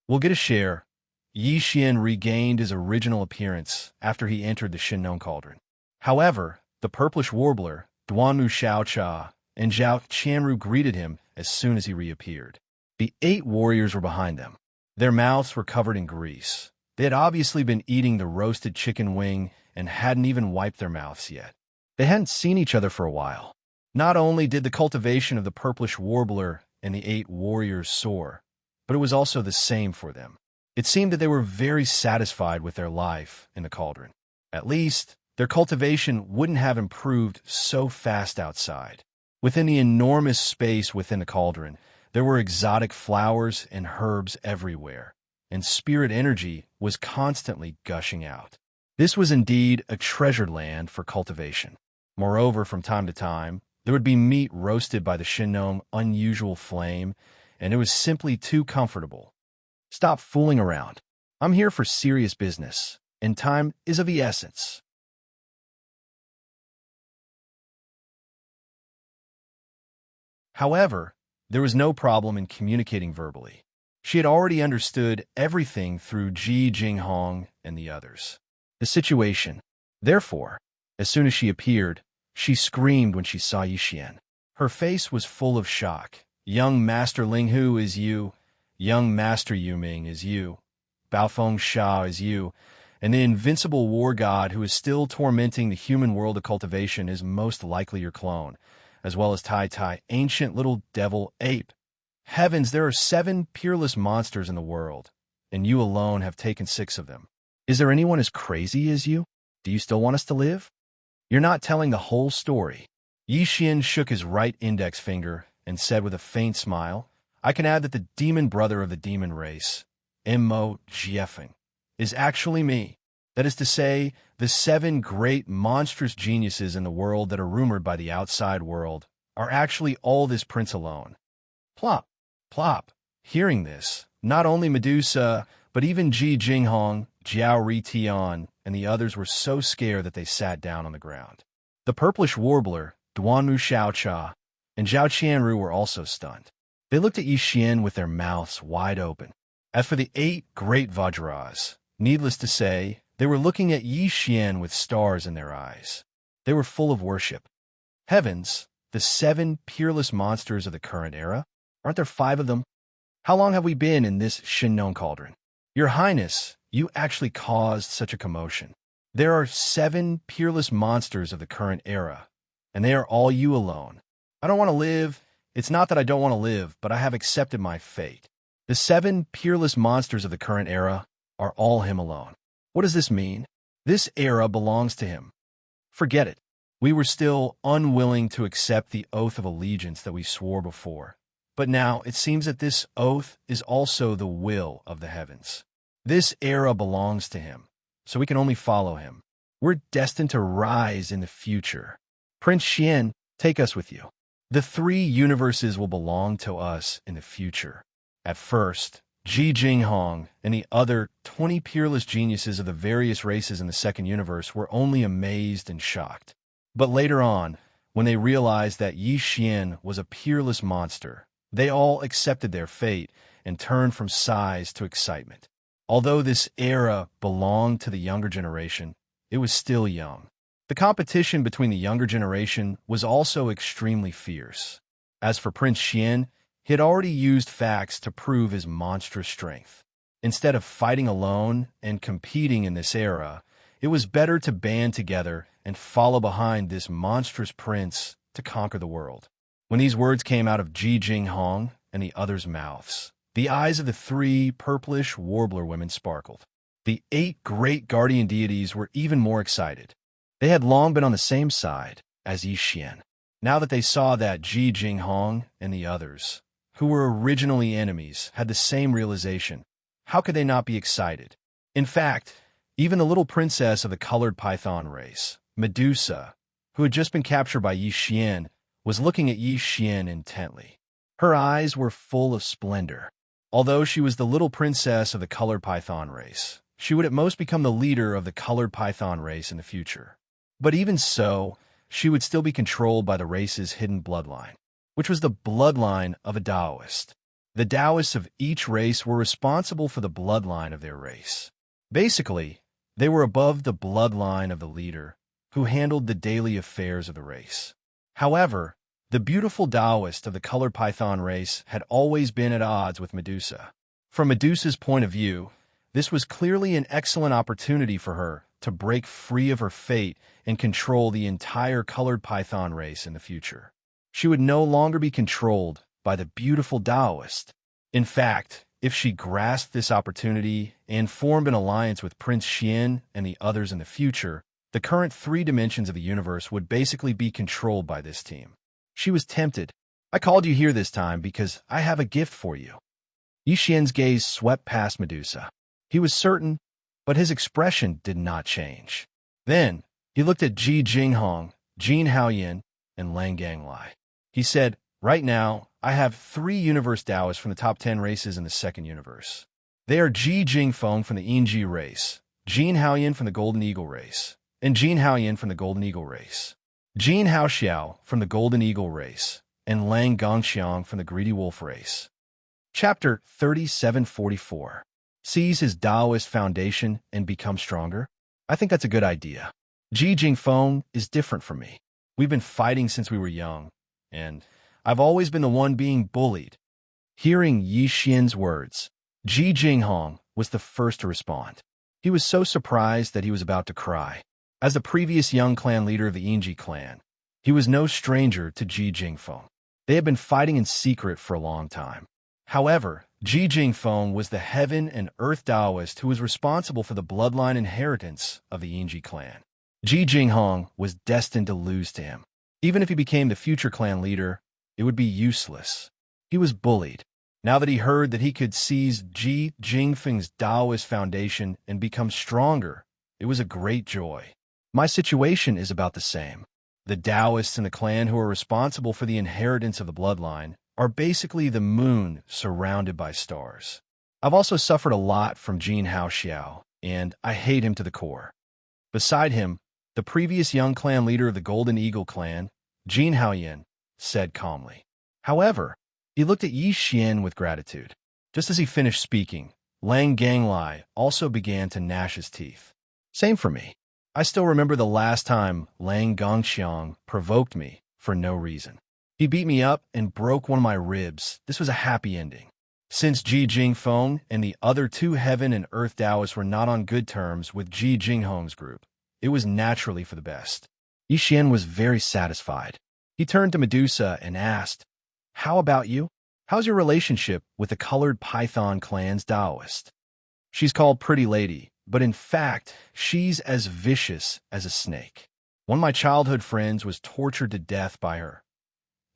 We'll get a share. Yi Xian regained his original appearance after he entered the Shinnon Cauldron. However, the purplish warbler, Duanmu Xiaocha, and Zhao Qianru greeted him as soon as he reappeared. The 8 warriors were behind them. Their mouths were covered in grease. They had obviously been eating the roasted chicken wing and hadn't even wiped their mouths yet. They hadn't seen each other for a while. Not only did the cultivation of the purplish warbler and the 8 warriors soar, but it was also the same for them. It seemed that they were very satisfied with their life in the cauldron. At least, their cultivation wouldn't have improved so fast outside. Within the enormous space within the cauldron, there were exotic flowers and herbs everywhere, and spirit energy was constantly gushing out. This was indeed a treasured land for cultivation. Moreover, from time to time, there would be meat roasted by the Shinnon unusual flame, and it was simply too comfortable. Stop fooling around. I'm here for serious business, and time is of the essence. However, there was no problem in communicating verbally. She had already understood everything through Ji Jinghong and the others. The situation. Therefore, as soon as she appeared, she screamed when she saw Yi Xian. Her face was full of shock. Young Master Linghu is you. Young Master Yuming is you. Baofeng Sha is you. And the invincible war god who is still tormenting the human world of cultivation is most likely your clone, as well as Tai Tai, ancient little devil ape. Heavens, there are 7 peerless monsters in the world, and you alone have taken 6 of them. Is there anyone as crazy as you? Do you still want us to live? You're not telling the whole story. Yi Xian shook his right index finger and said with a faint smile, I can add that the demon brother of the demon race, Immo Jiefeng, is actually me. That is to say, the 7 great monstrous geniuses in the world that are rumored by the outside world are actually all this prince alone. Plop, plop. Hearing this, not only Medusa, but even Ji Jinghong, Jiao Ritian, and the others were so scared that they sat down on the ground. The purplish warbler, Duanmu Xiaocha, and Zhao Qianru were also stunned. They looked at Yi Xian with their mouths wide open. As for the 8 great Vajras, needless to say, they were looking at Yi Xian with stars in their eyes. They were full of worship. Heavens, the 7 peerless monsters of the current era? Aren't there 5 of them? How long have we been in this Shinnon Cauldron? Your Highness, you actually caused such a commotion. There are 7 peerless monsters of the current era, and they are all you alone. I don't want to live. It's not that I don't want to live, but I have accepted my fate. The 7 peerless monsters of the current era are all him alone. What does this mean? This era belongs to him. Forget it. We were still unwilling to accept the oath of allegiance that we swore before. But now it seems that this oath is also the will of the heavens. This era belongs to him, so we can only follow him. We're destined to rise in the future. Prince Xian, take us with you. The 3 universes will belong to us in the future. At first, Ji Jinghong and the other 20 peerless geniuses of the various races in the second universe were only amazed and shocked. But later on, when they realized that Yi Xian was a peerless monster, they all accepted their fate and turned from sighs to excitement. Although this era belonged to the younger generation, it was still young. The competition between the younger generation was also extremely fierce. As for Prince Xian, he had already used facts to prove his monstrous strength. Instead of fighting alone and competing in this era, it was better to band together and follow behind this monstrous prince to conquer the world. When these words came out of Ji Jinghong and the others' mouths, the eyes of the three purplish warbler women sparkled. The 8 great guardian deities were even more excited. They had long been on the same side as Yi Xian. Now that they saw that Ji Jinghong and the others, who were originally enemies, had the same realization, how could they not be excited? In fact, even the little princess of the colored python race, Medusa, who had just been captured by Yi Xian, was looking at Yi Xian intently. Her eyes were full of splendor. Although she was the little princess of the colored python race, she would at most become the leader of the colored python race in the future. But even so, she would still be controlled by the race's hidden bloodline, which was the bloodline of a Taoist. The Taoists of each race were responsible for the bloodline of their race. Basically, they were above the bloodline of the leader, who handled the daily affairs of the race. However, the beautiful Taoist of the colored python race had always been at odds with Medusa. From Medusa's point of view, this was clearly an excellent opportunity for her to break free of her fate and control the entire colored python race in the future. She would no longer be controlled by the beautiful Taoist. In fact, if she grasped this opportunity and formed an alliance with Prince Xian and the others in the future, the current 3 dimensions of the universe would basically be controlled by this team. She was tempted. I called you here this time because I have a gift for you. Yi Xian's gaze swept past Medusa. He was certain, but his expression did not change. Then, he looked at Ji Jinghong, Jin Haoyin, and Lang Ganglai. He said, right now, I have 3 universe Taoists from the top 10 races in the second universe. They are Ji Jingfeng from the Yinji race, Jin Haoyin from the Golden Eagle race, and Jin Haoyin from the Golden Eagle race, Jin Haoxiao from the Golden Eagle race, and Lang Gongxiang from the Greedy Wolf race. Chapter 3744. Seize his Taoist foundation and become stronger? I think that's a good idea. Ji Jingfeng is different from me. We've been fighting since we were young, and I've always been the one being bullied. Hearing Yi Xian's words, Ji Jinghong was the first to respond. He was so surprised that he was about to cry. As the previous young clan leader of the Yinji clan, he was no stranger to Ji Jingfeng. They had been fighting in secret for a long time. However, Ji Jingfeng was the heaven and earth Taoist who was responsible for the bloodline inheritance of the Yinji clan. Ji Jinghong was destined to lose to him. Even if he became the future clan leader, it would be useless. He was bullied. Now that he heard that he could seize Ji Jingfeng's Taoist foundation and become stronger, it was a great joy. My situation is about the same. The Taoists in the clan who are responsible for the inheritance of the bloodline are basically the moon surrounded by stars. I've also suffered a lot from Jin Haoxiao, and I hate him to the core. Beside him, the previous young clan leader of the Golden Eagle clan, Jin Haoyin, said calmly. However, he looked at Yi Xian with gratitude. Just as he finished speaking, Lang Ganglai also began to gnash his teeth. Same for me. I still remember the last time Lang Gongxiang provoked me for no reason. He beat me up and broke one of my ribs. This was a happy ending. Since Ji Jingfeng and the other 2 heaven and earth Taoists were not on good terms with Ji Jinghong's group, it was naturally for the best. Yi Xian was very satisfied. He turned to Medusa and asked, "How about you? How's your relationship with the colored python clan's Taoist?" She's called Pretty Lady, but in fact, she's as vicious as a snake. One of my childhood friends was tortured to death by her.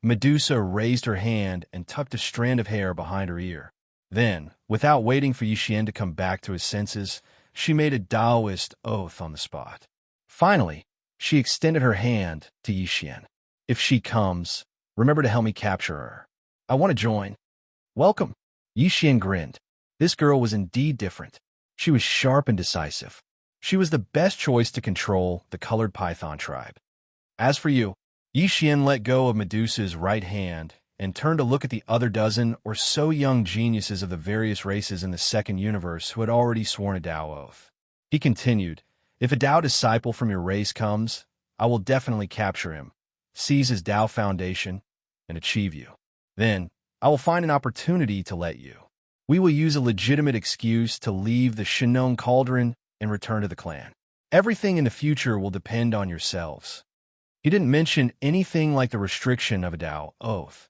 Medusa raised her hand and tucked a strand of hair behind her ear. Then, without waiting for Yi Xian to come back to his senses, she made a Taoist oath on the spot. Finally, she extended her hand to Yi Xian. "If she comes, remember to help me capture her. I want to join." "Welcome." Yi Xian grinned. This girl was indeed different. She was sharp and decisive. She was the best choice to control the colored python tribe. As for you, Yi Xian let go of Medusa's right hand and turned to look at the other dozen or so young geniuses of the various races in the second universe who had already sworn a Tao oath. He continued, "If a Tao disciple from your race comes, I will definitely capture him, seize his Tao foundation, and achieve you. Then, I will find an opportunity to let you. We will use a legitimate excuse to leave the Shinon Cauldron and return to the clan. Everything in the future will depend on yourselves." He didn't mention anything like the restriction of a Tao oath,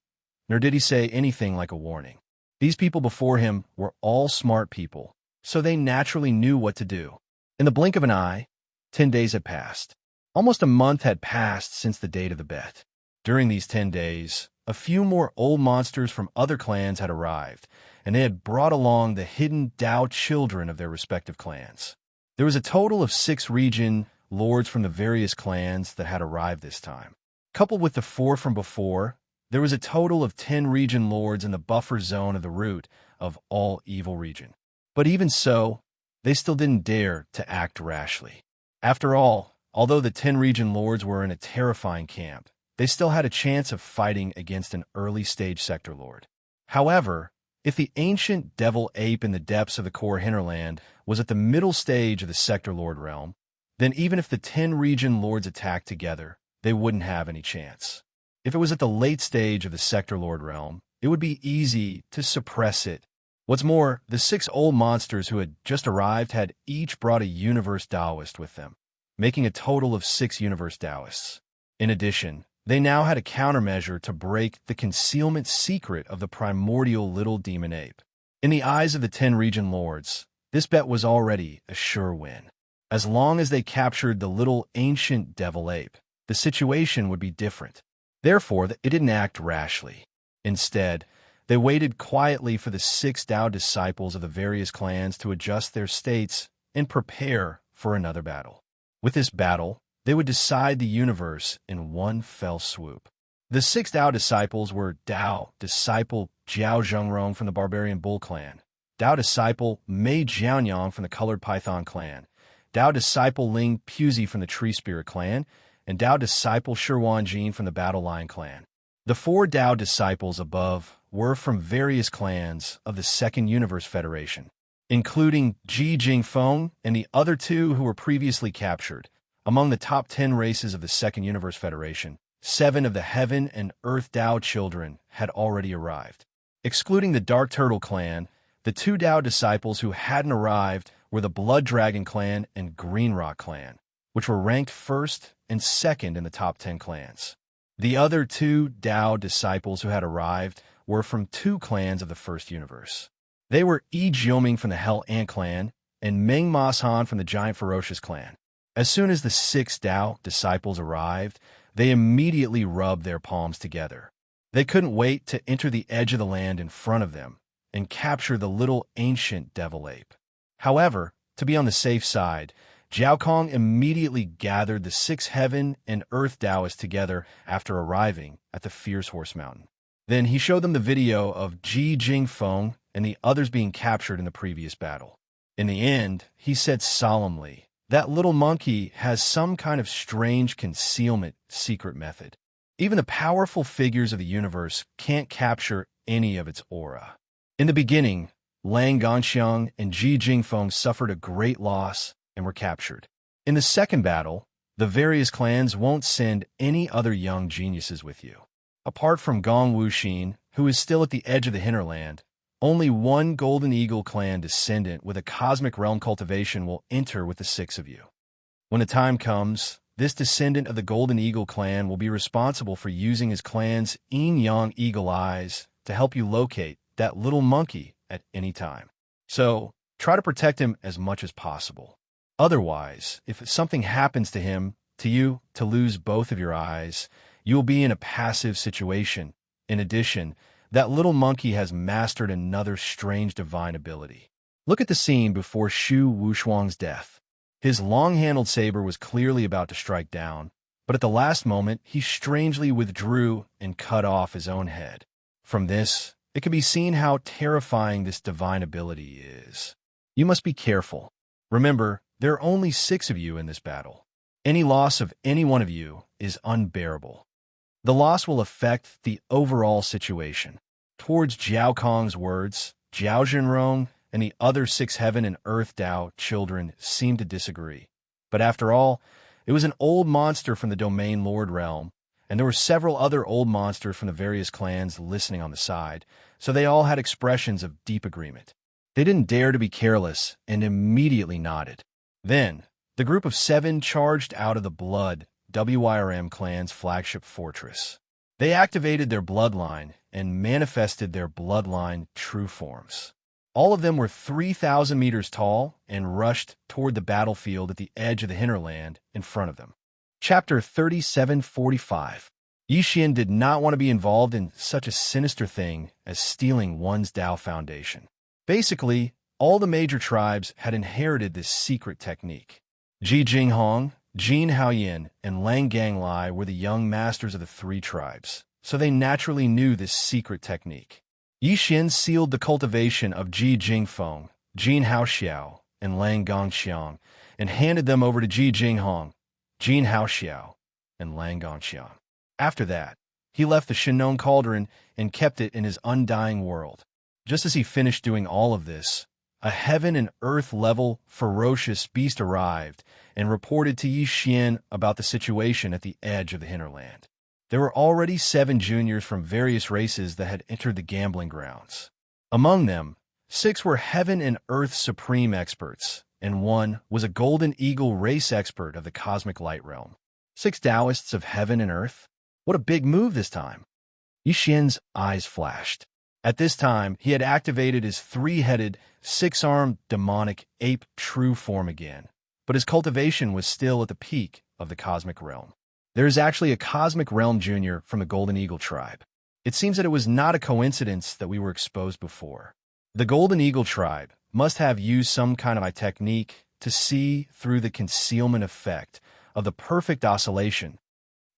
nor did he say anything like a warning. These people before him were all smart people, so they naturally knew what to do. In the blink of an eye, 10 days had passed. Almost a month had passed since the date of the bet. During these 10 days, a few more old monsters from other clans had arrived, and they had brought along the hidden Tao children of their respective clans. There was a total of 6 region lords from the various clans that had arrived this time. Coupled with the 4 from before, there was a total of 10 region lords in the buffer zone of the root of all evil region. But even so, they still didn't dare to act rashly. After all, although the 10 region lords were in a terrifying camp, they still had a chance of fighting against an early-stage sector lord. However, if the ancient devil ape in the depths of the core hinterland was at the middle stage of the sector lord realm, then even if the 10 region lords attacked together, they wouldn't have any chance. If it was at the late stage of the sector lord realm, it would be easy to suppress it. What's more, the 6 old monsters who had just arrived had each brought a universe Taoist with them, making a total of 6 universe Taoists. In addition, they now had a countermeasure to break the concealment secret of the primordial little demon ape. In the eyes of the 10 region lords, this bet was already a sure win. As long as they captured the little ancient devil ape, the situation would be different. Therefore, it didn't act rashly. Instead, they waited quietly for the 6 Tao disciples of the various clans to adjust their states and prepare for another battle. With this battle, they would decide the universe in one fell swoop. The 6 Tao disciples were Tao disciple Jiao Zhengrong from the Barbarian Bull clan, Tao disciple Mei Jianyang from the Colored Python clan, Tao disciple Ling Puzi from the Tree Spirit clan, and Tao disciple Shirwan Jin from the Battle Lion clan. The 4 Tao disciples above were from various clans of the Second Universe Federation, including Ji Jingfeng and the other 2 who were previously captured. Among the top 10 races of the Second Universe Federation, 7 of the Heaven and Earth Tao children had already arrived. Excluding the Dark Turtle clan, the 2 Tao disciples who hadn't arrived were the Blood Dragon clan and Green Rock clan, which were ranked 1st and 2nd in the top 10 clans. The other 2 Tao disciples who had arrived were from 2 clans of the First Universe. They were Yi Jioming from the Hell Ant clan and Meng Mashan from the Giant Ferocious clan. As soon as the 6 Tao disciples arrived, they immediately rubbed their palms together. They couldn't wait to enter the edge of the land in front of them and capture the little ancient devil ape. However, to be on the safe side, Jiao Kong immediately gathered the 6 Heaven and Earth Taoists together after arriving at the Fierce Horse Mountain. Then he showed them the video of Ji Jingfeng and the others being captured in the previous battle. In the end, he said solemnly, "That little monkey has some kind of strange concealment secret method. Even the powerful figures of the universe can't capture any of its aura." In the beginning, Lang Ganxiang and Ji Jingfeng suffered a great loss and were captured. In the second battle, the various clans won't send any other young geniuses with you. Apart from Gong Wuxin, who is still at the edge of the hinterland, only one Golden Eagle clan descendant with a cosmic realm cultivation will enter with the 6 of you. When the time comes, this descendant of the Golden Eagle clan will be responsible for using his clan's yin-yang eagle eyes to help you locate that little monkey at any time. So, try to protect him as much as possible. Otherwise, if something happens to him, to you, to lose both of your eyes, you will be in a passive situation. In addition, that little monkey has mastered another strange divine ability. Look at the scene before Shu Wushuang's death. His long-handled saber was clearly about to strike down, but at the last moment, he strangely withdrew and cut off his own head. From this, it can be seen how terrifying this divine ability is. You must be careful. Remember, there are only 6 of you in this battle. Any loss of any one of you is unbearable. The loss will affect the overall situation. Towards Jiao Kong's words, Jiao Zhenrong and the other 6 heaven and earth Dao children seemed to disagree. But after all, it was an old monster from the Domain Lord realm, and there were several other old monsters from the various clans listening on the side, so they all had expressions of deep agreement. They didn't dare to be careless and immediately nodded. Then, the group of 7 charged out of the Blood WIRM clan's flagship fortress. They activated their bloodline and manifested their bloodline true forms. All of them were 3,000 meters tall and rushed toward the battlefield at the edge of the hinterland in front of them. Chapter 3745. Yixian did not want to be involved in such a sinister thing as stealing one's Dao foundation. Basically, all the major tribes had inherited this secret technique. Ji Jinghong, Jin Haoyin, and Lang Ganglai were the young masters of the 3 tribes, so they naturally knew this secret technique. Yixian sealed the cultivation of Ji Jingfeng, Jin Haoxiao, and Lang Gongxiang, and handed them over to Ji Jinghong, Jin Haoxiao, and Lang Gongxiang. After that, he left the Shinong Cauldron and kept it in his undying world. Just as he finished doing all of this, a heaven and earth level ferocious beast arrived and reported to Yixian about the situation at the edge of the hinterland. There were already 7 juniors from various races that had entered the gambling grounds. Among them, 6 were heaven and earth supreme experts, and 1 was a golden eagle race expert of the cosmic light realm. 6 Taoists of heaven and earth? What a big move this time! Yixian's eyes flashed. At this time, he had activated his 3-headed, 6-armed demonic ape true form again, but his cultivation was still at the peak of the cosmic realm. There is actually a cosmic realm junior from the Golden Eagle tribe. It seems that it was not a coincidence that we were exposed before. The Golden Eagle tribe must have used some kind of a technique to see through the concealment effect of the perfect oscillation.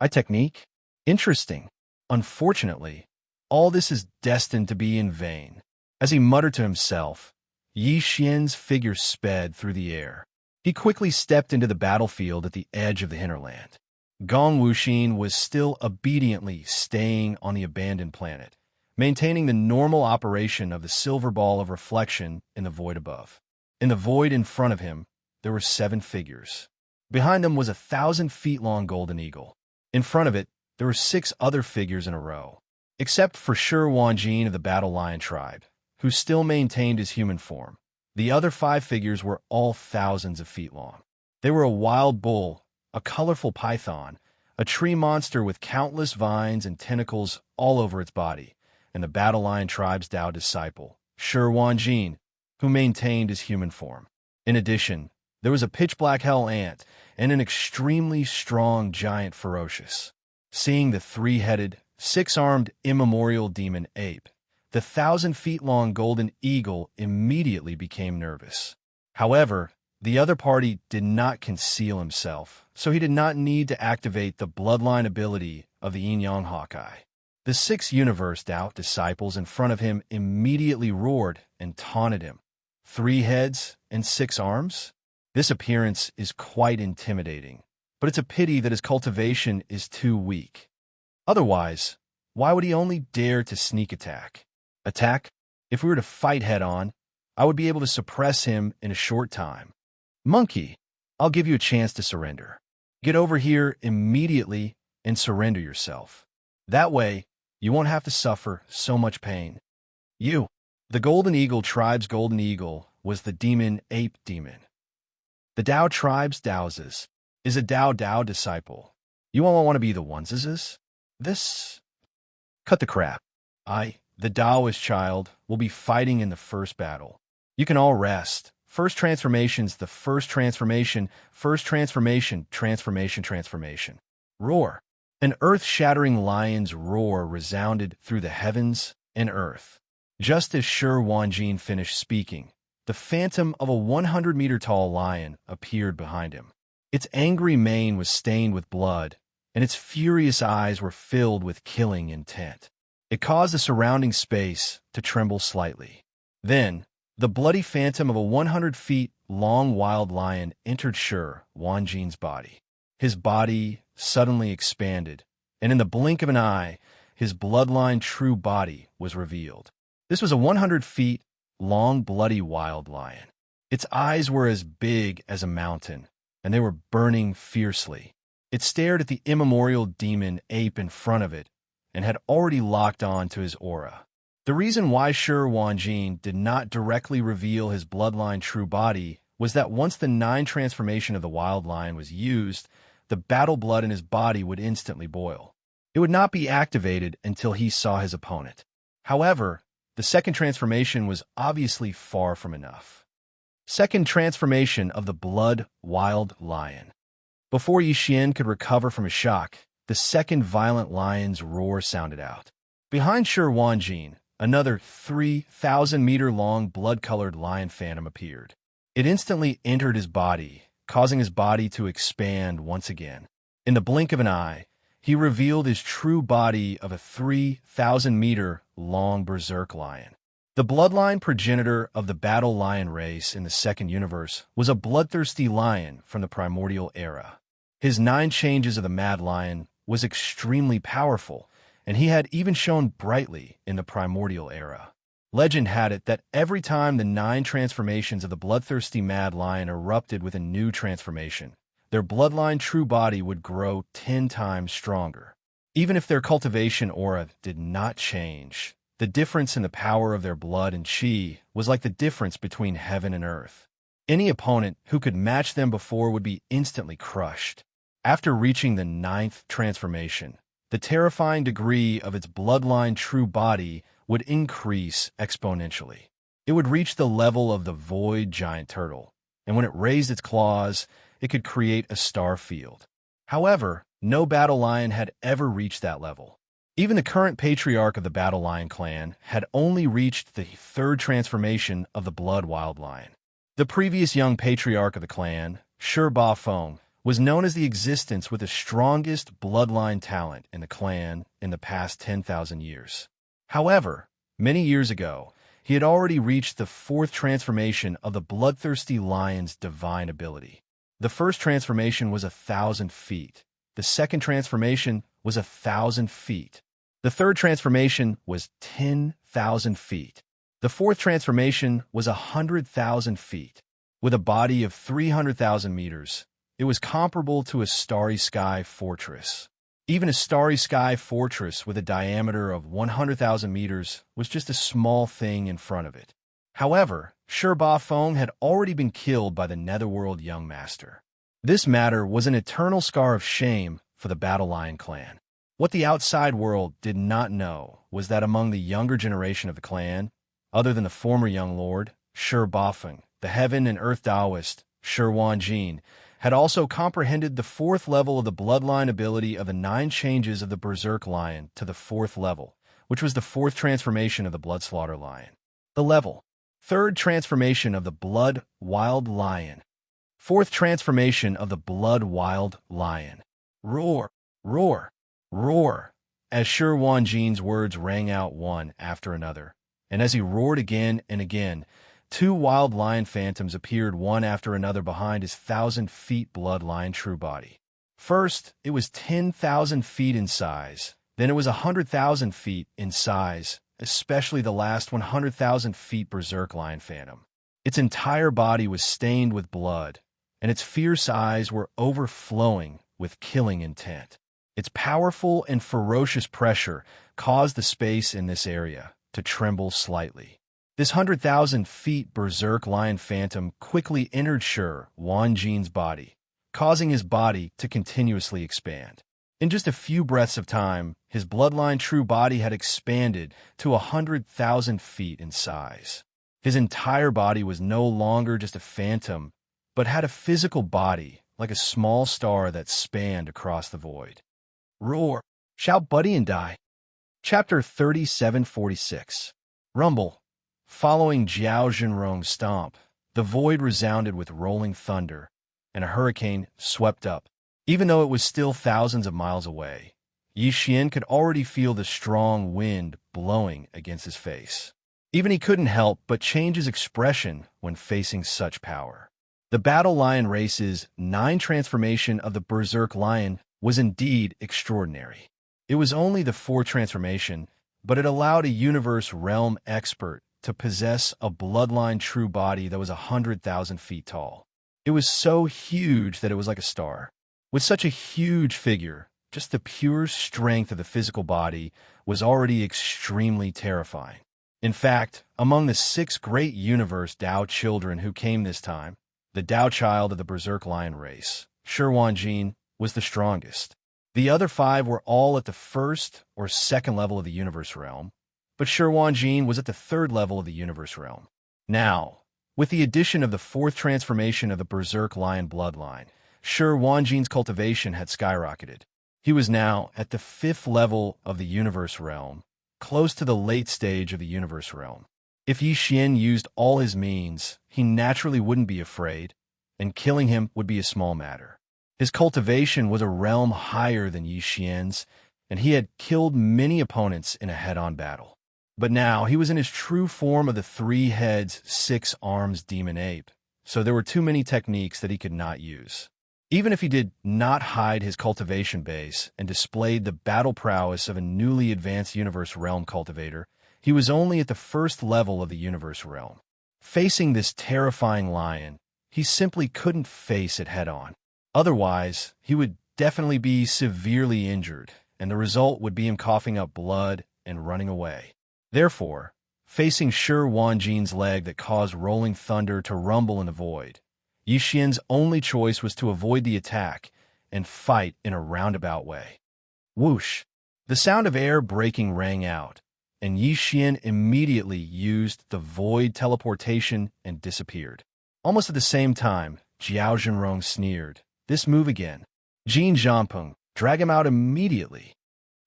A technique? Interesting. Unfortunately, all this is destined to be in vain. As he muttered to himself, Yixian's figure sped through the air. He quickly stepped into the battlefield at the edge of the hinterland. Gong Wuxin was still obediently staying on the abandoned planet, maintaining the normal operation of the silver ball of reflection in the void above. In the void in front of him, there were 7 figures. Behind them was a 1,000-feet-long golden eagle. In front of it, there were 6 other figures in a row, except for Shi Wanjin of the Battle Lion tribe, who still maintained his human form. The other 5 figures were all thousands of feet long. They were a wild bull, a colorful python, a tree monster with countless vines and tentacles all over its body, and the Battle Lion tribe's Dao disciple, Shi Wanjin, who maintained his human form. In addition, there was a pitch-black hell ant and an extremely strong giant ferocious. Seeing the 3-headed, 6-armed immemorial demon ape, the 1,000-feet-long golden eagle immediately became nervous. However, the other party did not conceal himself, so he did not need to activate the bloodline ability of the Yin-Yang Hawkeye. The 6 Universe Dao disciples in front of him immediately roared and taunted him. 3 heads and 6 arms? This appearance is quite intimidating, but it's a pity that his cultivation is too weak. Otherwise, why would he only dare to sneak attack? Attack? If we were to fight head-on, I would be able to suppress him in a short time. Monkey, I'll give you a chance to surrender. Get over here immediately and surrender yourself. That way, you won't have to suffer so much pain. You, the Golden Eagle tribe's Golden Eagle, was the demon ape demon. The Dao tribe's Daozes is a Dao disciple. You all want to be the oneses? This? Cut the crap. I, the Taoist child, will be fighting in the first battle. You can all rest. First transformation's the first transformation, transformation. Roar. An earth-shattering lion's roar resounded through the heavens and earth. Just as Shi Wanjin finished speaking, the phantom of a 100-meter-tall lion appeared behind him. Its angry mane was stained with blood, and its furious eyes were filled with killing intent. It caused the surrounding space to tremble slightly. Then, the bloody phantom of a 100-feet-long wild lion entered Shi Wanjin's body. His body suddenly expanded, and in the blink of an eye, his bloodline true body was revealed. This was a 100 feet long bloody wild lion. Its eyes were as big as a mountain, and they were burning fiercely. It stared at the immemorial demon ape in front of it and had already locked on to his aura. The reason why Shi Wanjin did not directly reveal his bloodline true body was that once the 9 transformation of the wild lion was used, the battle blood in his body would instantly boil. It would not be activated until he saw his opponent. However, the second transformation was obviously far from enough. Second transformation of the blood wild lion. Before Yixian could recover from his shock, the second violent lion's roar sounded out. Behind Shi Wanjin, another 3,000-meter-long blood-colored lion phantom appeared. It instantly entered his body, causing his body to expand once again. In the blink of an eye, he revealed his true body of a 3,000-meter-long berserk lion. The bloodline progenitor of the battle lion race in the second universe was a bloodthirsty lion from the primordial era. His 9 changes of the mad lion was extremely powerful, and he had even shone brightly in the primordial era. Legend had it that every time the 9 transformations of the bloodthirsty mad lion erupted with a new transformation, their bloodline true body would grow 10 times stronger. Even if their cultivation aura did not change, the difference in the power of their blood and chi was like the difference between heaven and earth. Any opponent who could match them before would be instantly crushed. After reaching the 9th transformation, the terrifying degree of its bloodline true body would increase exponentially. It would reach the level of the void giant turtle, and when it raised its claws, it could create a star field. However, no battle lion had ever reached that level. Even the current patriarch of the Battle Lion clan had only reached the 3rd transformation of the Blood Wild Lion. The previous young patriarch of the clan, Shi Feng, was known as the existence with the strongest bloodline talent in the clan in the past 10,000 years. However, many years ago, he had already reached the 4th transformation of the bloodthirsty lion's divine ability. The first transformation was 1,000 feet. The second transformation was 1,000 feet. The third transformation was 10,000 feet. The fourth transformation was 100,000 feet. With a body of 300,000 meters, it was comparable to a starry sky fortress. Even a starry sky fortress with a diameter of 100,000 meters was just a small thing in front of it. However, Shi Feng had already been killed by the Netherworld Young Master. This matter was an eternal scar of shame for the Battle Lion clan. What the outside world did not know was that among the younger generation of the clan, other than the former young lord, Shi Feng, the heaven and earth Taoist, Shi Wanjin, had also comprehended the 4th level of the bloodline ability of the 9 changes of the Berserk Lion to the 4th level, which was the 4th transformation of the Blood Slaughter Lion. The level. 3rd transformation of the Blood Wild Lion. 4th transformation of the Blood Wild Lion. Roar, roar, roar, as Shi Wanjin's words rang out one after another, and as he roared again and again, 2 wild lion phantoms appeared one after another behind his 1,000 feet blood lion true body. First, it was 10,000 feet in size, then it was 100,000 feet in size, especially the last 100,000 feet berserk lion phantom. Its entire body was stained with blood, and its fierce eyes were overflowing with killing intent. Its powerful and ferocious pressure caused the space in this area to tremble slightly. This 100,000 feet berserk lion phantom quickly entered Shi Wanjin's body, causing his body to continuously expand. In just a few breaths of time, his bloodline true body had expanded to 100,000 feet in size. His entire body was no longer just a phantom, but had a physical body like a small star that spanned across the void. Roar, shout buddy and die. Chapter 3746. Rumble. Following Jiao Zhenrong's stomp, the void resounded with rolling thunder, and a hurricane swept up. Even though it was still thousands of miles away, Yixian could already feel the strong wind blowing against his face. Even he couldn't help but change his expression when facing such power. The Battle Lion race's 9 transformation of the Berserk Lion was indeed extraordinary. It was only the fourth transformation, but it allowed a universe realm expert to possess a bloodline true body that was 100,000 feet tall. It was so huge that it was like a star. With such a huge figure, just the pure strength of the physical body was already extremely terrifying. In fact, among the 6 great universe Dao children who came this time, the Dao child of the Berserk Lion race, Shi Wanjin, was the strongest. The other 5 were all at the first or second level of the universe realm, but Shi Wanjin was at the third level of the universe realm. Now, with the addition of the fourth transformation of the Berserk Lion bloodline, Shi Wanjin's cultivation had skyrocketed. He was now at the 5th level of the universe realm, close to the late stage of the universe realm. If Yi Xian used all his means, he naturally wouldn't be afraid, and killing him would be a small matter. His cultivation was a realm higher than Yi Xian's, and he had killed many opponents in a head-on battle. But now he was in his true form of the 3 heads, 6 arms demon ape, so there were too many techniques that he could not use. Even if he did not hide his cultivation base and displayed the battle prowess of a newly advanced universe realm cultivator, he was only at the first level of the universe realm. Facing this terrifying lion, he simply couldn't face it head-on. Otherwise, he would definitely be severely injured, and the result would be him coughing up blood and running away. Therefore, facing Shi Wanjin's leg that caused rolling thunder to rumble in the void, Yi Xian's only choice was to avoid the attack and fight in a roundabout way. Whoosh! The sound of air breaking rang out, and Yi Xian immediately used the void teleportation and disappeared. Almost at the same time, Jiao Zhenrong sneered, "This move again. Jin Zhangpeng, drag him out immediately."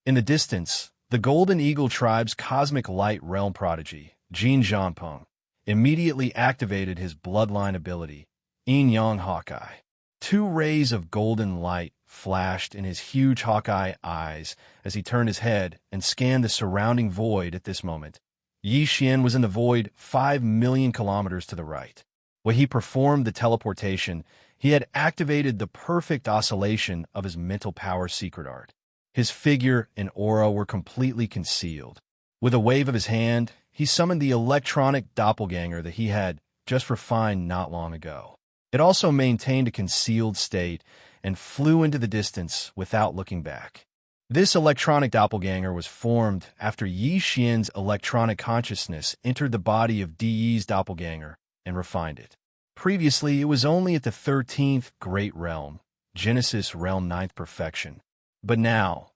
In the distance, the Golden Eagle tribe's cosmic light realm prodigy, Jin Zhangpeng, immediately activated his bloodline ability, Yin Yang Hawkeye. 2 rays of golden light flashed in his huge Hawkeye eyes as he turned his head and scanned the surrounding void at this moment. Yi Xian was in the void 5 million kilometers to the right. When he performed the teleportation, he had activated the perfect oscillation of his mental power secret art. His figure and aura were completely concealed. With a wave of his hand, he summoned the electronic doppelganger that he had just refined not long ago. It also maintained a concealed state and flew into the distance without looking back. This electronic doppelganger was formed after Yi Xian's electronic consciousness entered the body of Di's doppelganger and refined it. Previously, it was only at the 13th Great Realm, Genesis Realm 9th Perfection. But now,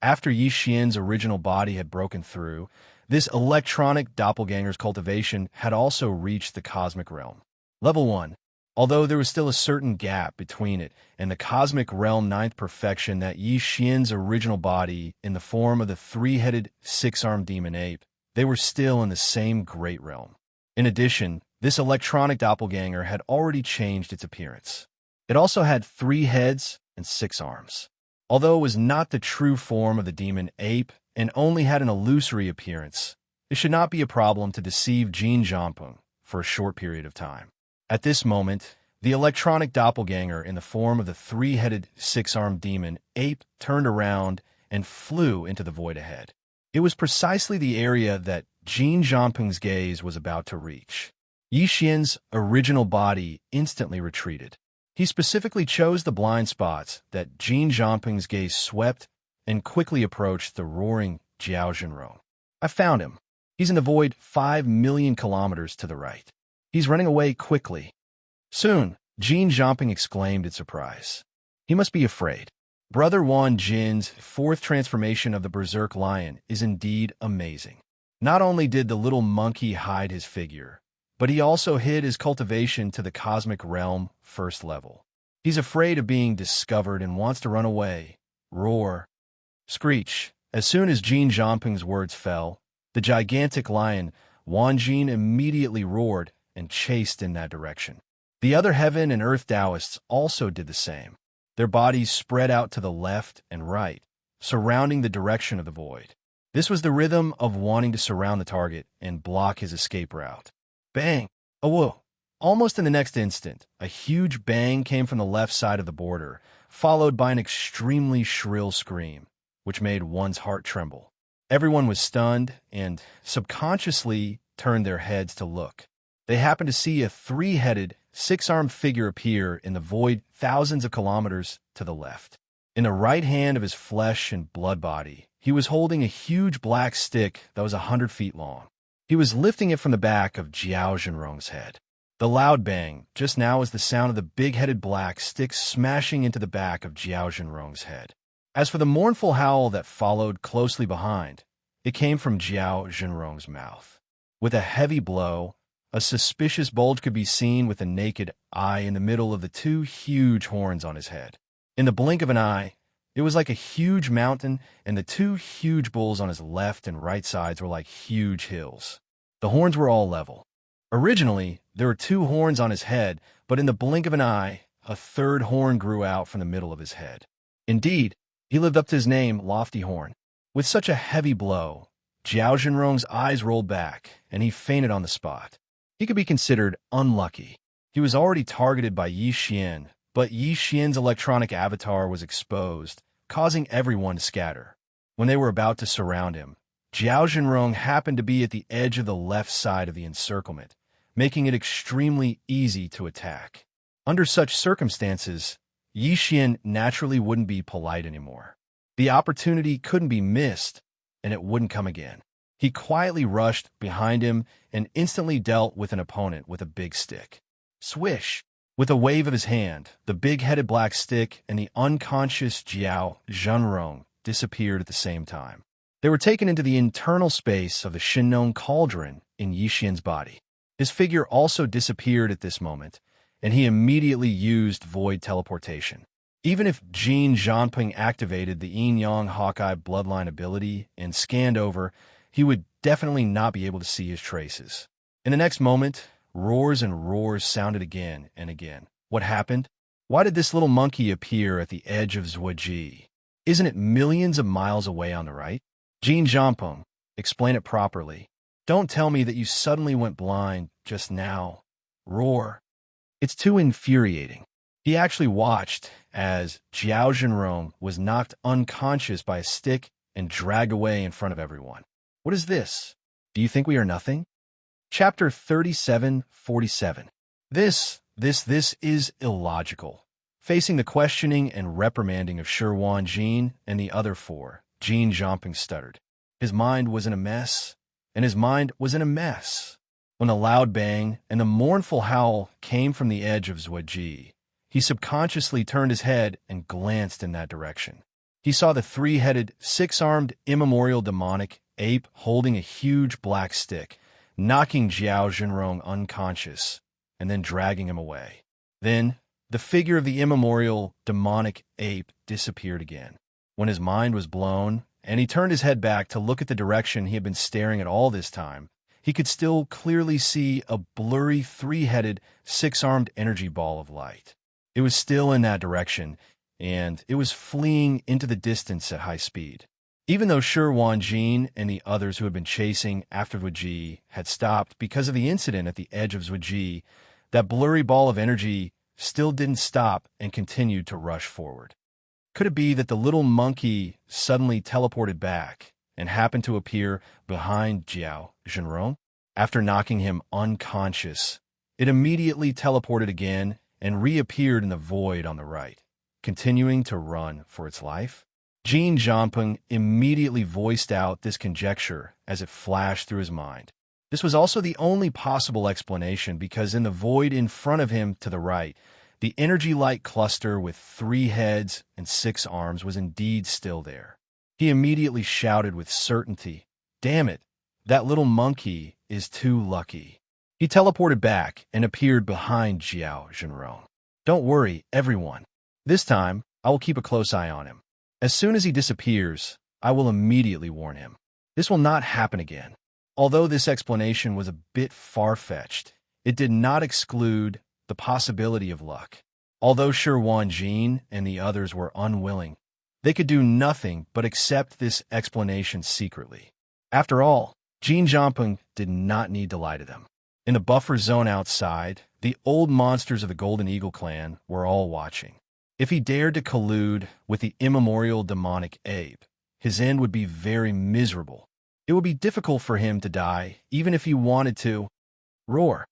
after Yi Xian's original body had broken through, this electronic doppelganger's cultivation had also reached the Cosmic Realm. Level 1. Although there was still a certain gap between it and the Cosmic Realm 9th Perfection that Yi Xian's original body in the form of the 3-headed, 6-armed demon ape, they were still in the same Great Realm. In addition, this electronic doppelganger had already changed its appearance. It also had 3 heads and 6 arms. Although it was not the true form of the demon ape and only had an illusory appearance, it should not be a problem to deceive Jin Zhangpeng for a short period of time. At this moment, the electronic doppelganger in the form of the 3-headed, 6-armed demon ape turned around and flew into the void ahead. It was precisely the area that Jin Zhangpeng's gaze was about to reach. Yi Xian's original body instantly retreated. He specifically chose the blind spots that Jin Zhangpeng's gaze swept and quickly approached the roaring Jiao Zhenrong. "I found him. He's in the void 5 million kilometers to the right. He's running away quickly." Soon, Jin Zhangpeng exclaimed in surprise. He must be afraid. Brother Wan Jin's 4th transformation of the Berserk Lion is indeed amazing. Not only did the little monkey hide his figure, but he also hid his cultivation to the Cosmic Realm 1st level. He's afraid of being discovered and wants to run away. Roar. Screech. As soon as Jin Zhangpeng's words fell, the gigantic lion, Wan Jin, immediately roared and chased in that direction. The other heaven and earth Taoists also did the same. Their bodies spread out to the left and right, surrounding the direction of the void. This was the rhythm of wanting to surround the target and block his escape route. Bang! A whoa! Almost in the next instant, a huge bang came from the left side of the border, followed by an extremely shrill scream. which made one's heart tremble. Everyone was stunned and subconsciously turned their heads to look. They happened to see a three-headed, six-armed figure appear in the void thousands of kilometers to the left. In the right hand of his flesh and blood body, he was holding a huge black stick that was 100 feet long. He was lifting it from the back of Jiao Zhenrong's head. The loud bang just now was the sound of the big-headed black stick smashing into the back of Jiao Zhenrong's head. As for the mournful howl that followed closely behind, it came from Jiao Zhenrong's mouth. With a heavy blow, a suspicious bulge could be seen with a naked eye in the middle of the two huge horns on his head. In the blink of an eye, it was like a huge mountain, and the two huge bulls on his left and right sides were like huge hills. The horns were all level. Originally, there were two horns on his head, but in the blink of an eye, a third horn grew out from the middle of his head. Indeed, he lived up to his name, Lofty Horn. With such a heavy blow, Jiao Zhenrong's eyes rolled back, and he fainted on the spot. He could be considered unlucky. He was already targeted by Yi Xian, but Yi Xian's electronic avatar was exposed, causing everyone to scatter. When they were about to surround him, Jiao Zhenrong happened to be at the edge of the left side of the encirclement, making it extremely easy to attack. Under such circumstances, Yi Xian naturally wouldn't be polite anymore. The opportunity couldn't be missed, and it wouldn't come again. He quietly rushed behind him and instantly dealt with an opponent with a big stick. Swish! With a wave of his hand, the big-headed black stick and the unconscious Jiao Zhenrong disappeared at the same time. They were taken into the internal space of the Shinnong cauldron in Yi Xian's body. His figure also disappeared at this moment, and he immediately used void teleportation. Even if Jin Zhanping activated the Yin-Yang Hawkeye bloodline ability and scanned over, he would definitely not be able to see his traces. In the next moment, roars and roars sounded again and again. What happened? Why did this little monkey appear at the edge of Zhuoji? Isn't it millions of miles away on the right? Jin Zhanping, explain it properly. Don't tell me that you suddenly went blind just now. Roar. It's too infuriating. He actually watched as Jiao Zhenrong was knocked unconscious by a stick and dragged away in front of everyone. What is this? Do you think we are nothing? Chapter 37:47. This is illogical. Facing the questioning and reprimanding of Shi Wanjin and the other four, Jin Zhanping stuttered. His mind was in a mess, and his mind was in a mess. When a loud bang and the mournful howl came from the edge of Zhuoji, he subconsciously turned his head and glanced in that direction. He saw the three-headed, six-armed, immemorial demonic ape holding a huge black stick, knocking Jiao Zhenrong unconscious, and then dragging him away. Then, the figure of the immemorial demonic ape disappeared again. When his mind was blown, and he turned his head back to look at the direction he had been staring at all this time, he could still clearly see a blurry three-headed, six-armed energy ball of light. It was still in that direction, and it was fleeing into the distance at high speed. Even though Shi Wanjin and the others who had been chasing after Zhuoji had stopped because of the incident at the edge of Zhuoji, that blurry ball of energy still didn't stop and continued to rush forward. Could it be that the little monkey suddenly teleported back and happened to appear behind Jiao Zhenrong? After knocking him unconscious, it immediately teleported again and reappeared in the void on the right, continuing to run for its life. Jin Zhanping immediately voiced out this conjecture as it flashed through his mind. This was also the only possible explanation because in the void in front of him to the right, the energy light cluster with 3 heads and 6 arms was indeed still there. He immediately shouted with certainty, "Damn it, that little monkey is too lucky." He teleported back and appeared behind Jiao Zhenrong. "Don't worry, everyone. This time, I will keep a close eye on him. As soon as he disappears, I will immediately warn him. This will not happen again." Although this explanation was a bit far-fetched, it did not exclude the possibility of luck. Although Shi Wanjin and the others were unwilling, they could do nothing but accept this explanation secretly. After all, Jin Zhanping did not need to lie to them. In the buffer zone outside, the old monsters of the Golden Eagle clan were all watching. If he dared to collude with the immemorial demonic ape, his end would be very miserable. It would be difficult for him to die, even if he wanted to. Roar.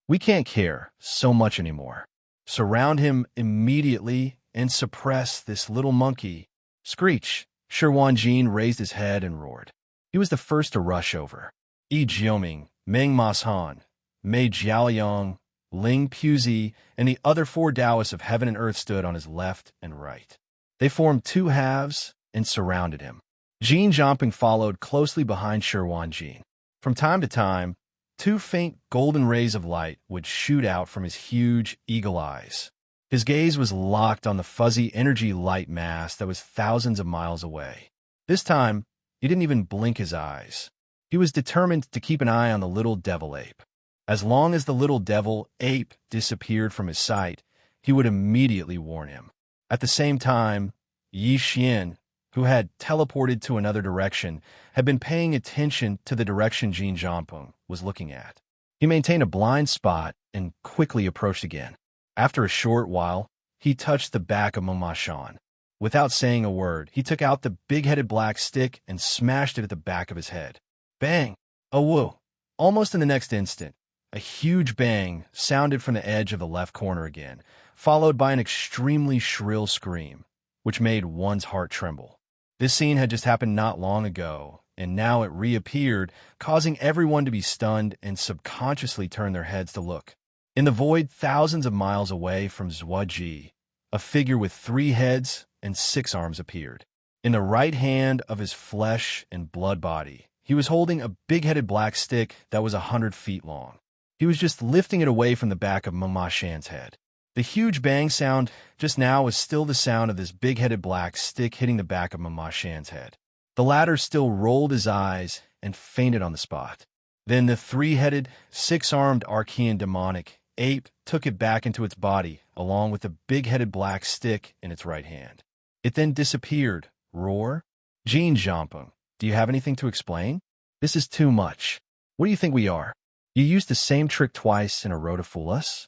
We can't care so much anymore. Surround him immediately and suppress this little monkey. Screech. Shirwanjin raised his head and roared. He was the first to rush over. Yi Jioming, Meng Mashan, Mei Jiaoyang, Ling Puzi, and the other 4 Taoists of heaven and earth stood on his left and right. They formed 2 halves and surrounded him. Jin Jiamping followed closely behind Shirwanjin. From time to time, 2 faint golden rays of light would shoot out from his huge eagle eyes. His gaze was locked on the fuzzy energy light mass that was thousands of miles away. This time, he didn't even blink his eyes. He was determined to keep an eye on the little devil ape. As long as the little devil ape disappeared from his sight, he would immediately warn him. At the same time, Yi Xian, who had teleported to another direction, had been paying attention to the direction Jin Jiamping was looking at. He maintained a blind spot and quickly approached again. After a short while, he touched the back of Meng Shan. Without saying a word, he took out the big-headed black stick and smashed it at the back of his head. Bang! A woo! Almost in the next instant, a huge bang sounded from the edge of the left corner again, followed by an extremely shrill scream, which made one's heart tremble. This scene had just happened not long ago, and now it reappeared, causing everyone to be stunned and subconsciously turn their heads to look. In the void thousands of miles away from Zhuaji, a figure with 3 heads and 6 arms appeared. In the right hand of his flesh and blood body, he was holding a big-headed black stick that was 100 feet long. He was just lifting it away from the back of Meng Shan's head. The huge bang sound just now was still the sound of this big-headed black stick hitting the back of Meng Shan's head. The latter still rolled his eyes and fainted on the spot. Then the 3-headed, 6-armed Archean demonic ape took it back into its body, along with the big-headed black stick in its right hand. It then disappeared. Roar? Jin Jiamping, do you have anything to explain? This is too much. What do you think we are? You used the same trick twice in a row to fool us?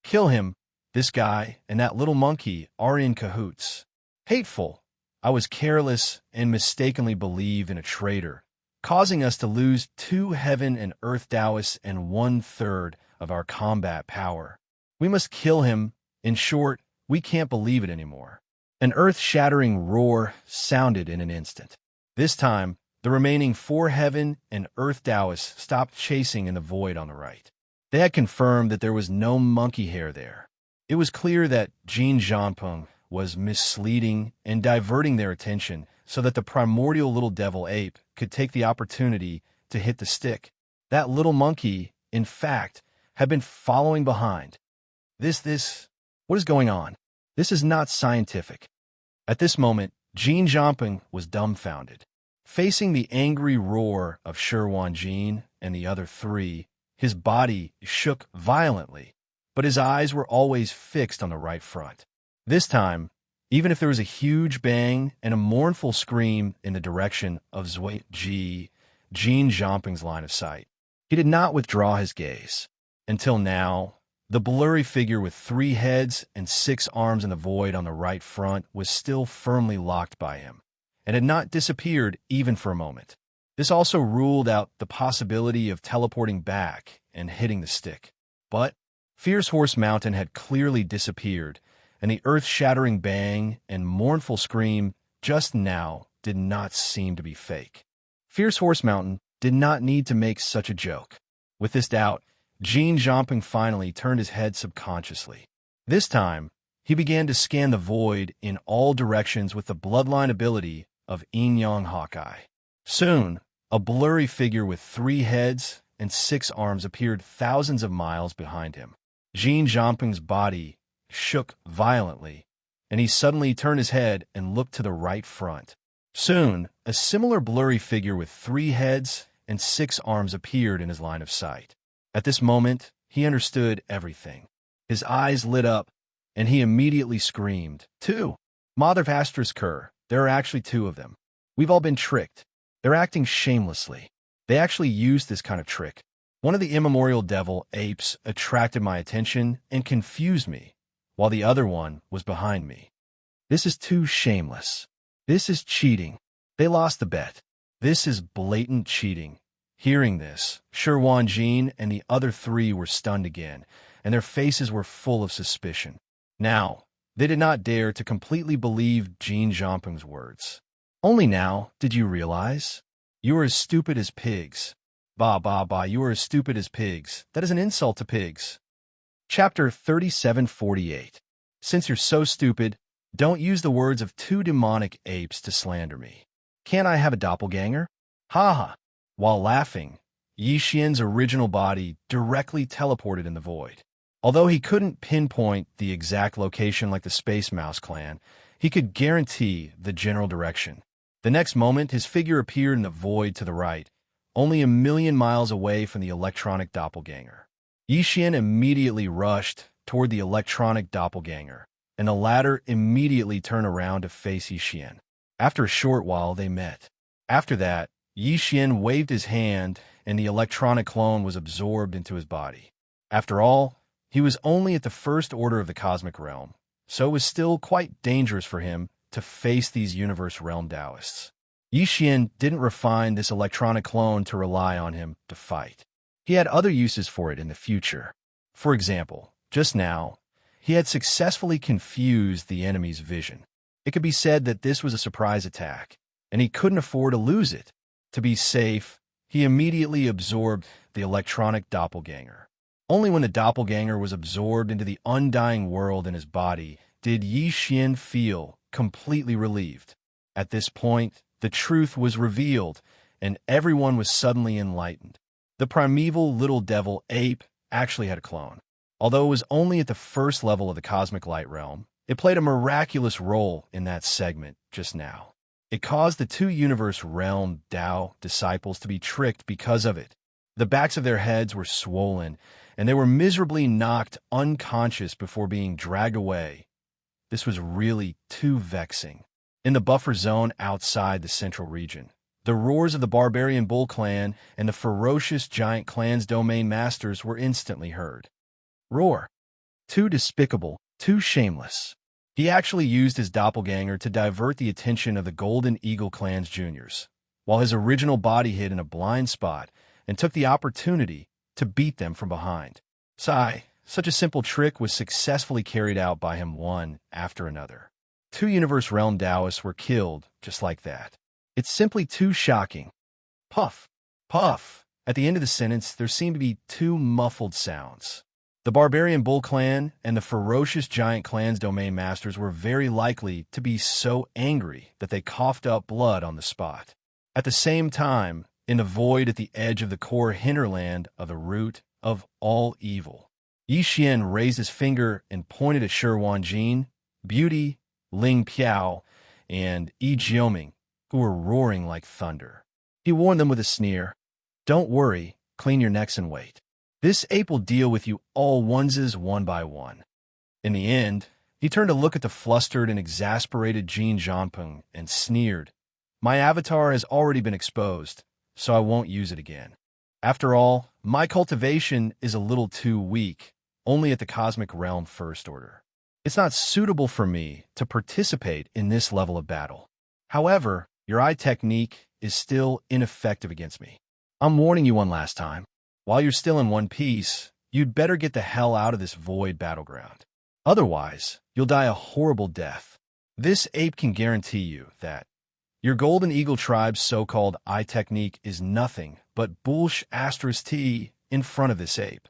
Kill him. This guy and that little monkey are in cahoots. Hateful. I was careless and mistakenly believed in a traitor, causing us to lose 2 heaven and earth Taoists and 1/3 of our combat power. We must kill him. In short, we can't believe it anymore. An earth-shattering roar sounded in an instant. This time, the remaining 4 heaven and earth Taoists stopped chasing in the void on the right. They had confirmed that there was no monkey hair there. It was clear that Jin Jiamping was misleading and diverting their attention so that the primordial little devil ape could take the opportunity to hit the stick. That little monkey, in fact, had been following behind. What is going on? This is not scientific. At this moment, Jin Jiamping was dumbfounded. Facing the angry roar of Shirwanjin and the other 3, his body shook violently, but his eyes were always fixed on the right front. This time, even if there was a huge bang and a mournful scream in the direction of Zhuaji, Jin Jiamping's line of sight, he did not withdraw his gaze. Until now, the blurry figure with 3 heads and 6 arms in the void on the right front was still firmly locked by him, and had not disappeared even for a moment. This also ruled out the possibility of teleporting back and hitting the stick. But Fierce Horse Mountain had clearly disappeared, and the earth-shattering bang and mournful scream just now did not seem to be fake. Fierce Horse Mountain did not need to make such a joke. With this doubt, Jin Jiamping finally turned his head subconsciously. This time, he began to scan the void in all directions with the bloodline ability of Yin-Yang Hawkeye. Soon, a blurry figure with 3 heads and 6 arms appeared thousands of miles behind him. Jin Jiamping's body shook violently, and he suddenly turned his head and looked to the right front. Soon, a similar blurry figure with 3 heads and 6 arms appeared in his line of sight. At this moment, he understood everything. His eyes lit up, and he immediately screamed, "Two! Mother Vastra's cur, there are actually 2 of them. We've all been tricked. They're acting shamelessly. They actually used this kind of trick. One of the immemorial devil apes attracted my attention and confused me, while the other one was behind me. This is too shameless. This is cheating. They lost the bet. This is blatant cheating. Hearing this, Shi Wanjin and the other three were stunned again, and their faces were full of suspicion. Now, they did not dare to completely believe Jin Zhangpeng's words. Only now did you realize? You are as stupid as pigs. Bah, you are as stupid as pigs. That is an insult to pigs. Chapter 3748. Since you're so stupid, don't use the words of two demonic apes to slander me. Can't I have a doppelganger? Ha ha. While laughing, Yi Xian's original body directly teleported in the void. Although he couldn't pinpoint the exact location like the Space Mouse clan, he could guarantee the general direction. The next moment, his figure appeared in the void to the right, only 1,000,000 miles away from the electronic doppelganger. Yi Xian immediately rushed toward the electronic doppelganger, and the latter immediately turned around to face Yi Xian. After a short while, they met. After that, Yi Xian waved his hand, and the electronic clone was absorbed into his body. After all, he was only at the first order of the cosmic realm, so it was still quite dangerous for him to face these universe realm Taoists. Yi Xian didn't refine this electronic clone to rely on him to fight. He had other uses for it in the future. For example, just now, he had successfully confused the enemy's vision. It could be said that this was a surprise attack, and he couldn't afford to lose it. To be safe, he immediately absorbed the electronic doppelganger. Only when the doppelganger was absorbed into the undying world in his body did Yi Xian feel completely relieved. At this point, the truth was revealed, and everyone was suddenly enlightened. The primeval little devil ape actually had a clone. Although it was only at the first level of the cosmic light realm, it played a miraculous role in that segment just now. It caused the two universe realm Tao disciples to be tricked because of it. The backs of their heads were swollen, and they were miserably knocked unconscious before being dragged away. This was really too vexing. In the buffer zone outside the central region, the roars of the barbarian bull clan and the ferocious giant clan's domain masters were instantly heard. Roar. Too despicable, too shameless. He actually used his doppelganger to divert the attention of the Golden Eagle clan's juniors, while his original body hid in a blind spot and took the opportunity to beat them from behind. Such a simple trick was successfully carried out by him one after another. Two universe realm Taoists were killed just like that. It's simply too shocking. Puff, puff. At the end of the sentence, there seemed to be two muffled sounds. The barbarian bull clan and the ferocious giant clan's domain masters were very likely to be so angry that they coughed up blood on the spot. At the same time, in the void at the edge of the core hinterland of the root of all evil, Yi Xian raised his finger and pointed at Shi Wanjin, Beauty, Ling Piao, and Yi Jioming, who were roaring like thunder. He warned them with a sneer, "Don't worry, clean your necks and wait. This ape will deal with you all oneses one by one." In the end, he turned to look at the flustered and exasperated Jin Zhangpeng and sneered, "My avatar has already been exposed, so I won't use it again. After all, my cultivation is a little too weak, only at the cosmic realm first order. It's not suitable for me to participate in this level of battle. However, your eye technique is still ineffective against me. I'm warning you one last time. While you're still in one piece, you'd better get the hell out of this void battleground. Otherwise, you'll die a horrible death. This ape can guarantee you that your Golden Eagle tribe's so-called eye technique is nothing but bullsh asterisk T in front of this ape."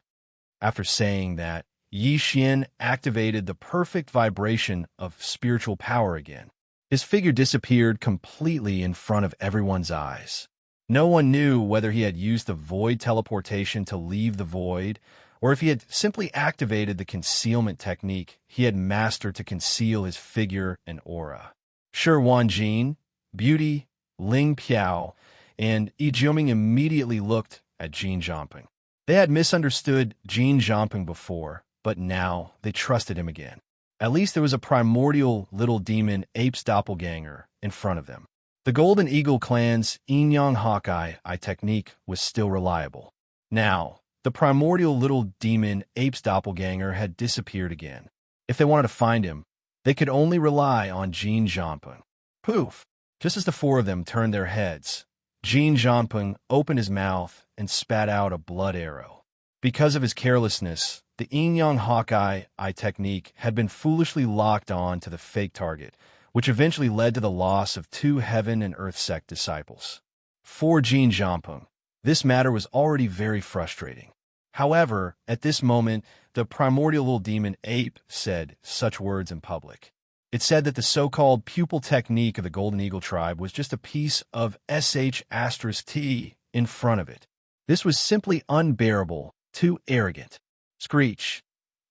After saying that, Yi Xian activated the perfect vibration of spiritual power again. His figure disappeared completely in front of everyone's eyes. No one knew whether he had used the void teleportation to leave the void, or if he had simply activated the concealment technique he had mastered to conceal his figure and aura. Shi Wanjin, Beauty, Ling Piao, and Yi Jioming immediately looked at Jin Zhangpeng. They had misunderstood Jin Zhangpeng before, but now they trusted him again. At least there was a primordial little demon ape's doppelganger in front of them. The Golden Eagle clan's Yin-Yang Hawkeye eye technique was still reliable. Now, the primordial little demon ape's doppelganger had disappeared again. If they wanted to find him, they could only rely on Jin Zhangpeng. Poof! Just as the four of them turned their heads, Jin Zhanpeng opened his mouth and spat out a blood arrow. Because of his carelessness, the Yin-Yang Hawkeye eye technique had been foolishly locked on to the fake target, which eventually led to the loss of 2 Heaven and Earth sect disciples. For Jin Zhanpeng, this matter was already very frustrating. However, at this moment, the primordial little demon ape said such words in public. It said that the so-called pupil technique of the Golden Eagle tribe was just a piece of sh*t in front of it. This was simply unbearable, too arrogant. Screech.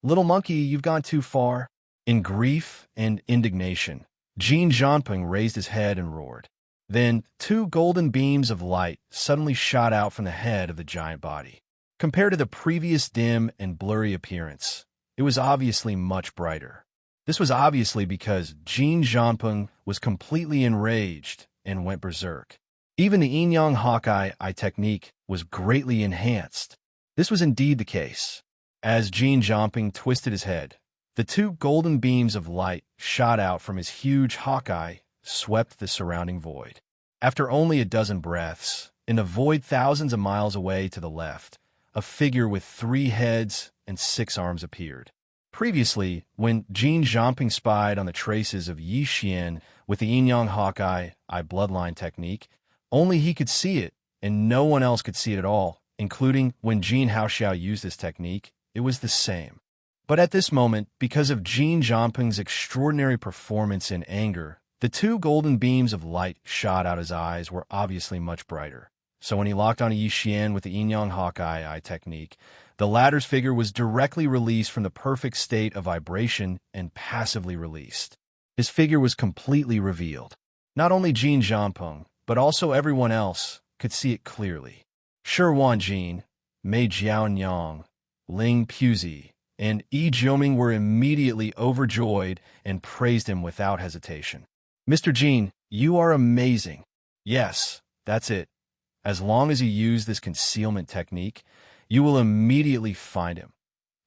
Little monkey, you've gone too far. In grief and indignation, Jin Zhanpeng raised his head and roared. Then, 2 golden beams of light suddenly shot out from the head of the giant body. Compared to the previous dim and blurry appearance, it was obviously much brighter. This was obviously because Jin Zhanpeng was completely enraged and went berserk. Even the Yin-Yang Hawkeye eye technique was greatly enhanced. This was indeed the case. As Jin Zhanpeng twisted his head, the 2 golden beams of light shot out from his huge Hawkeye, swept the surrounding void. After only a dozen breaths, in the void thousands of miles away to the left, a figure with 3 heads and 6 arms appeared. Previously, when Jin Zhanpeng spied on the traces of Yi Xian with the Yin-Yang Hawkeye eye bloodline technique, only he could see it, and no one else could see it at all, including when Jin Haoxiao used this technique. It was the same. But at this moment, because of Jin Zhanpeng's extraordinary performance and anger, the 2 golden beams of light shot out his eyes were obviously much brighter. So when he locked on Yi Xian with the Yin-Yang Hawkeye eye technique, the latter's figure was directly released from the perfect state of vibration and passively released. His figure was completely revealed. Not only Jin Zhanpeng, but also everyone else could see it clearly. Shi Wanjin, Mei Jiaonyang, Ling Puzi, and Yi Jioming were immediately overjoyed and praised him without hesitation. Mr. Jin, you are amazing. Yes, that's it. As long as you use this concealment technique, you will immediately find him.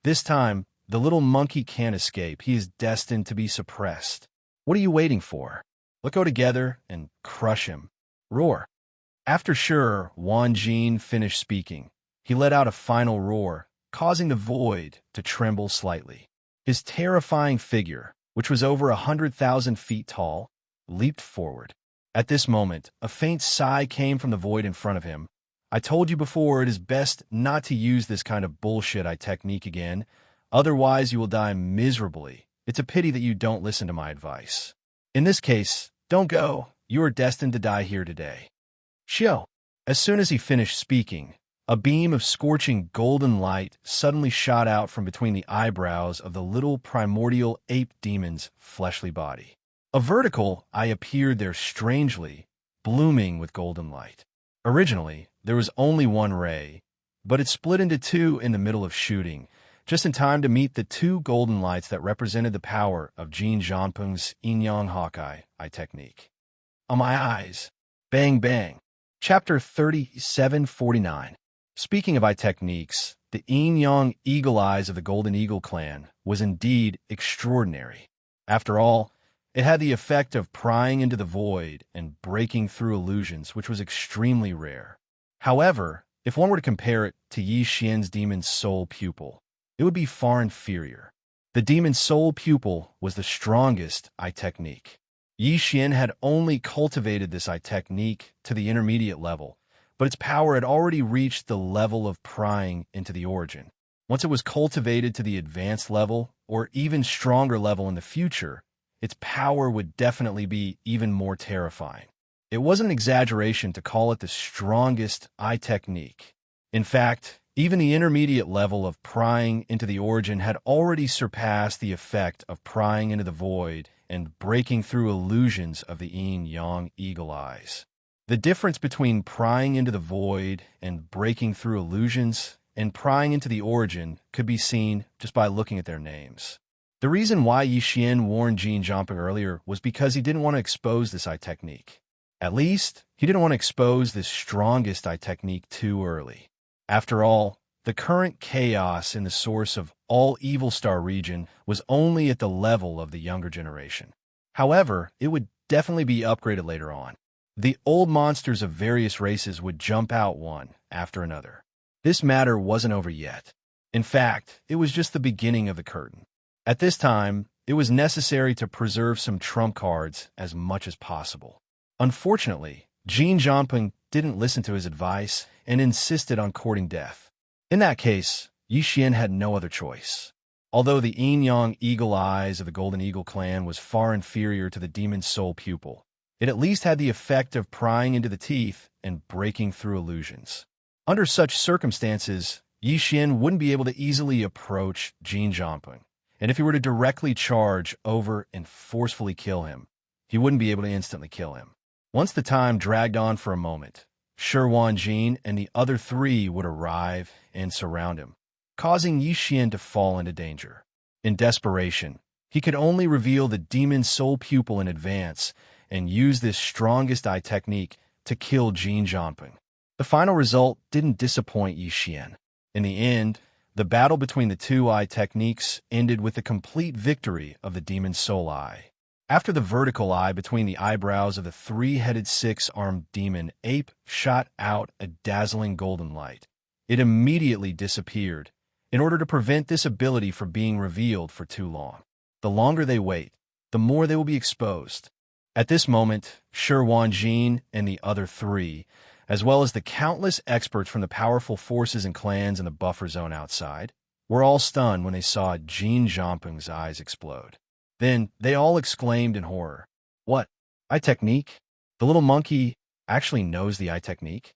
This time, the little monkey can't escape. He is destined to be suppressed. What are you waiting for? Let's go together and crush him. Roar. After Shi Wanjin finished speaking, he let out a final roar, causing the void to tremble slightly. His terrifying figure, which was over 100,000 feet tall, leaped forward. At this moment, a faint sigh came from the void in front of him. I told you before, it is best not to use this kind of bullshit technique again. Otherwise, you will die miserably. It's a pity that you don't listen to my advice. In this case, don't go. You are destined to die here today. Xiao. As soon as he finished speaking, a beam of scorching golden light suddenly shot out from between the eyebrows of the little primordial ape demon's fleshly body. A vertical eye appeared there strangely, blooming with golden light. Originally, there was only one ray, but it split into 2 in the middle of shooting, just in time to meet the 2 golden lights that represented the power of Jin Zhanpeng's Yin-Yang Hawkeye eye technique. On my eyes. Bang bang. Chapter 3749. Speaking of eye techniques, the Yin-Yang Eagle Eyes of the Golden Eagle clan was indeed extraordinary. After all, it had the effect of prying into the void and breaking through illusions, which was extremely rare. However, if one were to compare it to Yi Xian's demon's soul pupil, it would be far inferior. The demon's soul pupil was the strongest eye technique. Yi Xian had only cultivated this eye technique to the intermediate level, but its power had already reached the level of prying into the origin. Once it was cultivated to the advanced level, or even stronger level in the future, its power would definitely be even more terrifying. It wasn't an exaggeration to call it the strongest eye technique. In fact, even the intermediate level of prying into the origin had already surpassed the effect of prying into the void and breaking through illusions of the Yin-Yang Eagle Eyes. The difference between prying into the void and breaking through illusions and prying into the origin could be seen just by looking at their names. The reason why Yi Xian warned Jin Zhanpeng earlier was because he didn't want to expose this eye technique. At least, he didn't want to expose this strongest eye technique too early. After all, the current chaos in the source of all Evil Star region was only at the level of the younger generation. However, it would definitely be upgraded later on. The old monsters of various races would jump out one after another. This matter wasn't over yet. In fact, it was just the beginning of the curtain. At this time, it was necessary to preserve some trump cards as much as possible. Unfortunately, Jin Jiangping didn't listen to his advice and insisted on courting death. In that case, Yi Xian had no other choice. Although the yin-yang eagle eyes of the Golden Eagle clan was far inferior to the demon's soul pupil, it at least had the effect of prying into the teeth and breaking through illusions. Under such circumstances, Yi Xian wouldn't be able to easily approach Jin Jiangping, and if he were to directly charge over and forcefully kill him, he wouldn't be able to instantly kill him. Once the time dragged on for a moment, Shi Wanjin and the other three would arrive and surround him, causing Yi Xian to fall into danger. In desperation, he could only reveal the demon's soul pupil in advance and use this strongest eye technique to kill Jin Jiangping. The final result didn't disappoint Yi Xian. In the end, the battle between the two eye techniques ended with the complete victory of the demon's soul eye. After the vertical eye between the eyebrows of the three-headed six-armed demon ape shot out a dazzling golden light, it immediately disappeared in order to prevent this ability from being revealed for too long. The longer they wait, the more they will be exposed. At this moment, Shi Wanjin and the other three, as well as the countless experts from the powerful forces and clans in the buffer zone outside, were all stunned when they saw Jin Jiangping's eyes explode. Then they all exclaimed in horror, "What? Eye technique? The little monkey actually knows the eye technique?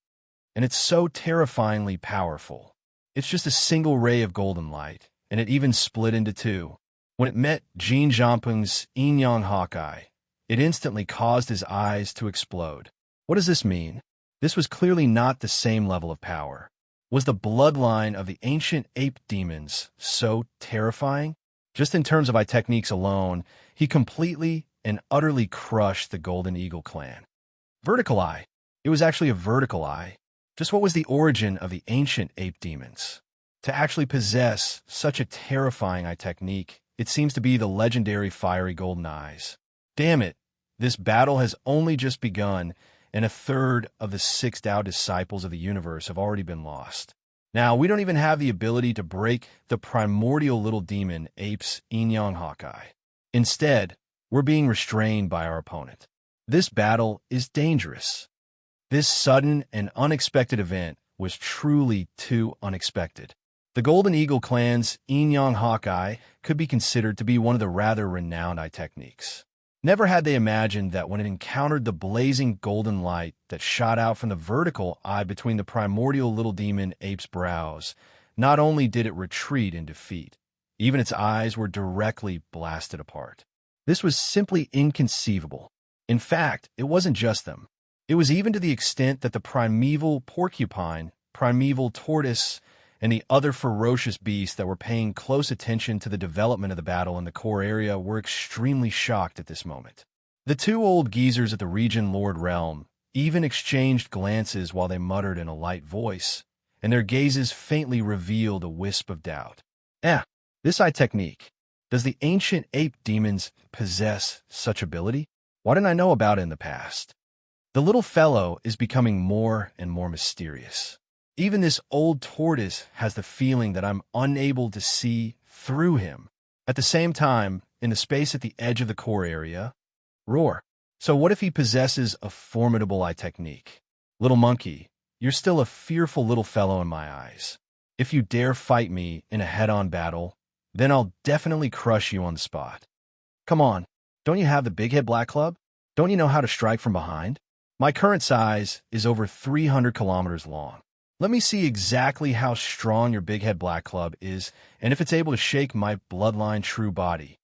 And it's so terrifyingly powerful. It's just a single ray of golden light, and it even split into two. When it met Jin Jiangping's yin-yang hawkeye, it instantly caused his eyes to explode. What does this mean? This was clearly not the same level of power. Was the bloodline of the ancient ape demons so terrifying? Just in terms of eye techniques alone, he completely and utterly crushed the Golden Eagle clan. Vertical eye. It was actually a vertical eye. Just what was the origin of the ancient ape demons? To actually possess such a terrifying eye technique, it seems to be the legendary fiery golden eyes. Damn it, this battle has only just begun, and a third of the 6 Tao disciples of the universe have already been lost. Now, we don't even have the ability to break the primordial little demon ape's yin-yang hawkeye. Instead, we're being restrained by our opponent. This battle is dangerous. This sudden and unexpected event was truly too unexpected. The Golden Eagle clan's yin-yang hawkeye could be considered to be one of the rather renowned eye techniques. Never had they imagined that when it encountered the blazing golden light that shot out from the vertical eye between the primordial little demon ape's brows, not only did it retreat in defeat, even its eyes were directly blasted apart. This was simply inconceivable. In fact, it wasn't just them. It was even to the extent that the primeval porcupine, primeval tortoise, and the other ferocious beasts that were paying close attention to the development of the battle in the core area were extremely shocked at this moment. The two old geezers at the Region Lord realm even exchanged glances while they muttered in a light voice, and their gazes faintly revealed a wisp of doubt. This eye technique. Does the ancient ape demons possess such ability? Why didn't I know about it in the past? The little fellow is becoming more and more mysterious. Even this old tortoise has the feeling that I'm unable to see through him. At the same time, in the space at the edge of the core area, roar. So what if he possesses a formidable eye technique? Little monkey, you're still a fearful little fellow in my eyes. If you dare fight me in a head-on battle, then I'll definitely crush you on the spot. Come on, don't you have the Big Head Black Club? Don't you know how to strike from behind? My current size is over 300 kilometers long. Let me see exactly how strong your Big Head Black Club is, and if it's able to shake my bloodline true body.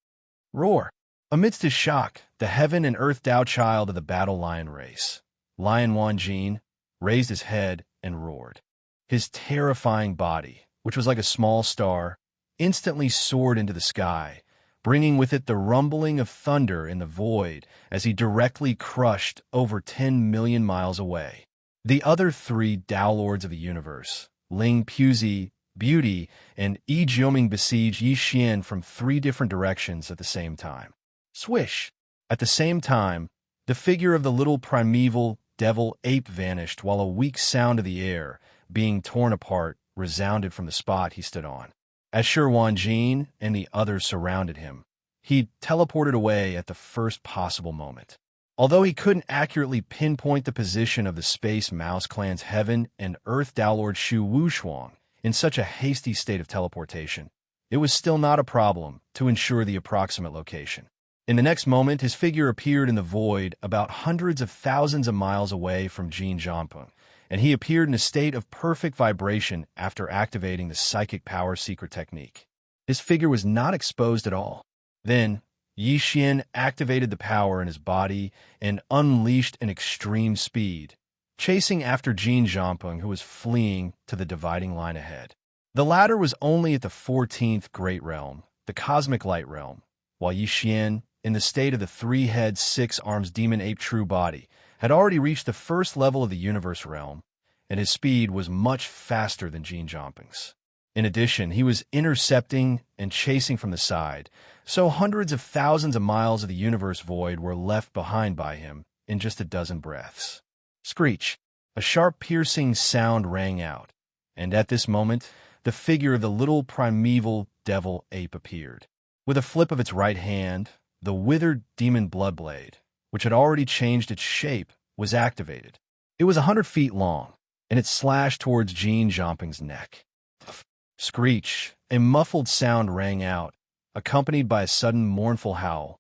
Roar. Amidst his shock, the heaven and earth Tao child of the battle lion race, Lion Wanjin, raised his head and roared. His terrifying body, which was like a small star, instantly soared into the sky, bringing with it the rumbling of thunder in the void as he directly crushed over 10 million miles away. The other 3 Tao Lords of the universe, Ling Puzi, Beauty, and Yi Jioming, besieged Yi Xian from 3 different directions at the same time. Swish! At the same time, The figure of the little primeval devil ape vanished while a weak sound of the air, being torn apart, resounded from the spot he stood on. As Sherwan Jean and the others surrounded him, he teleported away at the first possible moment. Although he couldn't accurately pinpoint the position of the Space Mouse Clan's Heaven and Earth Downlord Shu Wushuang in such a hasty state of teleportation, it was still not a problem to ensure the approximate location. In the next moment, his figure appeared in the void about hundreds of thousands of miles away from Jin Zhangpeng, and he appeared in a state of perfect vibration after activating the psychic power secret technique. His figure was not exposed at all. Then, Yi Xian activated the power in his body and unleashed an extreme speed, chasing after Jin Zhangpeng, who was fleeing to the dividing line ahead. The latter was only at the 14th Great Realm, the Cosmic Light Realm, while Yi Xian, in the state of the three-head, six-arms demon ape true body, had already reached the first level of the Universe Realm, and his speed was much faster than Jin Zhangpeng's. In addition, he was intercepting and chasing from the side, so hundreds of thousands of miles of the universe void were left behind by him in just a dozen breaths. Screech! A sharp piercing sound rang out, and at this moment, the figure of the little primeval devil ape appeared. With a flip of its right hand, the withered demon bloodblade, which had already changed its shape, was activated. It was 100 feet long, and it slashed towards Jin Zhangpeng's neck. Screech! A muffled sound rang out, accompanied by a sudden mournful howl,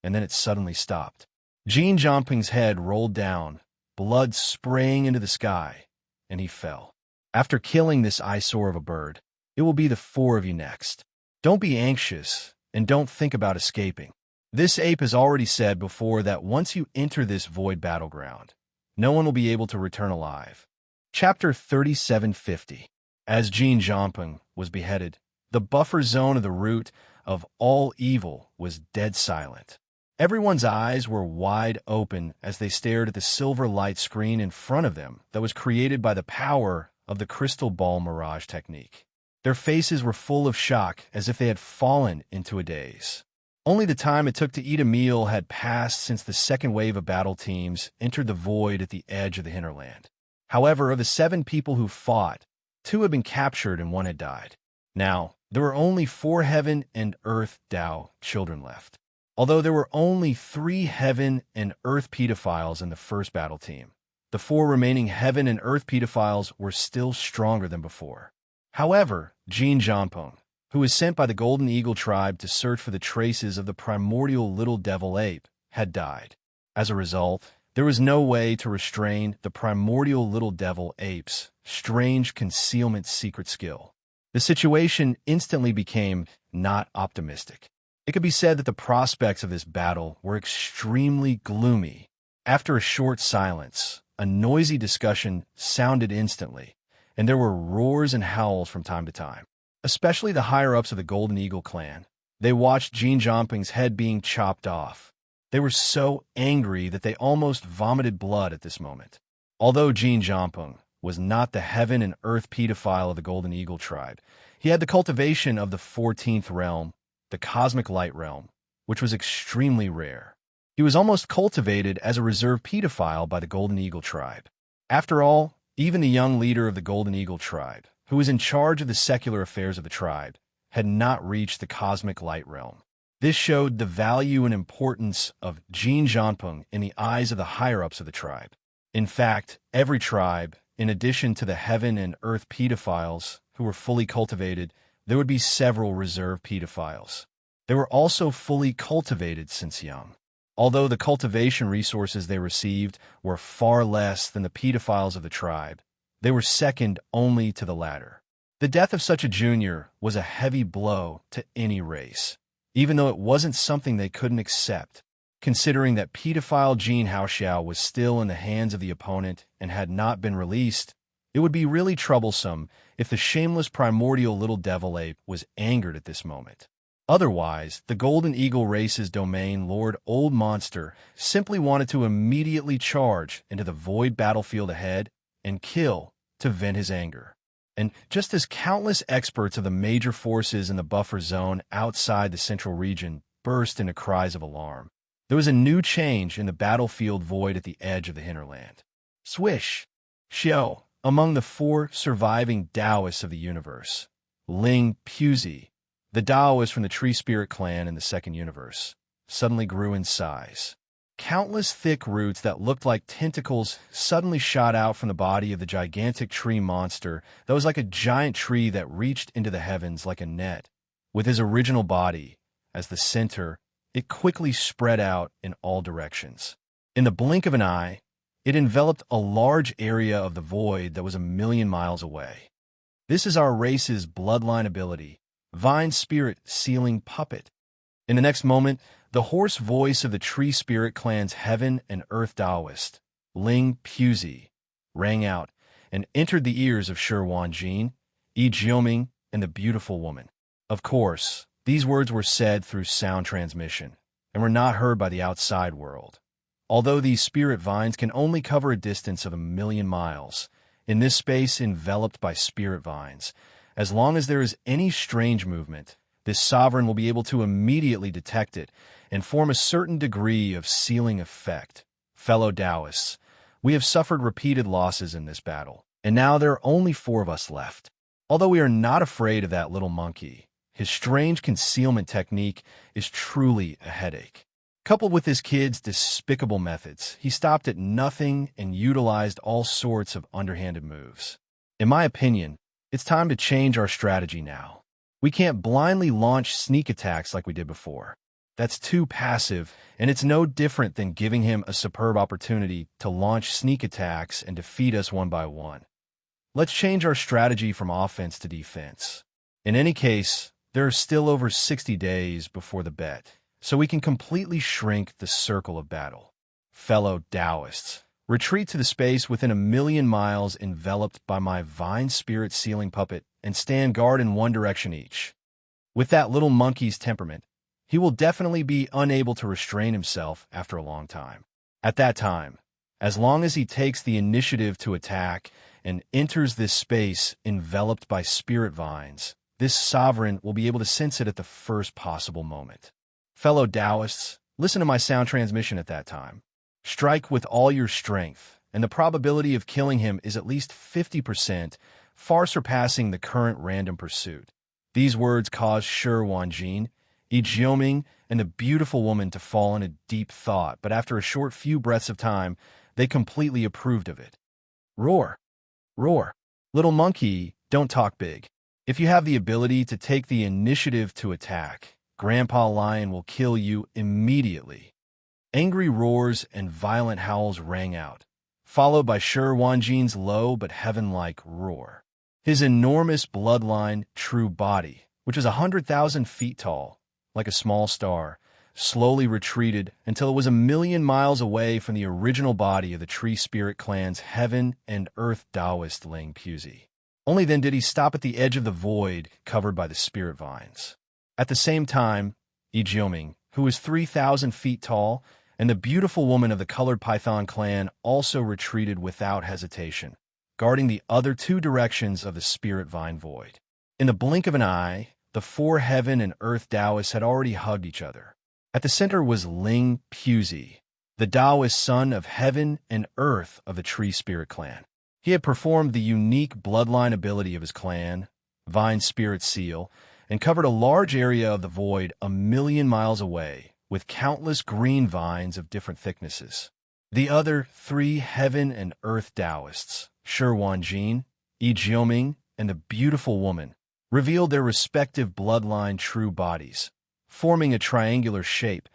and then it suddenly stopped. Jin Zhangpeng's head rolled down, blood spraying into the sky, and he fell. After killing this eyesore of a bird, it will be the four of you next. Don't be anxious, and don't think about escaping. This ape has already said before that once you enter this void battleground, no one will be able to return alive. Chapter 3750. As Jin Zhangpeng was beheaded, the buffer zone of the root of all evil was dead silent. Everyone's eyes were wide open as they stared at the silver light screen in front of them that was created by the power of the crystal ball mirage technique. Their faces were full of shock as if they had fallen into a daze. Only the time it took to eat a meal had passed since the second wave of battle teams entered the void at the edge of the hinterland. However, of the 7 people who fought, 2 had been captured and 1 had died. Now, there were only 4 Heaven and Earth Dao children left. Although there were only 3 Heaven and Earth pedophiles in the first battle team, the 4 remaining Heaven and Earth pedophiles were still stronger than before. However, Jin Zhangpeng, who was sent by the Golden Eagle tribe to search for the traces of the primordial little devil ape, had died. As a result, there was no way to restrain the primordial little devil ape's strange concealment secret skill. The situation instantly became not optimistic. It could be said that the prospects of this battle were extremely gloomy. After a short silence, a noisy discussion sounded instantly, and there were roars and howls from time to time. Especially the higher-ups of the Golden Eagle clan. They watched Jin Zhangpeng's head being chopped off. They were so angry that they almost vomited blood at this moment. Although Jin Zhangpeng was not the Heaven and Earth pedophile of the Golden Eagle tribe, he had the cultivation of the 14th realm, the Cosmic Light Realm, which was extremely rare. He was almost cultivated as a reserve pedophile by the Golden Eagle tribe. After all, even the young leader of the Golden Eagle tribe, who was in charge of the secular affairs of the tribe, had not reached the Cosmic Light Realm. This showed the value and importance of Jin Zhangpeng in the eyes of the higher-ups of the tribe. In fact, every tribe, in addition to the Heaven and Earth pedophiles who were fully cultivated, there would be several reserve pedophiles. They were also fully cultivated since young. Although the cultivation resources they received were far less than the pedophiles of the tribe, they were second only to the latter. The death of such a junior was a heavy blow to any race, even though it wasn't something they couldn't accept, considering that pedophile Jin Haoxiao was still in the hands of the opponent and had not been released. It would be really troublesome if the shameless primordial little devil ape was angered at this moment. Otherwise, the Golden Eagle race's domain Lord Old Monster simply wanted to immediately charge into the void battlefield ahead and kill to vent his anger. And just as countless experts of the major forces in the buffer zone outside the central region burst into cries of alarm, There was a new change in the battlefield void at the edge of the hinterland. Swish! Xiao, among the 4 surviving Taoists of the universe. Ling Puzi, the Taoist from the Tree Spirit clan in the second universe, suddenly grew in size. Countless thick roots that looked like tentacles suddenly shot out from the body of the gigantic tree monster that was like a giant tree that reached into the heavens like a net. With his original body as the center, it quickly spread out in all directions. In the blink of an eye, it enveloped a large area of the void that was 1,000,000 miles away. This is our race's bloodline ability, Vine Spirit Sealing Puppet. In the next moment, the hoarse voice of the Tree Spirit clan's Heaven and Earth Taoist, Ling Puzi, rang out and entered the ears of Shi Wanjin, Yi Jioming, and the beautiful woman. Of course, these words were said through sound transmission and were not heard by the outside world. Although these spirit vines can only cover a distance of 1,000,000 miles, in this space enveloped by spirit vines, as long as there is any strange movement, this sovereign will be able to immediately detect it and form a certain degree of sealing effect. Fellow Taoists, we have suffered repeated losses in this battle, and now there are only 4 of us left. Although we are not afraid of that little monkey, his strange concealment technique is truly a headache. Coupled with his kid's despicable methods, he stopped at nothing and utilized all sorts of underhanded moves. In my opinion, it's time to change our strategy now. We can't blindly launch sneak attacks like we did before. That's too passive, and it's no different than giving him a superb opportunity to launch sneak attacks and defeat us one by one. Let's change our strategy from offense to defense. In any case, there are still over 60 days before the bet, so we can completely shrink the circle of battle. Fellow Taoists, retreat to the space within 1,000,000 miles enveloped by my Vine Spirit Sealing Puppet and stand guard in one direction each. With that little monkey's temperament, he will definitely be unable to restrain himself after a long time. At that time, as long as he takes the initiative to attack and enters this space enveloped by spirit vines, this sovereign will be able to sense it at the first possible moment. Fellow Taoists, listen to my sound transmission at that time. Strike with all your strength, and the probability of killing him is at least 50%, far surpassing the current random pursuit. These words caused Shi Wanjin, Yi Jioming, and the beautiful woman to fall in a deep thought, but after a short few breaths of time, they completely approved of it. Roar! Roar! Little monkey, don't talk big. If you have the ability to take the initiative to attack, Grandpa Lion will kill you immediately. Angry roars and violent howls rang out, followed by Shi Wanjin's low but heaven-like roar. His enormous bloodline true body, which is 100,000 feet tall, like a small star, slowly retreated until it was 1,000,000 miles away from the original body of the Tree Spirit clan's Heaven and Earth Taoist Ling Puzi. Only then did he stop at the edge of the void covered by the spirit vines. At the same time, Yi Jioming, who was 3,000 feet tall, and the beautiful woman of the Colored Python clan also retreated without hesitation, guarding the other 2 directions of the spirit vine void. In the blink of an eye, the 4 Heaven and Earth Taoists had already hugged each other. At the center was Ling Puzi, the Taoist son of Heaven and Earth of the Tree Spirit clan. He had performed the unique bloodline ability of his clan, Vine Spirit Seal, and covered a large area of the void 1,000,000 miles away, with countless green vines of different thicknesses. The other 3 Heaven and Earth Taoists, Shi Wanjin, Yi Jioming, and the beautiful woman, revealed their respective bloodline true bodies, forming a triangular shape,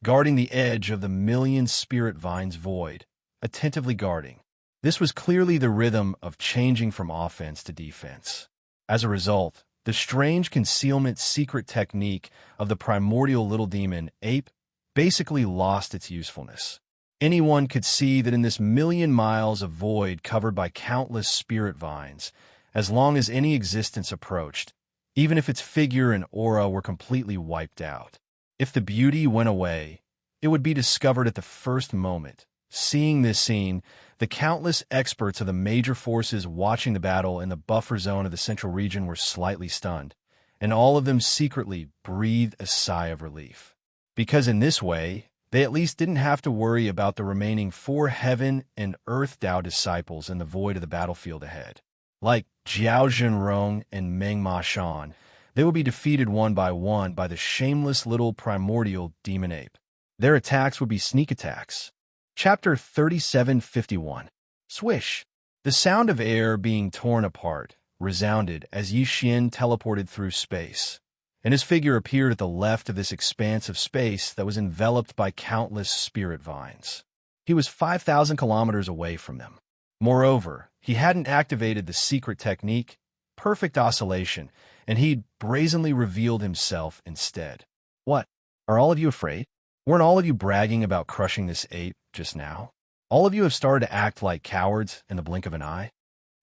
guarding the edge of the 1,000,000 spirit vines void, attentively guarding. This was clearly the rhythm of changing from offense to defense. As a result, the strange concealment secret technique of the primordial little demon ape basically lost its usefulness. Anyone could see that in this 1,000,000 miles of void covered by countless spirit vines, as long as any existence approached, even if its figure and aura were completely wiped out. If the beauty went away, it would be discovered at the first moment. Seeing this scene, the countless experts of the major forces watching the battle in the buffer zone of the central region were slightly stunned, and all of them secretly breathed a sigh of relief. Because in this way, They at least didn't have to worry about the remaining 4 heaven and earth Tao disciples in the void of the battlefield ahead. Like Jiao Zhenrong and Meng Ma Shan, they would be defeated one by the shameless little primordial demon ape. Their attacks would be sneak attacks. Chapter 3751. Swish. The sound of air being torn apart resounded as Yi Xian teleported through space, and his figure appeared at the left of this expanse of space that was enveloped by countless spirit vines. He was 5,000 kilometers away from them. Moreover, he hadn't activated the secret technique, perfect oscillation, and he'd brazenly revealed himself instead. What? Are all of you afraid? Weren't all of you bragging about crushing this ape just now? All of you have started to act like cowards in the blink of an eye?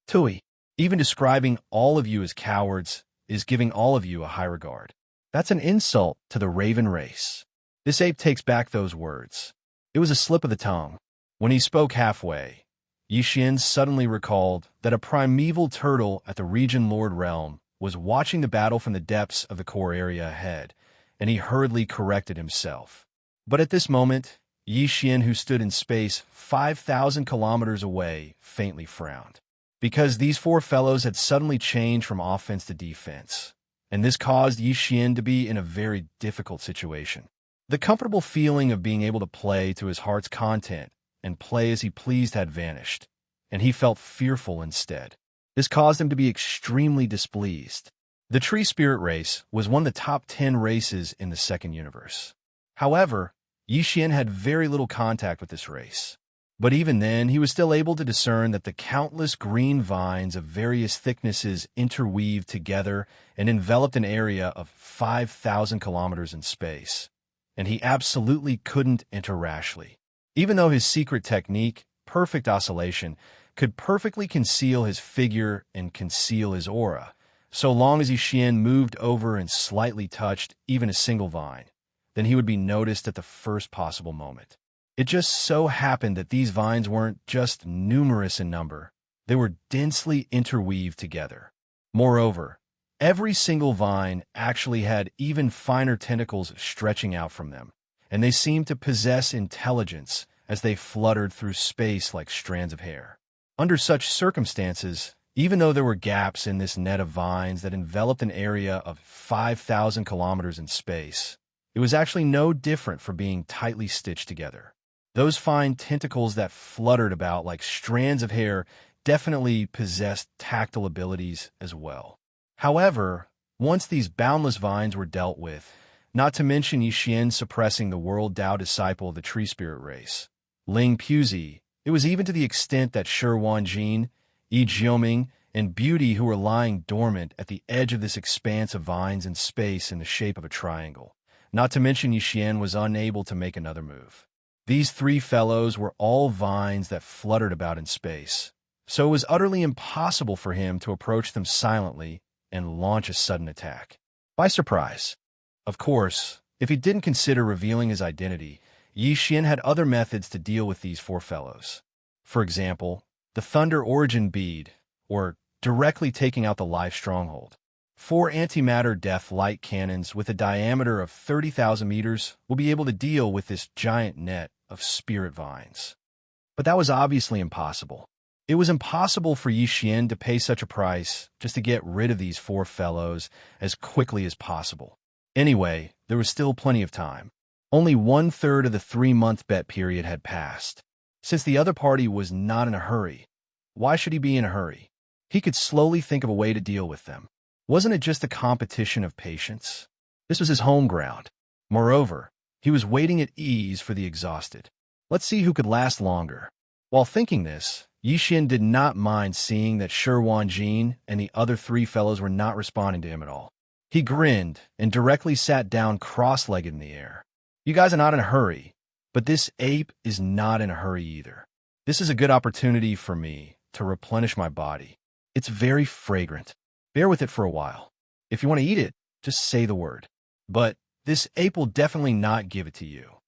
Tui, even describing all of you as cowards is giving all of you a high regard. That's an insult to the Raven race. This ape takes back those words. It was a slip of the tongue. When he spoke halfway, Yi Xian suddenly recalled that a primeval turtle at the Region Lord realm was watching the battle from the depths of the core area ahead, and he hurriedly corrected himself. But at this moment, Yi Xian, who stood in space 5,000 kilometers away, faintly frowned. Because these 4 fellows had suddenly changed from offense to defense, and this caused Yi Xian to be in a very difficult situation. The comfortable feeling of being able to play to his heart's content and play as he pleased had vanished, and he felt fearful instead. This caused him to be extremely displeased. The tree spirit race was one of the top 10 races in the second universe. However, Yi Xian had very little contact with this race. But even then, he was still able to discern that the countless green vines of various thicknesses interweaved together and enveloped an area of 5,000 kilometers in space. And he absolutely couldn't enter rashly. Even though his secret technique, perfect oscillation, could perfectly conceal his figure and conceal his aura, so long as Yi Xian moved over and slightly touched even a single vine, then he would be noticed at the first possible moment. It just so happened that these vines weren't just numerous in number, they were densely interweaved together. Moreover, every single vine actually had even finer tentacles stretching out from them, and they seemed to possess intelligence as they fluttered through space like strands of hair. Under such circumstances, even though there were gaps in this net of vines that enveloped an area of 5,000 kilometers in space, it was actually no different from being tightly stitched together. Those fine tentacles that fluttered about like strands of hair definitely possessed tactile abilities as well. However, once these boundless vines were dealt with, not to mention Yi Xian suppressing the World Tao disciple of the tree spirit race, Ling Puzi, it was even to the extent that Shi Wanjin, Yi Jioming, and Beauty, who were lying dormant at the edge of this expanse of vines in space in the shape of a triangle. Not to mention Yi Xian was unable to make another move. These 3 fellows were all vines that fluttered about in space, so it was utterly impossible for him to approach them silently and launch a sudden attack. By surprise. Of course, if he didn't consider revealing his identity, Yi Xian had other methods to deal with these 4 fellows. For example, the Thunder Origin Bead, or directly taking out the Life Stronghold. 4 antimatter death light cannons with a diameter of 30,000 meters will be able to deal with this giant net of spirit vines. But that was obviously impossible. It was impossible for Yi Xian to pay such a price just to get rid of these 4 fellows as quickly as possible. Anyway, there was still plenty of time. Only 1/3 of the 3-month bet period had passed. Since the other party was not in a hurry, why should he be in a hurry? He could slowly think of a way to deal with them. Wasn't it just a competition of patience? This was his home ground. Moreover, he was waiting at ease for the exhausted. Let's see who could last longer. While thinking this, Yi Xian did not mind seeing that Shi Wanjin and the other 3 fellows were not responding to him at all. He grinned and directly sat down cross-legged in the air. You guys are not in a hurry, but this ape is not in a hurry either. This is a good opportunity for me to replenish my body. It's very fragrant. Bear with it for a while. If you want to eat it, just say the word. But this ape will definitely not give it to you.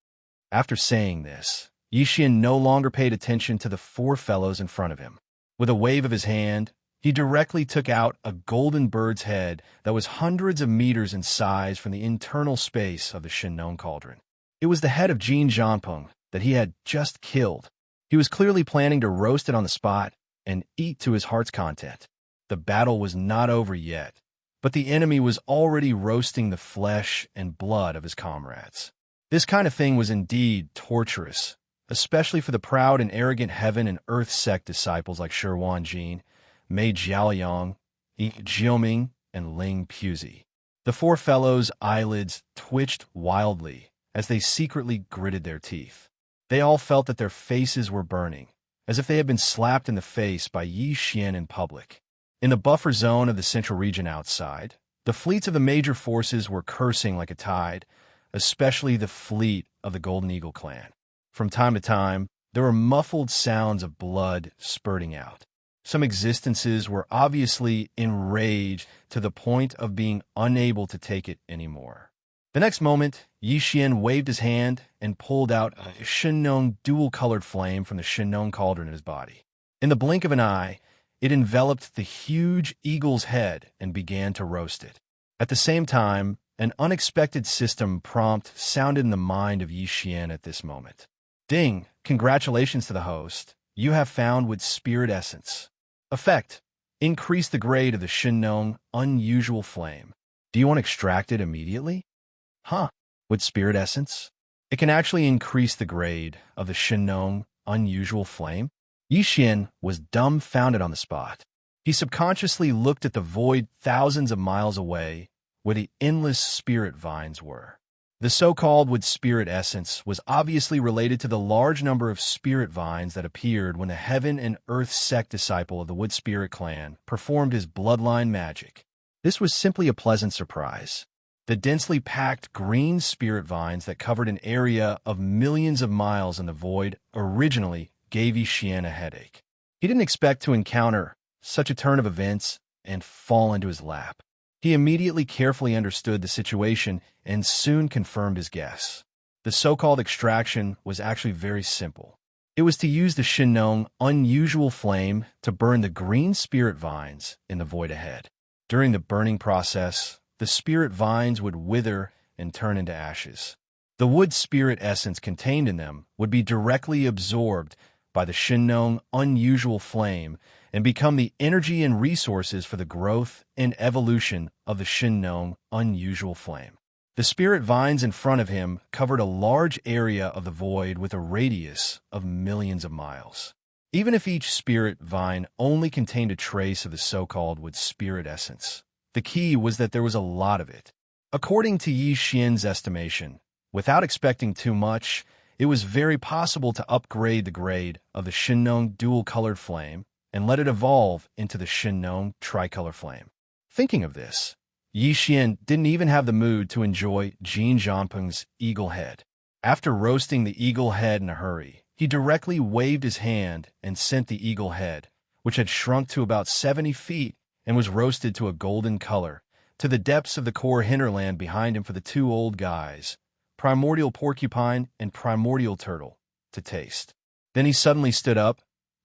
After saying this, Yi Xian no longer paid attention to the 4 fellows in front of him. With a wave of his hand, he directly took out a golden bird's head that was hundreds of meters in size from the internal space of the Shinnon cauldron. It was the head of Jin Jianpeng that he had just killed. He was clearly planning to roast it on the spot and eat to his heart's content. The battle was not over yet, but the enemy was already roasting the flesh and blood of his comrades. This kind of thing was indeed torturous, especially for the proud and arrogant heaven and earth sect disciples like Shi Wanjin, Mei Jiaoyang, Yi Jiuming, and Ling Puzi. The four fellows' eyelids twitched wildly as they secretly gritted their teeth. They all felt that their faces were burning, as if they had been slapped in the face by Yi Xian in public. In the buffer zone of the central region outside, the fleets of the major forces were cursing like a tide, especially the fleet of the Golden Eagle clan. From time to time, there were muffled sounds of blood spurting out. Some existences were obviously enraged to the point of being unable to take it anymore. The next moment, Yi Xian waved his hand and pulled out a Shinnong dual-colored flame from the Shinnong cauldron in his body. In the blink of an eye, it enveloped the huge eagle's head and began to roast it. At the same time, an unexpected system prompt sounded in the mind of Yi Xian at this moment. Ding! Congratulations to the host. You have found Wood Spirit Essence. Effect: increase the grade of the Shinnong unusual flame. Do you want to extract it immediately? Huh. Wood Spirit Essence? It can actually increase the grade of the Shinnong unusual flame? Yi Xian was dumbfounded on the spot. He subconsciously looked at the void thousands of miles away where the endless spirit vines were. The so-called Wood Spirit Essence was obviously related to the large number of spirit vines that appeared when the Heaven and Earth sect disciple of the Wood Spirit clan performed his bloodline magic. This was simply a pleasant surprise. The densely packed green spirit vines that covered an area of millions of miles in the void originally gave Yi Xian a headache. He didn't expect to encounter such a turn of events and fall into his lap. He immediately carefully understood the situation and soon confirmed his guess. The so-called extraction was actually very simple. It was to use the Shinnong unusual flame to burn the green spirit vines in the void ahead. During the burning process, the spirit vines would wither and turn into ashes. The wood spirit essence contained in them would be directly absorbed by the Shinnong unusual flame and become the energy and resources for the growth and evolution of the Shinnong unusual flame. The spirit vines in front of him covered a large area of the void with a radius of millions of miles. Even if each spirit vine only contained a trace of the so-called wood spirit essence, the key was that there was a lot of it. According to Yi Xian's estimation, without expecting too much, it was very possible to upgrade the grade of the Shinnong dual-colored flame and let it evolve into the Shinnong tricolor flame. Thinking of this, Yi Xian didn't even have the mood to enjoy Jin Jianpeng's eagle head. After roasting the eagle head in a hurry, he directly waved his hand and sent the eagle head, which had shrunk to about 70 feet and was roasted to a golden color, to the depths of the core hinterland behind him for the two old guys, Primordial Porcupine and Primordial Turtle, to taste. Then he suddenly stood up,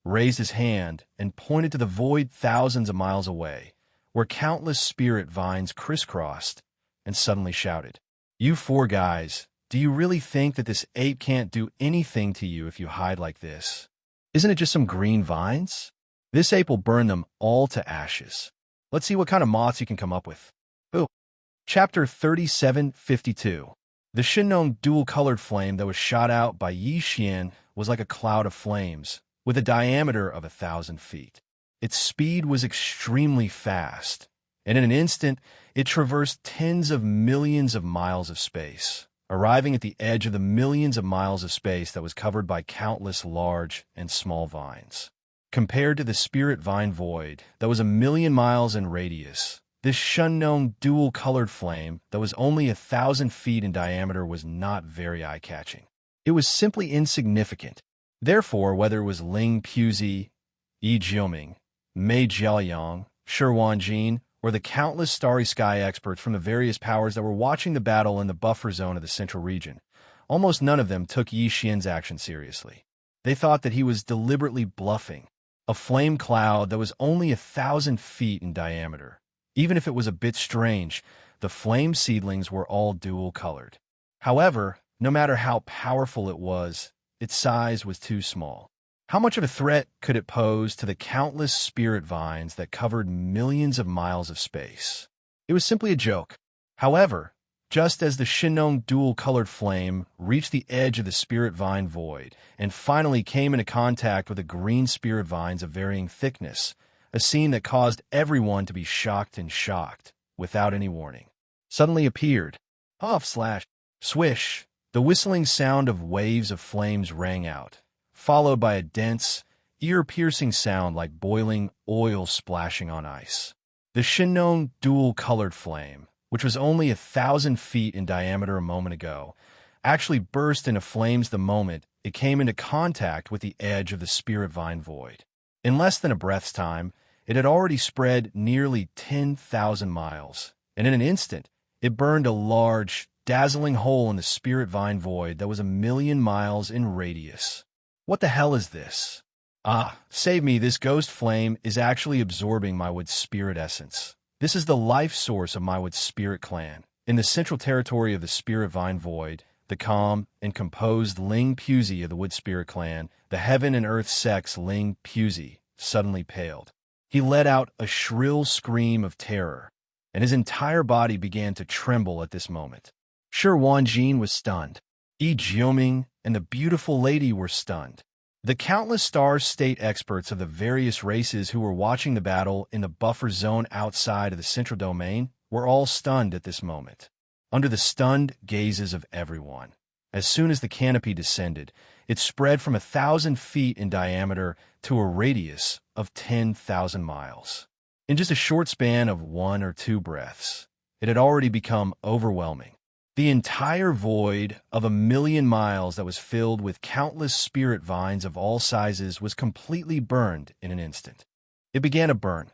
raised his hand, and pointed to the void thousands of miles away, where countless spirit vines crisscrossed, and suddenly shouted, "You four guys, do you really think that this ape can't do anything to you if you hide like this? Isn't it just some green vines? This ape will burn them all to ashes. Let's see what kind of moths you can come up with." Ooh. Chapter 3752. The Shinnong dual-colored flame that was shot out by Yi Xian was like a cloud of flames, with a diameter of 1,000 feet. Its speed was extremely fast, and in an instant, it traversed tens of millions of miles of space, arriving at the edge of the millions of miles of space that was covered by countless large and small vines. Compared to the spirit vine void that was 1,000,000 miles in radius, this Shinnong dual-colored flame that was only 1,000 feet in diameter was not very eye-catching. It was simply insignificant. Therefore, whether it was Ling Puzi, Yi Jiuming, Mei Jiaoyang, Shi Wanjin, or the countless starry sky experts from the various powers that were watching the battle in the buffer zone of the central region, almost none of them took Yi Xian's action seriously. They thought that he was deliberately bluffing. A flame cloud that was only 1,000 feet in diameter. Even if it was a bit strange, the flame seedlings were all dual-colored. However, No matter how powerful it was, its size was too small. How much of a threat could it pose to the countless spirit vines that covered millions of miles of space? It was simply a joke. However, just as the Shinong dual-colored flame reached the edge of the spirit vine void and finally came into contact with the green spirit vines of varying thickness, a scene that caused everyone to be shocked and shocked, without any warning, suddenly appeared. Swish, the whistling sound of waves of flames rang out, followed by a dense, ear-piercing sound like boiling oil splashing on ice. The Shinong dual-colored flame, which was only 1,000 feet in diameter a moment ago, actually burst into flames the moment it came into contact with the edge of the spirit vine void. In less than a breath's time, it had already spread nearly 10,000 miles, and in an instant, it burned a large, dazzling hole in the spirit vine void that was 1,000,000 miles in radius. What the hell is this? Save me, this ghost flame is actually absorbing my wood spirit essence. This is the life source of my wood spirit clan. In the central territory of the spirit vine void, the calm and composed Ling Pusey of the wood spirit clan, the heaven and earth sex Ling Pusey, suddenly paled. He let out a shrill scream of terror, and his entire body began to tremble at this moment. Shi Wanjin was stunned. Yi Jiuming and the beautiful lady were stunned. The countless stars state experts of the various races who were watching the battle in the buffer zone outside of the central domain were all stunned at this moment. Under the stunned gazes of everyone, as soon as the canopy descended, it spread from 1,000 feet in diameter to a radius of 10,000 miles. In just a short span of 1 or 2 breaths, it had already become overwhelming. The entire void of 1,000,000 miles that was filled with countless spirit vines of all sizes was completely burned in an instant. It began to burn.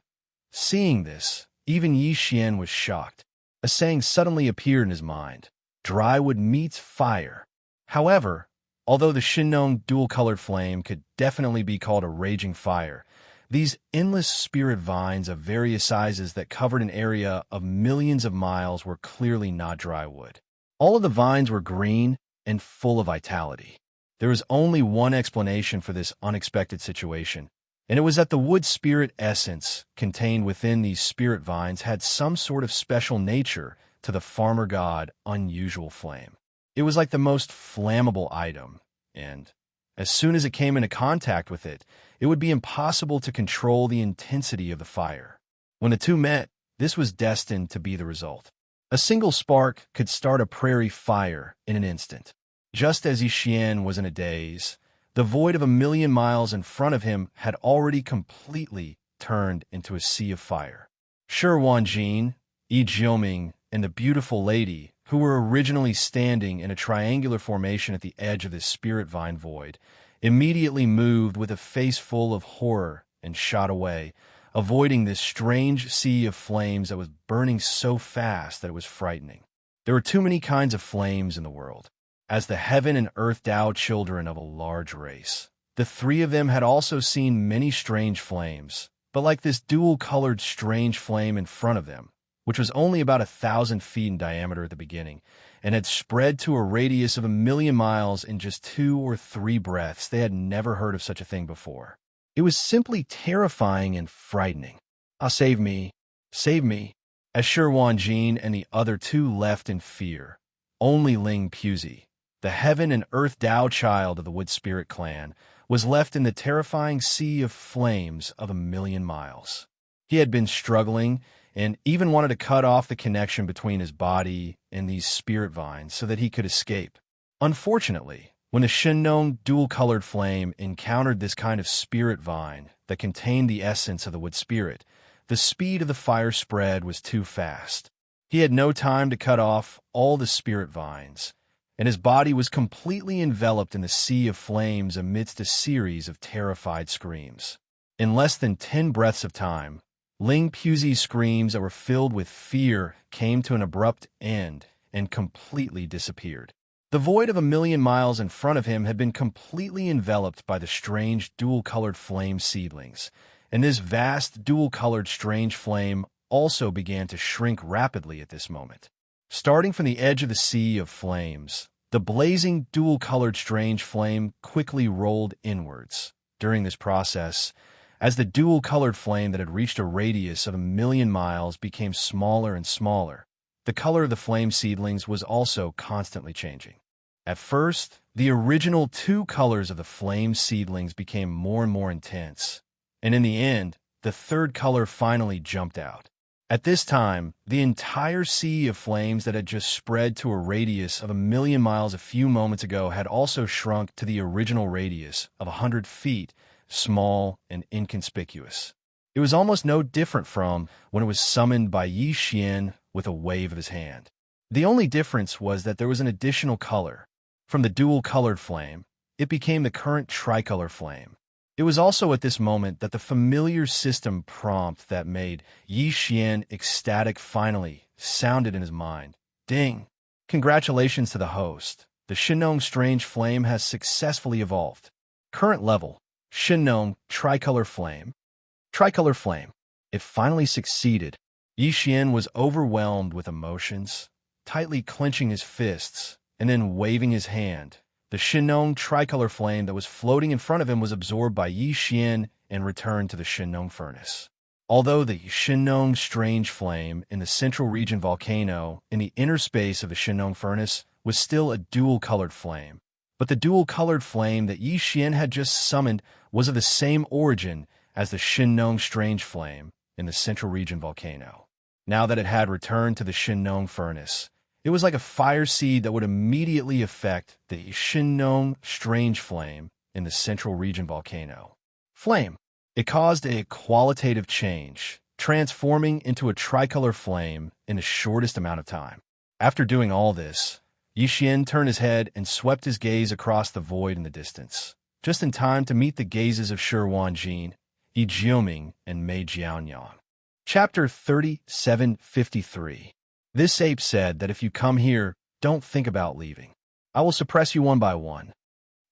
Seeing this, even Yi Xian was shocked. A saying suddenly appeared in his mind: dry wood meets fire. However, although the Shinong dual-colored flame could definitely be called a raging fire, these endless spirit vines of various sizes that covered an area of millions of miles were clearly not dry wood. All of the vines were green and full of vitality. There was only one explanation for this unexpected situation, and it was that the wood spirit essence contained within these spirit vines had some sort of special nature to the farmer god unusual flame. It was like the most flammable item, and as soon as it came into contact with it, it would be impossible to control the intensity of the fire. When the two met, this was destined to be the result. A single spark could start a prairie fire in an instant. Just as Yi Xian was in a daze, the void of 1,000,000 miles in front of him had already completely turned into a sea of fire. Shi Wanjin, Yi Jiuming, and the beautiful lady, who were originally standing in a triangular formation at the edge of this spirit vine void, immediately moved with a face full of horror and shot away, avoiding this strange sea of flames that was burning so fast that it was frightening. There were too many kinds of flames in the world. As the heaven and earth Tao children of a large race, the three of them had also seen many strange flames, but like this dual-colored strange flame in front of them, which was only about 1,000 feet in diameter at the beginning, and had spread to a radius of 1,000,000 miles in just 2 or 3 breaths, they had never heard of such a thing before. It was simply terrifying and frightening. Save me, save me. As Shi Wanjin and the other two left in fear, only Ling Pusey, the heaven and earth Tao child of the Wood Spirit clan, was left in the terrifying sea of flames of 1,000,000 miles. He had been struggling and even wanted to cut off the connection between his body and these spirit vines so that he could escape. Unfortunately, when the Shinong dual-colored flame encountered this kind of spirit vine that contained the essence of the wood spirit, the speed of the fire spread was too fast. He had no time to cut off all the spirit vines, and his body was completely enveloped in the sea of flames amidst a series of terrified screams. In less than 10 breaths of time, Ling Pusey's screams that were filled with fear came to an abrupt end and completely disappeared. The void of 1,000,000 miles in front of him had been completely enveloped by the strange dual-colored flame seedlings, and this vast dual-colored strange flame also began to shrink rapidly at this moment. Starting from the edge of the sea of flames, The blazing, dual-colored strange flame quickly rolled inwards. During this process, as the dual-colored flame that had reached a radius of 1,000,000 miles became smaller and smaller, the color of the flame seedlings was also constantly changing. At first, the original two colors of the flame seedlings became more and more intense, and in the end, the third color finally jumped out. At this time, the entire sea of flames that had just spread to a radius of 1,000,000 miles a few moments ago had also shrunk to the original radius of 100 feet, small and inconspicuous. It was almost no different from when it was summoned by Yi Xian with a wave of his hand. The only difference was that there was an additional color. From the dual-colored flame, it became the current tricolor flame. It was also at this moment that the familiar system prompt that made Yi Xian ecstatic finally sounded in his mind. Ding! Congratulations to the host. The Shinnong Strange Flame has successfully evolved. Current level, Shinnong Tricolor Flame. Tricolor Flame. It finally succeeded. Yi Xian was overwhelmed with emotions, tightly clenching his fists and then waving his hand. The Shinnong tricolor flame that was floating in front of him was absorbed by Yi Xian and returned to the Shinnong furnace. Although the Shinnong strange flame in the central region volcano in the inner space of the Shinnong furnace was still a dual-colored flame, but the dual-colored flame that Yi Xian had just summoned was of the same origin as the Shinnong strange flame in the central region volcano. Now that it had returned to the Shinnong furnace, it was like a fire seed that would immediately affect the Shinnong strange flame in the central region volcano. Flame. It caused a qualitative change, transforming into a tricolor flame in the shortest amount of time. After doing all this, Yi Xian turned his head and swept his gaze across the void in the distance, just in time to meet the gazes of Shi Wanjin, Yi Jiuming, and Mei Jianyang. Chapter 3753. This ape said that if you come here, don't think about leaving. I will suppress you one by one.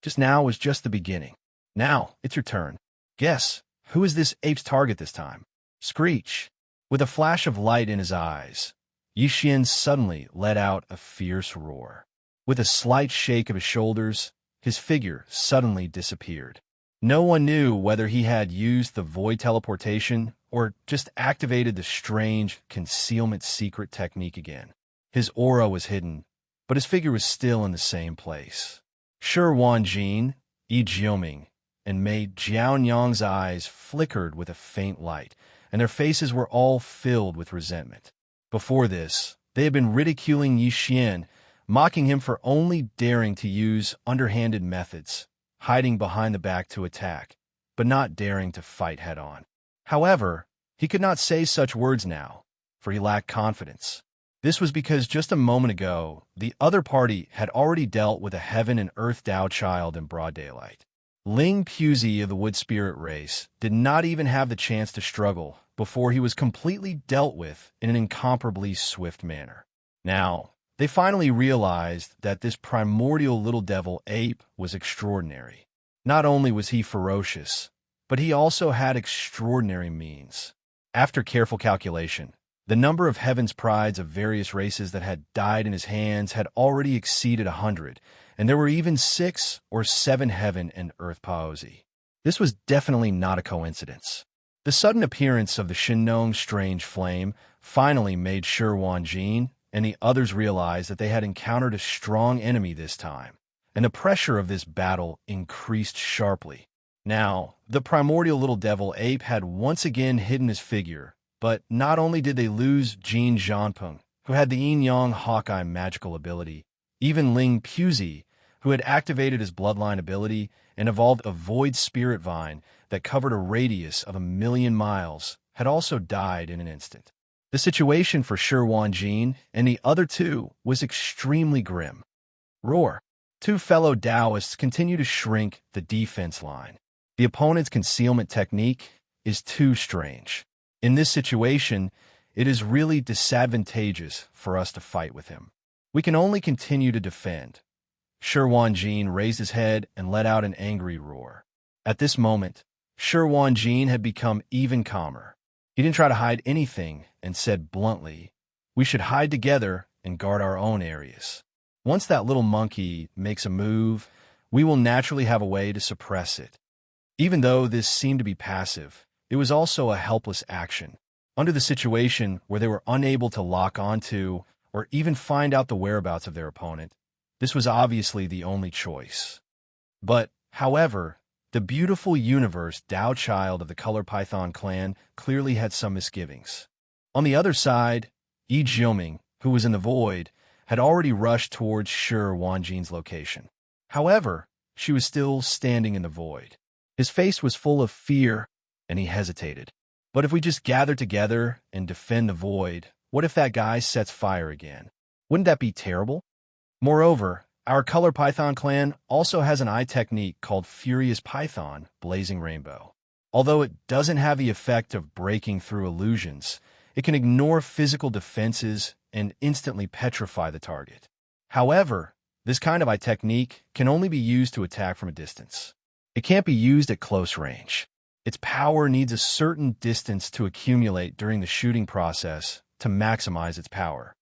Just now was just the beginning. Now, it's your turn. Guess, who is this ape's target this time? Screech. With a flash of light in his eyes, Yi Xian suddenly let out a fierce roar. With a slight shake of his shoulders, his figure suddenly disappeared. No one knew whether he had used the void teleportation or just activated the strange concealment secret technique again. His aura was hidden, but his figure was still in the same place. Shi Wanjin, Yi Jiuming, and Mei Jianyang's eyes flickered with a faint light, and their faces were all filled with resentment. Before this, they had been ridiculing Yi Xian, mocking him for only daring to use underhanded methods, hiding behind the back to attack, but not daring to fight head-on. However, he could not say such words now, for he lacked confidence. This was because just a moment ago, the other party had already dealt with a heaven and earth Tao child in broad daylight. Ling Puzi of the Wood Spirit race did not even have the chance to struggle before he was completely dealt with in an incomparably swift manner. Now, they finally realized that this primordial little devil ape was extraordinary. Not only was he ferocious, but he also had extraordinary means. After careful calculation, the number of heaven's prides of various races that had died in his hands had already exceeded 100, and there were even 6 or 7 heaven and earth Paozi. This was definitely not a coincidence. The sudden appearance of the Shinnong strange flame finally made Shi Wanjin and the others realize that they had encountered a strong enemy this time, and the pressure of this battle increased sharply. Now, the primordial little devil ape had once again hidden his figure, but not only did they lose Jin Zhanpeng, who had the yin-yang Hawkeye magical ability, even Ling Puzi, who had activated his bloodline ability and evolved a void spirit vine that covered a radius of 1,000,000 miles, had also died in an instant. The situation for Shi Wanjin and the other two was extremely grim. Roar. 2 fellow Taoists continue to shrink the defense line. The opponent's concealment technique is too strange. In this situation, it is really disadvantageous for us to fight with him. We can only continue to defend. Shi Wanjin raised his head and let out an angry roar. At this moment, Shi Wanjin had become even calmer. He didn't try to hide anything and said bluntly, "We should hide together and guard our own areas." Once that little monkey makes a move, we will naturally have a way to suppress it. Even though this seemed to be passive, it was also a helpless action. Under the situation where they were unable to lock onto or even find out the whereabouts of their opponent, this was obviously the only choice. But, however, the beautiful universe Dao child of the Color Python clan clearly had some misgivings. On the other side, Yi Jiuming, who was in the void, had already rushed towards Shi Wanjin's location. However, she was still standing in the void. His face was full of fear, and he hesitated. But if we just gather together and defend the void, what if that guy sets fire again? Wouldn't that be terrible? Moreover, our Color Python clan also has an eye technique called Furious Python, Blazing Rainbow. Although it doesn't have the effect of breaking through illusions, it can ignore physical defenses and instantly petrify the target. However, this kind of eye technique can only be used to attack from a distance. It can't be used at close range. Its power needs a certain distance to accumulate during the shooting process to maximize its power.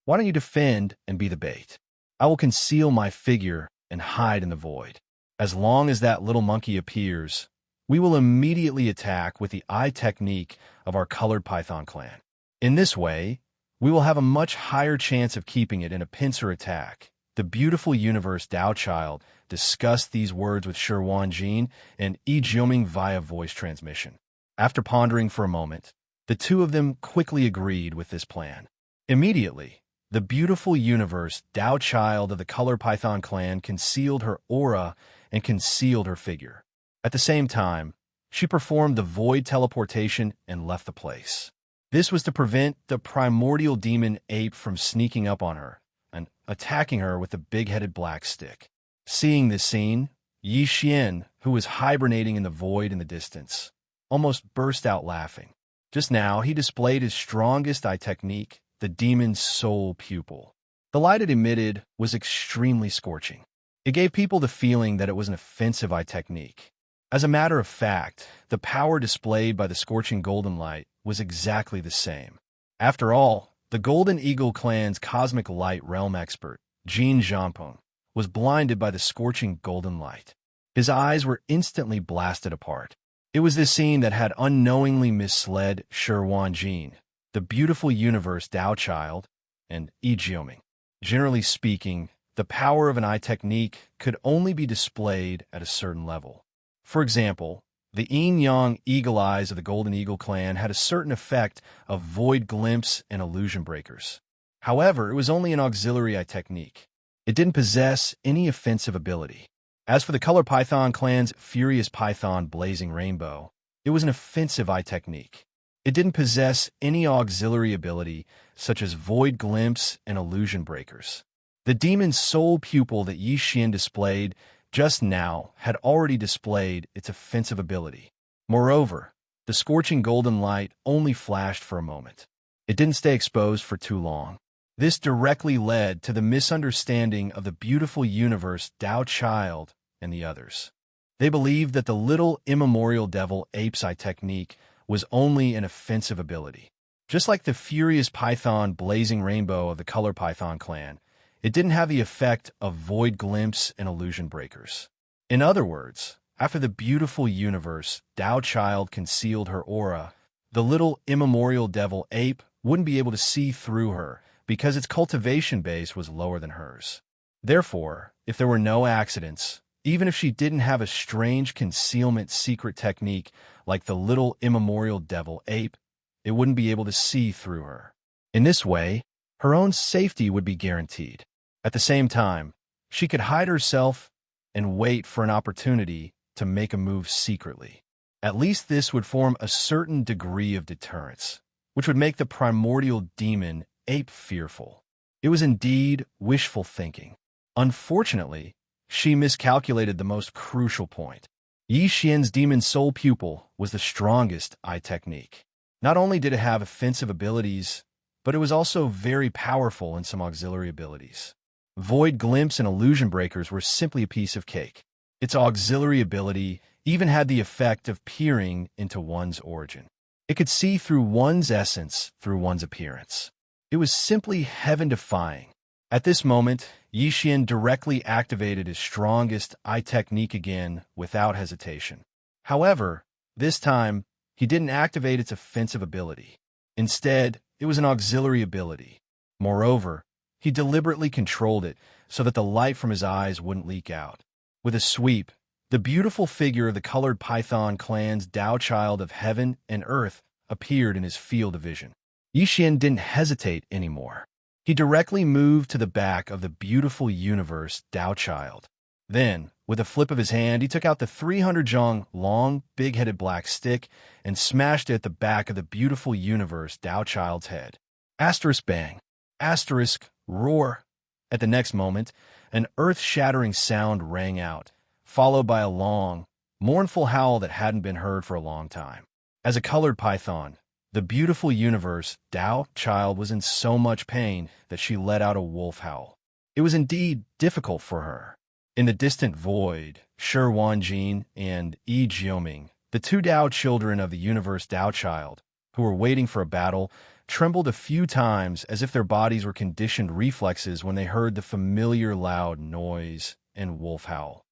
Why don't you defend and be the bait? I will conceal my figure and hide in the void. As long as that little monkey appears, we will immediately attack with the eye technique of our Colored Python clan. In this way, we will have a much higher chance of keeping it in a pincer attack. The beautiful universe Dao child discussed these words with Shi Wanjin and Yi Jiuming via voice transmission. After pondering for a moment, the two of them quickly agreed with this plan. Immediately, the beautiful universe Dao child of the Color Python clan concealed her aura and concealed her figure. At the same time, she performed the void teleportation and left the place. This was to prevent the primordial demon ape from sneaking up on her and attacking her with the big-headed black stick. Seeing this scene, Yi Xian, who was hibernating in the void in the distance, almost burst out laughing. Just now, he displayed his strongest eye technique, the demon's soul pupil. The light it emitted was extremely scorching. It gave people the feeling that it was an offensive eye technique. As a matter of fact, the power displayed by the scorching golden light was exactly the same. After all, the Golden Eagle clan's cosmic light realm expert, Jin Zhampeng, was blinded by the scorching golden light. His eyes were instantly blasted apart. It was this scene that had unknowingly misled Shi Wanjin, the beautiful universe Dao child, and Yi Jiuming. Generally speaking, the power of an eye technique could only be displayed at a certain level. For example, the yin-yang eagle eyes of the Golden Eagle clan had a certain effect of void glimpse and illusion breakers. However, it was only an auxiliary eye technique. It didn't possess any offensive ability. As for the Color Python clan's Furious Python Blazing Rainbow, it was an offensive eye technique. It didn't possess any auxiliary ability such as void glimpse and illusion breakers. The demon's soul pupil that Yi Xian displayed just now had already displayed its offensive ability. Moreover, the scorching golden light only flashed for a moment. It didn't stay exposed for too long. This directly led to the misunderstanding of the beautiful universe Dao child and the others. They believed that the little immemorial devil ape's eye technique was only an offensive ability. Just like the Furious Python Blazing Rainbow of the Color Python clan, it didn't have the effect of void glimpse and illusion breakers. In other words, after the beautiful universe Dao child concealed her aura, the little immemorial devil ape wouldn't be able to see through her because its cultivation base was lower than hers. Therefore, if there were no accidents, even if she didn't have a strange concealment secret technique like the little immemorial devil ape, it wouldn't be able to see through her. In this way, her own safety would be guaranteed. At the same time, she could hide herself and wait for an opportunity to make a move secretly. At least this would form a certain degree of deterrence, which would make the primordial demon ape fearful. It was indeed wishful thinking. Unfortunately, she miscalculated the most crucial point. Yi Xian's demon soul pupil was the strongest eye technique. Not only did it have offensive abilities, but it was also very powerful in some auxiliary abilities. Void glimpse and illusion breakers were simply a piece of cake. Its auxiliary ability even had the effect of peering into one's origin. It could see through one's essence through one's appearance. It was simply heaven-defying. At this moment, Yixian directly activated his strongest eye technique again without hesitation. However, this time, he didn't activate its offensive ability. Instead, it was an auxiliary ability. Moreover, he deliberately controlled it so that the light from his eyes wouldn't leak out. With a sweep, the beautiful figure of the colored python clan's Tao Child of Heaven and Earth appeared in his field of vision. Yixian didn't hesitate anymore. He directly moved to the back of the beautiful universe Tao Child. Then, with a flip of his hand, he took out the 300 zhong long, big-headed black stick and smashed it at the back of the beautiful universe Tao Child's head. Asterisk bang. Asterisk roar. At the next moment, an earth-shattering sound rang out, followed by a long, mournful howl that hadn't been heard for a long time. As a colored python, the beautiful universe Tao Child was in so much pain that she let out a wolf howl. It was indeed difficult for her. In the distant void, Shi Wanjin and Yi Jioming, the two Tao children of the universe Tao Child, who were waiting for a battle, trembled a few times as if their bodies were conditioned reflexes when they heard the familiar loud noise and wolf howl.